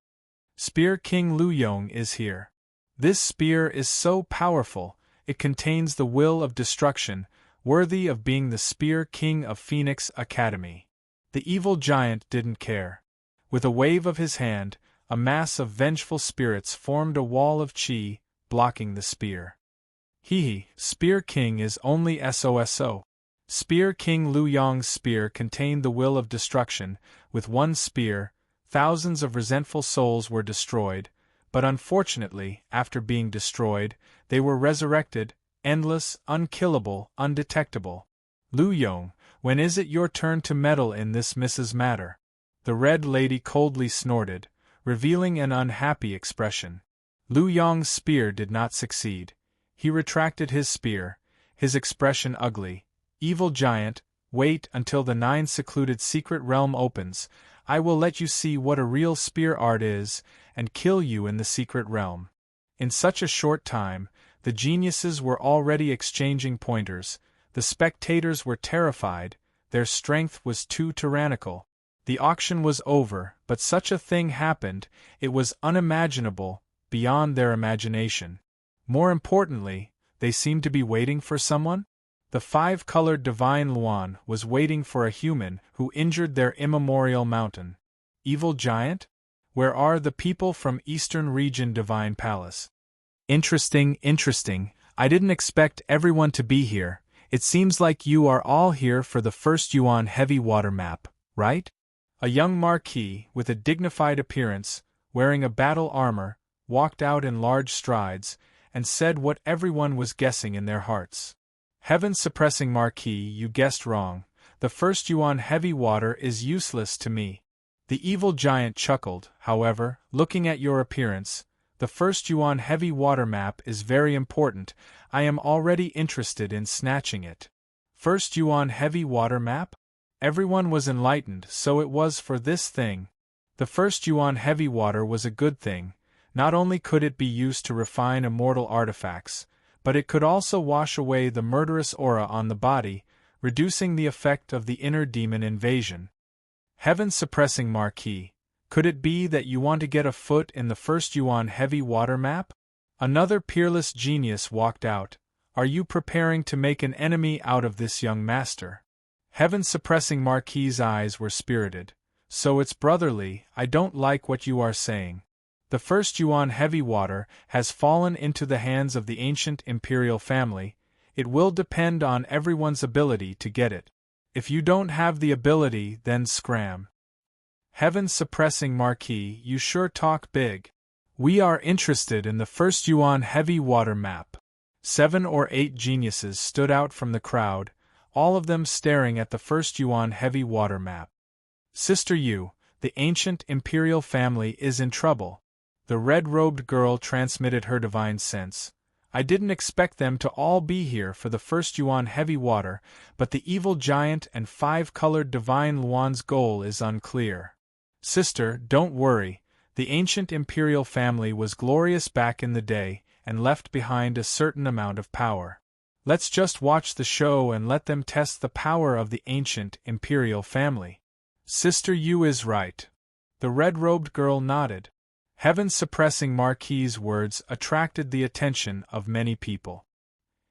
Spear King Lu Yong is here. This spear is so powerful, it contains the will of destruction, worthy of being the Spear King of Phoenix Academy. The evil giant didn't care. With a wave of his hand, a mass of vengeful spirits formed a wall of chi, blocking the spear. Spear King is only SOSO. Spear King Lu Yong's spear contained the will of destruction. With one spear, thousands of resentful souls were destroyed, but unfortunately, after being destroyed, they were resurrected, endless, unkillable, undetectable. Lu Yong, when is it your turn to meddle in this Mrs. Matter? The Red Lady coldly snorted, revealing an unhappy expression. Lu Yong's spear did not succeed. He retracted his spear, his expression ugly. Evil giant, wait until the 9 secluded secret realm opens. I will let you see what a real spear art is, and kill you in the secret realm. In such a short time, the geniuses were already exchanging pointers. The spectators were terrified, their strength was too tyrannical. The auction was over, but such a thing happened, it was unimaginable, beyond their imagination. More importantly, they seemed to be waiting for someone? The 5-colored divine Luan was waiting for a human who injured their immemorial mountain. Evil giant? Where are the people from Eastern Region Divine Palace? Interesting. I didn't expect everyone to be here. It seems like you are all here for the first Yuan heavy water map, right? A young marquis, with a dignified appearance, wearing a battle armor, walked out in large strides, and said what everyone was guessing in their hearts. Heaven-suppressing marquis, you guessed wrong. The first Yuan heavy water is useless to me. The evil giant chuckled, however, looking at your appearance. The first Yuan heavy water map is very important. I am already interested in snatching it. First Yuan heavy water map? Everyone was enlightened, so it was for this thing. The first Yuan heavy water was a good thing. Not only could it be used to refine immortal artifacts, but it could also wash away the murderous aura on the body, reducing the effect of the inner demon invasion. Heaven-suppressing marquis, could it be that you want to get a foot in the first Yuan heavy water map? Another peerless genius walked out. Are you preparing to make an enemy out of this young master? Heaven-suppressing marquis's eyes were spirited. So it's brotherly. I don't like what you are saying. The first Yuan heavy water has fallen into the hands of the ancient imperial family. It will depend on everyone's ability to get it. If you don't have the ability, then scram. Heaven-suppressing marquis, you sure talk big. We are interested in the first Yuan heavy water map. 7 or 8 geniuses stood out from the crowd, all of them staring at the first Yuan heavy water map. Sister Yu, the ancient imperial family is in trouble. The red-robed girl transmitted her divine sense. I didn't expect them to all be here for the first Yuan heavy water, but the evil giant and 5-colored divine Luan's goal is unclear. Sister, don't worry. The ancient imperial family was glorious back in the day and left behind a certain amount of power. Let's just watch the show and let them test the power of the ancient imperial family. Sister Yu is right. The red-robed girl nodded. Heaven's suppressing Marquis's words attracted the attention of many people.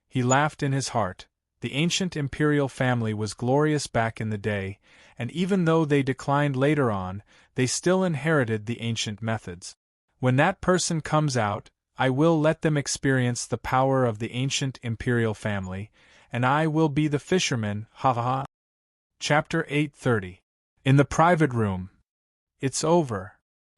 He laughed in his heart. The ancient imperial family was glorious back in the day, and even though they declined later on, they still inherited the ancient methods. When that person comes out, I will let them experience the power of the ancient imperial family, and I will be the fisherman, ha ha ha. Chapter 830. In the private room. It's over.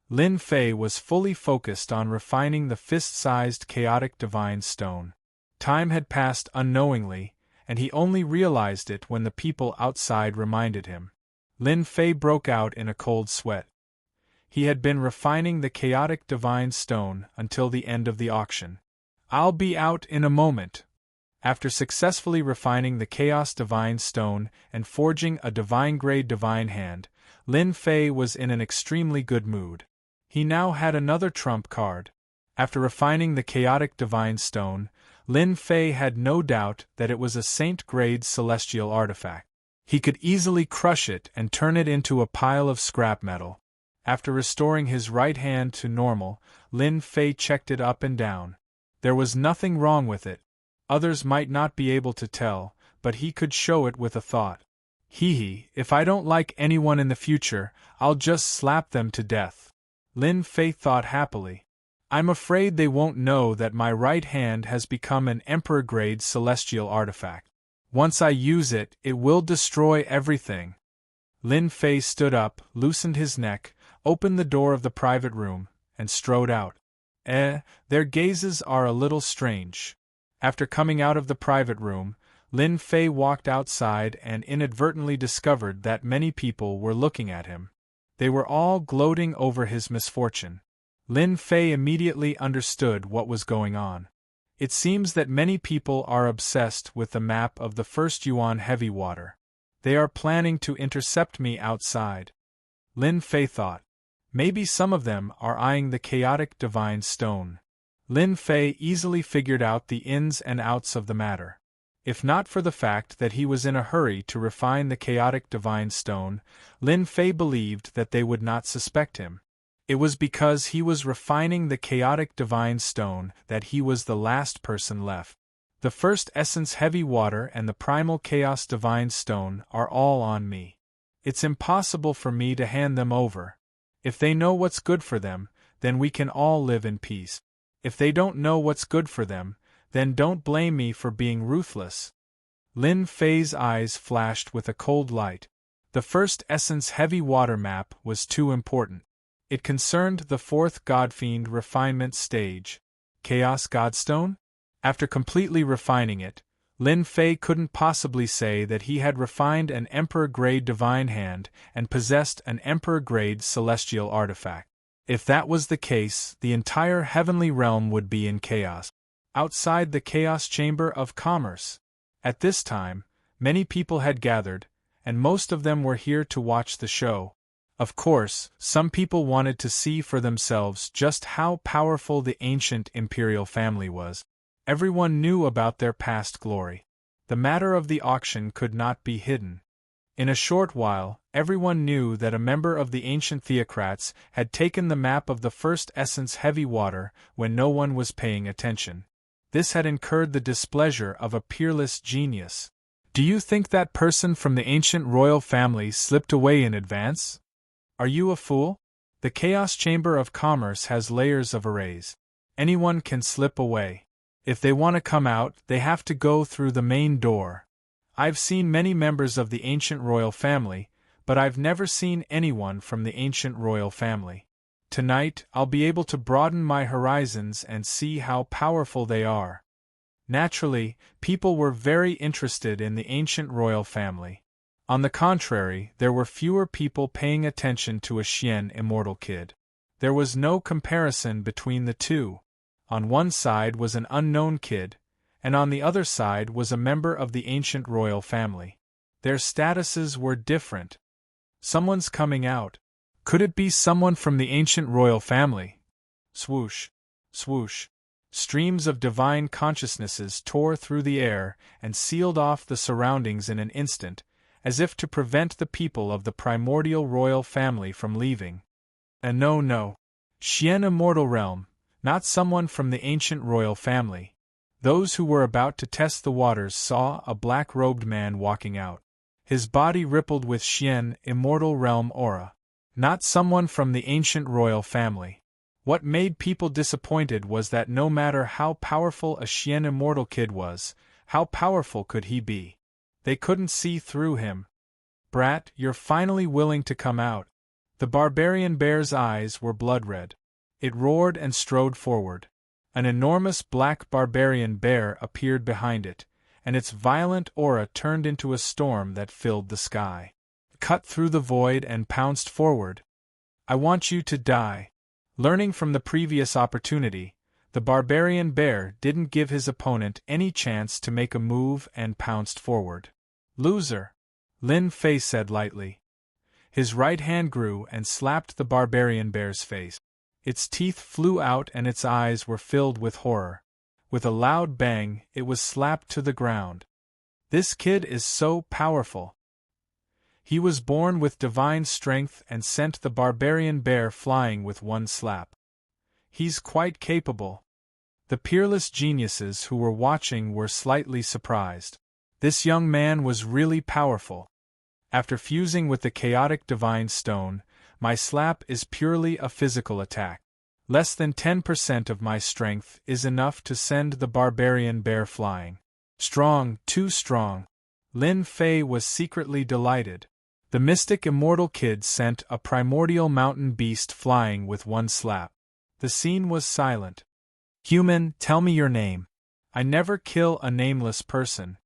Lin Fei was fully focused on refining the fist-sized chaotic divine stone. Time had passed unknowingly, and he only realized it when the people outside reminded him. Lin Fei broke out in a cold sweat. He had been refining the chaotic divine stone until the end of the auction. I'll be out in a moment. After successfully refining the chaos divine stone and forging a divine-grade divine hand, Lin Fei was in an extremely good mood. He now had another trump card. After refining the chaotic divine stone, Lin Fei had no doubt that it was a saint-grade celestial artifact. He could easily crush it and turn it into a pile of scrap metal. After restoring his right hand to normal, Lin Fei checked it up and down. There was nothing wrong with it. Others might not be able to tell, but he could show it with a thought. Hee, if I don't like anyone in the future, I'll just slap them to death. Lin Fei thought happily. I'm afraid they won't know that my right hand has become an emperor-grade celestial artifact. Once I use it, it will destroy everything. Lin Fei stood up, loosened his neck, opened the door of the private room, and strode out. Their gazes are a little strange. After coming out of the private room, Lin Fei walked outside and inadvertently discovered that many people were looking at him. They were all gloating over his misfortune. Lin Fei immediately understood what was going on. It seems that many people are obsessed with the map of the first Yuan heavy water. They are planning to intercept me outside. Lin Fei thought. Maybe some of them are eyeing the chaotic divine stone. Lin Fei easily figured out the ins and outs of the matter. If not for the fact that he was in a hurry to refine the chaotic divine stone, Lin Fei believed that they would not suspect him. It was because he was refining the chaotic divine stone that he was the last person left. The first essence heavy water and the primal chaos divine stone are all on me. It's impossible for me to hand them over. If they know what's good for them, then we can all live in peace. If they don't know what's good for them, then don't blame me for being ruthless. Lin Fei's eyes flashed with a cold light. The first essence heavy water map was too important. It concerned the fourth Godfiend refinement stage, Chaos Godstone? After completely refining it, Lin Fei couldn't possibly say that he had refined an Emperor-grade divine hand and possessed an Emperor-grade celestial artifact. If that was the case, the entire heavenly realm would be in chaos. Outside the Chaos Chamber of Commerce. At this time, many people had gathered, and most of them were here to watch the show. Of course, some people wanted to see for themselves just how powerful the ancient imperial family was. Everyone knew about their past glory. The matter of the auction could not be hidden. In a short while, everyone knew that a member of the ancient theocrats had taken the map of the first essence heavy water when no one was paying attention. This had incurred the displeasure of a peerless genius. Do you think that person from the ancient royal family slipped away in advance? Are you a fool? The Chaos Chamber of Commerce has layers of arrays. Anyone can slip away. If they want to come out, they have to go through the main door. I've seen many members of the ancient royal family, but I've never seen anyone from the ancient royal family. Tonight, I'll be able to broaden my horizons and see how powerful they are. Naturally, people were very interested in the ancient royal family. On the contrary, there were fewer people paying attention to a Xian immortal kid. There was no comparison between the two. On one side was an unknown kid, and on the other side was a member of the ancient royal family. Their statuses were different. Someone's coming out. Could it be someone from the ancient royal family? Swoosh, swoosh. Streams of divine consciousnesses tore through the air and sealed off the surroundings in an instant, as if to prevent the people of the primordial royal family from leaving. And no. Xian immortal realm, not someone from the ancient royal family. Those who were about to test the waters saw a black-robed man walking out. His body rippled with Xian immortal realm aura. Not someone from the ancient royal family. What made people disappointed was that no matter how powerful a Xian immortal kid was, how powerful could he be? They couldn't see through him. Brat, you're finally willing to come out. The barbarian bear's eyes were blood-red. It roared and strode forward. An enormous black barbarian bear appeared behind it, and its violent aura turned into a storm that filled the sky. Cut through the void and pounced forward. I want you to die. Learning from the previous opportunity, the barbarian bear didn't give his opponent any chance to make a move and pounced forward. Loser, Lin Fei said lightly. His right hand grew and slapped the barbarian bear's face. Its teeth flew out and its eyes were filled with horror. With a loud bang, it was slapped to the ground. This kid is so powerful. He was born with divine strength and sent the barbarian bear flying with one slap. He's quite capable. The peerless geniuses who were watching were slightly surprised. This young man was really powerful. After fusing with the chaotic divine stone, my slap is purely a physical attack. Less than 10% of my strength is enough to send the barbarian bear flying. Strong, too strong. Lin Fei was secretly delighted. The mystic immortal kid sent a primordial mountain beast flying with one slap. The scene was silent. Human, tell me your name. I never kill a nameless person.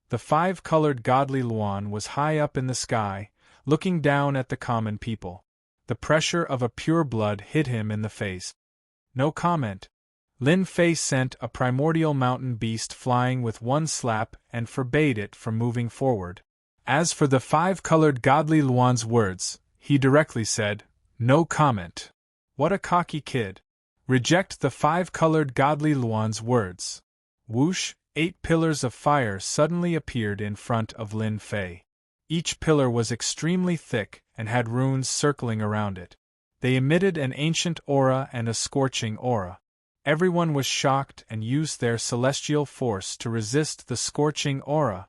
The five-colored godly Luan was high up in the sky, looking down at the common people. The pressure of a pure blood hit him in the face. No comment. Lin Fei sent a primordial mountain beast flying with one slap and forbade it from moving forward. As for the five-colored godly Luan's words, he directly said, no comment. What a cocky kid. Reject the five-colored godly Luan's words. Whoosh, 8 pillars of fire suddenly appeared in front of Lin Fei. Each pillar was extremely thick and had runes circling around it. They emitted an ancient aura and a scorching aura. Everyone was shocked and used their celestial force to resist the scorching aura.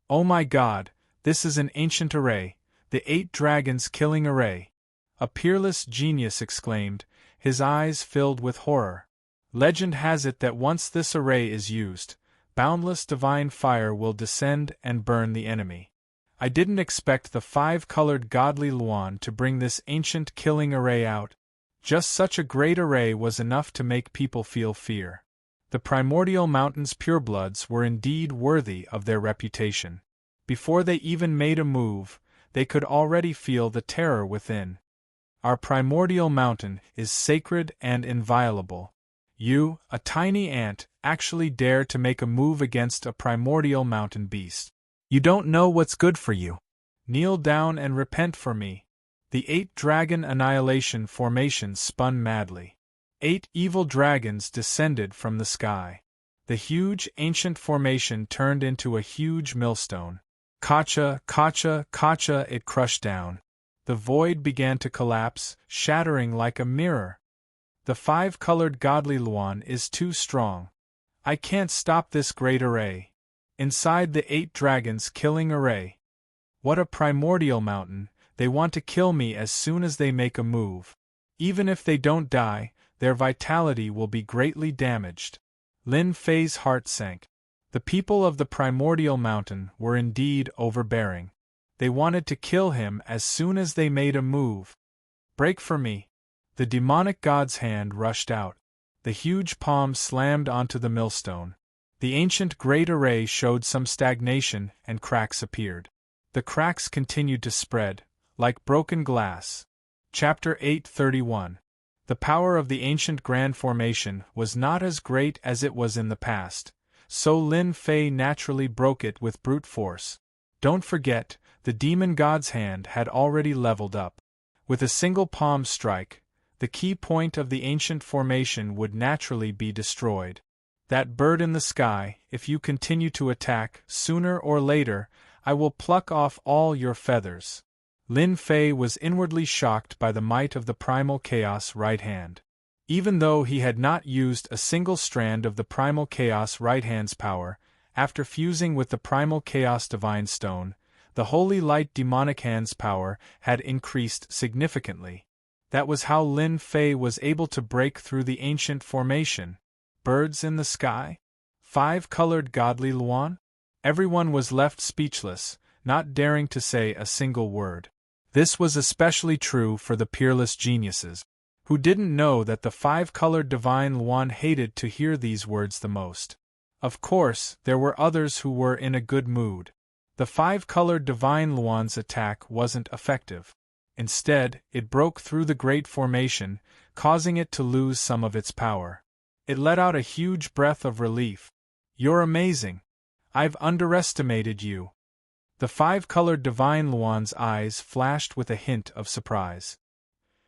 Oh my God, this is an ancient array, the 8 dragons killing array. A peerless genius exclaimed, his eyes filled with horror. Legend has it that once this array is used, boundless divine fire will descend and burn the enemy. I didn't expect the five-colored godly Luan to bring this ancient killing array out. Just such a great array was enough to make people feel fear. The primordial mountain's purebloods were indeed worthy of their reputation. Before they even made a move, they could already feel the terror within. Our primordial mountain is sacred and inviolable. You, a tiny ant, actually dare to make a move against a primordial mountain beast. You don't know what's good for you. Kneel down and repent for me. The 8 dragon annihilation formations spun madly. 8 evil dragons descended from the sky. The huge ancient formation turned into a huge millstone. Kacha, kacha, kacha, it crushed down. The void began to collapse, shattering like a mirror. The five-colored godly Luan is too strong. I can't stop this great array. Inside the 8 dragons killing array. What a primordial mountain, they want to kill me as soon as they make a move. Even if they don't die, their vitality will be greatly damaged. Lin Fei's heart sank. The people of the primordial mountain were indeed overbearing. They wanted to kill him as soon as they made a move. Break for me. The demonic god's hand rushed out. The huge palm slammed onto the millstone. The ancient great array showed some stagnation and cracks appeared. The cracks continued to spread, like broken glass. Chapter 831. The power of the ancient grand formation was not as great as it was in the past, so Lin Fei naturally broke it with brute force. Don't forget, the demon god's hand had already leveled up. With a single palm strike, the key point of the ancient formation would naturally be destroyed. That bird in the sky, if you continue to attack, sooner or later, I will pluck off all your feathers. Lin Fei was inwardly shocked by the might of the primal chaos right hand. Even though he had not used a single strand of the primal chaos right hand's power, after fusing with the primal chaos divine stone, the holy light demonic hand's power had increased significantly. That was how Lin Fei was able to break through the ancient formation. Birds in the sky? 5-colored godly Luan? Everyone was left speechless, not daring to say a single word. This was especially true for the peerless geniuses, who didn't know that the 5-colored divine Luan hated to hear these words the most. Of course, there were others who were in a good mood. The 5-colored divine Luan's attack wasn't effective. Instead, it broke through the great formation, causing it to lose some of its power. It let out a huge breath of relief. You're amazing. I've underestimated you. The 5-colored divine Luan's eyes flashed with a hint of surprise.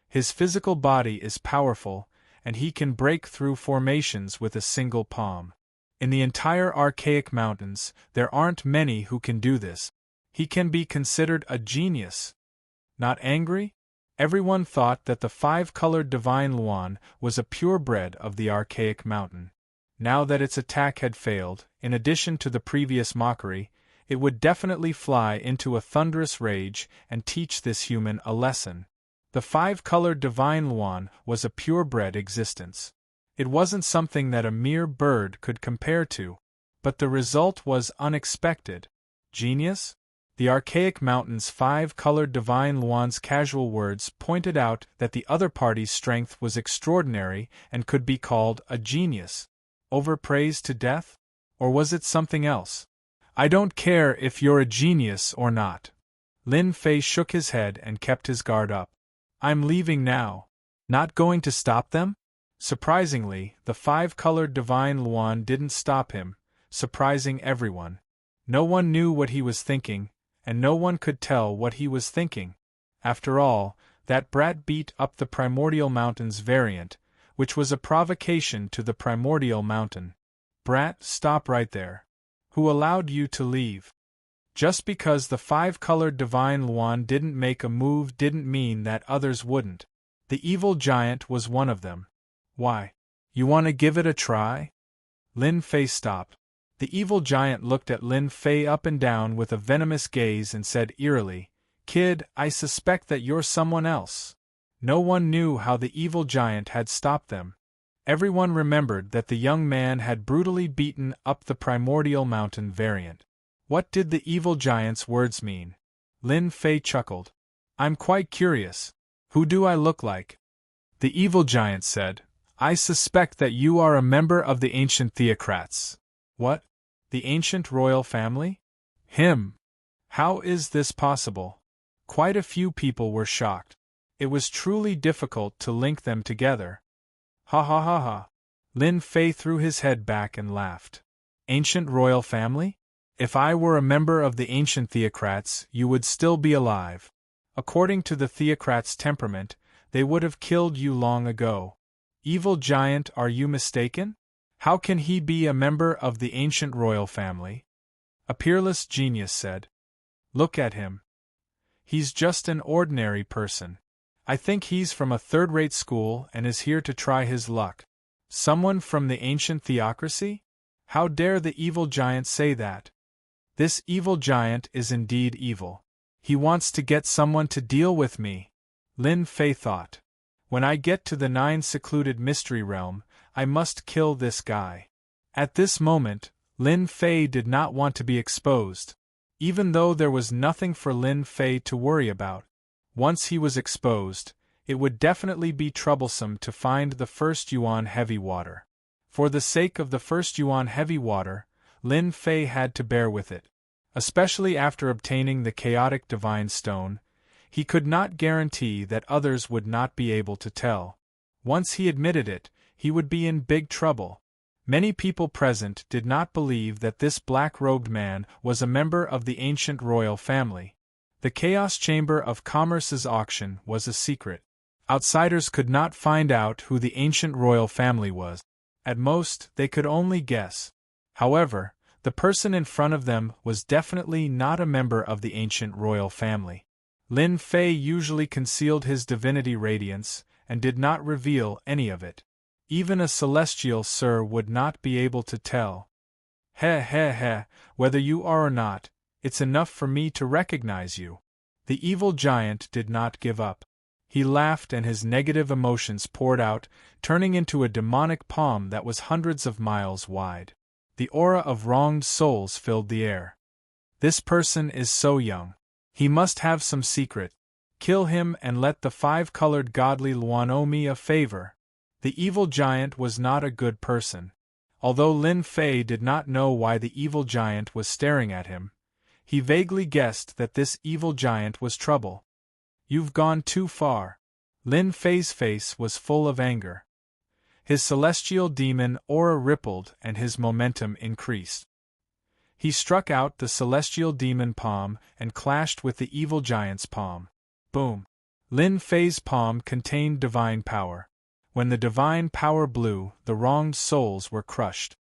His physical body is powerful, and he can break through formations with a single palm. In the entire Archaic Mountains, there aren't many who can do this. He can be considered a genius. Not angry? Everyone thought that the 5-colored divine Luan was a purebred of the Archaic Mountain. Now that its attack had failed, in addition to the previous mockery, it would definitely fly into a thunderous rage and teach this human a lesson. The 5-colored divine Luan was a purebred existence. It wasn't something that a mere bird could compare to. But the result was unexpected. Genius? The Archaic Mountain's 5-colored divine Luan's casual words pointed out that the other party's strength was extraordinary and could be called a genius. Overpraised to death? Or was it something else? I don't care if you're a genius or not. Lin Fei shook his head and kept his guard up. I'm leaving now. Not going to stop them? Surprisingly, the 5-colored divine Luan didn't stop him, surprising everyone. No one knew what he was thinking, and no one could tell what he was thinking. After all, that brat beat up the Primordial Mountain's variant, which was a provocation to the Primordial Mountain. Brat, stop right there. Who allowed you to leave? Just because the 5-colored divine Luan didn't make a move didn't mean that others wouldn't. The evil giant was one of them. Why? You want to give it a try? Lin Fei stopped. The evil giant looked at Lin Fei up and down with a venomous gaze and said eerily, Kid, I suspect that you're someone else. No one knew how the evil giant had stopped them. Everyone remembered that the young man had brutally beaten up the Primordial Mountain variant. What did the evil giant's words mean? Lin Fei chuckled. I'm quite curious. Who do I look like? The evil giant said, I suspect that you are a member of the ancient theocrats. What? The ancient royal family? Him. How is this possible? Quite a few people were shocked. It was truly difficult to link them together. Ha ha ha ha. Lin Fei threw his head back and laughed. Ancient royal family? If I were a member of the ancient theocrats, you would still be alive. According to the theocrats' temperament, they would have killed you long ago. Evil giant, are you mistaken? How can he be a member of the ancient royal family? A peerless genius said. Look at him. He's just an ordinary person. I think he's from a third-rate school and is here to try his luck. Someone from the ancient theocracy? How dare the evil giant say that? This evil giant is indeed evil. He wants to get someone to deal with me. Lin Fei thought. When I get to the 9 secluded mystery realm, I must kill this guy. At this moment, Lin Fei did not want to be exposed. Even though there was nothing for Lin Fei to worry about. Once he was exposed, it would definitely be troublesome to find the first Yuan heavy water. For the sake of the first Yuan heavy water, Lin Fei had to bear with it. Especially after obtaining the chaotic divine stone, he could not guarantee that others would not be able to tell. Once he admitted it, he would be in big trouble. Many people present did not believe that this black-robed man was a member of the ancient royal family. The Chaos Chamber of Commerce's auction was a secret. Outsiders could not find out who the ancient royal family was. At most, they could only guess. However, The person in front of them was definitely not a member of the ancient royal family. Lin Fei usually concealed his divinity radiance and did not reveal any of it. Even a celestial sir would not be able to tell. Heh, whether you are or not, it's enough for me to recognize you. The evil giant did not give up. He laughed and his negative emotions poured out, turning into a demonic palm that was hundreds of miles wide. The aura of wronged souls filled the air. This person is so young. He must have some secret. Kill him and let the five-colored godly Luan owe me a favor. The evil giant was not a good person. Although Lin Fei did not know why the evil giant was staring at him, he vaguely guessed that this evil giant was trouble. You've gone too far. Lin Fei's face was full of anger. His celestial demon aura rippled and his momentum increased. He struck out the celestial demon palm and clashed with the evil giant's palm. Boom! Lin Fei's palm contained divine power. When the divine power blew, the wronged souls were crushed.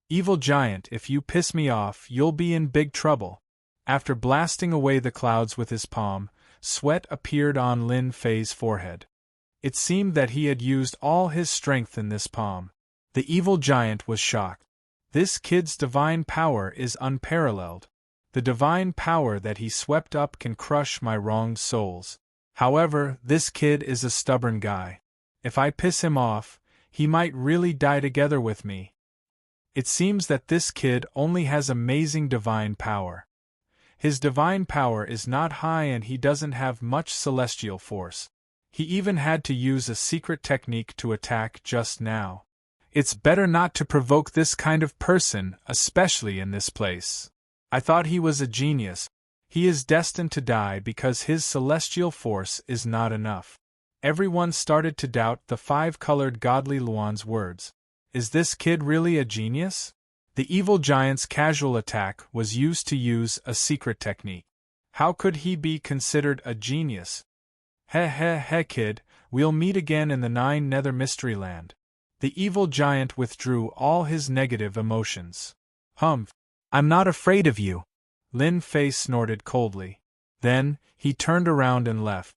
Evil giant, if you piss me off, you'll be in big trouble. After blasting away the clouds with his palm, sweat appeared on Lin Fei's forehead. It seemed that he had used all his strength in this palm. The evil giant was shocked. This kid's divine power is unparalleled. The divine power that he swept up can crush my wronged souls. However, this kid is a stubborn guy. If I piss him off, he might really die together with me. It seems that this kid only has amazing divine power. His divine power is not high and he doesn't have much celestial force. He even had to use a secret technique to attack just now. It's better not to provoke this kind of person, especially in this place. I thought he was a genius. He is destined to die because his celestial force is not enough. Everyone started to doubt the five-colored godly Luan's words. Is this kid really a genius? The evil giant's casual attack was used to use a secret technique. How could he be considered a genius? Heh kid, we'll meet again in the 9 Nether Mystery Land. The evil giant withdrew all his negative emotions. Humph! I'm not afraid of you. Lin Fei snorted coldly. Then, he turned around and left.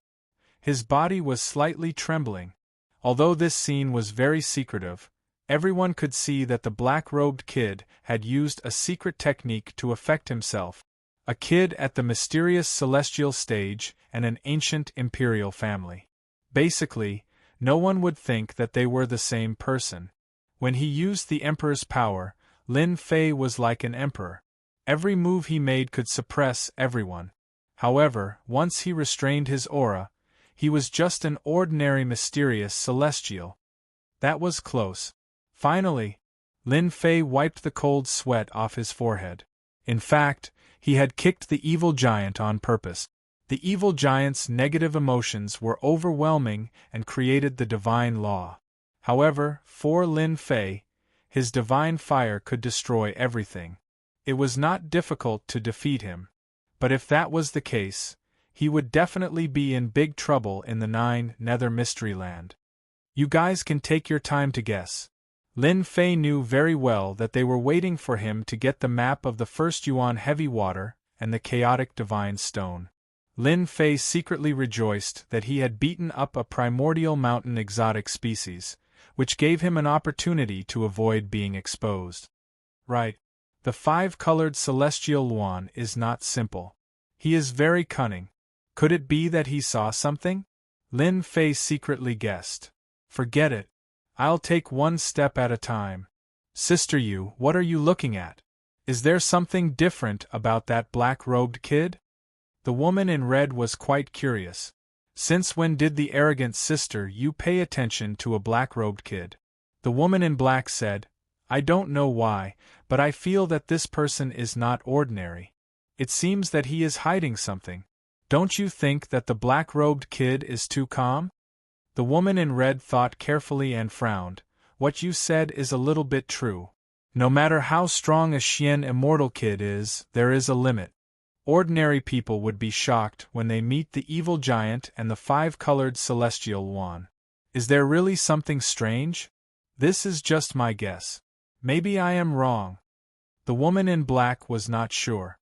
His body was slightly trembling. Although this scene was very secretive, everyone could see that the black-robed kid had used a secret technique to affect himself. A kid at the mysterious celestial stage and an ancient imperial family. Basically, no one would think that they were the same person. When he used the emperor's power, Lin Fei was like an emperor. Every move he made could suppress everyone. However, once he restrained his aura, he was just an ordinary mysterious celestial. That was close. Finally, Lin Fei wiped the cold sweat off his forehead. In fact, he had kicked the evil giant on purpose. The evil giant's negative emotions were overwhelming and created the divine law. However, for Lin Fei, his divine fire could destroy everything. It was not difficult to defeat him. But if that was the case, he would definitely be in big trouble in the 9 Nether Mystery Land. You guys can take your time to guess. Lin Fei knew very well that they were waiting for him to get the map of the first Yuan heavy water and the chaotic divine stone. Lin Fei secretly rejoiced that he had beaten up a primordial mountain exotic species, which gave him an opportunity to avoid being exposed. Right. The five-colored celestial Luan is not simple. He is very cunning. Could it be that he saw something? Lin Fei secretly guessed. Forget it. I'll take one step at a time. Sister Yu, what are you looking at? Is there something different about that black-robed kid? The woman in red was quite curious. Since when did the arrogant Sister Yu pay attention to a black-robed kid? The woman in black said, I don't know why, but I feel that this person is not ordinary. It seems that he is hiding something. Don't you think that the black-robed kid is too calm? The woman in red thought carefully and frowned. What you said is a little bit true. No matter how strong a Xian immortal kid is, there is a limit. Ordinary people would be shocked when they meet the evil giant and the five-colored celestial Luan. Is there really something strange? This is just my guess. Maybe I am wrong. The woman in black was not sure.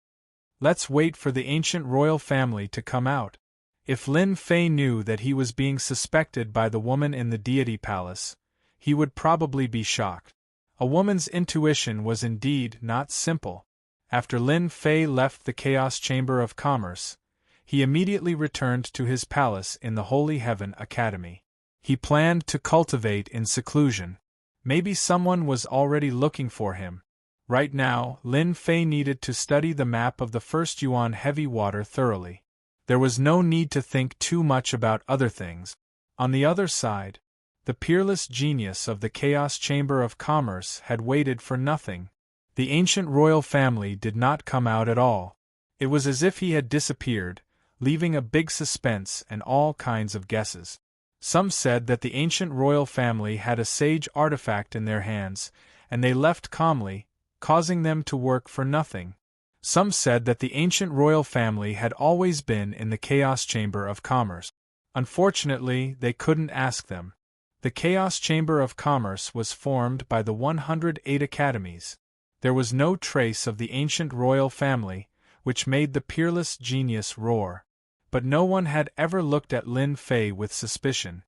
Let's wait for the ancient royal family to come out. If Lin Fei knew that he was being suspected by the woman in the deity palace, he would probably be shocked. A woman's intuition was indeed not simple. After Lin Fei left the Chaos Chamber of Commerce, he immediately returned to his palace in the Holy Heaven Academy. He planned to cultivate in seclusion. Maybe someone was already looking for him. Right now, Lin Fei needed to study the map of the First Yuan heavy water thoroughly. There was no need to think too much about other things. On the other side, the peerless genius of the Chaos Chamber of Commerce had waited for nothing. The ancient royal family did not come out at all. It was as if he had disappeared, leaving a big suspense and all kinds of guesses. Some said that the ancient royal family had a sage artifact in their hands, and they left calmly, causing them to work for nothing. Some said that the ancient royal family had always been in the Chaos Chamber of Commerce. Unfortunately, they couldn't ask them. The Chaos Chamber of Commerce was formed by the 108 academies. There was no trace of the ancient royal family, which made the peerless genius roar. But no one had ever looked at Lin Fei with suspicion.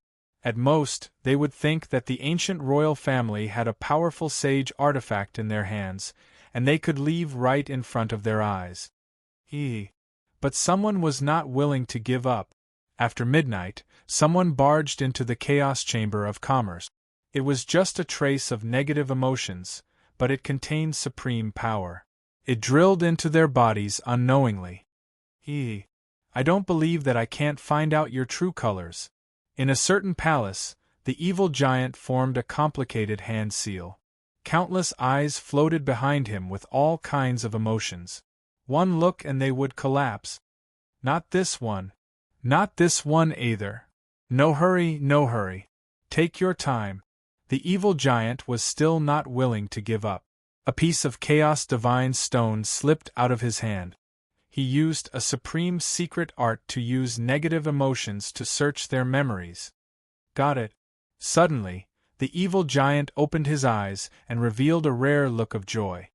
At most, they would think that the ancient royal family had a powerful sage artifact in their hands, and they could leave right in front of their eyes. But someone was not willing to give up. After midnight, someone barged into the Chaos Chamber of Commerce. It was just a trace of negative emotions, but it contained supreme power. It drilled into their bodies unknowingly. I don't believe that I can't find out your true colors. In a certain palace, the evil giant formed a complicated hand seal. Countless eyes floated behind him with all kinds of emotions. One look and they would collapse. Not this one. Not this one either. No hurry, no hurry. Take your time. The evil giant was still not willing to give up. A piece of chaos divine stone slipped out of his hand. He used a supreme secret art to use negative emotions to search their memories. Got it. Suddenly, the evil giant opened his eyes and revealed a rare look of joy.